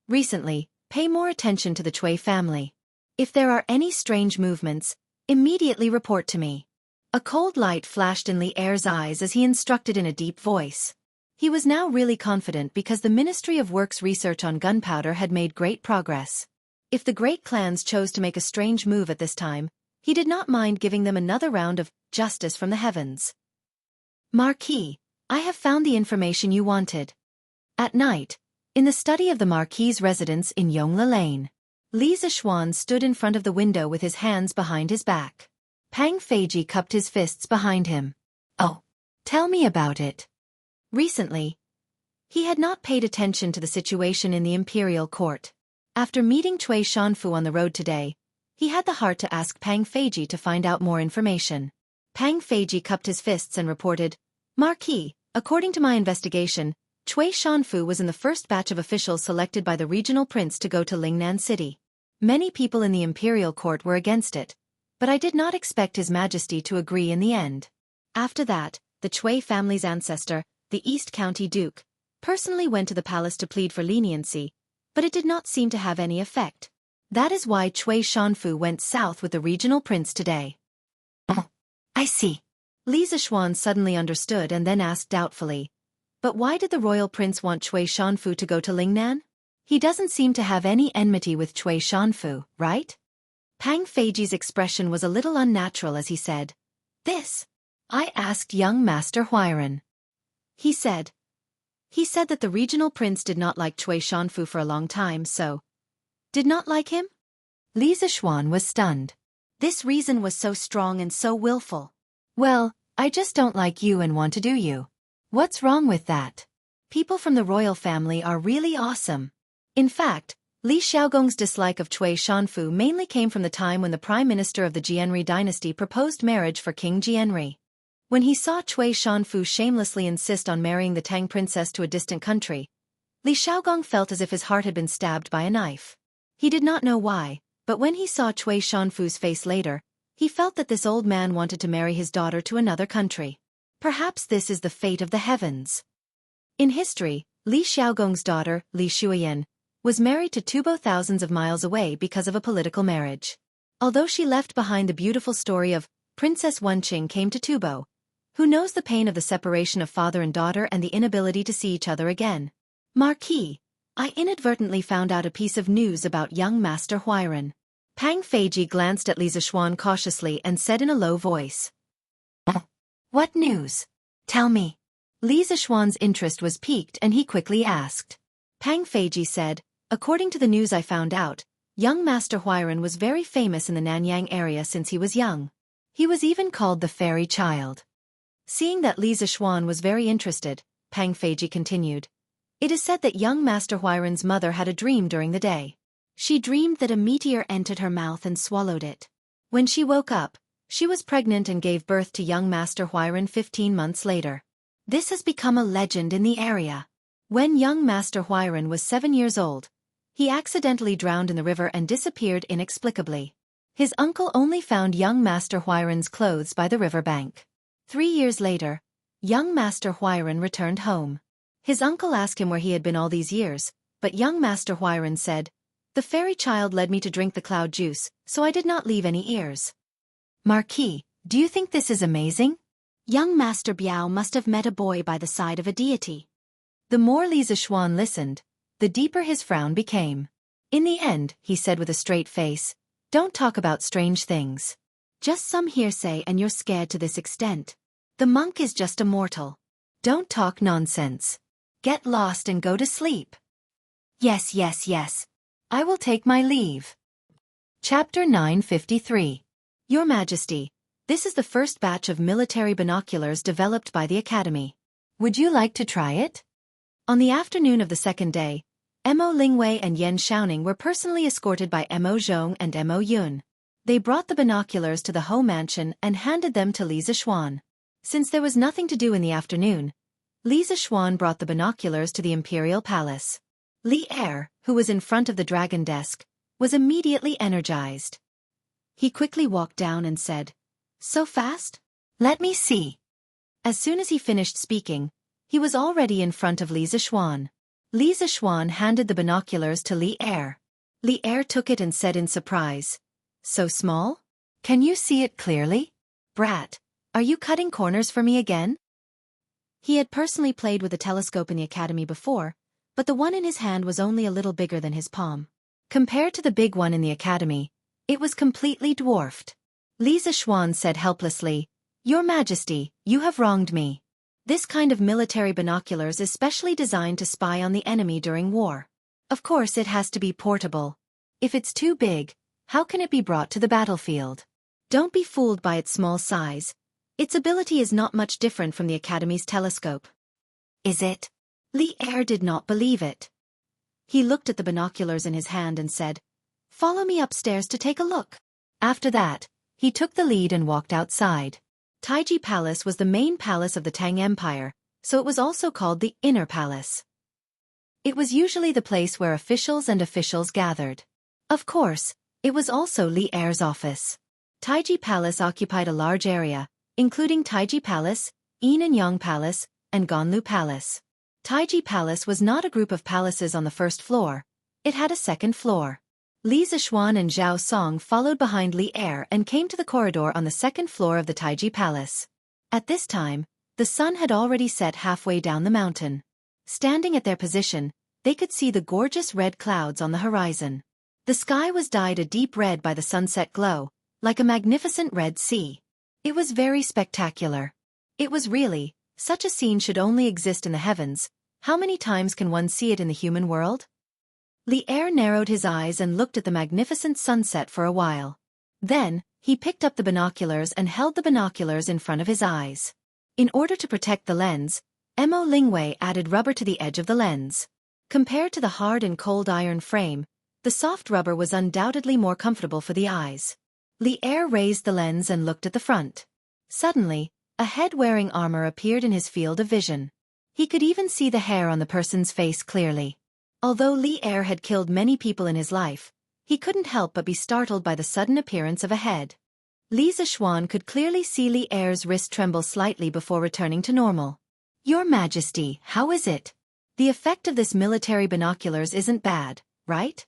Recently, pay more attention to the Chui family. If there are any strange movements, immediately report to me. A cold light flashed in Li Er's eyes as he instructed in a deep voice. He was now really confident because the Ministry of Works research on gunpowder had made great progress. If the great clans chose to make a strange move at this time, he did not mind giving them another round of justice from the heavens. Marquis, I have found the information you wanted. At night, in the study of the Marquis's residence in Yongle Lane, Li Zishuan stood in front of the window with his hands behind his back. Pang Feiji cupped his fists behind him. Oh, tell me about it. Recently, he had not paid attention to the situation in the imperial court. After meeting Chui Shanfu on the road today, he had the heart to ask Pang Feiji to find out more information. Pang Feiji cupped his fists and reported, Marquis, according to my investigation, Chui Shanfu was in the first batch of officials selected by the regional prince to go to Lingnan City. Many people in the imperial court were against it, but I did not expect His Majesty to agree in the end. After that, the Chui family's ancestor, the East County Duke, personally went to the palace to plead for leniency, but it did not seem to have any effect. That is why Chui Shanfu went south with the regional prince today. Oh, I see. Li Zishuan suddenly understood and then asked doubtfully, but why did the royal prince want Chui Shanfu to go to Lingnan? He doesn't seem to have any enmity with Chui Shanfu, right? Pang Feiji's expression was a little unnatural as he said, This. I asked young Master Huiran. He said that the regional prince did not like Chui Shanfu for a long time, so... Did not like him? Li Zishuan was stunned. This reason was so strong and so willful. Well, I just don't like you and want to do you. What's wrong with that? People from the royal family are really awesome. In fact, Li Xiaogong's dislike of Chui Shanfu mainly came from the time when the prime minister of the Jianri dynasty proposed marriage for King Jianri. When he saw Chui Shanfu shamelessly insist on marrying the Tang princess to a distant country, Li Xiaogong felt as if his heart had been stabbed by a knife. He did not know why, but when he saw Chui Shanfu's face later, he felt that this old man wanted to marry his daughter to another country. Perhaps this is the fate of the heavens. In history, Li Xiaogong's daughter, Li Shuiyan, was married to Tubo thousands of miles away because of a political marriage. Although she left behind the beautiful story of Princess Wenqing came to Tubo, who knows the pain of the separation of father and daughter and the inability to see each other again. Marquis, I inadvertently found out a piece of news about young Master Huiran. Pang Feiji glanced at Li Zishuan cautiously and said in a low voice. What news? Tell me. Li Zishuan's interest was piqued and he quickly asked. Pang Feiji said, according to the news I found out, young Master Huiran was very famous in the Nanyang area since he was young. He was even called the fairy child. Seeing that Li Zishuan was very interested, Pang Feiji continued. It is said that young Master Huiran's mother had a dream during the day. She dreamed that a meteor entered her mouth and swallowed it. When she woke up, she was pregnant and gave birth to young Master Huiran 15 months later. This has become a legend in the area. When young Master Huiran was 7 years old, he accidentally drowned in the river and disappeared inexplicably. His uncle only found young Master Huiran's clothes by the river bank. 3 years later, young Master Huiran returned home. His uncle asked him where he had been all these years, but young Master Huiran said, The fairy child led me to drink the cloud juice, so I did not leave any ears. Marquis, do you think this is amazing? Young Master Biao must have met a boy by the side of a deity. The more Li Zishuan listened, the deeper his frown became. In the end, he said with a straight face, Don't talk about strange things. Just some hearsay and you're scared to this extent. The monk is just a mortal. Don't talk nonsense. Get lost and go to sleep. Yes, yes, yes. I will take my leave. Chapter 953. Your Majesty, this is the first batch of military binoculars developed by the Academy. Would you like to try it? On the afternoon of the second day, Mo Lingwei and Yan Xiaoning were personally escorted by Mo Zhong and Mo Yun. They brought the binoculars to the Ho mansion and handed them to Li Zixuan. Since there was nothing to do in the afternoon, Li Zixuan brought the binoculars to the imperial palace. Li Er, who was in front of the dragon desk, was immediately energized. He quickly walked down and said, "So fast? Let me see." As soon as he finished speaking, he was already in front of Li Zixuan. Li Zixuan handed the binoculars to Li Er. Li Er took it and said in surprise, "So small? Can you see it clearly?" Brat, are you cutting corners for me again?" He had personally played with a telescope in the academy before, but the one in his hand was only a little bigger than his palm. Compared to the big one in the academy, it was completely dwarfed. Li Zixuan said helplessly, "Your Majesty, you have wronged me. This kind of military binoculars is specially designed to spy on the enemy during war. Of course it has to be portable. If it's too big, how can it be brought to the battlefield? Don't be fooled by its small size. Its ability is not much different from the Academy's telescope." "Is it?" Li Er did not believe it. He looked at the binoculars in his hand and said, "Follow me upstairs to take a look." After that, he took the lead and walked outside. Taiji Palace was the main palace of the Tang Empire, so it was also called the Inner Palace. It was usually the place where officials gathered. Of course, it was also Li Er's office. Taiji Palace occupied a large area, including Taiji Palace, Yin and Yang Palace, and Ganlu Palace. Taiji Palace was not a group of palaces on the first floor, it had a second floor. Li Zixuan and Zhao Song followed behind Li Er and came to the corridor on the second floor of the Taiji Palace. At this time, the sun had already set halfway down the mountain. Standing at their position, they could see the gorgeous red clouds on the horizon. The sky was dyed a deep red by the sunset glow, like a magnificent red sea. It was very spectacular. It was really, such a scene should only exist in the heavens. How many times can one see it in the human world? Li Er narrowed his eyes and looked at the magnificent sunset for a while. Then, he picked up the binoculars and held the binoculars in front of his eyes. In order to protect the lens, Mo Lingwei added rubber to the edge of the lens. Compared to the hard and cold iron frame, the soft rubber was undoubtedly more comfortable for the eyes. Li Er raised the lens and looked at the front. Suddenly, a head wearing armor appeared in his field of vision. He could even see the hair on the person's face clearly. Although Li Er had killed many people in his life, he couldn't help but be startled by the sudden appearance of a head. Li Zixuan could clearly see Li Er's wrist tremble slightly before returning to normal. "Your Majesty, how is it? The effect of this military binoculars isn't bad, right?"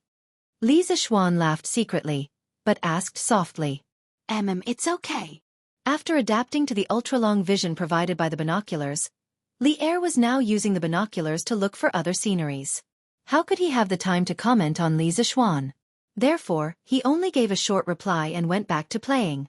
Li Zixuan laughed secretly, but asked softly. It's okay." After adapting to the ultra-long vision provided by the binoculars, Li Er was now using the binoculars to look for other sceneries. How could he have the time to comment on Li Zixuan? Therefore, he only gave a short reply and went back to playing.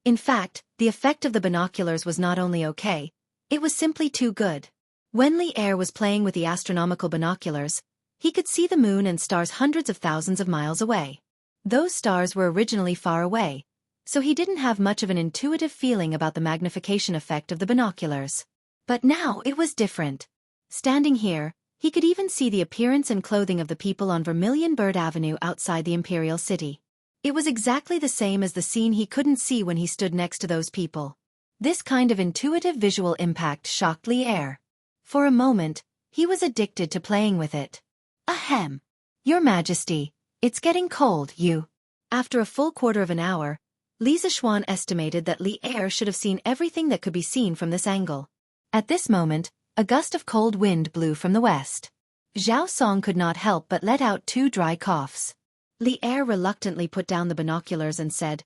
In fact, the effect of the binoculars was not only okay, it was simply too good. When Li Er was playing with the astronomical binoculars, he could see the moon and stars hundreds of thousands of miles away. Those stars were originally far away, so he didn't have much of an intuitive feeling about the magnification effect of the binoculars. But now it was different. Standing here, he could even see the appearance and clothing of the people on Vermilion Bird Avenue outside the Imperial City. It was exactly the same as the scene he couldn't see when he stood next to those people. This kind of intuitive visual impact shocked Li Er. For a moment, he was addicted to playing with it. "Ahem. Your Majesty, it's getting cold, you." After a full quarter of an hour, Li Zixuan estimated that Li Er should have seen everything that could be seen from this angle. At this moment, a gust of cold wind blew from the west. Zhao Song could not help but let out 2 dry coughs. Li Er reluctantly put down the binoculars and said,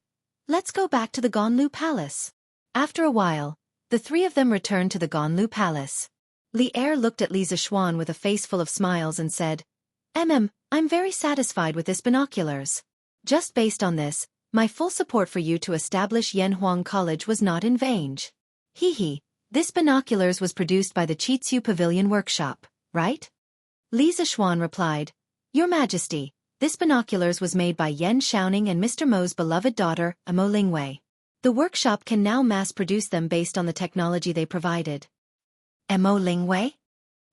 "Let's go back to the Ganlu Palace." After a while, the 3 of them returned to the Ganlu Palace. Li Er looked at Li Zixuan with a face full of smiles and said, I'm very satisfied with this binoculars. Just based on this, my full support for you to establish Yanhuang College was not in vain. Hee. This binoculars was produced by the Chitsu Pavilion Workshop, right? Li Zishuan replied, Your Majesty, this binoculars was made by Yan Shaoning and Mr. Mo's beloved daughter, Amo Lingwei. The workshop can now mass-produce them based on the technology they provided. Amo Lingwei?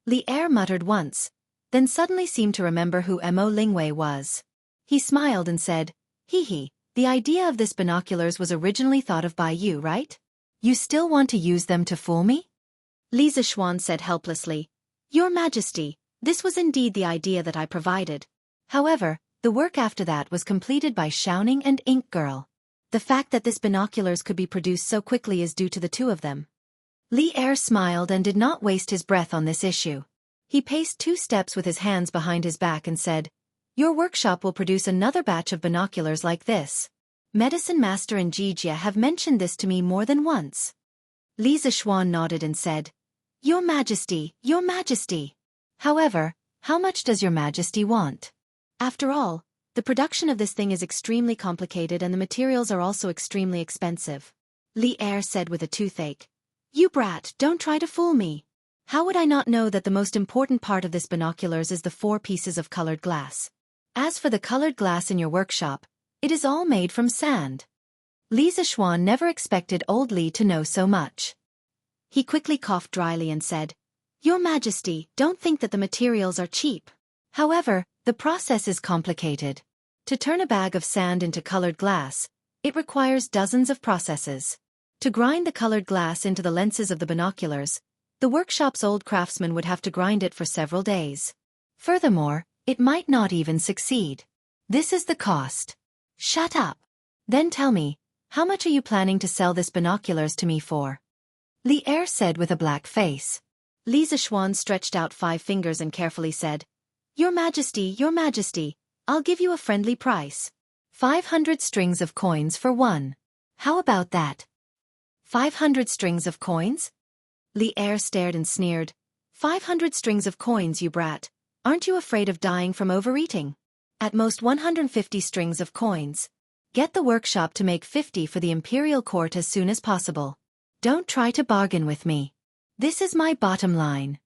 Li Er muttered once, then suddenly seemed to remember who Amo Lingwei was. He smiled and said, Hee, the idea of this binoculars was originally thought of by you, right? You still want to use them to fool me? Li Zishuan said helplessly, Your Majesty, this was indeed the idea that I provided. However, the work after that was completed by Shaoning and Ink Girl. The fact that this binoculars could be produced so quickly is due to the two of them. Li Er smiled and did not waste his breath on this issue. He paced 2 steps with his hands behind his back and said, Your workshop will produce another batch of binoculars like this. Medicine Master and Jijia have mentioned this to me more than once. Li Zishuan nodded and said, Your Majesty, Your Majesty. However, how much does Your Majesty want? After all, the production of this thing is extremely complicated and the materials are also extremely expensive. Li Er said with a toothache. You brat, don't try to fool me. How would I not know that the most important part of this binoculars is the 4 pieces of colored glass? As for the colored glass in your workshop, it is all made from sand. Li Zishuan never expected old Li to know so much. He quickly coughed dryly and said, Your Majesty, don't think that the materials are cheap. However, the process is complicated. To turn a bag of sand into colored glass, it requires dozens of processes. To grind the colored glass into the lenses of the binoculars, the workshop's old craftsman would have to grind it for several days. Furthermore, it might not even succeed. This is the cost. Shut up. Then tell me, how much are you planning to sell this binoculars to me for? Li Er said with a black face. Li Zishuan stretched out 5 fingers and carefully said, Your Majesty, I'll give you a friendly price. 500 strings of coins for one. How about that? 500 strings of coins? Li Er stared and sneered. 500 strings of coins, you brat. Aren't you afraid of dying from overeating? At most 150 strings of coins. Get the workshop to make 50 for the imperial court as soon as possible. Don't try to bargain with me. This is my bottom line.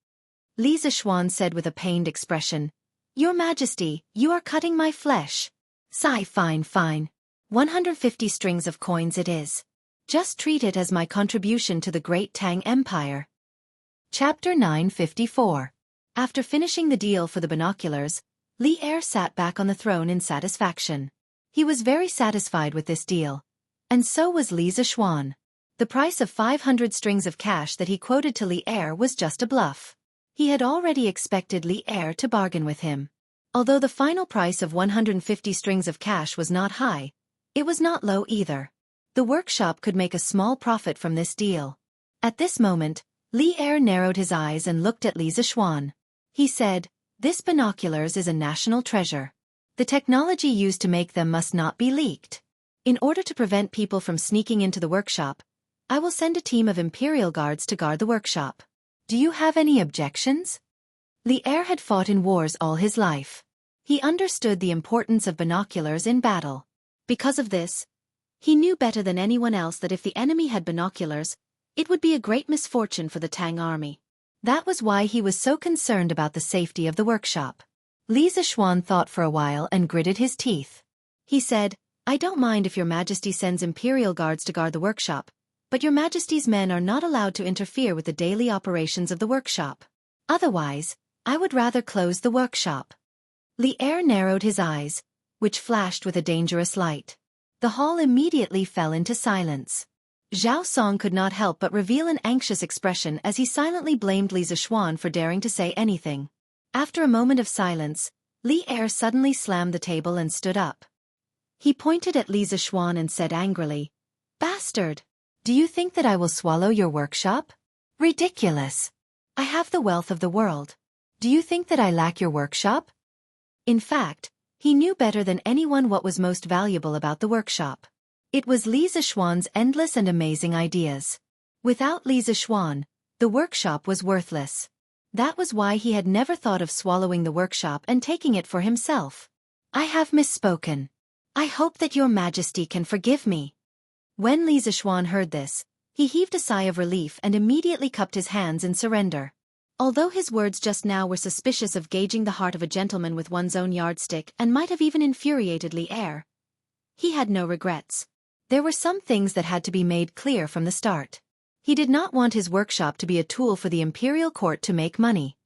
Li Zishuan said with a pained expression. Your Majesty, you are cutting my flesh. Sigh, fine. 150 strings of coins it is. Just treat it as my contribution to the great Tang Empire. Chapter 954. After finishing the deal for the binoculars, Li Er sat back on the throne in satisfaction. He was very satisfied with this deal. And so was Li Zishuan. The price of 500 strings of cash that he quoted to Li Er was just a bluff. He had already expected Li Er to bargain with him. Although the final price of 150 strings of cash was not high, it was not low either. The workshop could make a small profit from this deal. At this moment, Li Er narrowed his eyes and looked at Li Zishuan. He said, This binoculars is a national treasure. The technology used to make them must not be leaked. In order to prevent people from sneaking into the workshop, I will send a team of imperial guards to guard the workshop. Do you have any objections? Li Er had fought in wars all his life. He understood the importance of binoculars in battle. Because of this, he knew better than anyone else that if the enemy had binoculars, it would be a great misfortune for the Tang army. That was why he was so concerned about the safety of the workshop. Li Zishuan thought for a while and gritted his teeth. He said, I don't mind if your Majesty sends imperial guards to guard the workshop, but your Majesty's men are not allowed to interfere with the daily operations of the workshop. Otherwise, I would rather close the workshop. Li Er narrowed his eyes, which flashed with a dangerous light. The hall immediately fell into silence. Zhao Song could not help but reveal an anxious expression as he silently blamed Li Zishuan for daring to say anything. After a moment of silence, Li Er suddenly slammed the table and stood up. He pointed at Li Zishuan and said angrily, Bastard! Do you think that I will swallow your workshop? Ridiculous! I have the wealth of the world. Do you think that I lack your workshop? In fact, he knew better than anyone what was most valuable about the workshop. It was Li Zishuan's endless and amazing ideas. Without Li Zishuan, the workshop was worthless. That was why he had never thought of swallowing the workshop and taking it for himself. I have misspoken. I hope that your majesty can forgive me. When Li Zixuan heard this, he heaved a sigh of relief and immediately cupped his hands in surrender. Although his words just now were suspicious of gauging the heart of a gentleman with one's own yardstick and might have even infuriated Li Er, he had no regrets. There were some things that had to be made clear from the start. He did not want his workshop to be a tool for the imperial court to make money.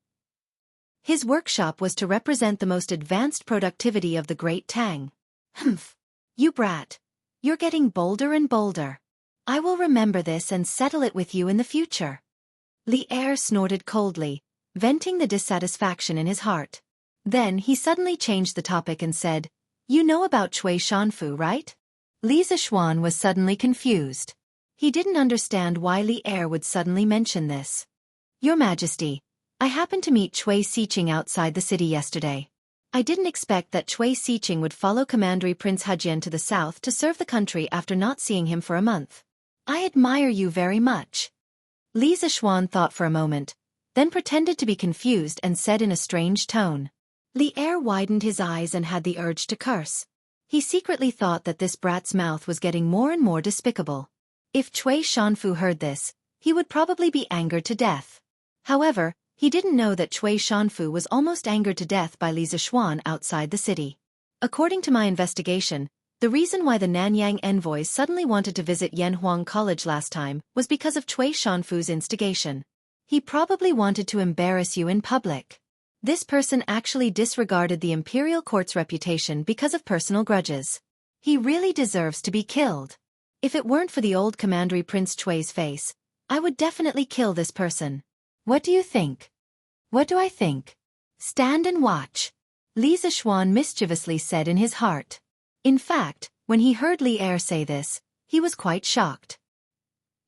His workshop was to represent the most advanced productivity of the great Tang. Humph. You brat. You're getting bolder and bolder. I will remember this and settle it with you in the future. Li Er snorted coldly, venting the dissatisfaction in his heart. Then he suddenly changed the topic and said, You know about Cui Shanfu, right? Li Zixuan was suddenly confused. He didn't understand why Li Er would suddenly mention this. Your Majesty, I happened to meet Cui Siqing outside the city yesterday. I didn't expect that Cui Siqing would follow Commandery Prince Hejian to the south to serve the country after not seeing him for a month. I admire you very much. Li Zixuan thought for a moment, then pretended to be confused and said in a strange tone. Li Er widened his eyes and had the urge to curse. He secretly thought that this brat's mouth was getting more and more despicable. If Cui Shanfu heard this, he would probably be angered to death. However, he didn't know that Cui Shanfu was almost angered to death by Li Zixuan outside the city. According to my investigation, the reason why the Nanyang envoys suddenly wanted to visit Yanhuang College last time was because of Cui Shanfu's instigation. He probably wanted to embarrass you in public. This person actually disregarded the imperial court's reputation because of personal grudges. He really deserves to be killed. If it weren't for the old Commandery Prince Cui's face, I would definitely kill this person. What do you think? What do I think? Stand and watch. Li Zixuan mischievously said in his heart. In fact, when he heard Li Er say this, he was quite shocked.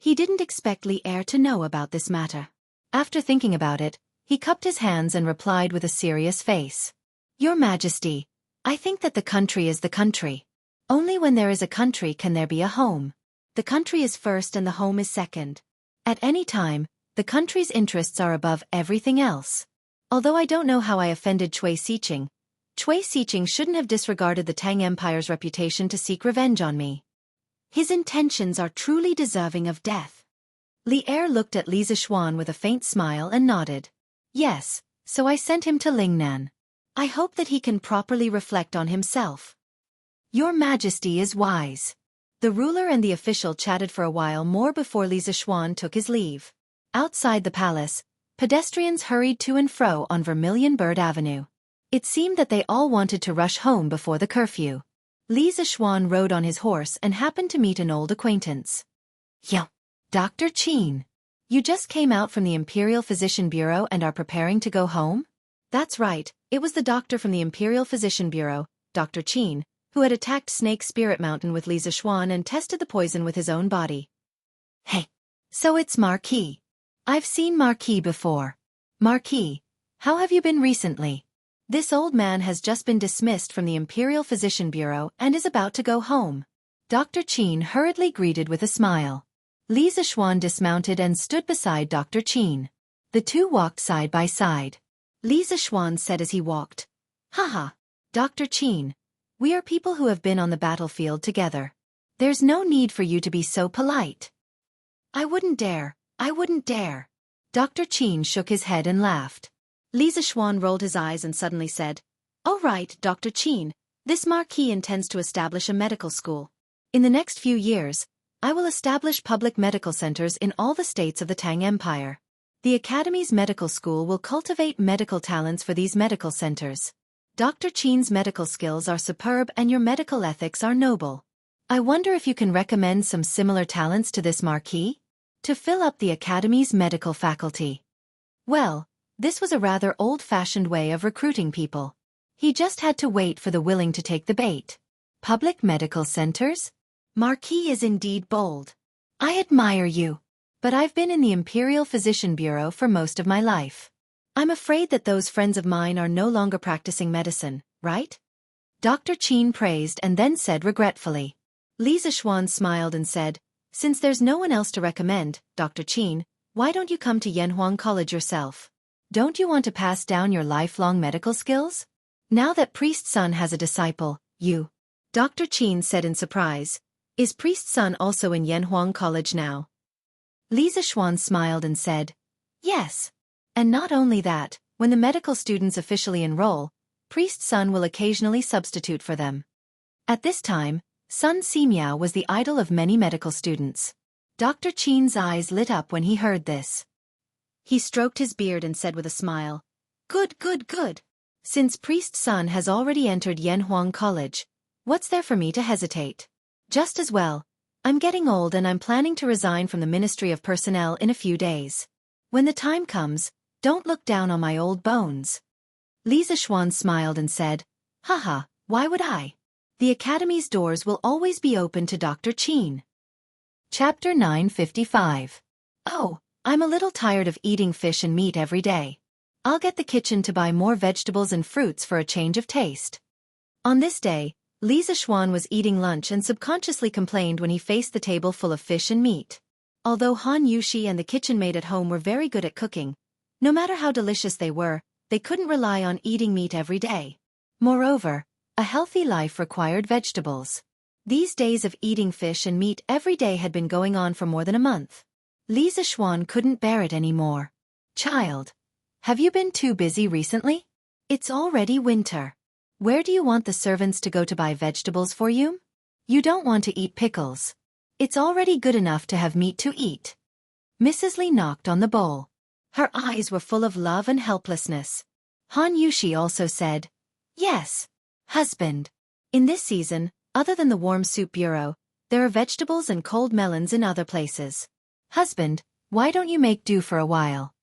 He didn't expect Li Er to know about this matter. After thinking about it, he cupped his hands and replied with a serious face. Your Majesty, I think that the country is the country. Only when there is a country can there be a home. The country is first and the home is second. At any time, the country's interests are above everything else. Although I don't know how I offended Cui Siqing shouldn't have disregarded the Tang Empire's reputation to seek revenge on me. His intentions are truly deserving of death. Li Er looked at Li Zixuan with a faint smile and nodded. Yes, so I sent him to Lingnan. I hope that he can properly reflect on himself. Your Majesty is wise. The ruler and the official chatted for a while more before Li Zixuan took his leave. Outside the palace, pedestrians hurried to and fro on Vermilion Bird Avenue. It seemed that they all wanted to rush home before the curfew. Li Zixuan rode on his horse and happened to meet an old acquaintance. Yo, Dr. Qin. You just came out from the Imperial Physician Bureau and are preparing to go home? That's right, it was the doctor from the Imperial Physician Bureau, Dr. Qin, who had attacked Snake Spirit Mountain with Li Zixuan and tested the poison with his own body. Hey, so it's Marquis. I've seen Marquis before. Marquis, how have you been recently? This old man has just been dismissed from the Imperial Physician Bureau and is about to go home. Dr. Qin hurriedly greeted with a smile. Li Zixuan dismounted and stood beside Dr. Qin. The two walked side by side. Li Zixuan said as he walked, Haha, Dr. Qin, we are people who have been on the battlefield together. There's no need for you to be so polite. I wouldn't dare. Dr. Qin shook his head and laughed. Li Zixuan rolled his eyes and suddenly said, Oh right, Dr. Qin, this Marquis intends to establish a medical school. In the next few years, I will establish public medical centers in all the states of the Tang Empire. The Academy's medical school will cultivate medical talents for these medical centers. Dr. Qin's medical skills are superb and your medical ethics are noble. I wonder if you can recommend some similar talents to this Marquis? To fill up the Academy's medical faculty. Well, this was a rather old-fashioned way of recruiting people. He just had to wait for the willing to take the bait. Public medical centers? Marquis is indeed bold. I admire you. But I've been in the Imperial Physician Bureau for most of my life. I'm afraid that those friends of mine are no longer practicing medicine, right? Dr. Qin praised and then said regretfully. Li Zixuan smiled and said, Since there's no one else to recommend, Dr. Qin, why don't you come to Yanhuang College yourself? Don't you want to pass down your lifelong medical skills? Now that Priest Sun has a disciple, you Dr. Qin said in surprise. Is Priest's son also in Yanhuang College now? Lisa Xuan smiled and said, yes. And not only that, when the medical students officially enroll, Priest's son will occasionally substitute for them. At this time, Sun Simiao was the idol of many medical students. Dr. Qin's eyes lit up when he heard this. He stroked his beard and said with a smile, good, good, good. Since Priest's son has already entered Yanhuang College, what's there for me to hesitate? Just as well. I'm getting old and I'm planning to resign from the Ministry of Personnel in a few days. When the time comes, don't look down on my old bones. Lisa Xuan smiled and said, haha, why would I? The Academy's doors will always be open to Dr. Qin. Chapter 955. Oh, I'm a little tired of eating fish and meat every day. I'll get the kitchen to buy more vegetables and fruits for a change of taste. On this day, Lisa Xuan was eating lunch and subconsciously complained when he faced the table full of fish and meat. Although Han Yushi and the kitchen maid at home were very good at cooking, no matter how delicious they were, they couldn't rely on eating meat every day. Moreover, a healthy life required vegetables. These days of eating fish and meat every day had been going on for more than a month. Lisa Xuan couldn't bear it anymore. Child, have you been too busy recently? It's already winter. Where do you want the servants to go to buy vegetables for you? You don't want to eat pickles. It's already good enough to have meat to eat. Mrs. Li knocked on the bowl. Her eyes were full of love and helplessness. Han Yushi also said, yes, husband. In this season, other than the warm soup bureau, there are vegetables and cold melons in other places. Husband, why don't you make do for a while?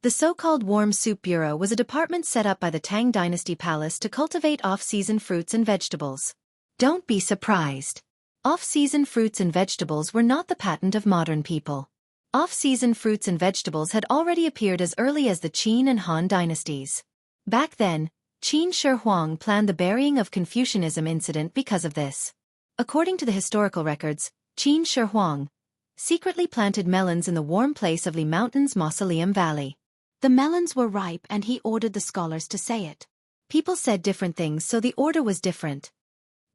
The so-called warm soup bureau was a department set up by the Tang dynasty palace to cultivate off-season fruits and vegetables. Don't be surprised. Off-season fruits and vegetables were not the patent of modern people. Off-season fruits and vegetables had already appeared as early as the Qin and Han dynasties. Back then, Qin Shi Huang planned the burying of Confucianism incident because of this. According to the historical records, Qin Shi Huang secretly planted melons in the warm place of Li Mountain's Mausoleum Valley. The melons were ripe and he ordered the scholars to say it. People said different things, so the order was different.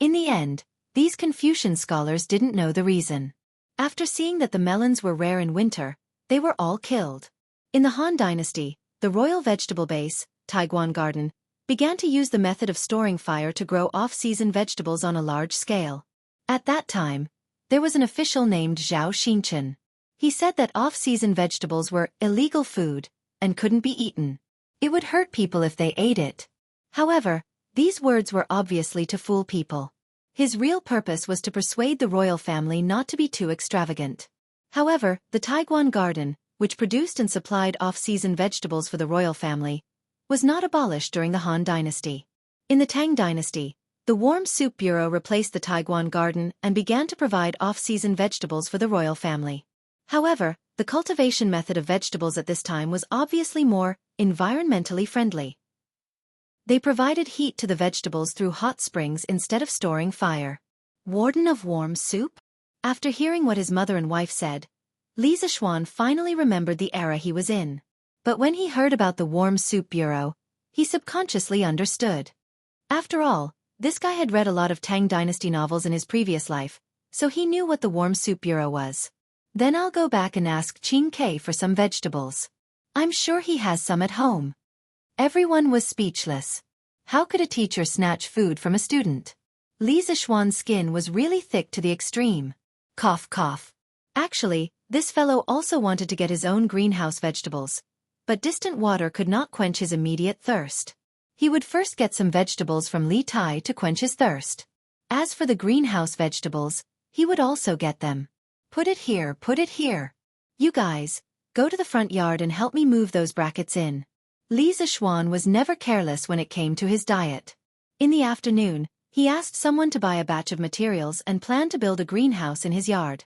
In the end, these Confucian scholars didn't know the reason. After seeing that the melons were rare in winter, they were all killed. In the Han dynasty, the royal vegetable base, Taiguan Garden, began to use the method of storing fire to grow off-season vegetables on a large scale. At that time, there was an official named Zhao Xinchen. He said that off-season vegetables were illegal food and couldn't be eaten. It would hurt people if they ate it. However, these words were obviously to fool people. His real purpose was to persuade the royal family not to be too extravagant. However, the Taiguan Garden, which produced and supplied off-season vegetables for the royal family, was not abolished during the Han dynasty. In the Tang dynasty, the warm soup bureau replaced the Taiguan Garden and began to provide off-season vegetables for the royal family. However, the cultivation method of vegetables at this time was obviously more environmentally friendly. They provided heat to the vegetables through hot springs instead of storing fire. Warden of warm soup? After hearing what his mother and wife said, Li Zixuan finally remembered the era he was in. But when he heard about the warm soup bureau, he subconsciously understood. After all, this guy had read a lot of Tang dynasty novels in his previous life, so he knew what the warm soup bureau was. Then I'll go back and ask Qin Kei for some vegetables. I'm sure he has some at home. Everyone was speechless. How could a teacher snatch food from a student? Li Zixuan's skin was really thick to the extreme. Cough, cough. Actually, this fellow also wanted to get his own greenhouse vegetables, but distant water could not quench his immediate thirst. He would first get some vegetables from Li Tai to quench his thirst. As for the greenhouse vegetables, he would also get them. Put it here, put it here. You guys, go to the front yard and help me move those brackets in. Li Zixuan was never careless when it came to his diet. In the afternoon, he asked someone to buy a batch of materials and planned to build a greenhouse in his yard.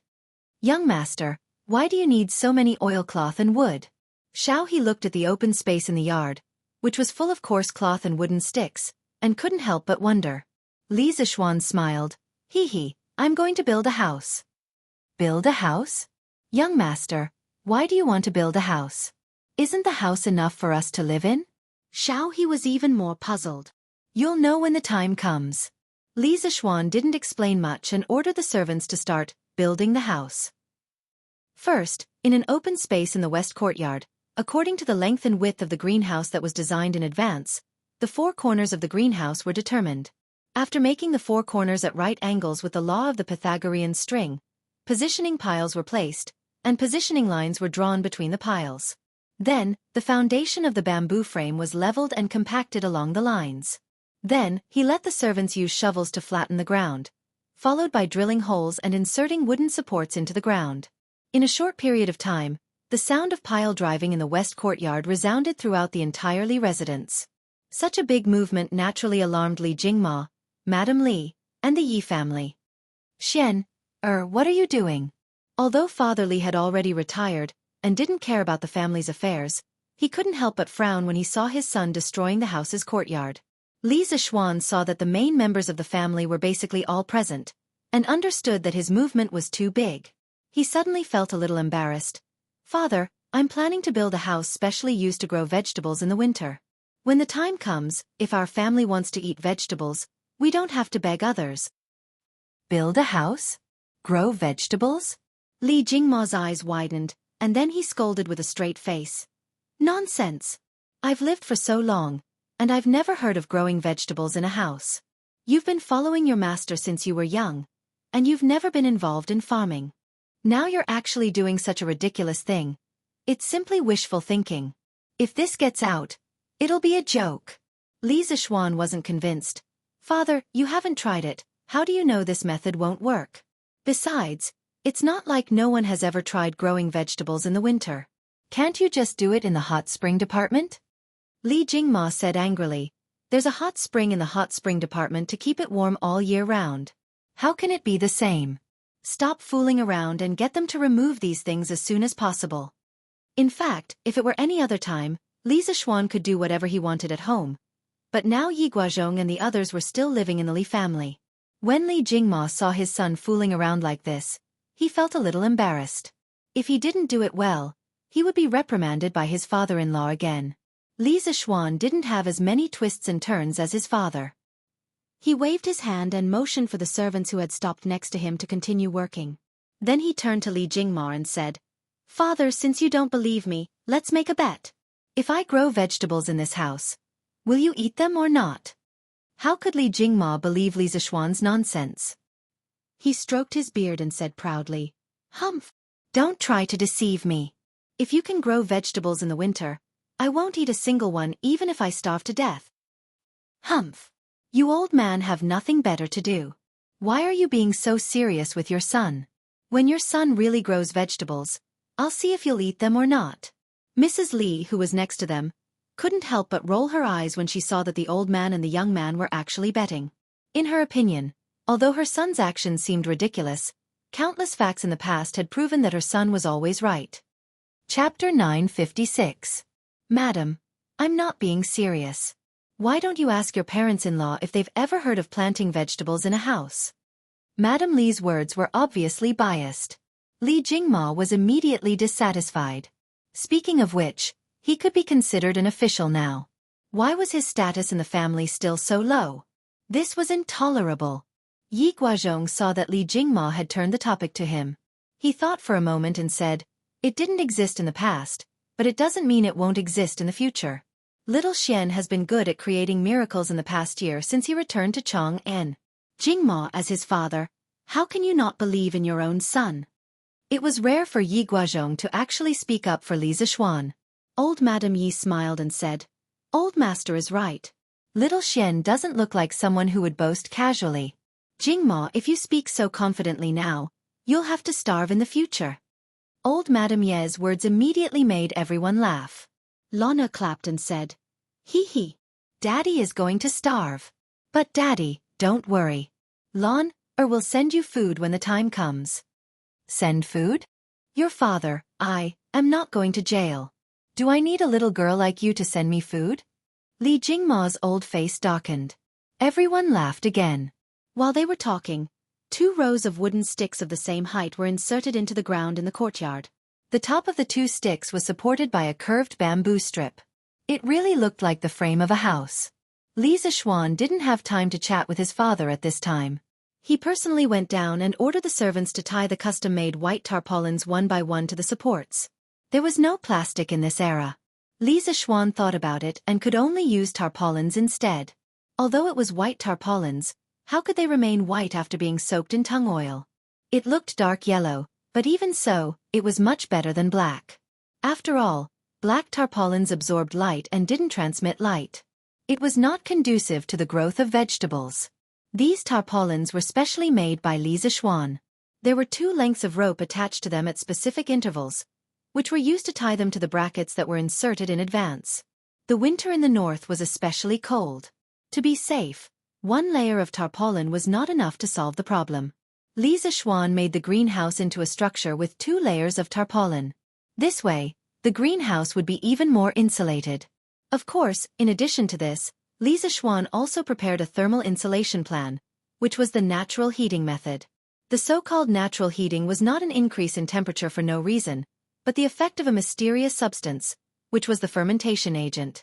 Young master, why do you need so many oilcloth and wood? Xiao He looked at the open space in the yard, which was full of coarse cloth and wooden sticks, and couldn't help but wonder. Li Zixuan smiled. Hee, I'm going to build a house. Build a house? Young master, why do you want to build a house? Isn't the house enough for us to live in? Xiao He was even more puzzled. You'll know when the time comes. Li Zixuan didn't explain much and ordered the servants to start building the house. First, in an open space in the west courtyard, according to the length and width of the greenhouse that was designed in advance, the four corners of the greenhouse were determined. After making the four corners at right angles with the law of the Pythagorean string, positioning piles were placed, and positioning lines were drawn between the piles. Then, the foundation of the bamboo frame was leveled and compacted along the lines. Then, he let the servants use shovels to flatten the ground, followed by drilling holes and inserting wooden supports into the ground. In a short period of time, the sound of pile driving in the west courtyard resounded throughout the entire Li residence. Such a big movement naturally alarmed Li Jingma, Madame Li, and the Yi family. Xian, what are you doing? Although Father Li had already retired and didn't care about the family's affairs, he couldn't help but frown when he saw his son destroying the house's courtyard. Li Zixuan saw that the main members of the family were basically all present, and understood that his movement was too big. He suddenly felt a little embarrassed. Father, I'm planning to build a house specially used to grow vegetables in the winter. When the time comes, if our family wants to eat vegetables, we don't have to beg others. Build a house? Grow vegetables? Li Jingma's eyes widened, and then he scolded with a straight face. Nonsense! I've lived for so long, and I've never heard of growing vegetables in a house. You've been following your master since you were young, and you've never been involved in farming. Now you're actually doing such a ridiculous thing. It's simply wishful thinking. If this gets out, it'll be a joke. Li Zixuan wasn't convinced. Father, you haven't tried it. How do you know this method won't work? Besides, it's not like no one has ever tried growing vegetables in the winter. Can't you just do it in the hot spring department? Li Jingma said angrily. There's a hot spring in the hot spring department to keep it warm all year round. How can it be the same? Stop fooling around and get them to remove these things as soon as possible. In fact, if it were any other time, Li Zixuan could do whatever he wanted at home. But now Yi Guozhong and the others were still living in the Li family. When Li Jingma saw his son fooling around like this, he felt a little embarrassed. If he didn't do it well, he would be reprimanded by his father-in-law again. Li Zixuan didn't have as many twists and turns as his father. He waved his hand and motioned for the servants who had stopped next to him to continue working. Then he turned to Li Jingma and said, Father, since you don't believe me, let's make a bet. If I grow vegetables in this house, will you eat them or not? How could Li Jingma believe Li Zixuan's nonsense? He stroked his beard and said proudly, Humph! Don't try to deceive me. If you can grow vegetables in the winter, I won't eat a single one even if I starve to death. Humph! You old man have nothing better to do. Why are you being so serious with your son? When your son really grows vegetables, I'll see if you'll eat them or not. Mrs. Li, who was next to them, couldn't help but roll her eyes when she saw that the old man and the young man were actually betting. In her opinion, although her son's actions seemed ridiculous, countless facts in the past had proven that her son was always right. Chapter 956. Madam, I'm not being serious. Why don't you ask your parents-in-law if they've ever heard of planting vegetables in a house? Madame Li's words were obviously biased. Li Jingma was immediately dissatisfied. Speaking of which, he could be considered an official now. Why was his status in the family still so low? This was intolerable. Yi Guozhong saw that Li Jingma had turned the topic to him. He thought for a moment and said, It didn't exist in the past, but it doesn't mean it won't exist in the future. Little Xian has been good at creating miracles in the past year since he returned to Chang'an. Jingma as his father, how can you not believe in your own son? It was rare for Yi Guozhong to actually speak up for Li Zixuan. Old Madame Yi smiled and said, Old master is right. Little Xian doesn't look like someone who would boast casually. Jingma, if you speak so confidently now, you'll have to starve in the future. Old Madame Ye's words immediately made everyone laugh. Lana clapped and said, Hee hee. Daddy is going to starve. But Daddy, don't worry. Lon, will send you food when the time comes. Send food? Your father, I, am not going to jail. Do I need a little girl like you to send me food? Li Jingma's old face darkened. Everyone laughed again. While they were talking, 2 rows of wooden sticks of the same height were inserted into the ground in the courtyard. The top of the 2 sticks was supported by a curved bamboo strip. It really looked like the frame of a house. Li Zishuan didn't have time to chat with his father at this time. He personally went down and ordered the servants to tie the custom-made white tarpaulins one by one to the supports. There was no plastic in this era. Li Zishuan thought about it and could only use tarpaulins instead. Although it was white tarpaulins, how could they remain white after being soaked in tung oil? It looked dark yellow, but even so, it was much better than black. After all, black tarpaulins absorbed light and didn't transmit light. It was not conducive to the growth of vegetables. These tarpaulins were specially made by Li Zishuan. There were 2 lengths of rope attached to them at specific intervals, which were used to tie them to the brackets that were inserted in advance. The winter in the north was especially cold. To be safe, 1 layer of tarpaulin was not enough to solve the problem. Li Zishuan made the greenhouse into a structure with 2 layers of tarpaulin. This way, the greenhouse would be even more insulated. Of course, in addition to this, Li Zishuan also prepared a thermal insulation plan, which was the natural heating method. The so-called natural heating was not an increase in temperature for no reason, but the effect of a mysterious substance, which was the fermentation agent.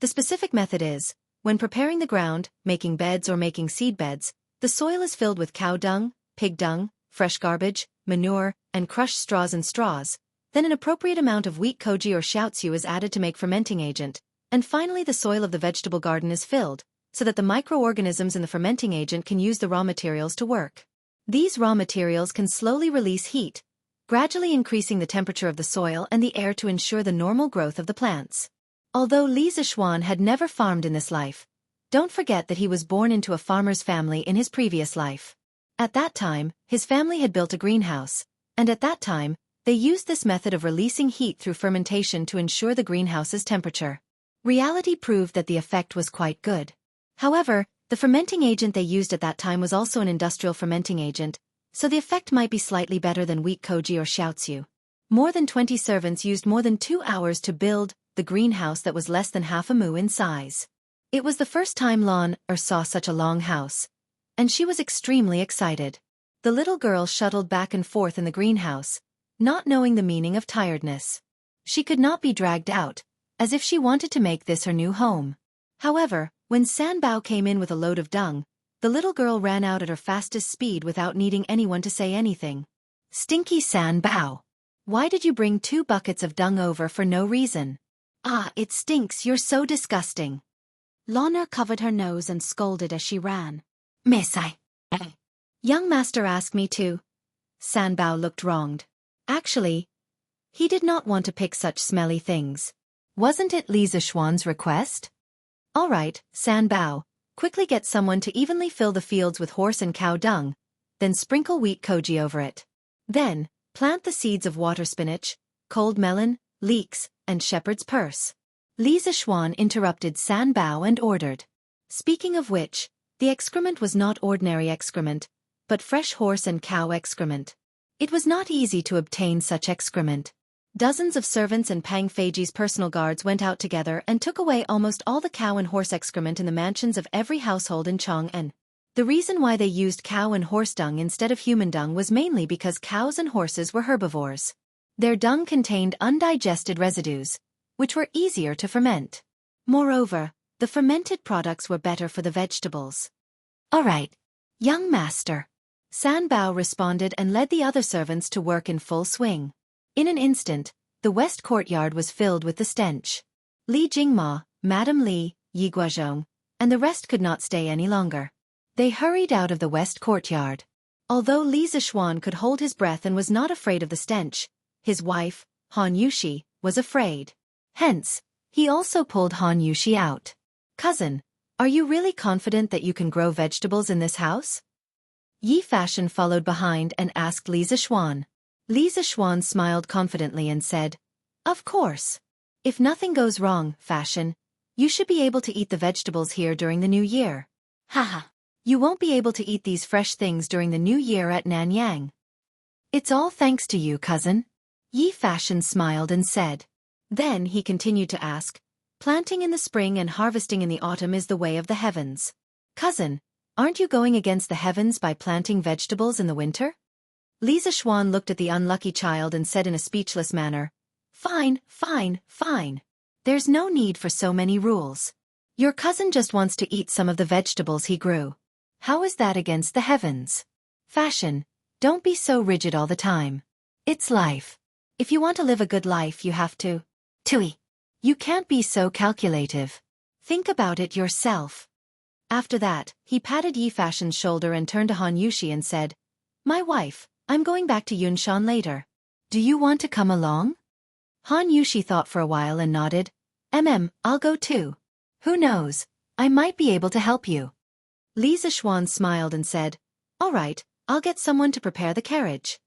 The specific method is, when preparing the ground, making beds or making seed beds, the soil is filled with cow dung, pig dung, fresh garbage, manure, and crushed straws and straws. Then an appropriate amount of wheat koji or shiatsu is added to make fermenting agent, and finally the soil of the vegetable garden is filled, so that the microorganisms in the fermenting agent can use the raw materials to work. These raw materials can slowly release heat, gradually increasing the temperature of the soil and the air to ensure the normal growth of the plants. Although Li Zishuan had never farmed in this life, don't forget that he was born into a farmer's family in his previous life. At that time, his family had built a greenhouse, and at that time, they used this method of releasing heat through fermentation to ensure the greenhouse's temperature. Reality proved that the effect was quite good. However, the fermenting agent they used at that time was also an industrial fermenting agent, so the effect might be slightly better than wheat koji or shiatsu. More than 20 servants used more than 2 hours to build the greenhouse that was less than half a mu in size. It was the first time saw such a long house, and she was extremely excited. The little girl shuttled back and forth in the greenhouse, not knowing the meaning of tiredness. She could not be dragged out, as if she wanted to make this her new home. However, when Sanbao came in with a load of dung, the little girl ran out at her fastest speed without needing anyone to say anything. Stinky Sanbao! Why did you bring 2 buckets of dung over for no reason? Ah, it stinks, you're so disgusting. Lana covered her nose and scolded as she ran. Miss Young master asked me to. Sanbao looked wronged. Actually, he did not want to pick such smelly things. Wasn't it Li Zishuan's request? All right, Sanbao, quickly get someone to evenly fill the fields with horse and cow dung, then sprinkle wheat koji over it. Then, plant the seeds of water spinach, cold melon, leeks, and shepherd's purse. Li Zishuan interrupted Sanbao and ordered. Speaking of which, the excrement was not ordinary excrement, but fresh horse and cow excrement. It was not easy to obtain such excrement. Dozens of servants and Pang Feiji's personal guards went out together and took away almost all the cow and horse excrement in the mansions of every household in Chang'an. The reason why they used cow and horse dung instead of human dung was mainly because cows and horses were herbivores. Their dung contained undigested residues, which were easier to ferment. Moreover, the fermented products were better for the vegetables. All right, young master. Sanbao responded and led the other servants to work in full swing. In an instant, the west courtyard was filled with the stench. Li Jingma, Madame Li, Yi Guozhong, and the rest could not stay any longer. They hurried out of the west courtyard. Although Li Zishuan could hold his breath and was not afraid of the stench, his wife, Han Yushi, was afraid. Hence, he also pulled Han Yushi out. Cousin, are you really confident that you can grow vegetables in this house? Yi Fashion followed behind and asked Li Zishuan. Li Zishuan smiled confidently and said, Of course. If nothing goes wrong, Fashion, you should be able to eat the vegetables here during the new year. Haha. You won't be able to eat these fresh things during the new year at Nanyang. It's all thanks to you, cousin. Yi Fashion smiled and said. Then he continued to ask, Planting in the spring and harvesting in the autumn is the way of the heavens. Cousin, aren't you going against the heavens by planting vegetables in the winter? Li Zishuan looked at the unlucky child and said in a speechless manner, Fine, fine, fine. There's no need for so many rules. Your cousin just wants to eat some of the vegetables he grew. How is that against the heavens? Fashion, don't be so rigid all the time. It's life. If you want to live a good life you have to. Tui. You can't be so calculative. Think about it yourself. After that, he patted Yi Fashion's shoulder and turned to Han Yushi and said, My wife, I'm going back to Yunshan later. Do you want to come along? Han Yushi thought for a while and nodded. I'll go too. Who knows, I might be able to help you. Li Zixuan smiled and said, All right, I'll get someone to prepare the carriage.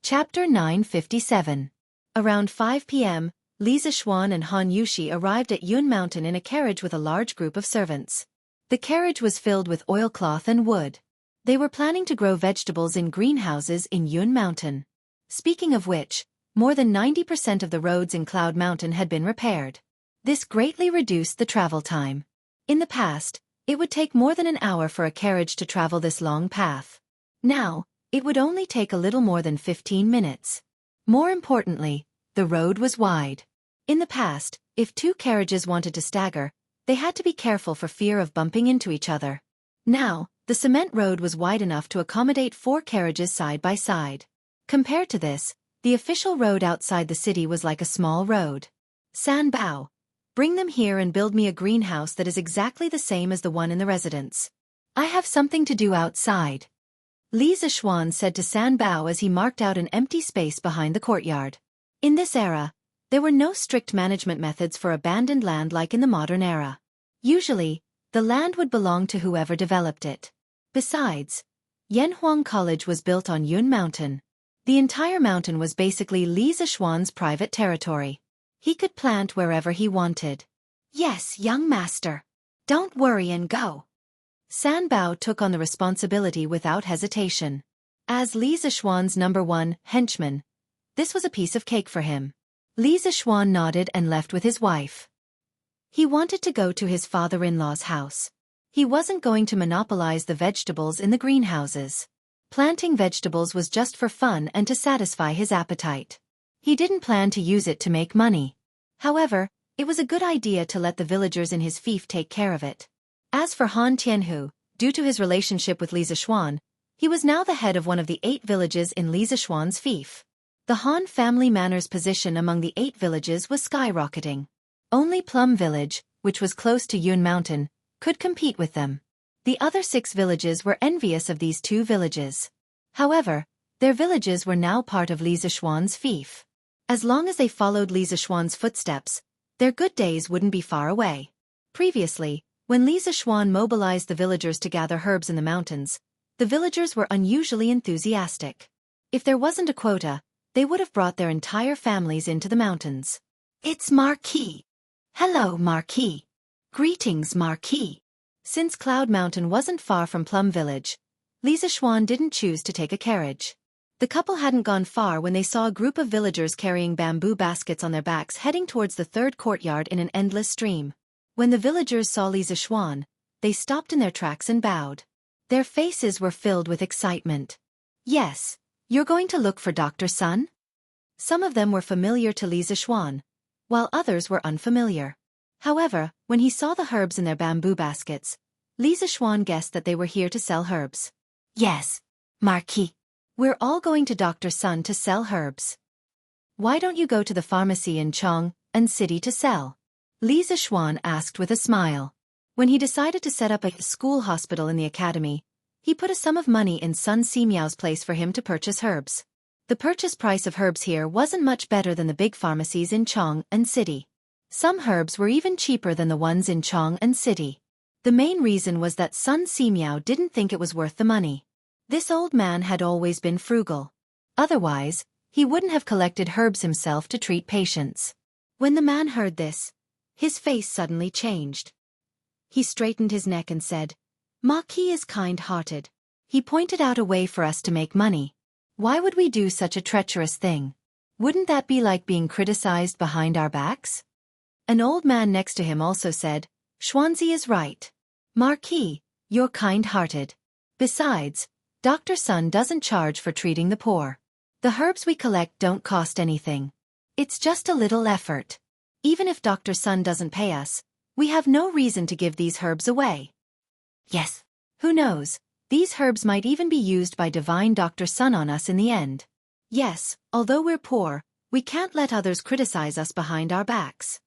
Chapter 957. Around 5 p.m., Li Zixuan and Han Yushi arrived at Yun Mountain in a carriage with a large group of servants. The carriage was filled with oilcloth and wood. They were planning to grow vegetables in greenhouses in Yun Mountain. Speaking of which, more than 90% of the roads in Cloud Mountain had been repaired. This greatly reduced the travel time. In the past, it would take more than an hour for a carriage to travel this long path. Now, it would only take a little more than 15 minutes. More importantly, the road was wide. In the past, if two carriages wanted to stagger, they had to be careful for fear of bumping into each other. Now, the cement road was wide enough to accommodate 4 carriages side by side. Compared to this, the official road outside the city was like a small road. San Bao, bring them here and build me a greenhouse that is exactly the same as the one in the residence. I have something to do outside. Li Zixuan said to San Bao as he marked out an empty space behind the courtyard. In this era, there were no strict management methods for abandoned land like in the modern era. Usually, the land would belong to whoever developed it. Besides, Yanhuang College was built on Yun Mountain. The entire mountain was basically Li Zixuan's private territory. He could plant wherever he wanted. Yes, young master. Don't worry and go. San Bao took on the responsibility without hesitation. As Li Zixuan's #1 henchman, this was a piece of cake for him. Li Zixuan nodded and left with his wife. He wanted to go to his father-in-law's house. He wasn't going to monopolize the vegetables in the greenhouses. Planting vegetables was just for fun and to satisfy his appetite. He didn't plan to use it to make money. However, it was a good idea to let the villagers in his fief take care of it. As for Han Tianhu, due to his relationship with Li Zixuan, he was now the head of one of the 8 villages in Li Zixuan's fief. The Han family manor's position among the 8 villages was skyrocketing. Only Plum Village, which was close to Yun Mountain, could compete with them. The other 6 villages were envious of these 2 villages. However, their villages were now part of Li Zixuan's fief. As long as they followed Li Zixuan's footsteps, their good days wouldn't be far away. Previously, when Li Zixuan mobilized the villagers to gather herbs in the mountains, the villagers were unusually enthusiastic. If there wasn't a quota, they would have brought their entire families into the mountains. It's Marquis. Hello, Marquis. Greetings, Marquis. Since Cloud Mountain wasn't far from Plum Village, Li Zixuan didn't choose to take a carriage. The couple hadn't gone far when they saw a group of villagers carrying bamboo baskets on their backs heading towards the 3rd courtyard in an endless stream. When the villagers saw Li Zixuan, they stopped in their tracks and bowed. Their faces were filled with excitement. Yes. You're going to look for Dr. Sun? Some of them were familiar to Li Zixuan, while others were unfamiliar. However, when he saw the herbs in their bamboo baskets, Li Zixuan guessed that they were here to sell herbs. Yes, Marquis. We're all going to Dr. Sun to sell herbs. Why don't you go to the pharmacy in Chong and City to sell? Li Zixuan asked with a smile. When he decided to set up a school hospital in the academy, he put a sum of money in Sun Simiao's place for him to purchase herbs. The purchase price of herbs here wasn't much better than the big pharmacies in Chong and City. Some herbs were even cheaper than the ones in Chong and City. The main reason was that Sun Simiao didn't think it was worth the money. This old man had always been frugal. Otherwise, he wouldn't have collected herbs himself to treat patients. When the man heard this, his face suddenly changed. He straightened his neck and said, Marquis is kind-hearted. He pointed out a way for us to make money. Why would we do such a treacherous thing? Wouldn't that be like being criticized behind our backs? An old man next to him also said, Xuanzi is right. Marquis, you're kind-hearted. Besides, Dr. Sun doesn't charge for treating the poor. The herbs we collect don't cost anything. It's just a little effort. Even if Dr. Sun doesn't pay us, We have no reason to give these herbs away. Yes. Who knows, these herbs might even be used by Divine Dr. Sun on us in the end. Yes, although we're poor, we can't let others criticize us behind our backs.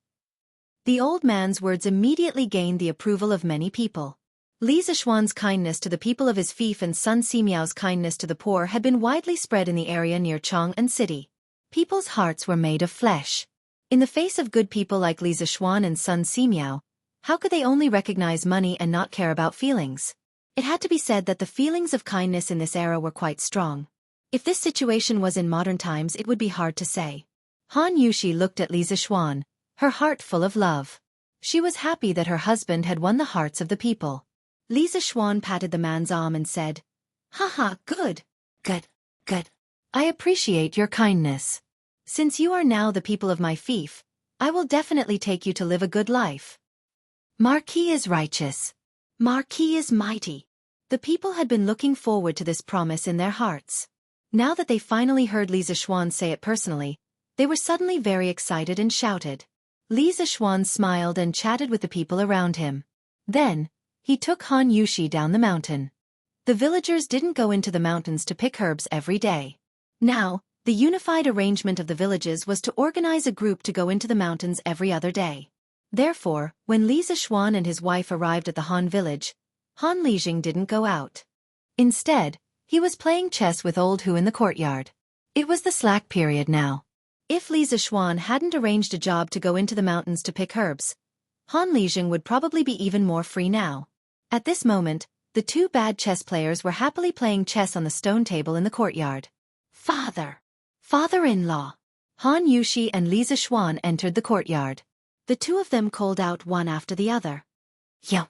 The old man's words immediately gained the approval of many people. Li Zishuan's kindness to the people of his fief and Sun Simiao's kindness to the poor had been widely spread in the area near Chang'an City. People's hearts were made of flesh. In the face of good people like Li Zishuan and Sun Simiao, how could they only recognize money and not care about feelings? It had to be said that the feelings of kindness in this era were quite strong. If this situation was in modern times, it would be hard to say. Han Yushi looked at Li Zishuan, her heart full of love. She was happy that her husband had won the hearts of the people. Li Zishuan patted the man's arm and said, "Haha, good. Good. Good. I appreciate your kindness. Since you are now the people of my fief, I will definitely take you to live a good life." Marquis is righteous. Marquis is mighty. The people had been looking forward to this promise in their hearts. Now that they finally heard Li Zishuan say it personally, they were suddenly very excited and shouted. Li Zishuan smiled and chatted with the people around him. Then, he took Han Yushi down the mountain. The villagers didn't go into the mountains to pick herbs every day. Now, the unified arrangement of the villages was to organize a group to go into the mountains every other day. Therefore, when Li Zishuan and his wife arrived at the Han village, Han Lijing didn't go out. Instead, he was playing chess with Old Hu in the courtyard. It was the slack period now. If Li Zishuan hadn't arranged a job to go into the mountains to pick herbs, Han Lijing would probably be even more free now. At this moment, the two bad chess players were happily playing chess on the stone table in the courtyard. Father-in-law. Han Yushi and Li Zishuan entered the courtyard. The two of them called out one after the other. Yo.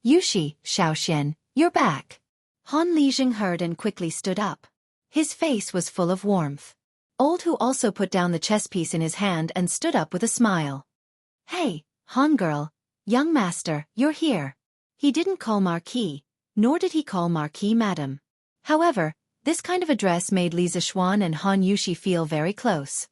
Yushi, Xiaoxian, you're back. Han Lijing heard and quickly stood up. His face was full of warmth. Old Hu also put down the chess piece in his hand and stood up with a smile. Hey, Han girl, young master, you're here. He didn't call Marquis, nor did he call Marquis Madam. However, this kind of address made Li Zishuan and Han Yushi feel very close.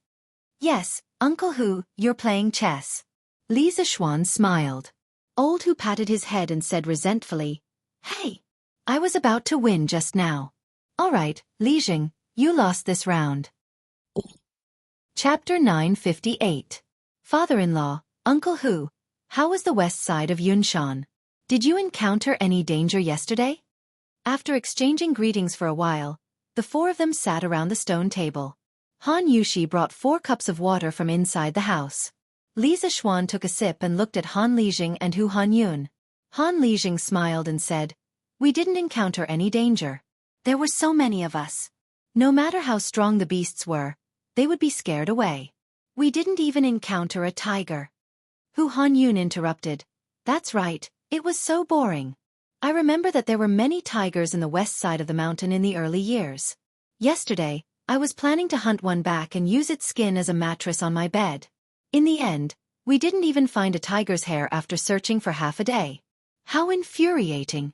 Yes, Uncle Hu, you're playing chess. Li Zishuan smiled. Old Hu patted his head and said resentfully, Hey, I was about to win just now. All right, Lijing, you lost this round. Chapter 958. Father-in-law, Uncle Hu, how was the west side of Yunshan? Did you encounter any danger yesterday? After exchanging greetings for a while, the four of them sat around the stone table. Han Yushi brought 4 cups of water from inside the house. Li Zishuan took a sip and looked at Han Lijing and Hu Hanyun. Han Lijing smiled and said, We didn't encounter any danger. There were so many of us. No matter how strong the beasts were, they would be scared away. We didn't even encounter a tiger. Hu Hanyun interrupted. That's right, it was so boring. I remember that there were many tigers in the west side of the mountain in the early years. Yesterday, I was planning to hunt one back and use its skin as a mattress on my bed. In the end, we didn't even find a tiger's hair after searching for half a day. How infuriating.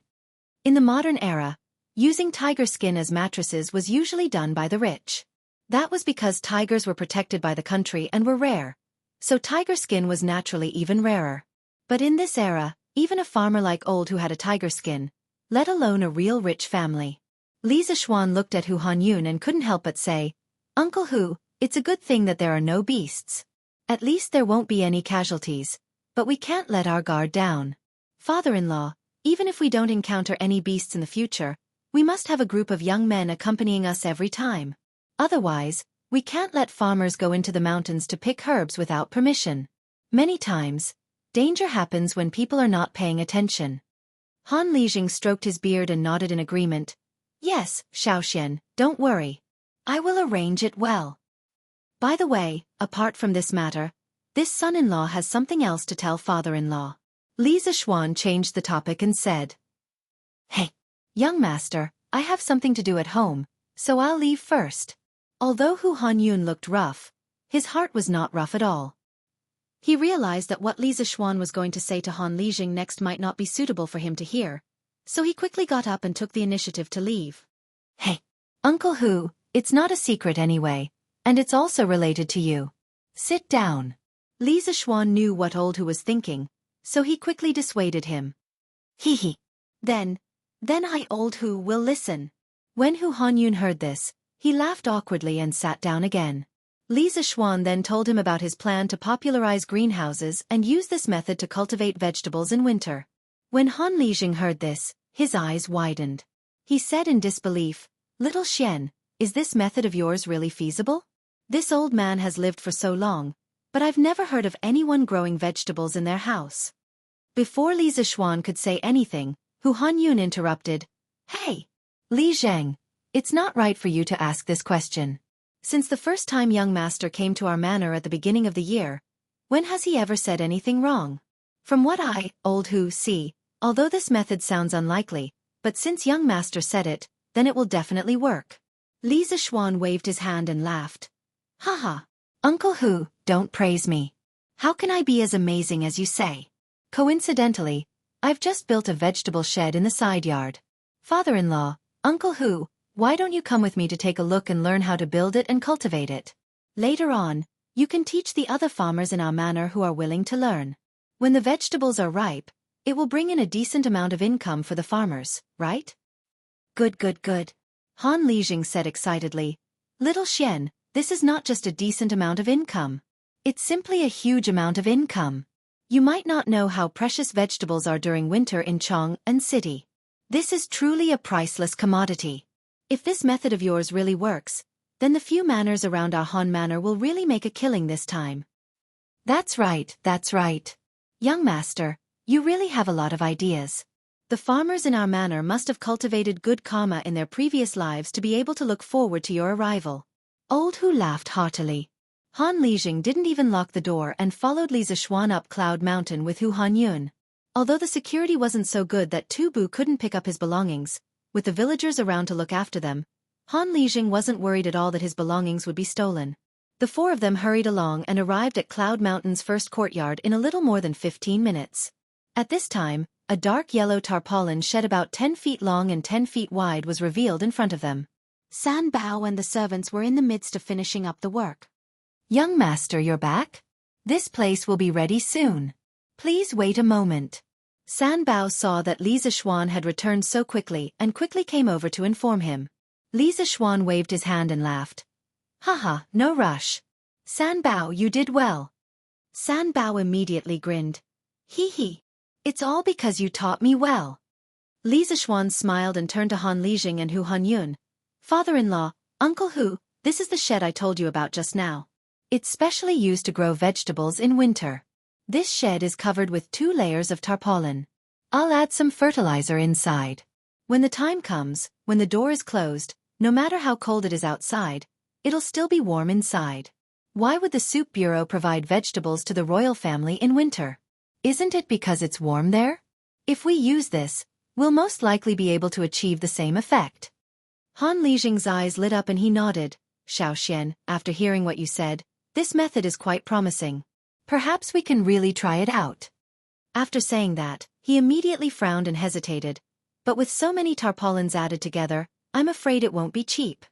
In the modern era, using tiger skin as mattresses was usually done by the rich. That was because tigers were protected by the country and were rare, so tiger skin was naturally even rarer. But in this era, even a farmer like Old Hu had a tiger skin, let alone a real rich family. Li Zishuan looked at Hu Hanyun and couldn't help but say, Uncle Hu, it's a good thing that there are no beasts. At least there won't be any casualties, but we can't let our guard down. Father-in-law, even if we don't encounter any beasts in the future, we must have a group of young men accompanying us every time. Otherwise, we can't let farmers go into the mountains to pick herbs without permission. Many times, danger happens when people are not paying attention. Han Lijing stroked his beard and nodded in agreement. Yes, Xiaoxian, don't worry. I will arrange it well. By the way, apart from this matter, this son-in-law has something else to tell father-in-law. Li Zishuan changed the topic and said, Hey, young master, I have something to do at home, so I'll leave first. Although Hu Hanyun looked rough, his heart was not rough at all. He realized that what Li Zishuan was going to say to Han Lijing next might not be suitable for him to hear, so he quickly got up and took the initiative to leave. Hey, Uncle Hu, it's not a secret anyway, and it's also related to you. Sit down. Li Zishuan knew what Old Hu was thinking, so he quickly dissuaded him. Hee hee. Then I old Hu will listen. When Hu Hanyun heard this, he laughed awkwardly and sat down again. Li Zixuan then told him about his plan to popularize greenhouses and use this method to cultivate vegetables in winter. When Han Lijing heard this, his eyes widened. He said in disbelief, "Little Xian, is this method of yours really feasible? This old man has lived for so long, but I've never heard of anyone growing vegetables in their house." Before Li Zixuan could say anything, Hu Hanyun interrupted. "Hey, Li Zheng, it's not right for you to ask this question. Since the first time young master came to our manor at the beginning of the year, when has he ever said anything wrong? From what I, old Hu, see, although this method sounds unlikely, but since young master said it, then it will definitely work." Li Zixuan waved his hand and laughed. "Haha, Uncle Hu, don't praise me. How can I be as amazing as you say? Coincidentally, I've just built a vegetable shed in the side yard. Father-in-law, Uncle Hu, why don't you come with me to take a look and learn how to build it and cultivate it? Later on, you can teach the other farmers in our manor who are willing to learn. When the vegetables are ripe, it will bring in a decent amount of income for the farmers, right?" Good. Han Lijing said excitedly. "Little Xian, this is not just a decent amount of income. It's simply a huge amount of income. You might not know how precious vegetables are during winter in Chang'an City. This is truly a priceless commodity. If this method of yours really works, then the few manors around our Han Manor will really make a killing this time." That's right. Young master, you really have a lot of ideas. The farmers in our manor must have cultivated good karma in their previous lives to be able to look forward to your arrival. Old Hu laughed heartily. Han Lijing didn't even lock the door and followed Li Zixuan up Cloud Mountain with Hu Hanyun. Although the security wasn't so good that Tu Bu couldn't pick up his belongings, with the villagers around to look after them, Han Lijing wasn't worried at all that his belongings would be stolen. The four of them hurried along and arrived at Cloud Mountain's first courtyard in a little more than 15 minutes. At this time, a dark yellow tarpaulin shed about 10 feet long and 10 feet wide was revealed in front of them. San Bao and the servants were in the midst of finishing up the work. "Young master, you're back? This place will be ready soon. Please wait a moment." San Bao saw that Li Zixuan had returned so quickly and quickly came over to inform him. Li Zixuan waved his hand and laughed. "Haha, no rush. San Bao, you did well." San Bao immediately grinned. "Hee hee. It's all because you taught me well." Li Zixuan smiled and turned to Han Lijing and Hu Hanyun. "Father-in-law, Uncle Hu, this is the shed I told you about just now. It's specially used to grow vegetables in winter. This shed is covered with 2 layers of tarpaulin. I'll add some fertilizer inside. When the time comes, when the door is closed, no matter how cold it is outside, it'll still be warm inside. Why would the soup bureau provide vegetables to the royal family in winter? Isn't it because it's warm there? If we use this, we'll most likely be able to achieve the same effect." Han Lijing's eyes lit up and he nodded. "Xiao Xian, after hearing what you said, this method is quite promising. Perhaps we can really try it out." After saying that, he immediately frowned and hesitated. "But with so many tarpaulins added together, I'm afraid it won't be cheap.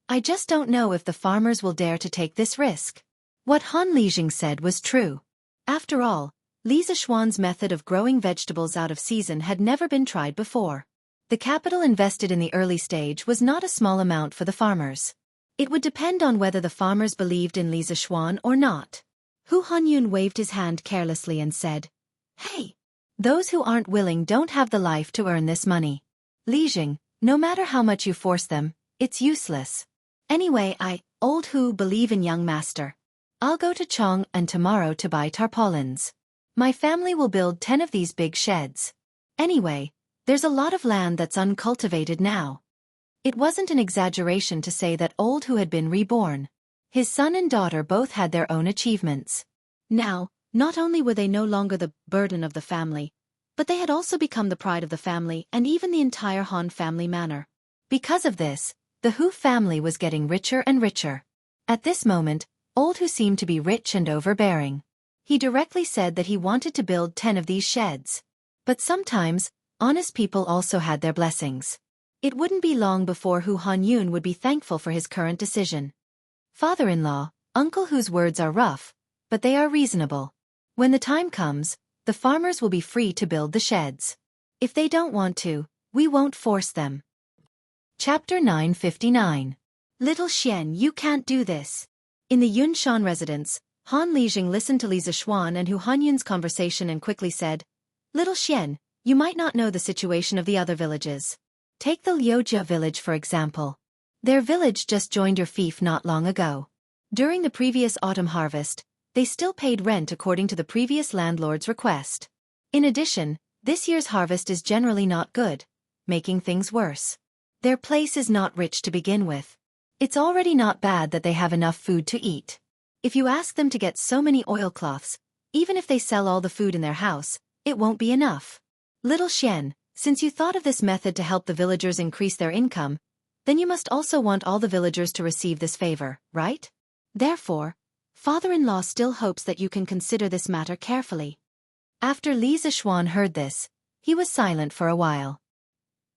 I just don't know if the farmers will dare to take this risk." What Han Lijing said was true. After all, Li Zixuan's method of growing vegetables out of season had never been tried before. The capital invested in the early stage was not a small amount for the farmers. It would depend on whether the farmers believed in Li Zixuan or not. Hu Hanyun waved his hand carelessly and said, "Hey! Those who aren't willing don't have the life to earn this money. Lijing, no matter how much you force them, it's useless. Anyway, I, old Hu, believe in young master. I'll go to Chang'an tomorrow to buy tarpaulins. My family will build 10 of these big sheds. Anyway, there's a lot of land that's uncultivated now." It wasn't an exaggeration to say that old Hu had been reborn. His son and daughter both had their own achievements. Now, not only were they no longer the burden of the family, but they had also become the pride of the family and even the entire Han family manor. Because of this, the Hu family was getting richer and richer. At this moment, old Hu seemed to be rich and overbearing. He directly said that he wanted to build 10 of these sheds. But sometimes, honest people also had their blessings. It wouldn't be long before Hu Hanyun would be thankful for his current decision. "Father-in-law, Uncle Hu's words are rough, but they are reasonable. When the time comes, the farmers will be free to build the sheds. If they don't want to, we won't force them. Chapter 959. Little Xian, you can't do this. In the Yunshan residence, Han Lijing listened to Li Zishuan and Hu Hanyun's conversation and quickly said, Little Xian, you might not know the situation of the other villages. Take the Liujia village for example. Their village just joined your fief not long ago. During the previous autumn harvest, they still paid rent according to the previous landlord's request. In addition, this year's harvest is generally not good, making things worse. Their place is not rich to begin with. It's already not bad that they have enough food to eat. If you ask them to get so many oilcloths, even if they sell all the food in their house, it won't be enough. Little Xian, since you thought of this method to help the villagers increase their income, then you must also want all the villagers to receive this favor, right? Therefore, father-in-law still hopes that you can consider this matter carefully. After Li Zishuan heard this, he was silent for a while.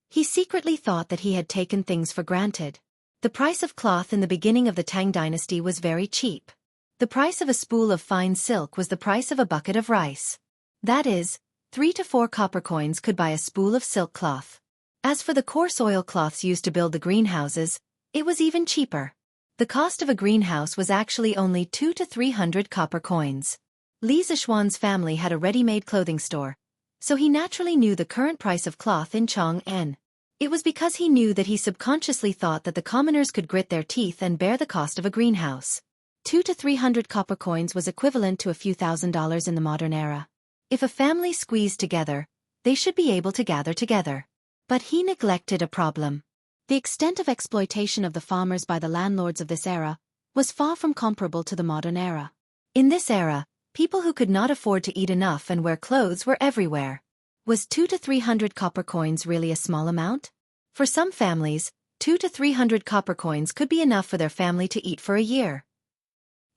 He secretly thought that he had taken things for granted. The price of cloth in the beginning of the Tang dynasty was very cheap. The price of a spool of fine silk was the price of a bucket of rice. That is, 3 to 4 copper coins could buy a spool of silk cloth. As for the coarse oil cloths used to build the greenhouses, it was even cheaper. The cost of a greenhouse was actually only 200 to 300 copper coins. Li Zishuan's family had a ready-made clothing store, so he naturally knew the current price of cloth in Chang'an. It was because he knew that he subconsciously thought that the commoners could grit their teeth and bear the cost of a greenhouse. 200 to 300 copper coins was equivalent to a few $1,000s in the modern era. If a family squeezed together, they should be able to gather together. But he neglected a problem. The extent of exploitation of the farmers by the landlords of this era was far from comparable to the modern era. In this era, people who could not afford to eat enough and wear clothes were everywhere. Was 200 to 300 copper coins really a small amount? For some families, 200 to 300 copper coins could be enough for their family to eat for a year.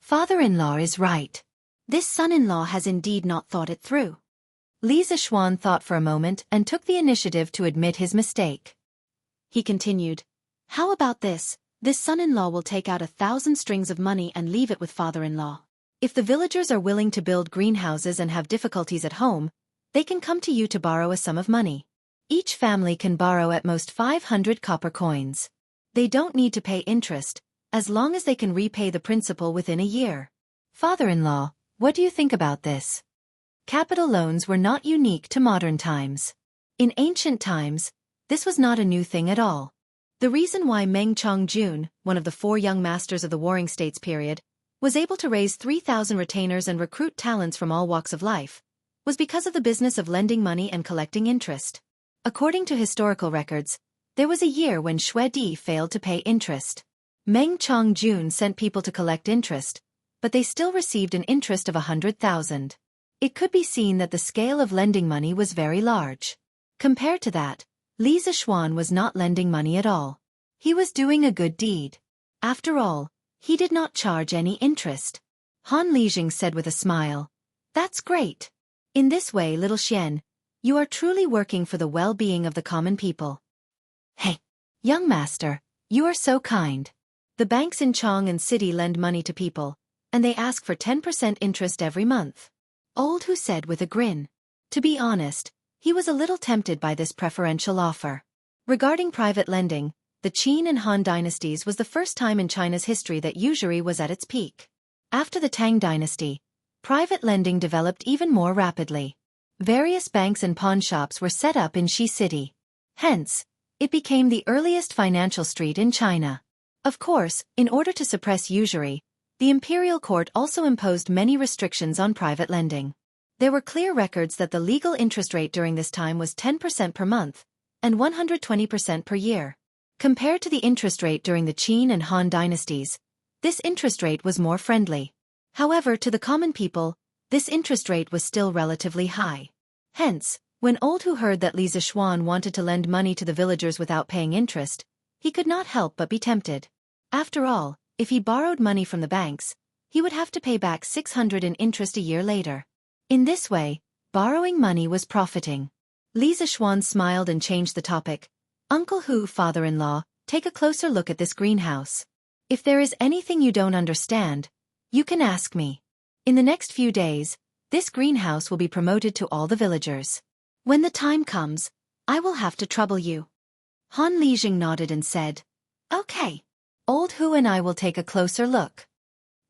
Father-in-law is right. This son-in-law has indeed not thought it through. Li Zishuan thought for a moment and took the initiative to admit his mistake. He continued, How about this? This son-in-law will take out 1,000 strings of money and leave it with father-in-law. If the villagers are willing to build greenhouses and have difficulties at home, they can come to you to borrow a sum of money. Each family can borrow at most 500 copper coins. They don't need to pay interest, as long as they can repay the principal within a year. Father-in-law, what do you think about this? Capital loans were not unique to modern times. In ancient times, this was not a new thing at all. The reason why Meng Chongjun, one of the 4 young masters of the Warring States period, was able to raise 3,000 retainers and recruit talents from all walks of life, was because of the business of lending money and collecting interest. According to historical records, there was a year when Xue Di failed to pay interest. Meng Chongjun sent people to collect interest, but they still received an interest of 100,000. It could be seen that the scale of lending money was very large. Compared to that, Li Zishuan was not lending money at all. He was doing a good deed. After all, he did not charge any interest. Han Lijing said with a smile, That's great. In this way, little Xian, you are truly working for the well-being of the common people. Hey, young master, you are so kind. The banks in Chang'an City lend money to people, and they ask for 10% interest every month. Old Hu said with a grin. To be honest, he was a little tempted by this preferential offer. Regarding private lending, the Qin and Han dynasties was the first time in China's history that usury was at its peak. After the Tang dynasty, private lending developed even more rapidly. Various banks and pawnshops were set up in Xi City. Hence, it became the earliest financial street in China. Of course, in order to suppress usury, the imperial court also imposed many restrictions on private lending. There were clear records that the legal interest rate during this time was 10% per month, and 120% per year. Compared to the interest rate during the Qin and Han dynasties, this interest rate was more friendly. However, to the common people, this interest rate was still relatively high. Hence, when Old Hu heard that Li Zishuan wanted to lend money to the villagers without paying interest, he could not help but be tempted. After all, if he borrowed money from the banks, he would have to pay back 600 in interest a year later. In this way, borrowing money was profiting. Li Zishuan smiled and changed the topic. Uncle Hu, father-in-law, take a closer look at this greenhouse. If there is anything you don't understand, you can ask me. In the next few days, This greenhouse will be promoted to all the villagers. When the time comes, I will have to trouble you. Han Lijing nodded and said, Okay. Old Hu and I will take a closer look.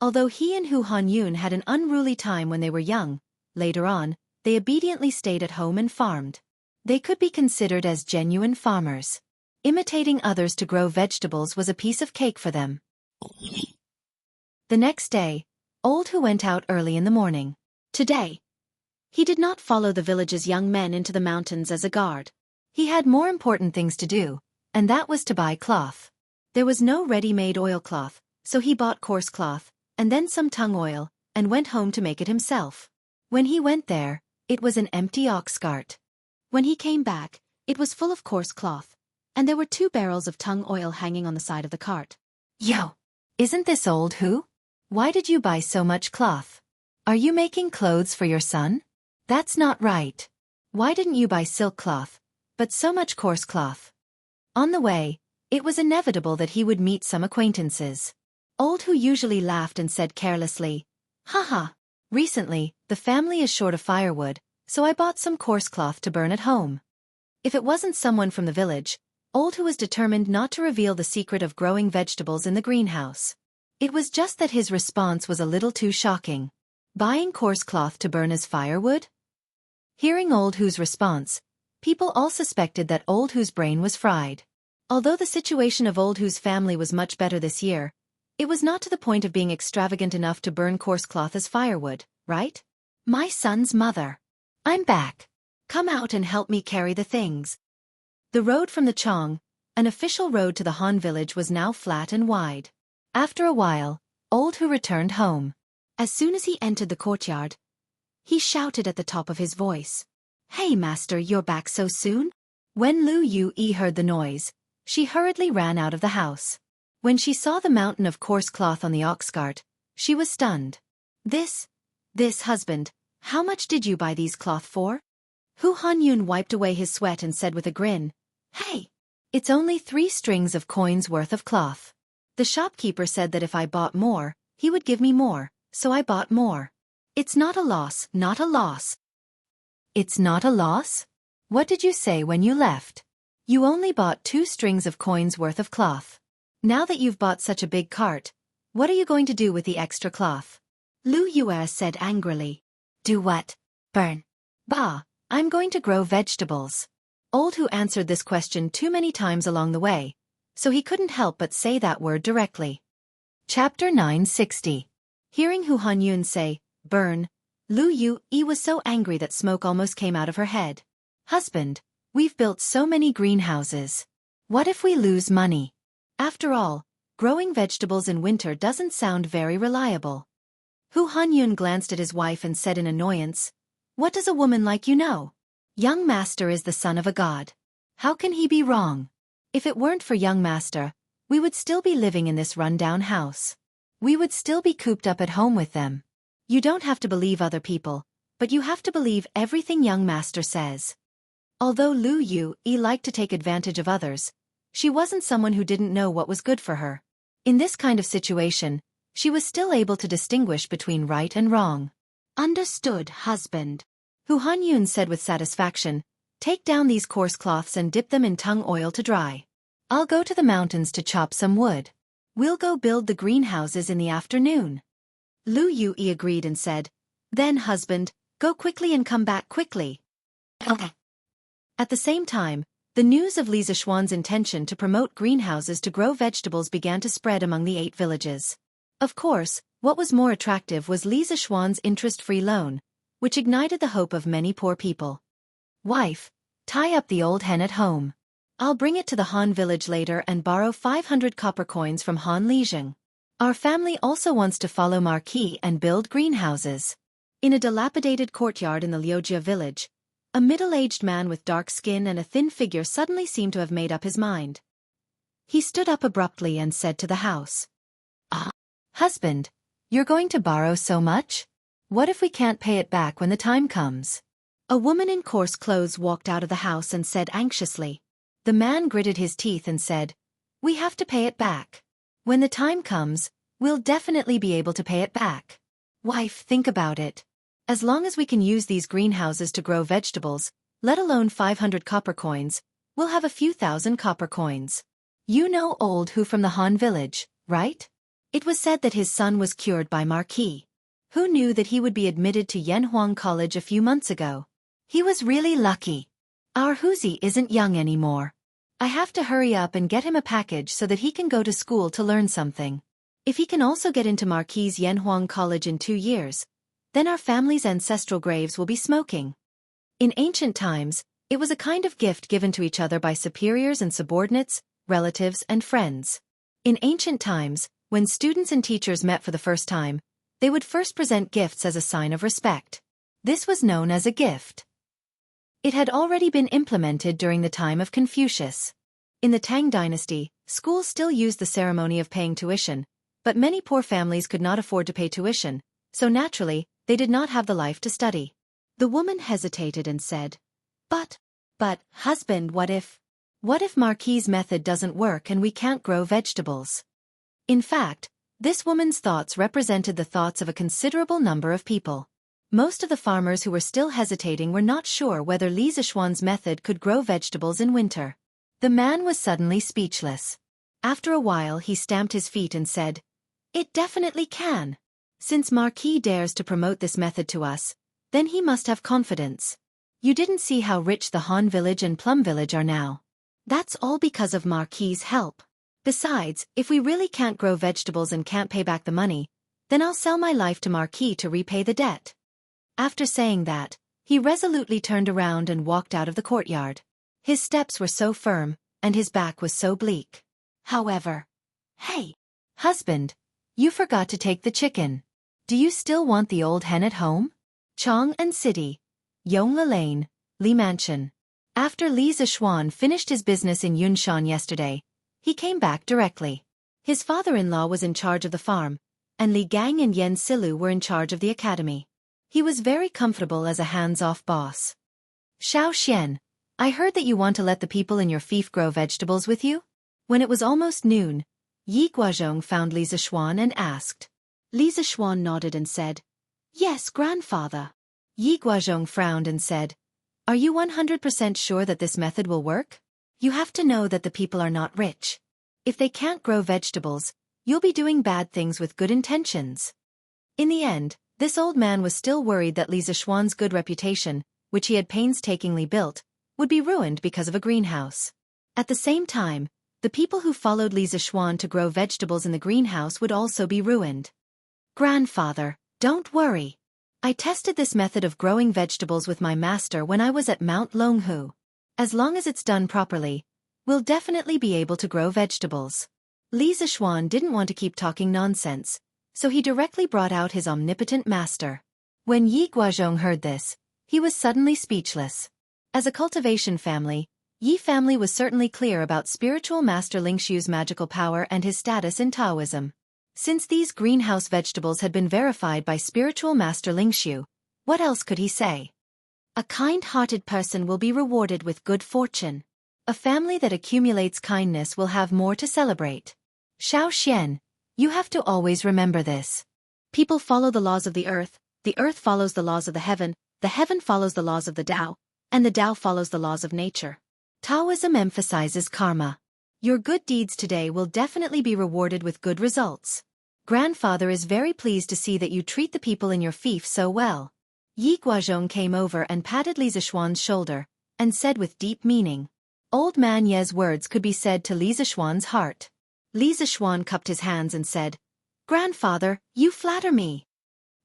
Although he and Hu Hanyun had an unruly time when they were young, later on, they obediently stayed at home and farmed. They could be considered as genuine farmers. Imitating others to grow vegetables was a piece of cake for them. The next day, Old Hu went out early in the morning. Today, he did not follow the village's young men into the mountains as a guard. He had more important things to do, and that was to buy cloth. There was no ready-made oilcloth, so he bought coarse cloth, and then some tung oil, and went home to make it himself. When he went there, it was an empty ox cart. When he came back, it was full of coarse cloth, and there were 2 barrels of tung oil hanging on the side of the cart. Yo! Isn't this Old Hu? Why did you buy so much cloth? Are you making clothes for your son? That's not right. Why didn't you buy silk cloth, but so much coarse cloth? On the way, it was inevitable that he would meet some acquaintances. Old Hu usually laughed and said carelessly, Haha, recently, the family is short of firewood, so I bought some coarse cloth to burn at home. If it wasn't someone from the village, Old Hu was determined not to reveal the secret of growing vegetables in the greenhouse. It was just that his response was a little too shocking. Buying coarse cloth to burn as firewood? Hearing Old Hu's response, people all suspected that Old Hu's brain was fried. Although the situation of Old Hu's family was much better this year, it was not to the point of being extravagant enough to burn coarse cloth as firewood, right? My son's mother. I'm back. Come out and help me carry the things. The road from the Chong, an official road to the Han village, was now flat and wide. After a while, Old Hu returned home. As soon as he entered the courtyard, he shouted at the top of his voice, Hey master, you're back so soon? When Lu Yu heard the noise, she hurriedly ran out of the house. When she saw the mountain of coarse cloth on the ox cart, she was stunned. This husband, how much did you buy these cloth for? Hu Hanyun wiped away his sweat and said with a grin, Hey! It's only 3 strings of coins worth of cloth. The shopkeeper said that if I bought more, he would give me more, so I bought more. It's not a loss, not a loss. It's not a loss? What did you say when you left? You only bought 2 strings of coins worth of cloth. Now that you've bought such a big cart, what are you going to do with the extra cloth? Lu Yue said angrily. Do what? Burn. Bah, I'm going to grow vegetables. Old Hu answered this question too many times along the way, so he couldn't help but say that word directly. Chapter 960. Hearing Hu Hanyun say, burn, Lu Yu was so angry that smoke almost came out of her head. Husband, we've built so many greenhouses. What if we lose money? After all, growing vegetables in winter doesn't sound very reliable. Hu Hanyun glanced at his wife and said in annoyance, What does a woman like you know? Young master is the son of a god. How can he be wrong? If it weren't for young master, we would still be living in this run-down house. We would still be cooped up at home with them. You don't have to believe other people, but you have to believe everything young master says. Although Lu Yu liked to take advantage of others, she wasn't someone who didn't know what was good for her. In this kind of situation, she was still able to distinguish between right and wrong. Understood, husband. Hu Hanyun said with satisfaction, Take down these coarse cloths and dip them in tung oil to dry. I'll go to the mountains to chop some wood. We'll go build the greenhouses in the afternoon. Lu Yu agreed and said, Then, husband, go quickly and come back quickly. Okay. At the same time, the news of Li Zishuan's intention to promote greenhouses to grow vegetables began to spread among the 8 villages. Of course, what was more attractive was Li Zishuan's interest-free loan, which ignited the hope of many poor people. Wife, tie up the old hen at home. I'll bring it to the Han village later and borrow 500 copper coins from Han Lijing. Our family also wants to follow Marquis and build greenhouses. In a dilapidated courtyard in the Liujia village, a middle-aged man with dark skin and a thin figure suddenly seemed to have made up his mind. He stood up abruptly and said to the house, Husband, you're going to borrow so much? What if we can't pay it back when the time comes? A woman in coarse clothes walked out of the house and said anxiously. The man gritted his teeth and said, We have to pay it back. When the time comes, we'll definitely be able to pay it back. Wife, think about it. As long as we can use these greenhouses to grow vegetables, let alone 500 copper coins, we'll have a few thousand copper coins. You know old Hu from the Han village, right? It was said that his son was cured by Marquis. Who knew that he would be admitted to Yanhuang College a few months ago? He was really lucky. Our Huzi isn't young anymore. I have to hurry up and get him a package so that he can go to school to learn something. If he can also get into Marquis' Yanhuang College in 2 years, then our family's ancestral graves will be smoking. In ancient times, it was a kind of gift given to each other by superiors and subordinates, relatives and friends. In ancient times, when students and teachers met for the first time, they would first present gifts as a sign of respect. This was known as a gift. It had already been implemented during the time of Confucius. In the Tang dynasty, schools still used the ceremony of paying tuition, but many poor families could not afford to pay tuition, so naturally, they did not have the life to study. The woman hesitated and said, But, husband, what if Marquis' method doesn't work and we can't grow vegetables? In fact, this woman's thoughts represented the thoughts of a considerable number of people. Most of the farmers who were still hesitating were not sure whether Li Zishuan's method could grow vegetables in winter. The man was suddenly speechless. After a while he stamped his feet and said, It definitely can. Since Marquis dares to promote this method to us, then he must have confidence. You didn't see how rich the Han village and Plum village are now. That's all because of Marquis' help. Besides, if we really can't grow vegetables and can't pay back the money, then I'll sell my life to Marquis to repay the debt. After saying that, he resolutely turned around and walked out of the courtyard. His steps were so firm, and his back was so bleak. However, hey, husband, you forgot to take the chicken. Do you still want the old hen at home? Chong and City, Yongle Lane, Li Mansion. After Li Zishuan finished his business in Yunshan yesterday, he came back directly. His father-in-law was in charge of the farm, and Li Gang and Yen Silu were in charge of the academy. He was very comfortable as a hands-off boss. Xiao Xian, I heard that you want to let the people in your fief grow vegetables with you? When it was almost noon, Yi Guozhong found Li Zishuan and asked. Li Zishuan nodded and said, Yes, grandfather. Yi Guozhong frowned and said, Are you 100% sure that this method will work? You have to know that the people are not rich. If they can't grow vegetables, you'll be doing bad things with good intentions. In the end, this old man was still worried that Li Zishuan's good reputation, which he had painstakingly built, would be ruined because of a greenhouse. At the same time, the people who followed Li Zishuan to grow vegetables in the greenhouse would also be ruined. Grandfather, don't worry. I tested this method of growing vegetables with my master when I was at Mount Longhu. As long as it's done properly, we'll definitely be able to grow vegetables. Li Zishuan didn't want to keep talking nonsense, so he directly brought out his omnipotent master. When Yi Guozhong heard this, he was suddenly speechless. As a cultivation family, Yi family was certainly clear about spiritual master Lingshu's magical power and his status in Taoism. Since these greenhouse vegetables had been verified by spiritual master Lingshu, what else could he say? A kind-hearted person will be rewarded with good fortune. A family that accumulates kindness will have more to celebrate. Xiao Xian, you have to always remember this. People follow the laws of the earth follows the laws of the heaven follows the laws of the Tao, and the Tao follows the laws of nature. Taoism emphasizes karma. Your good deeds today will definitely be rewarded with good results. Grandfather is very pleased to see that you treat the people in your fief so well. Yi Guozhong came over and patted Li Zishuan's shoulder, and said with deep meaning. Old man Ye's words could be said to Li Zishuan's heart. Li Zishuan cupped his hands and said, Grandfather, you flatter me.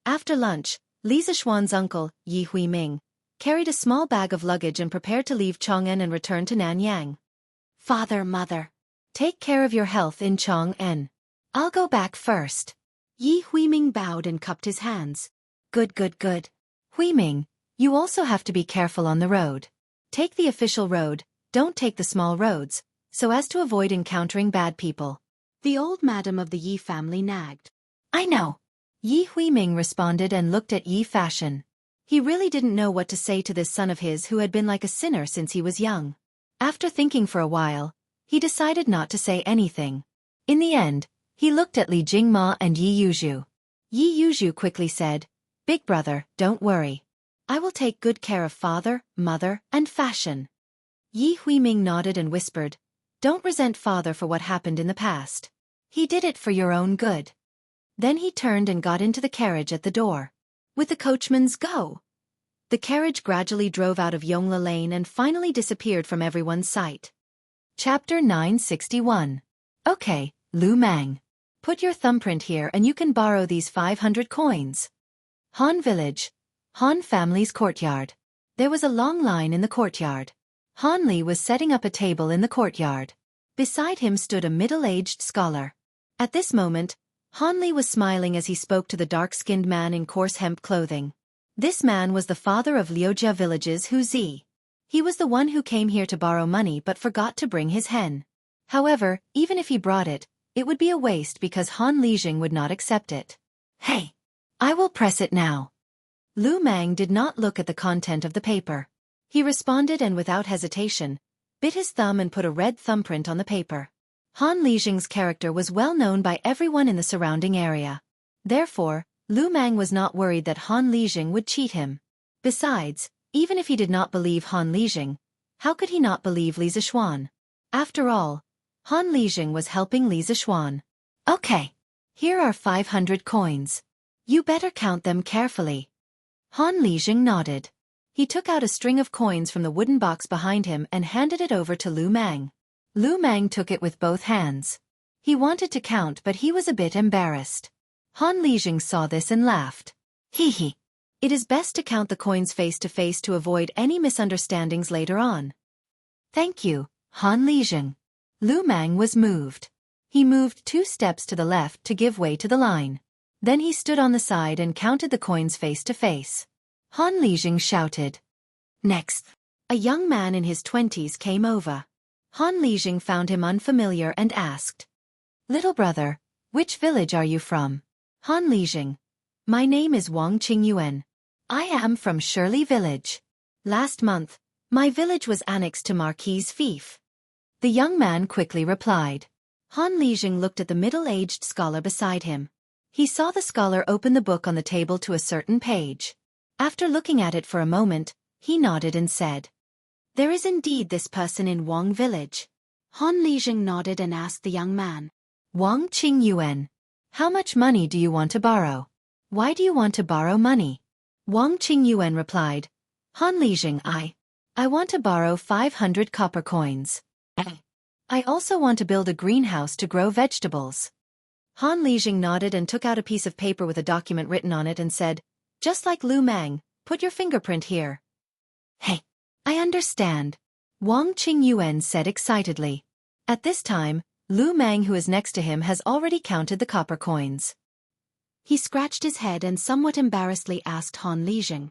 After lunch, Li Zishuan's uncle, Yi Huiming, carried a small bag of luggage and prepared to leave Chong'an and return to Nanyang. Father, mother, take care of your health in Chong'an. I'll go back first. Yi Huiming bowed and cupped his hands. Good. Huiming, you also have to be careful on the road. Take the official road, don't take the small roads, so as to avoid encountering bad people. The old madam of the Yi family nagged. I know. Yi Huiming responded and looked at Yi Fashion. He really didn't know what to say to this son of his who had been like a sinner since he was young. After thinking for a while, he decided not to say anything. In the end, he looked at Li Jingma and Yi Yuzhu. Yi Yuzhu quickly said, Big brother, don't worry. I will take good care of father, mother, and fashion. Yi Huiming nodded and whispered, don't resent father for what happened in the past. He did it for your own good. Then he turned and got into the carriage at the door. With the coachman's go. The carriage gradually drove out of Yongla Lane and finally disappeared from everyone's sight. Chapter 961. Okay, Lu Mang. Put your thumbprint here and you can borrow these 500 coins. Han Village. Han family's courtyard. There was a long line in the courtyard. Han Li was setting up a table in the courtyard. Beside him stood a middle-aged scholar. At this moment, Han Li was smiling as he spoke to the dark-skinned man in coarse hemp clothing. This man was the father of Liujia Village's Hu Zi. He was the one who came here to borrow money but forgot to bring his hen. However, even if he brought it, it would be a waste because Han Lijing would not accept it. Hey! I will press it now. Lu Mang did not look at the content of the paper. He responded and without hesitation, bit his thumb and put a red thumbprint on the paper. Han Lijing's character was well known by everyone in the surrounding area. Therefore, Lu Mang was not worried that Han Lijing would cheat him. Besides, even if he did not believe Han Lijing, how could he not believe Li Zixuan? After all, Han Lijing was helping Li Zixuan. Okay. Here are 500 coins. You better count them carefully. Han Lijing nodded. He took out a string of coins from the wooden box behind him and handed it over to Lu Mang. Lu Mang took it with both hands. He wanted to count but he was a bit embarrassed. Han Lijing saw this and laughed. Hee hee. It is best to count the coins face to face to avoid any misunderstandings later on. Thank you, Han Lijing. Lu Mang was moved. He moved 2 steps to the left to give way to the line. Then he stood on the side and counted the coins face to face. Han Lijing shouted. Next. A young man in his 20s came over. Han Lijing found him unfamiliar and asked. Little brother, which village are you from? Han Lijing. My name is Wang Qingyuan. I am from Shirley Village. Last month, my village was annexed to Marquis' fief. The young man quickly replied. Han Lijing looked at the middle-aged scholar beside him. He saw the scholar open the book on the table to a certain page. After looking at it for a moment, he nodded and said, there is indeed this person in Wang Village. Han Lijing nodded and asked the young man, Wang Qingyuan, how much money do you want to borrow? Why do you want to borrow money? Wang Qingyuan replied, Han Lijing, I want to borrow 500 copper coins. I also want to build a greenhouse to grow vegetables. Han Lijing nodded and took out a piece of paper with a document written on it and said, just like Lu Mang, put your fingerprint here. Hey, I understand. Wang Qingyuan said excitedly. At this time, Lu Mang, who is next to him, has already counted the copper coins. He scratched his head and somewhat embarrassedly asked Han Lijing.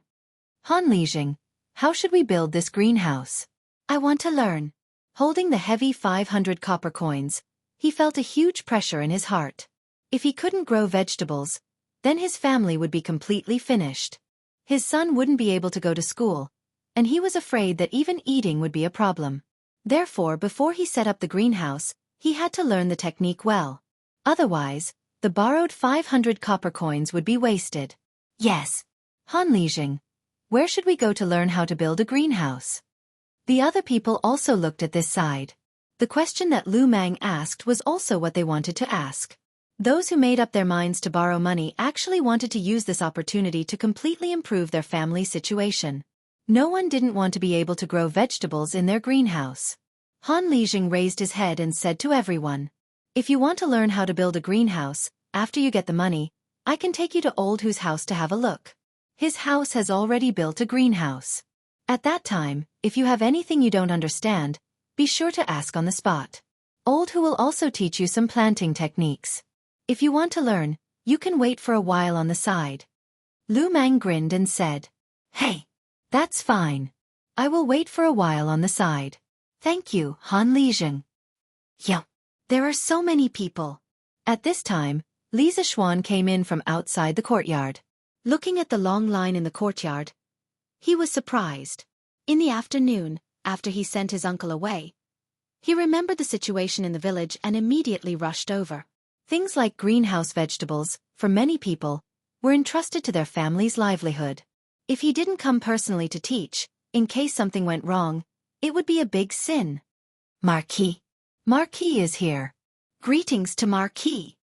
Han Lijing, how should we build this greenhouse? I want to learn. Holding the heavy 500 copper coins, he felt a huge pressure in his heart. If he couldn't grow vegetables, then his family would be completely finished. His son wouldn't be able to go to school, and he was afraid that even eating would be a problem. Therefore, before he set up the greenhouse, he had to learn the technique well. Otherwise, the borrowed 500 copper coins would be wasted. Yes. Han Lijing, where should we go to learn how to build a greenhouse? The other people also looked at this side. The question that Lu Mang asked was also what they wanted to ask. Those who made up their minds to borrow money actually wanted to use this opportunity to completely improve their family situation. No one didn't want to be able to grow vegetables in their greenhouse. Han Lijing raised his head and said to everyone, if you want to learn how to build a greenhouse, after you get the money, I can take you to Old Hu's house to have a look. His house has already built a greenhouse. At that time, if you have anything you don't understand, be sure to ask on the spot. Old Hu will also teach you some planting techniques. If you want to learn, you can wait for a while on the side. Lu Mang grinned and said, hey, that's fine. I will wait for a while on the side. Thank you, Han Lijing. Yeah, there are so many people. At this time, Li Zixuan came in from outside the courtyard. Looking at the long line in the courtyard, he was surprised. In the afternoon, after he sent his uncle away, he remembered the situation in the village and immediately rushed over. Things like greenhouse vegetables, for many people, were entrusted to their family's livelihood. If he didn't come personally to teach, in case something went wrong, it would be a big sin. Marquis. Marquis is here. Greetings to Marquis.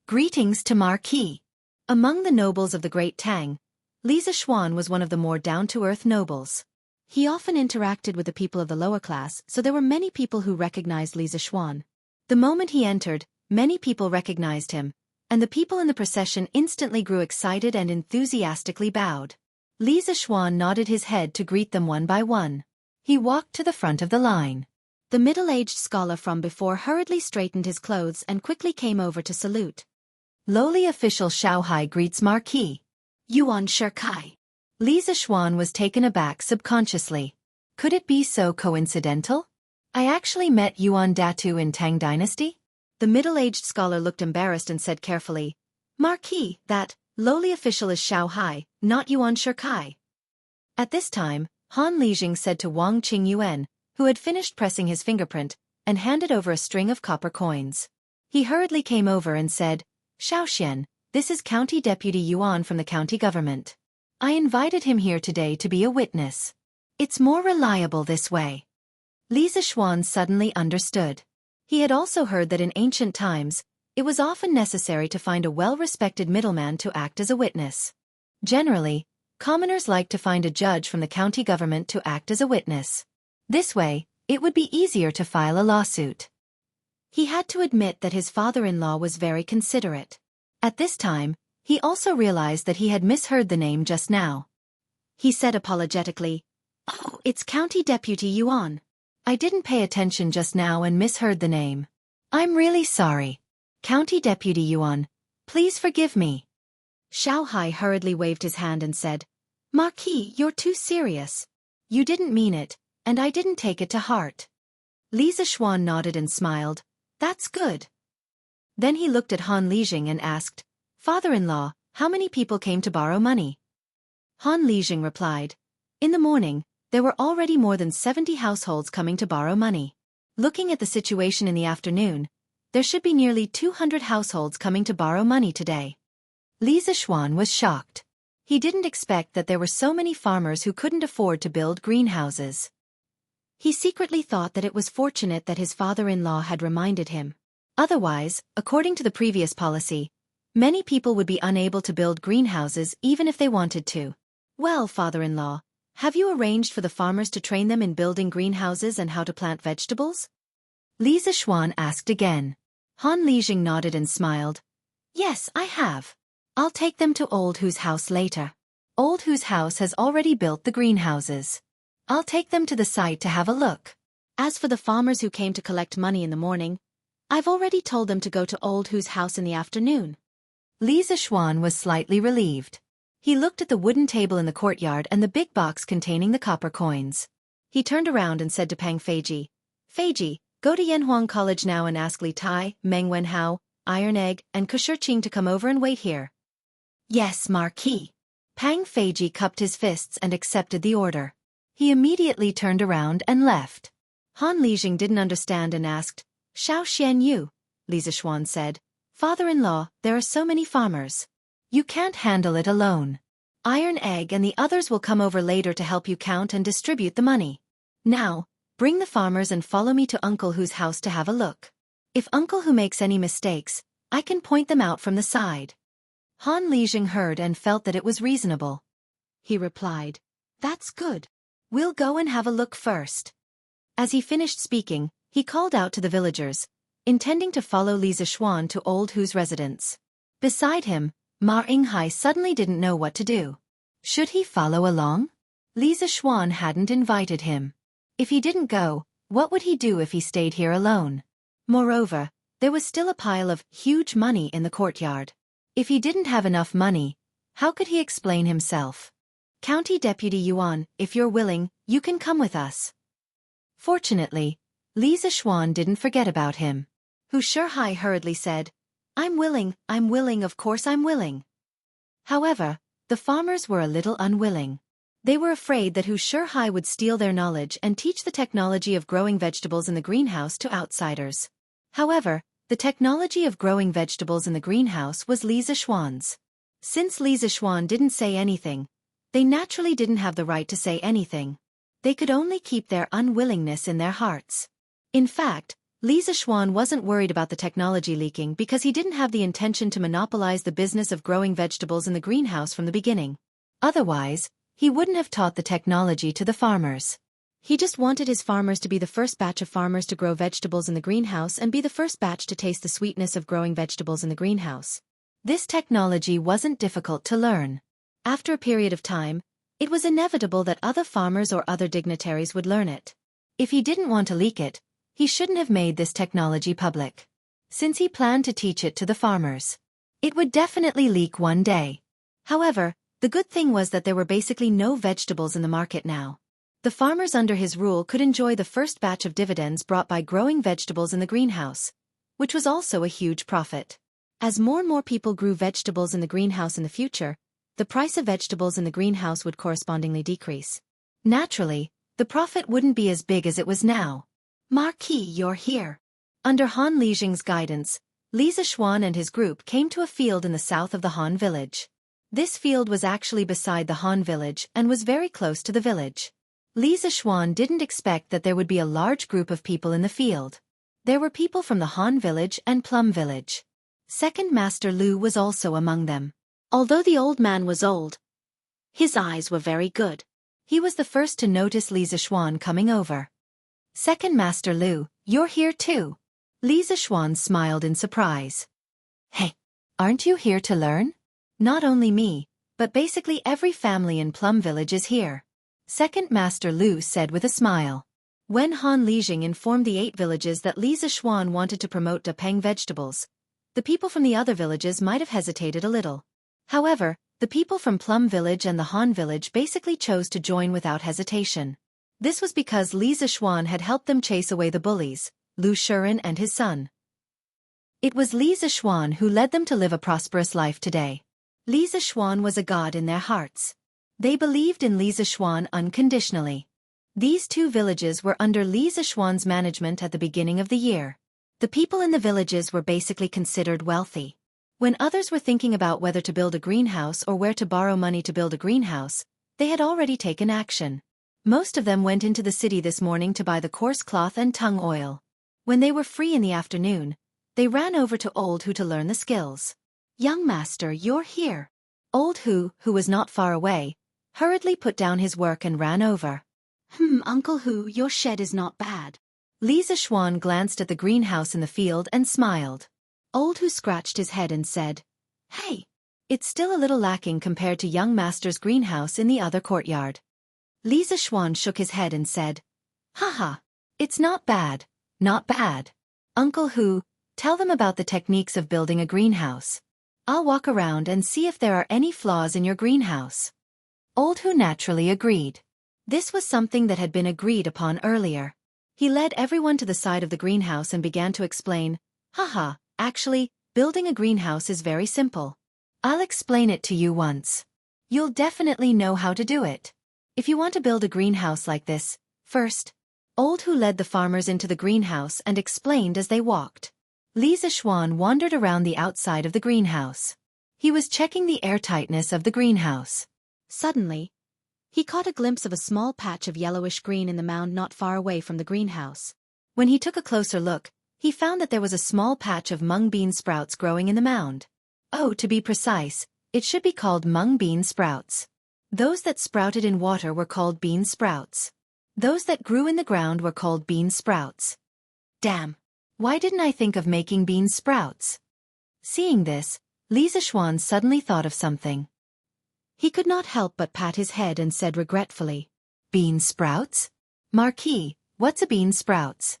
Greetings to Marquis. Among the nobles of the great Tang, Li Zixuan was one of the more down-to-earth nobles. He often interacted with the people of the lower class, so there were many people who recognized Li Zixuan. The moment he entered, many people recognized him, and the people in the procession instantly grew excited and enthusiastically bowed. Li Zixuan nodded his head to greet them one by one. He walked to the front of the line. The middle-aged scholar from before hurriedly straightened his clothes and quickly came over to salute. Lowly official Xiaohai greets Marquis. Yuan Shikai. Li Zixuan was taken aback subconsciously. Could it be so coincidental? I actually met Yuan Datu in Tang Dynasty? The middle-aged scholar looked embarrassed and said carefully, Marquis, that lowly official is Xiaohai, not Yuan Shikai. At this time, Han Lijing said to Wang Qingyuan, who had finished pressing his fingerprint, and handed over a string of copper coins. He hurriedly came over and said, Xiaoxian, this is County Deputy Yuan from the county government. I invited him here today to be a witness. It's more reliable this way. Li Zixuan suddenly understood. He had also heard that in ancient times, it was often necessary to find a well-respected middleman to act as a witness. Generally, commoners liked to find a judge from the county government to act as a witness. This way, it would be easier to file a lawsuit. He had to admit that his father-in-law was very considerate. At this time, he also realized that he had misheard the name just now. He said apologetically, Oh, it's County Deputy Yuan. I didn't pay attention just now and misheard the name. I'm really sorry. County Deputy Yuan, please forgive me. Xiaohai hurriedly waved his hand and said, Marquis, you're too serious. You didn't mean it, and I didn't take it to heart. Li Zixuan nodded and smiled. That's good. Then he looked at Han Lijing and asked, Father-in-law, how many people came to borrow money? Han Lijing replied, In the morning, there were already more than 70 households coming to borrow money. Looking at the situation in the afternoon, there should be nearly 200 households coming to borrow money today. Li Zixuan was shocked. He didn't expect that there were so many farmers who couldn't afford to build greenhouses. He secretly thought that it was fortunate that his father-in-law had reminded him. Otherwise, according to the previous policy, many people would be unable to build greenhouses even if they wanted to. Well, father-in-law, have you arranged for the farmers to train them in building greenhouses and how to plant vegetables? Li Zixuan asked again. Han Lijing nodded and smiled. Yes, I have. I'll take them to Old Hu's house later. Old Hu's house has already built the greenhouses. I'll take them to the site to have a look. As for the farmers who came to collect money in the morning, I've already told them to go to Old Hu's house in the afternoon. Li Zixuan was slightly relieved. He looked at the wooden table in the courtyard and the big box containing the copper coins. He turned around and said to Pang Feiji, Feiji, go to Yanhuang College now and ask Li Tai, Meng Wenhao, Iron Egg, and Kushirqing to come over and wait here. Yes, Marquis. Pang Feiji cupped his fists and accepted the order. He immediately turned around and left. Han Lijing didn't understand and asked, Xiao Xian Yu, Li Zixuan said, Father-in-law, there are so many farmers. You can't handle it alone. Iron Egg and the others will come over later to help you count and distribute the money. Now, bring the farmers and follow me to Uncle Hu's house to have a look. If Uncle Hu makes any mistakes, I can point them out from the side. Han Lijing heard and felt that it was reasonable. He replied, That's good. We'll go and have a look first. As he finished speaking, he called out to the villagers, intending to follow Li Zixuan to Old Hu's residence. Beside him, Ma Yinghai suddenly didn't know what to do. Should he follow along? Li Zixuan hadn't invited him. If he didn't go, what would he do if he stayed here alone? Moreover, there was still a pile of huge money in the courtyard. If he didn't have enough money, how could he explain himself? County Deputy Yuan, if you're willing, you can come with us. Fortunately, Li Zixuan didn't forget about him. Hu Shihai hurriedly said, I'm willing, of course I'm willing. However, the farmers were a little unwilling. They were afraid that Hu Shihai would steal their knowledge and teach the technology of growing vegetables in the greenhouse to outsiders. However, the technology of growing vegetables in the greenhouse was Li Zixuan's. Since Lisa Schwan didn't say anything, they naturally didn't have the right to say anything. They could only keep their unwillingness in their hearts. In fact, Lisa Schwan wasn't worried about the technology leaking because he didn't have the intention to monopolize the business of growing vegetables in the greenhouse from the beginning. Otherwise, he wouldn't have taught the technology to the farmers. He just wanted his farmers to be the first batch of farmers to grow vegetables in the greenhouse and be the first batch to taste the sweetness of growing vegetables in the greenhouse. This technology wasn't difficult to learn. After a period of time, it was inevitable that other farmers or other dignitaries would learn it. If he didn't want to leak it, he shouldn't have made this technology public. Since he planned to teach it to the farmers, it would definitely leak one day. However, the good thing was that there were basically no vegetables in the market now. The farmers under his rule could enjoy the first batch of dividends brought by growing vegetables in the greenhouse, which was also a huge profit. As more and more people grew vegetables in the greenhouse in the future, the price of vegetables in the greenhouse would correspondingly decrease. Naturally, the profit wouldn't be as big as it was now. Marquis, you're here. Under Han Lijing's guidance, Lisa Schwan and his group came to a field in the south of the Han village. This field was actually beside the Han village and was very close to the village. Lisa Schwan didn't expect that there would be a large group of people in the field. There were people from the Han village and Plum village. Second Master Lu was also among them. Although the old man was old, his eyes were very good. He was the first to notice Lisa Schwan coming over. Second Master Lu, you're here too. Lisa Schwan smiled in surprise. Hey, aren't you here to learn? Not only me, but basically every family in Plum Village is here. Second Master Lu said with a smile. When Han Lijing informed the 8 villages that Lisa Schwan wanted to promote Dapeng vegetables, the people from the other villages might have hesitated a little. However, the people from Plum Village and the Han village basically chose to join without hesitation. This was because Lisa Schwan had helped them chase away the bullies, Lu Shuren and his son. It was Lisa Schwan who led them to live a prosperous life today. Lisa Schwan was a god in their hearts. They believed in Lisa Schwan unconditionally. These 2 villages were under Lisa Schwan's management at the beginning of the year. The people in the villages were basically considered wealthy. When others were thinking about whether to build a greenhouse or where to borrow money to build a greenhouse, they had already taken action. Most of them went into the city this morning to buy the coarse cloth and tung oil. When they were free in the afternoon, they ran over to Old Hu to learn the skills. Young master, you're here. Old Hu, who was not far away, hurriedly put down his work and ran over. Uncle Hu, your shed is not bad. Lisa Schwan glanced at the greenhouse in the field and smiled. Old Hu scratched his head and said, Hey, it's still a little lacking compared to young master's greenhouse in the other courtyard. Lisa Schwan shook his head and said, Haha, it's not bad, not bad. Uncle Hu, tell them about the techniques of building a greenhouse. I'll walk around and see if there are any flaws in your greenhouse. Old Hu naturally agreed. This was something that had been agreed upon earlier. He led everyone to the side of the greenhouse and began to explain, Haha, actually, building a greenhouse is very simple. I'll explain it to you once. You'll definitely know how to do it. If you want to build a greenhouse like this, first, Old Hu led the farmers into the greenhouse and explained as they walked. Lisa Schwan wandered around the outside of the greenhouse. He was checking the airtightness of the greenhouse. Suddenly, he caught a glimpse of a small patch of yellowish green in the mound not far away from the greenhouse. When he took a closer look, he found that there was a small patch of mung bean sprouts growing in the mound. Oh, to be precise, it should be called mung bean sprouts. Those that sprouted in water were called bean sprouts. Those that grew in the ground were called bean sprouts. Damn! Why didn't I think of making bean sprouts? Seeing this, Lisa Schwan suddenly thought of something. He could not help but pat his head and said regretfully, Bean sprouts? Marquis, what's a bean sprouts?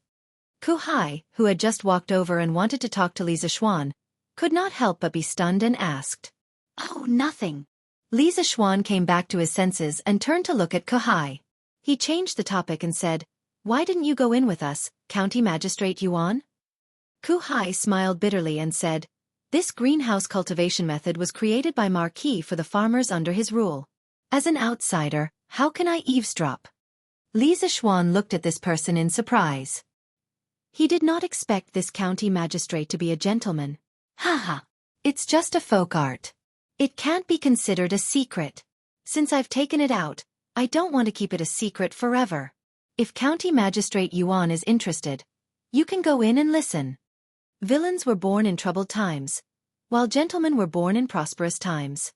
Ku Hai, who had just walked over and wanted to talk to Lisa Schwan, could not help but be stunned and asked. Oh, nothing. Lisa Schwan came back to his senses and turned to look at Ku Hai. He changed the topic and said, Why didn't you go in with us, County Magistrate Yuan? Ku Hai smiled bitterly and said, This greenhouse cultivation method was created by Marquis for the farmers under his rule. As an outsider, how can I eavesdrop? Lisa Schwan looked at this person in surprise. He did not expect this county magistrate to be a gentleman. Haha, it's just a folk art. It can't be considered a secret. Since I've taken it out, I don't want to keep it a secret forever. If County Magistrate Yuan is interested, you can go in and listen. Villains were born in troubled times, while gentlemen were born in prosperous times.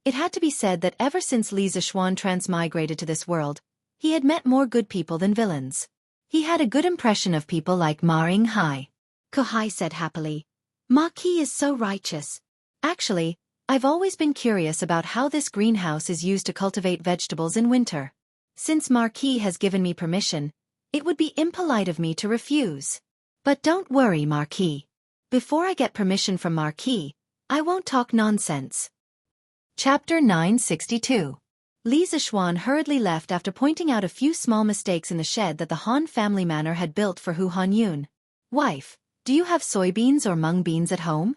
It had to be said that ever since Li Zixuan transmigrated to this world, he had met more good people than villains. He had a good impression of people like Ma Yinghai. Kohai said happily. Ma Qi is so righteous. Actually, I've always been curious about how this greenhouse is used to cultivate vegetables in winter. Since Marquis has given me permission, it would be impolite of me to refuse. But don't worry, Marquis. Before I get permission from Marquis, I won't talk nonsense. Chapter 962. Li Zixuan hurriedly left after pointing out a few small mistakes in the shed that the Han family manor had built for Hu Hanyun. Wife, do you have soybeans or mung beans at home?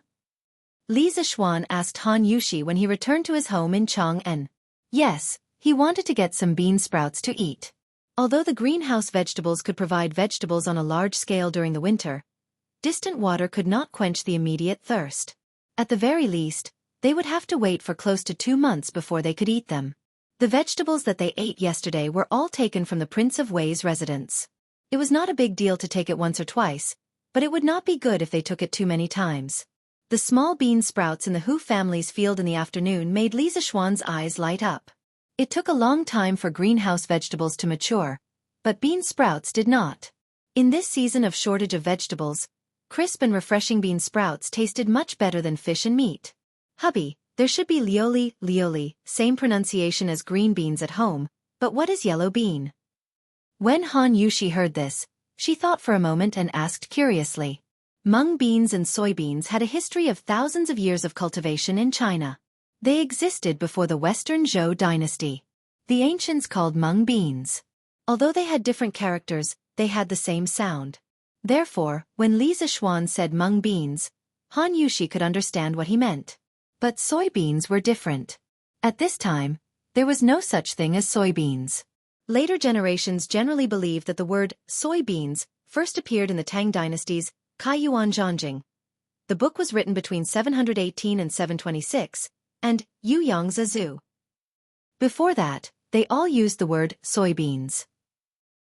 Li Zixuan asked Han Yushi when he returned to his home in Chang'an. Yes, he wanted to get some bean sprouts to eat. Although the greenhouse vegetables could provide vegetables on a large scale during the winter, distant water could not quench the immediate thirst. At the very least, they would have to wait for close to 2 months before they could eat them. The vegetables that they ate yesterday were all taken from the Prince of Wei's residence. It was not a big deal to take it once or twice, but it would not be good if they took it too many times. The small bean sprouts in the Hu family's field in the afternoon made Li Zixuan's eyes light up. It took a long time for greenhouse vegetables to mature, but bean sprouts did not. In this season of shortage of vegetables, crisp and refreshing bean sprouts tasted much better than fish and meat. Hubby, there should be lioli, same pronunciation as green beans at home, but what is yellow bean? When Han Yushi heard this, she thought for a moment and asked curiously. Mung beans and soybeans had a history of thousands of years of cultivation in China. They existed before the Western Zhou dynasty. The ancients called mung beans. Although they had different characters, they had the same sound. Therefore, when Li Zixuan said mung beans, Han Yushi could understand what he meant. But soybeans were different. At this time, there was no such thing as soybeans. Later generations generally believed that the word soybeans first appeared in the Tang dynasty's Kaiyuan Zhanjing. The book was written between 718 and 726, and Yu Yangzi Zhu. Before that, they all used the word soybeans.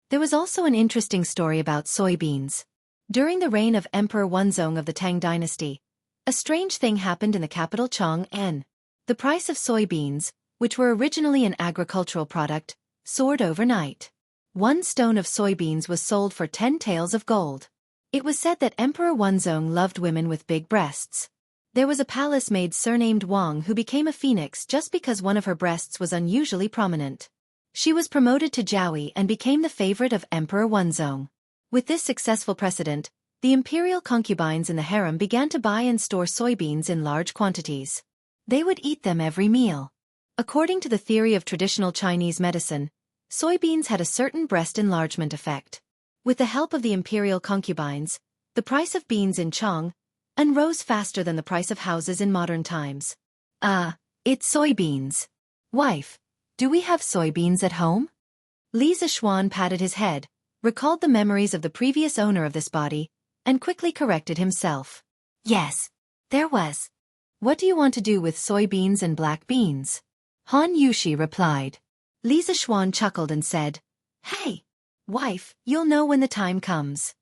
There was also an interesting story about soybeans. During the reign of Emperor Wenzong of the Tang dynasty, a strange thing happened in the capital Chang'an. The price of soybeans, which were originally an agricultural product, soared overnight. 1 stone of soybeans was sold for 10 taels of gold. It was said that Emperor Wenzong loved women with big breasts. There was a palace maid surnamed Wang who became a phoenix just because one of her breasts was unusually prominent. She was promoted to Jiaoyi and became the favorite of Emperor Wenzong. With this successful precedent, the imperial concubines in the harem began to buy and store soybeans in large quantities. They would eat them every meal. According to the theory of traditional Chinese medicine, soybeans had a certain breast enlargement effect. With the help of the imperial concubines, the price of beans in Chang'an rose faster than the price of houses in modern times. It's soybeans. Wife, do we have soybeans at home? Li Zixuan patted his head, recalled the memories of the previous owner of this body, and quickly corrected himself. Yes, there was. What do you want to do with soybeans and black beans? Han Yushi replied. Li Zixuan chuckled and said, Hey, wife, you'll know when the time comes.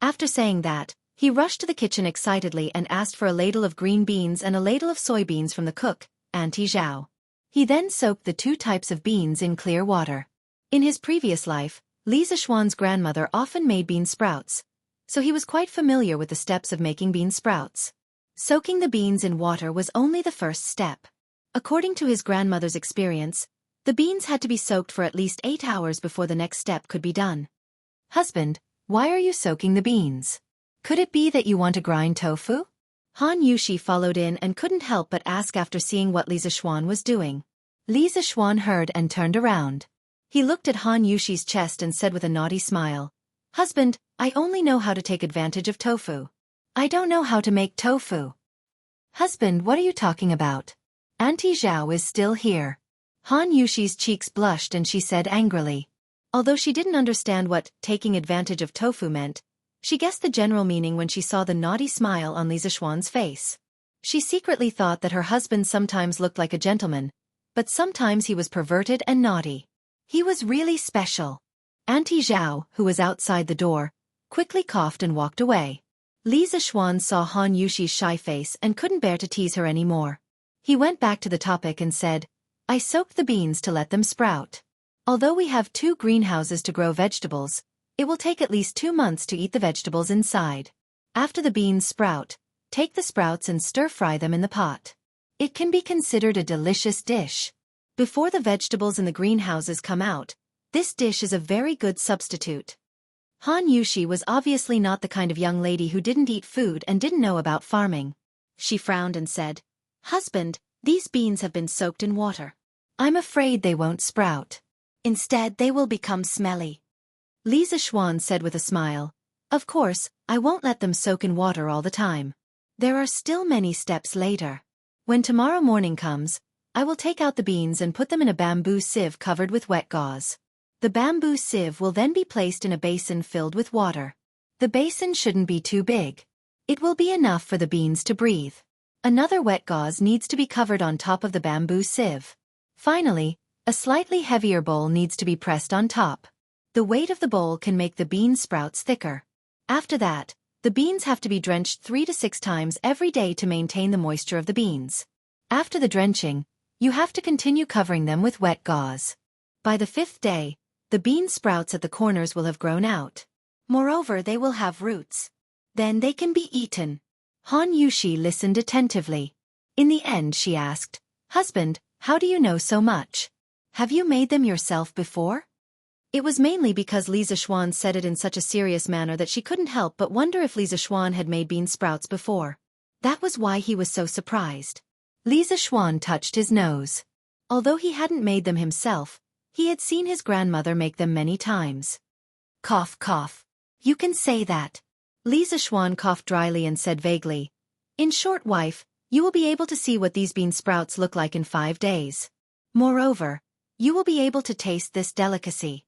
After saying that, he rushed to the kitchen excitedly and asked for a ladle of green beans and a ladle of soybeans from the cook, Auntie Zhao. He then soaked the 2 types of beans in clear water. In his previous life, Li Zixuan's grandmother often made bean sprouts, so he was quite familiar with the steps of making bean sprouts. Soaking the beans in water was only the first step. According to his grandmother's experience, the beans had to be soaked for at least 8 hours before the next step could be done. Husband, why are you soaking the beans? Could it be that you want to grind tofu? Han Yushi followed in and couldn't help but ask after seeing what Li Zixuan was doing. Li Zixuan heard and turned around. He looked at Han Yushi's chest and said with a naughty smile, Husband, I only know how to take advantage of tofu. I don't know how to make tofu. Husband, what are you talking about? Auntie Zhao is still here. Han Yushi's cheeks blushed and she said angrily. Although she didn't understand what taking advantage of tofu meant, she guessed the general meaning when she saw the naughty smile on Li Zixuan's face. She secretly thought that her husband sometimes looked like a gentleman, but sometimes he was perverted and naughty. He was really special. Auntie Zhao, who was outside the door, quickly coughed and walked away. Li Zishuan saw Han Yushi's shy face and couldn't bear to tease her anymore. He went back to the topic and said, I soaked the beans to let them sprout. Although we have 2 greenhouses to grow vegetables, it will take at least 2 months to eat the vegetables inside. After the beans sprout, take the sprouts and stir-fry them in the pot. It can be considered a delicious dish. Before the vegetables in the greenhouses come out, this dish is a very good substitute. Han Yushi was obviously not the kind of young lady who didn't eat food and didn't know about farming. She frowned and said, Husband, these beans have been soaked in water. I'm afraid they won't sprout. Instead, they will become smelly. Li Zishuan said with a smile, Of course, I won't let them soak in water all the time. There are still many steps later. When tomorrow morning comes, I will take out the beans and put them in a bamboo sieve covered with wet gauze. The bamboo sieve will then be placed in a basin filled with water. The basin shouldn't be too big. It will be enough for the beans to breathe. Another wet gauze needs to be covered on top of the bamboo sieve. Finally, a slightly heavier bowl needs to be pressed on top. The weight of the bowl can make the bean sprouts thicker. After that, the beans have to be drenched 3 to 6 times every day to maintain the moisture of the beans. After the drenching, you have to continue covering them with wet gauze. By the 5th day, the bean sprouts at the corners will have grown out. Moreover, they will have roots. Then they can be eaten. Han Yushi listened attentively. In the end, she asked, Husband, how do you know so much? Have you made them yourself before? It was mainly because Li Zishuan said it in such a serious manner that she couldn't help but wonder if Li Zishuan had made bean sprouts before. That was why he was so surprised. Li Zishuan touched his nose. Although he hadn't made them himself, he had seen his grandmother make them many times. Cough, cough. You can say that. Li Zishuan coughed dryly and said vaguely, In short, wife, you will be able to see what these bean sprouts look like in 5 days. Moreover, you will be able to taste this delicacy.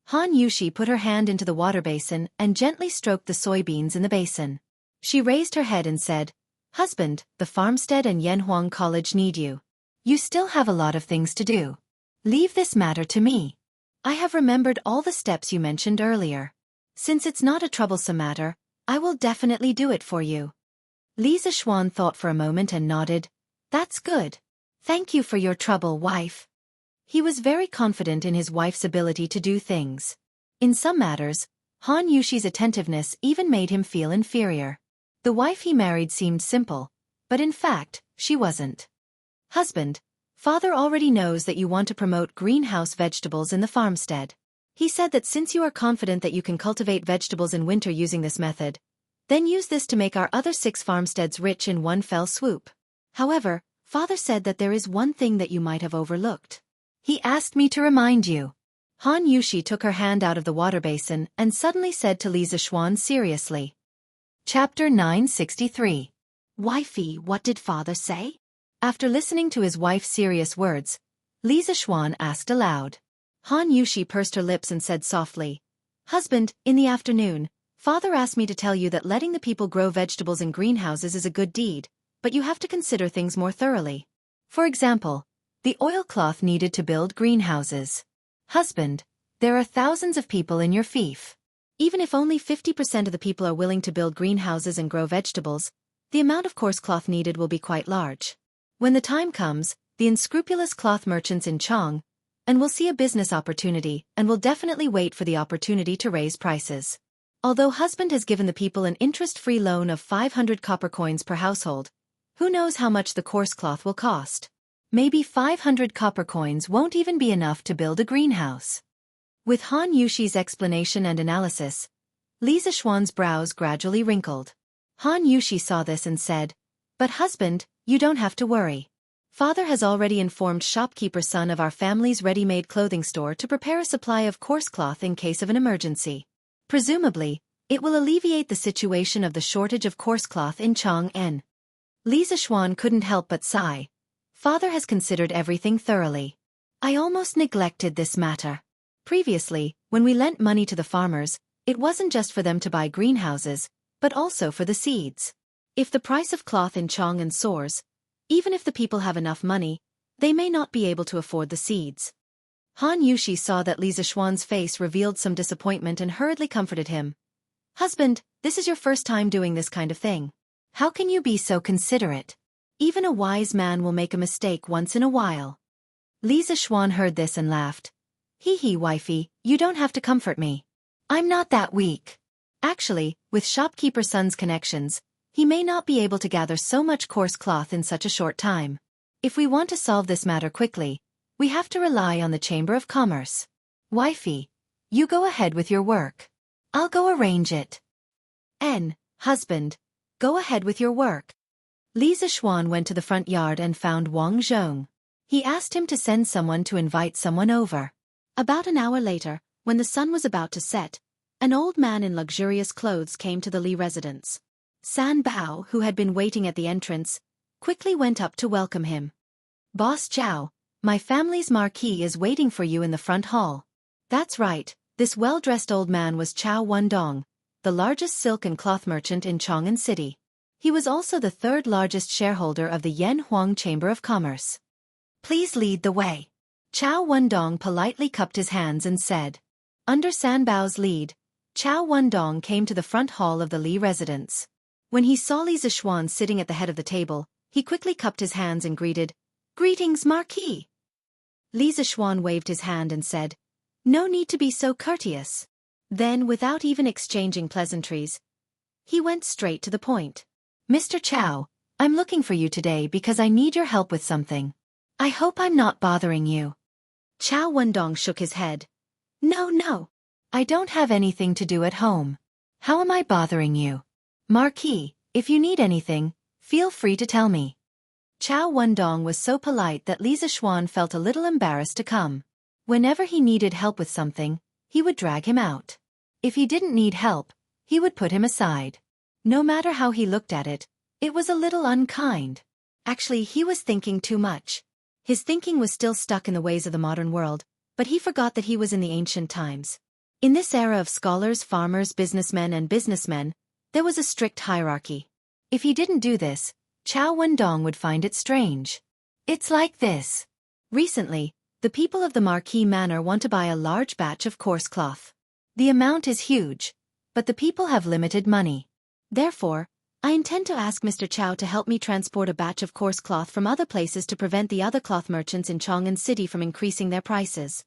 Han Yushi put her hand into the water basin and gently stroked the soybeans in the basin. She raised her head and said, Husband, the farmstead and Yanhuang College need you. You still have a lot of things to do. Leave this matter to me. I have remembered all the steps you mentioned earlier. Since it's not a troublesome matter, I will definitely do it for you. Li Zishuan thought for a moment and nodded. That's good. Thank you for your trouble, wife. He was very confident in his wife's ability to do things. In some matters, Han Yushi's attentiveness even made him feel inferior. The wife he married seemed simple, but in fact, she wasn't. Husband, Father already knows that you want to promote greenhouse vegetables in the farmstead. He said that since you are confident that you can cultivate vegetables in winter using this method, then use this to make our other 6 farmsteads rich in one fell swoop. However, Father said that there is one thing that you might have overlooked. He asked me to remind you. Han Yushi took her hand out of the water basin and suddenly said to Li Zishuan seriously. Chapter 963. Wifey, what did Father say? After listening to his wife's serious words, Li Zishuan asked aloud. Han Yushi pursed her lips and said softly, Husband, in the afternoon, Father asked me to tell you that letting the people grow vegetables in greenhouses is a good deed, but you have to consider things more thoroughly. For example, the oilcloth needed to build greenhouses. Husband, there are thousands of people in your fief. Even if only 50% of the people are willing to build greenhouses and grow vegetables, the amount of coarse cloth needed will be quite large. When the time comes, the unscrupulous cloth merchants in Chang and will see a business opportunity and will definitely wait for the opportunity to raise prices. Although husband has given the people an interest-free loan of 500 copper coins per household, who knows how much the coarse cloth will cost? Maybe 500 copper coins won't even be enough to build a greenhouse. With Han Yushi's explanation and analysis, Li Zishuan's brows gradually wrinkled. Han Yushi saw this and said, But husband, you don't have to worry. Father has already informed shopkeeper son of our family's ready-made clothing store to prepare a supply of coarse cloth in case of an emergency. Presumably, it will alleviate the situation of the shortage of coarse cloth in Chang'an. Li Zishuan couldn't help but sigh. Father has considered everything thoroughly. I almost neglected this matter. Previously, when we lent money to the farmers, it wasn't just for them to buy greenhouses, but also for the seeds. If the price of cloth in Chang'an soars, even if the people have enough money, they may not be able to afford the seeds. Han Yushi saw that Li Zixuan's face revealed some disappointment and hurriedly comforted him. Husband, this is your first time doing this kind of thing. How can you be so considerate? Even a wise man will make a mistake once in a while. Li Zixuan heard this and laughed. Hee, wifey, you don't have to comfort me. I'm not that weak. Actually, with shopkeeper son's connections, he may not be able to gather so much coarse cloth in such a short time. If we want to solve this matter quickly, we have to rely on the Chamber of Commerce. Wifey, you go ahead with your work. I'll go arrange it. Husband, go ahead with your work. Li Zixuan went to the front yard and found Wang Zhong. He asked him to send someone to invite someone over. About an hour later, when the sun was about to set, an old man in luxurious clothes came to the Li residence. San Bao, who had been waiting at the entrance, quickly went up to welcome him. Boss Zhao, my family's marquis is waiting for you in the front hall. That's right, this well-dressed old man was Chao Wendong, the largest silk and cloth merchant in Chang'an City. He was also the third largest shareholder of the Yanhuang Chamber of Commerce. Please lead the way. Chao Wendong politely cupped his hands and said. Under San Bao's lead, Chao Wendong came to the front hall of the Li residence. When he saw Li Zixuan sitting at the head of the table, he quickly cupped his hands and greeted, Greetings, Marquis. Li Zixuan waved his hand and said, No need to be so courteous. Then, without even exchanging pleasantries, he went straight to the point. Mr. Chao, I'm looking for you today because I need your help with something. I hope I'm not bothering you. Chao Wendong shook his head. No. I don't have anything to do at home. How am I bothering you? Marquis, if you need anything, feel free to tell me. Chao Wendong was so polite that Li Zixuan felt a little embarrassed to come. Whenever he needed help with something, he would drag him out. If he didn't need help, he would put him aside. No matter how he looked at it, it was a little unkind. Actually, he was thinking too much. His thinking was still stuck in the ways of the modern world, but he forgot that he was in the ancient times. In this era of scholars, farmers, businessmen, there was a strict hierarchy. If he didn't do this, Chao Wendong would find it strange. It's like this. Recently, the people of the Marquis Manor want to buy a large batch of coarse cloth. The amount is huge, but the people have limited money. Therefore, I intend to ask Mr. Chao to help me transport a batch of coarse cloth from other places to prevent the other cloth merchants in Chang'an City from increasing their prices.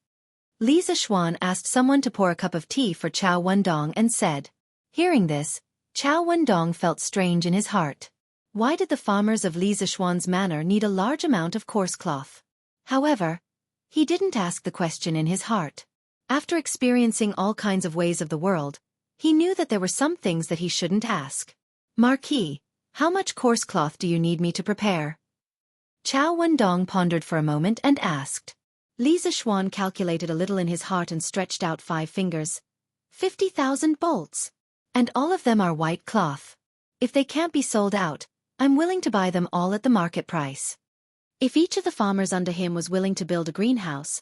Li Zixuan asked someone to pour a cup of tea for Chao Wendong and said. Hearing this, Chao Wendong felt strange in his heart. Why did the farmers of Li Zixuan's manor need a large amount of coarse cloth? However, he didn't ask the question in his heart. After experiencing all kinds of ways of the world, he knew that there were some things that he shouldn't ask. Marquis, how much coarse cloth do you need me to prepare? Chao Wendong pondered for a moment and asked. Li Zixuan calculated a little in his heart and stretched out 5 fingers. 50,000 bolts. And all of them are white cloth. If they can't be sold out, I'm willing to buy them all at the market price. If each of the farmers under him was willing to build a greenhouse,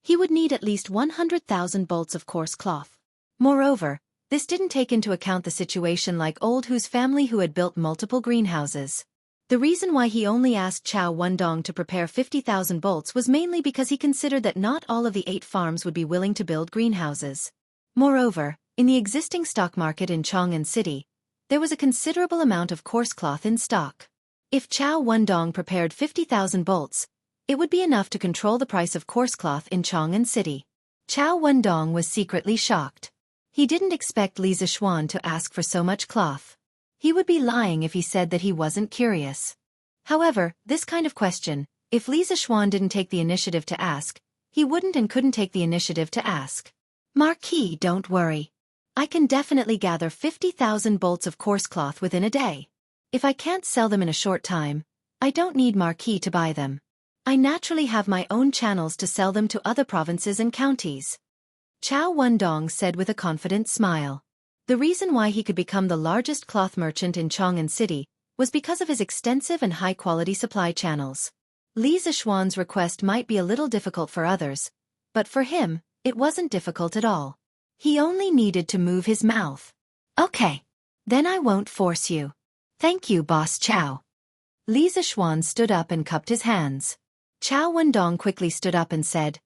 he would need at least 100,000 bolts of coarse cloth. Moreover, this didn't take into account the situation like Old Hu's family who had built multiple greenhouses. The reason why he only asked Chao Wendong to prepare 50,000 bolts was mainly because he considered that not all of the 8 farms would be willing to build greenhouses. Moreover, in the existing stock market in Chang'an City, there was a considerable amount of coarse cloth in stock. If Chao Wendong prepared 50,000 bolts, it would be enough to control the price of coarse cloth in Chang'an City. Chao Wendong was secretly shocked. He didn't expect Li Zixuan to ask for so much cloth. He would be lying if he said that he wasn't curious. However, this kind of question, if Li Zixuan didn't take the initiative to ask, he wouldn't and couldn't take the initiative to ask. Marquis, don't worry. I can definitely gather 50,000 bolts of coarse cloth within a day. If I can't sell them in a short time, I don't need Marquis to buy them. I naturally have my own channels to sell them to other provinces and counties. Chao Wendong said with a confident smile. The reason why he could become the largest cloth merchant in Chang'an City was because of his extensive and high-quality supply channels. Li Zixuan's request might be a little difficult for others, but for him, it wasn't difficult at all. He only needed to move his mouth. Okay. Then I won't force you. Thank you, Boss Chow. Li Zishuan stood up and cupped his hands. Chow Wendong quickly stood up and said,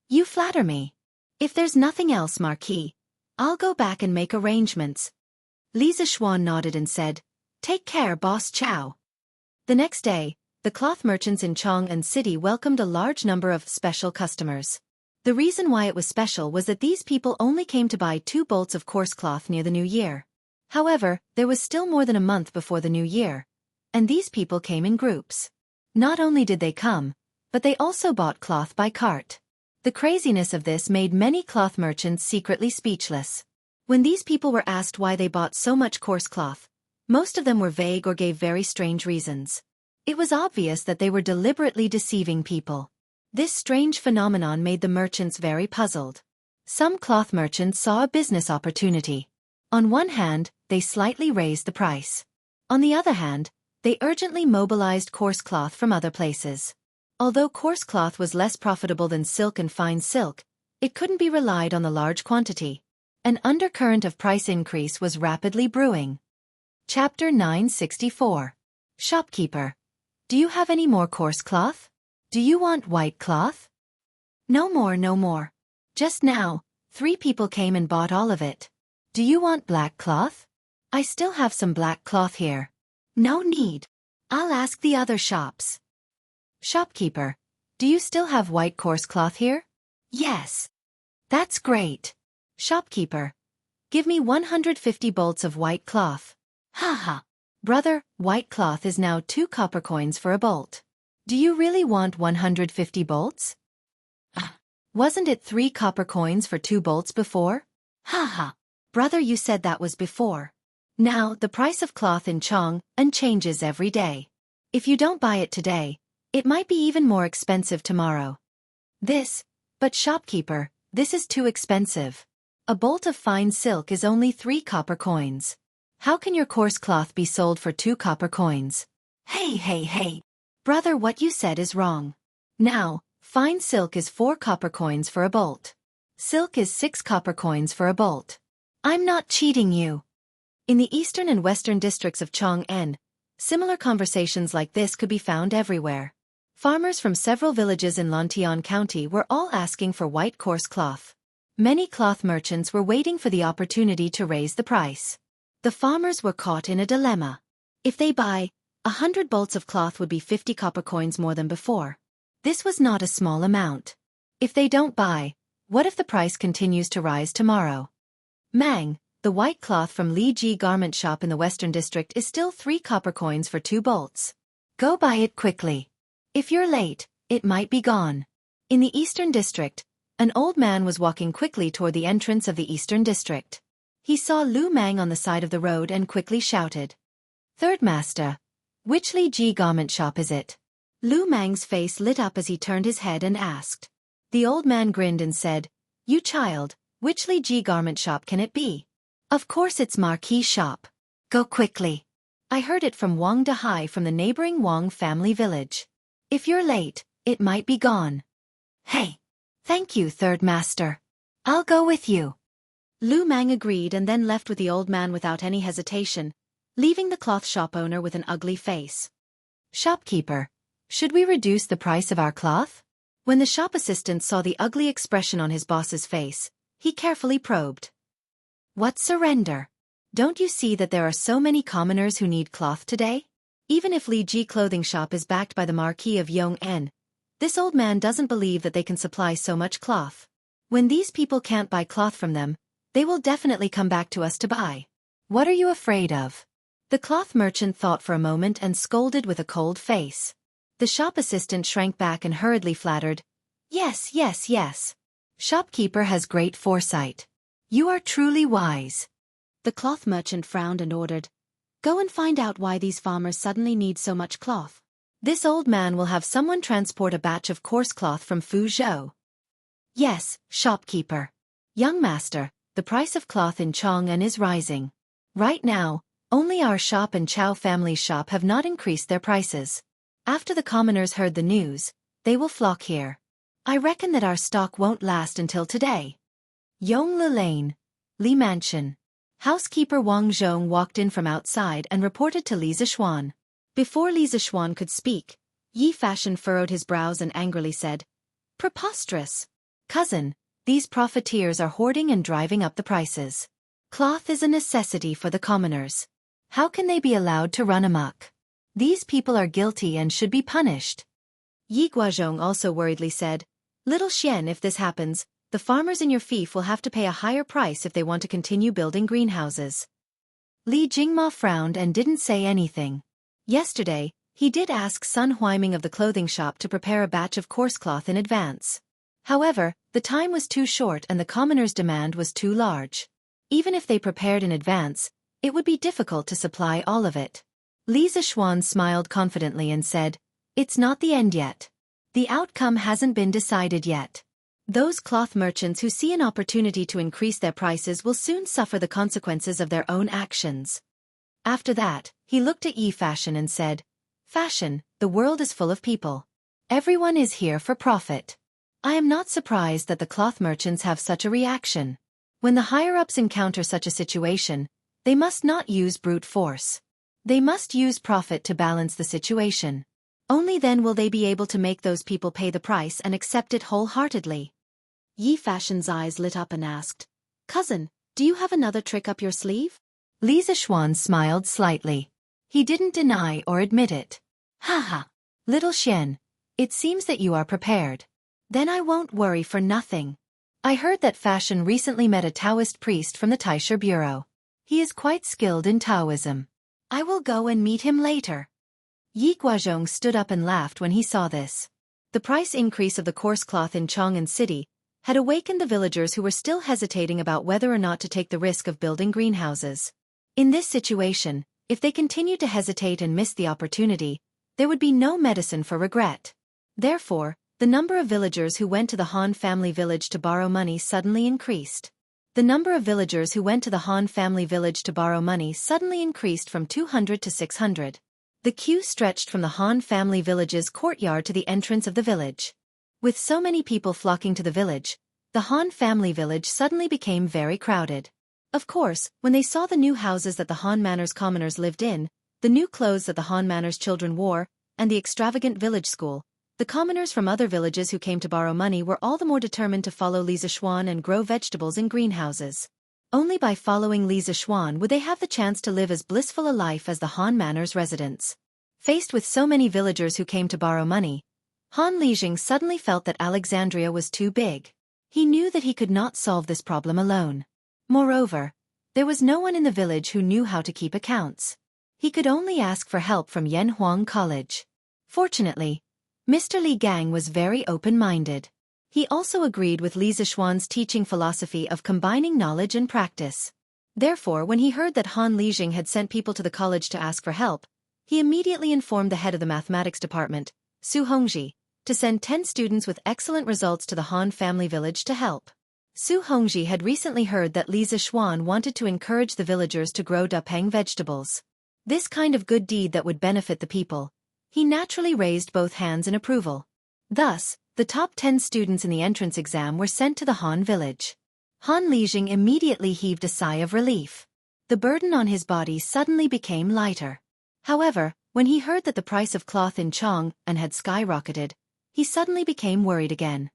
"You flatter me. If there's nothing else, Marquis, I'll go back and make arrangements." Li Zishuan nodded and said, "Take care, Boss Chow." The next day, the cloth merchants in Chang'an City welcomed a large number of special customers. The reason why it was special was that these people only came to buy 2 bolts of coarse cloth near the new year. However, there was still more than a month before the new year, and these people came in groups. Not only did they come, but they also bought cloth by cart. The craziness of this made many cloth merchants secretly speechless. When these people were asked why they bought so much coarse cloth, most of them were vague or gave very strange reasons. It was obvious that they were deliberately deceiving people. This strange phenomenon made the merchants very puzzled. Some cloth merchants saw a business opportunity. On one hand, they slightly raised the price. On the other hand, they urgently mobilized coarse cloth from other places. Although coarse cloth was less profitable than silk and fine silk, it couldn't be relied on the large quantity. An undercurrent of price increase was rapidly brewing. Chapter 964. Shopkeeper. Do you have any more coarse cloth? Do you want white cloth? No more, no more. Just now, 3 people came and bought all of it. Do you want black cloth? I still have some black cloth here. No need. I'll ask the other shops. Shopkeeper. Do you still have white coarse cloth here? Yes. That's great. Shopkeeper. Give me 150 bolts of white cloth. Ha ha. Brother, white cloth is now 2 copper coins for a bolt. Do you really want 150 bolts? Wasn't it 3 copper coins for 2 bolts before? Ha ha. Brother, you said that was before. Now, the price of cloth in Chang'an changes every day. If you don't buy it today, it might be even more expensive tomorrow. But shopkeeper, this is too expensive. A bolt of fine silk is only 3 copper coins. How can your coarse cloth be sold for 2 copper coins? Hey. Brother, what you said is wrong. Now, fine silk is 4 copper coins for a bolt. Silk is 6 copper coins for a bolt. I'm not cheating you. In the eastern and western districts of Chang'an, similar conversations like this could be found everywhere. Farmers from several villages in Lantian County were all asking for white coarse cloth. Many cloth merchants were waiting for the opportunity to raise the price. The farmers were caught in a dilemma. If they buy, 100 bolts of cloth would be 50 copper coins more than before. This was not a small amount. If they don't buy, what if the price continues to rise tomorrow? Mang, the white cloth from Li Ji garment shop in the western district is still 3 copper coins for 2 bolts. Go buy it quickly. If you're late, it might be gone. In the eastern district, an old man was walking quickly toward the entrance of the eastern district. He saw Lu Mang on the side of the road and quickly shouted, "Third master, which Li Ji garment shop is it?" Lu Mang's face lit up as he turned his head and asked. The old man grinned and said, "You child, which Li Ji garment shop can it be? Of course it's Marquis shop. Go quickly. I heard it from Wang Dahai from the neighboring Wang family village. If you're late, it might be gone." "Hey. Thank you, third master. I'll go with you." Lu Mang agreed and then left with the old man without any hesitation, leaving the cloth shop owner with an ugly face. "Shopkeeper, should we reduce the price of our cloth?" When the shop assistant saw the ugly expression on his boss's face, he carefully probed. "What surrender? Don't you see that there are so many commoners who need cloth today? Even if Li Ji clothing shop is backed by the Marquis of Yong'an, this old man doesn't believe that they can supply so much cloth. When these people can't buy cloth from them, they will definitely come back to us to buy. What are you afraid of?" The cloth merchant thought for a moment and scolded with a cold face. The shop assistant shrank back and hurriedly flattered, Yes. Shopkeeper has great foresight. You are truly wise." The cloth merchant frowned and ordered, "Go and find out why these farmers suddenly need so much cloth. This old man will have someone transport a batch of coarse cloth from Fuzhou." "Yes, shopkeeper. Young master, the price of cloth in Chang'an is rising. Right now, only our shop and Chow family's shop have not increased their prices. After the commoners heard the news, they will flock here. I reckon that our stock won't last until today." Yongle Lane, Li Mansion. Housekeeper Wang Zhong walked in from outside and reported to Li Zixuan. Before Li Zixuan could speak, Yi Fashion furrowed his brows and angrily said, "Preposterous! Cousin, these profiteers are hoarding and driving up the prices. Cloth is a necessity for the commoners. How can they be allowed to run amok? These people are guilty and should be punished." Yi Guozhong also worriedly said, "Little Xian, if this happens, the farmers in your fief will have to pay a higher price if they want to continue building greenhouses." Li Jingma frowned and didn't say anything. Yesterday, he did ask Sun Huaiming of the clothing shop to prepare a batch of coarse cloth in advance. However, the time was too short and the commoners' demand was too large. Even if they prepared in advance, it would be difficult to supply all of it. Li Zixuan smiled confidently and said, "It's not the end yet. The outcome hasn't been decided yet. Those cloth merchants who see an opportunity to increase their prices will soon suffer the consequences of their own actions." After that, he looked at Yi Fashion and said, "Fashion, the world is full of people. Everyone is here for profit. I am not surprised that the cloth merchants have such a reaction. When the higher-ups encounter such a situation, they must not use brute force. They must use profit to balance the situation. Only then will they be able to make those people pay the price and accept it wholeheartedly." Yi Fashion's eyes lit up and asked, "Cousin, do you have another trick up your sleeve?" Li Zixuan smiled slightly. He didn't deny or admit it. "Haha, little Xian, it seems that you are prepared. Then I won't worry for nothing. I heard that Fashion recently met a Taoist priest from the Taisha Bureau. He is quite skilled in Taoism. I will go and meet him later." Yi Guozhong stood up and laughed when he saw this. The price increase of the coarse cloth in Chang'an City had awakened the villagers who were still hesitating about whether or not to take the risk of building greenhouses. In this situation, if they continued to hesitate and missed the opportunity, there would be no medicine for regret. Therefore, the number of villagers who went to the Han family village to borrow money suddenly increased. The number of villagers who went to the Han family village to borrow money suddenly increased from 200 to 600. The queue stretched from the Han family village's courtyard to the entrance of the village. With so many people flocking to the village, the Han family village suddenly became very crowded. Of course, when they saw the new houses that the Han Manor's commoners lived in, the new clothes that the Han Manor's children wore, and the extravagant village school, the commoners from other villages who came to borrow money were all the more determined to follow Li Zixuan and grow vegetables in greenhouses. Only by following Li Zixuan would they have the chance to live as blissful a life as the Han Manor's residents. Faced with so many villagers who came to borrow money, Han Lijing suddenly felt that Alexandria was too big. He knew that he could not solve this problem alone. Moreover, there was no one in the village who knew how to keep accounts. He could only ask for help from Yanhuang College. Fortunately, Mr. Li Gang was very open-minded. He also agreed with Li Zixuan's teaching philosophy of combining knowledge and practice. Therefore, when he heard that Han Lijing had sent people to the college to ask for help, he immediately informed the head of the mathematics department, Su Hongji, to send 10 students with excellent results to the Han family village to help. Su Hongji had recently heard that Li Zixuan wanted to encourage the villagers to grow dapeng vegetables. This kind of good deed that would benefit the people. He naturally raised both hands in approval. Thus, the top 10 students in the entrance exam were sent to the Han village. Han Lijing immediately heaved a sigh of relief. The burden on his body suddenly became lighter. However, when he heard that the price of cloth in Chang'an had skyrocketed, he suddenly became worried again.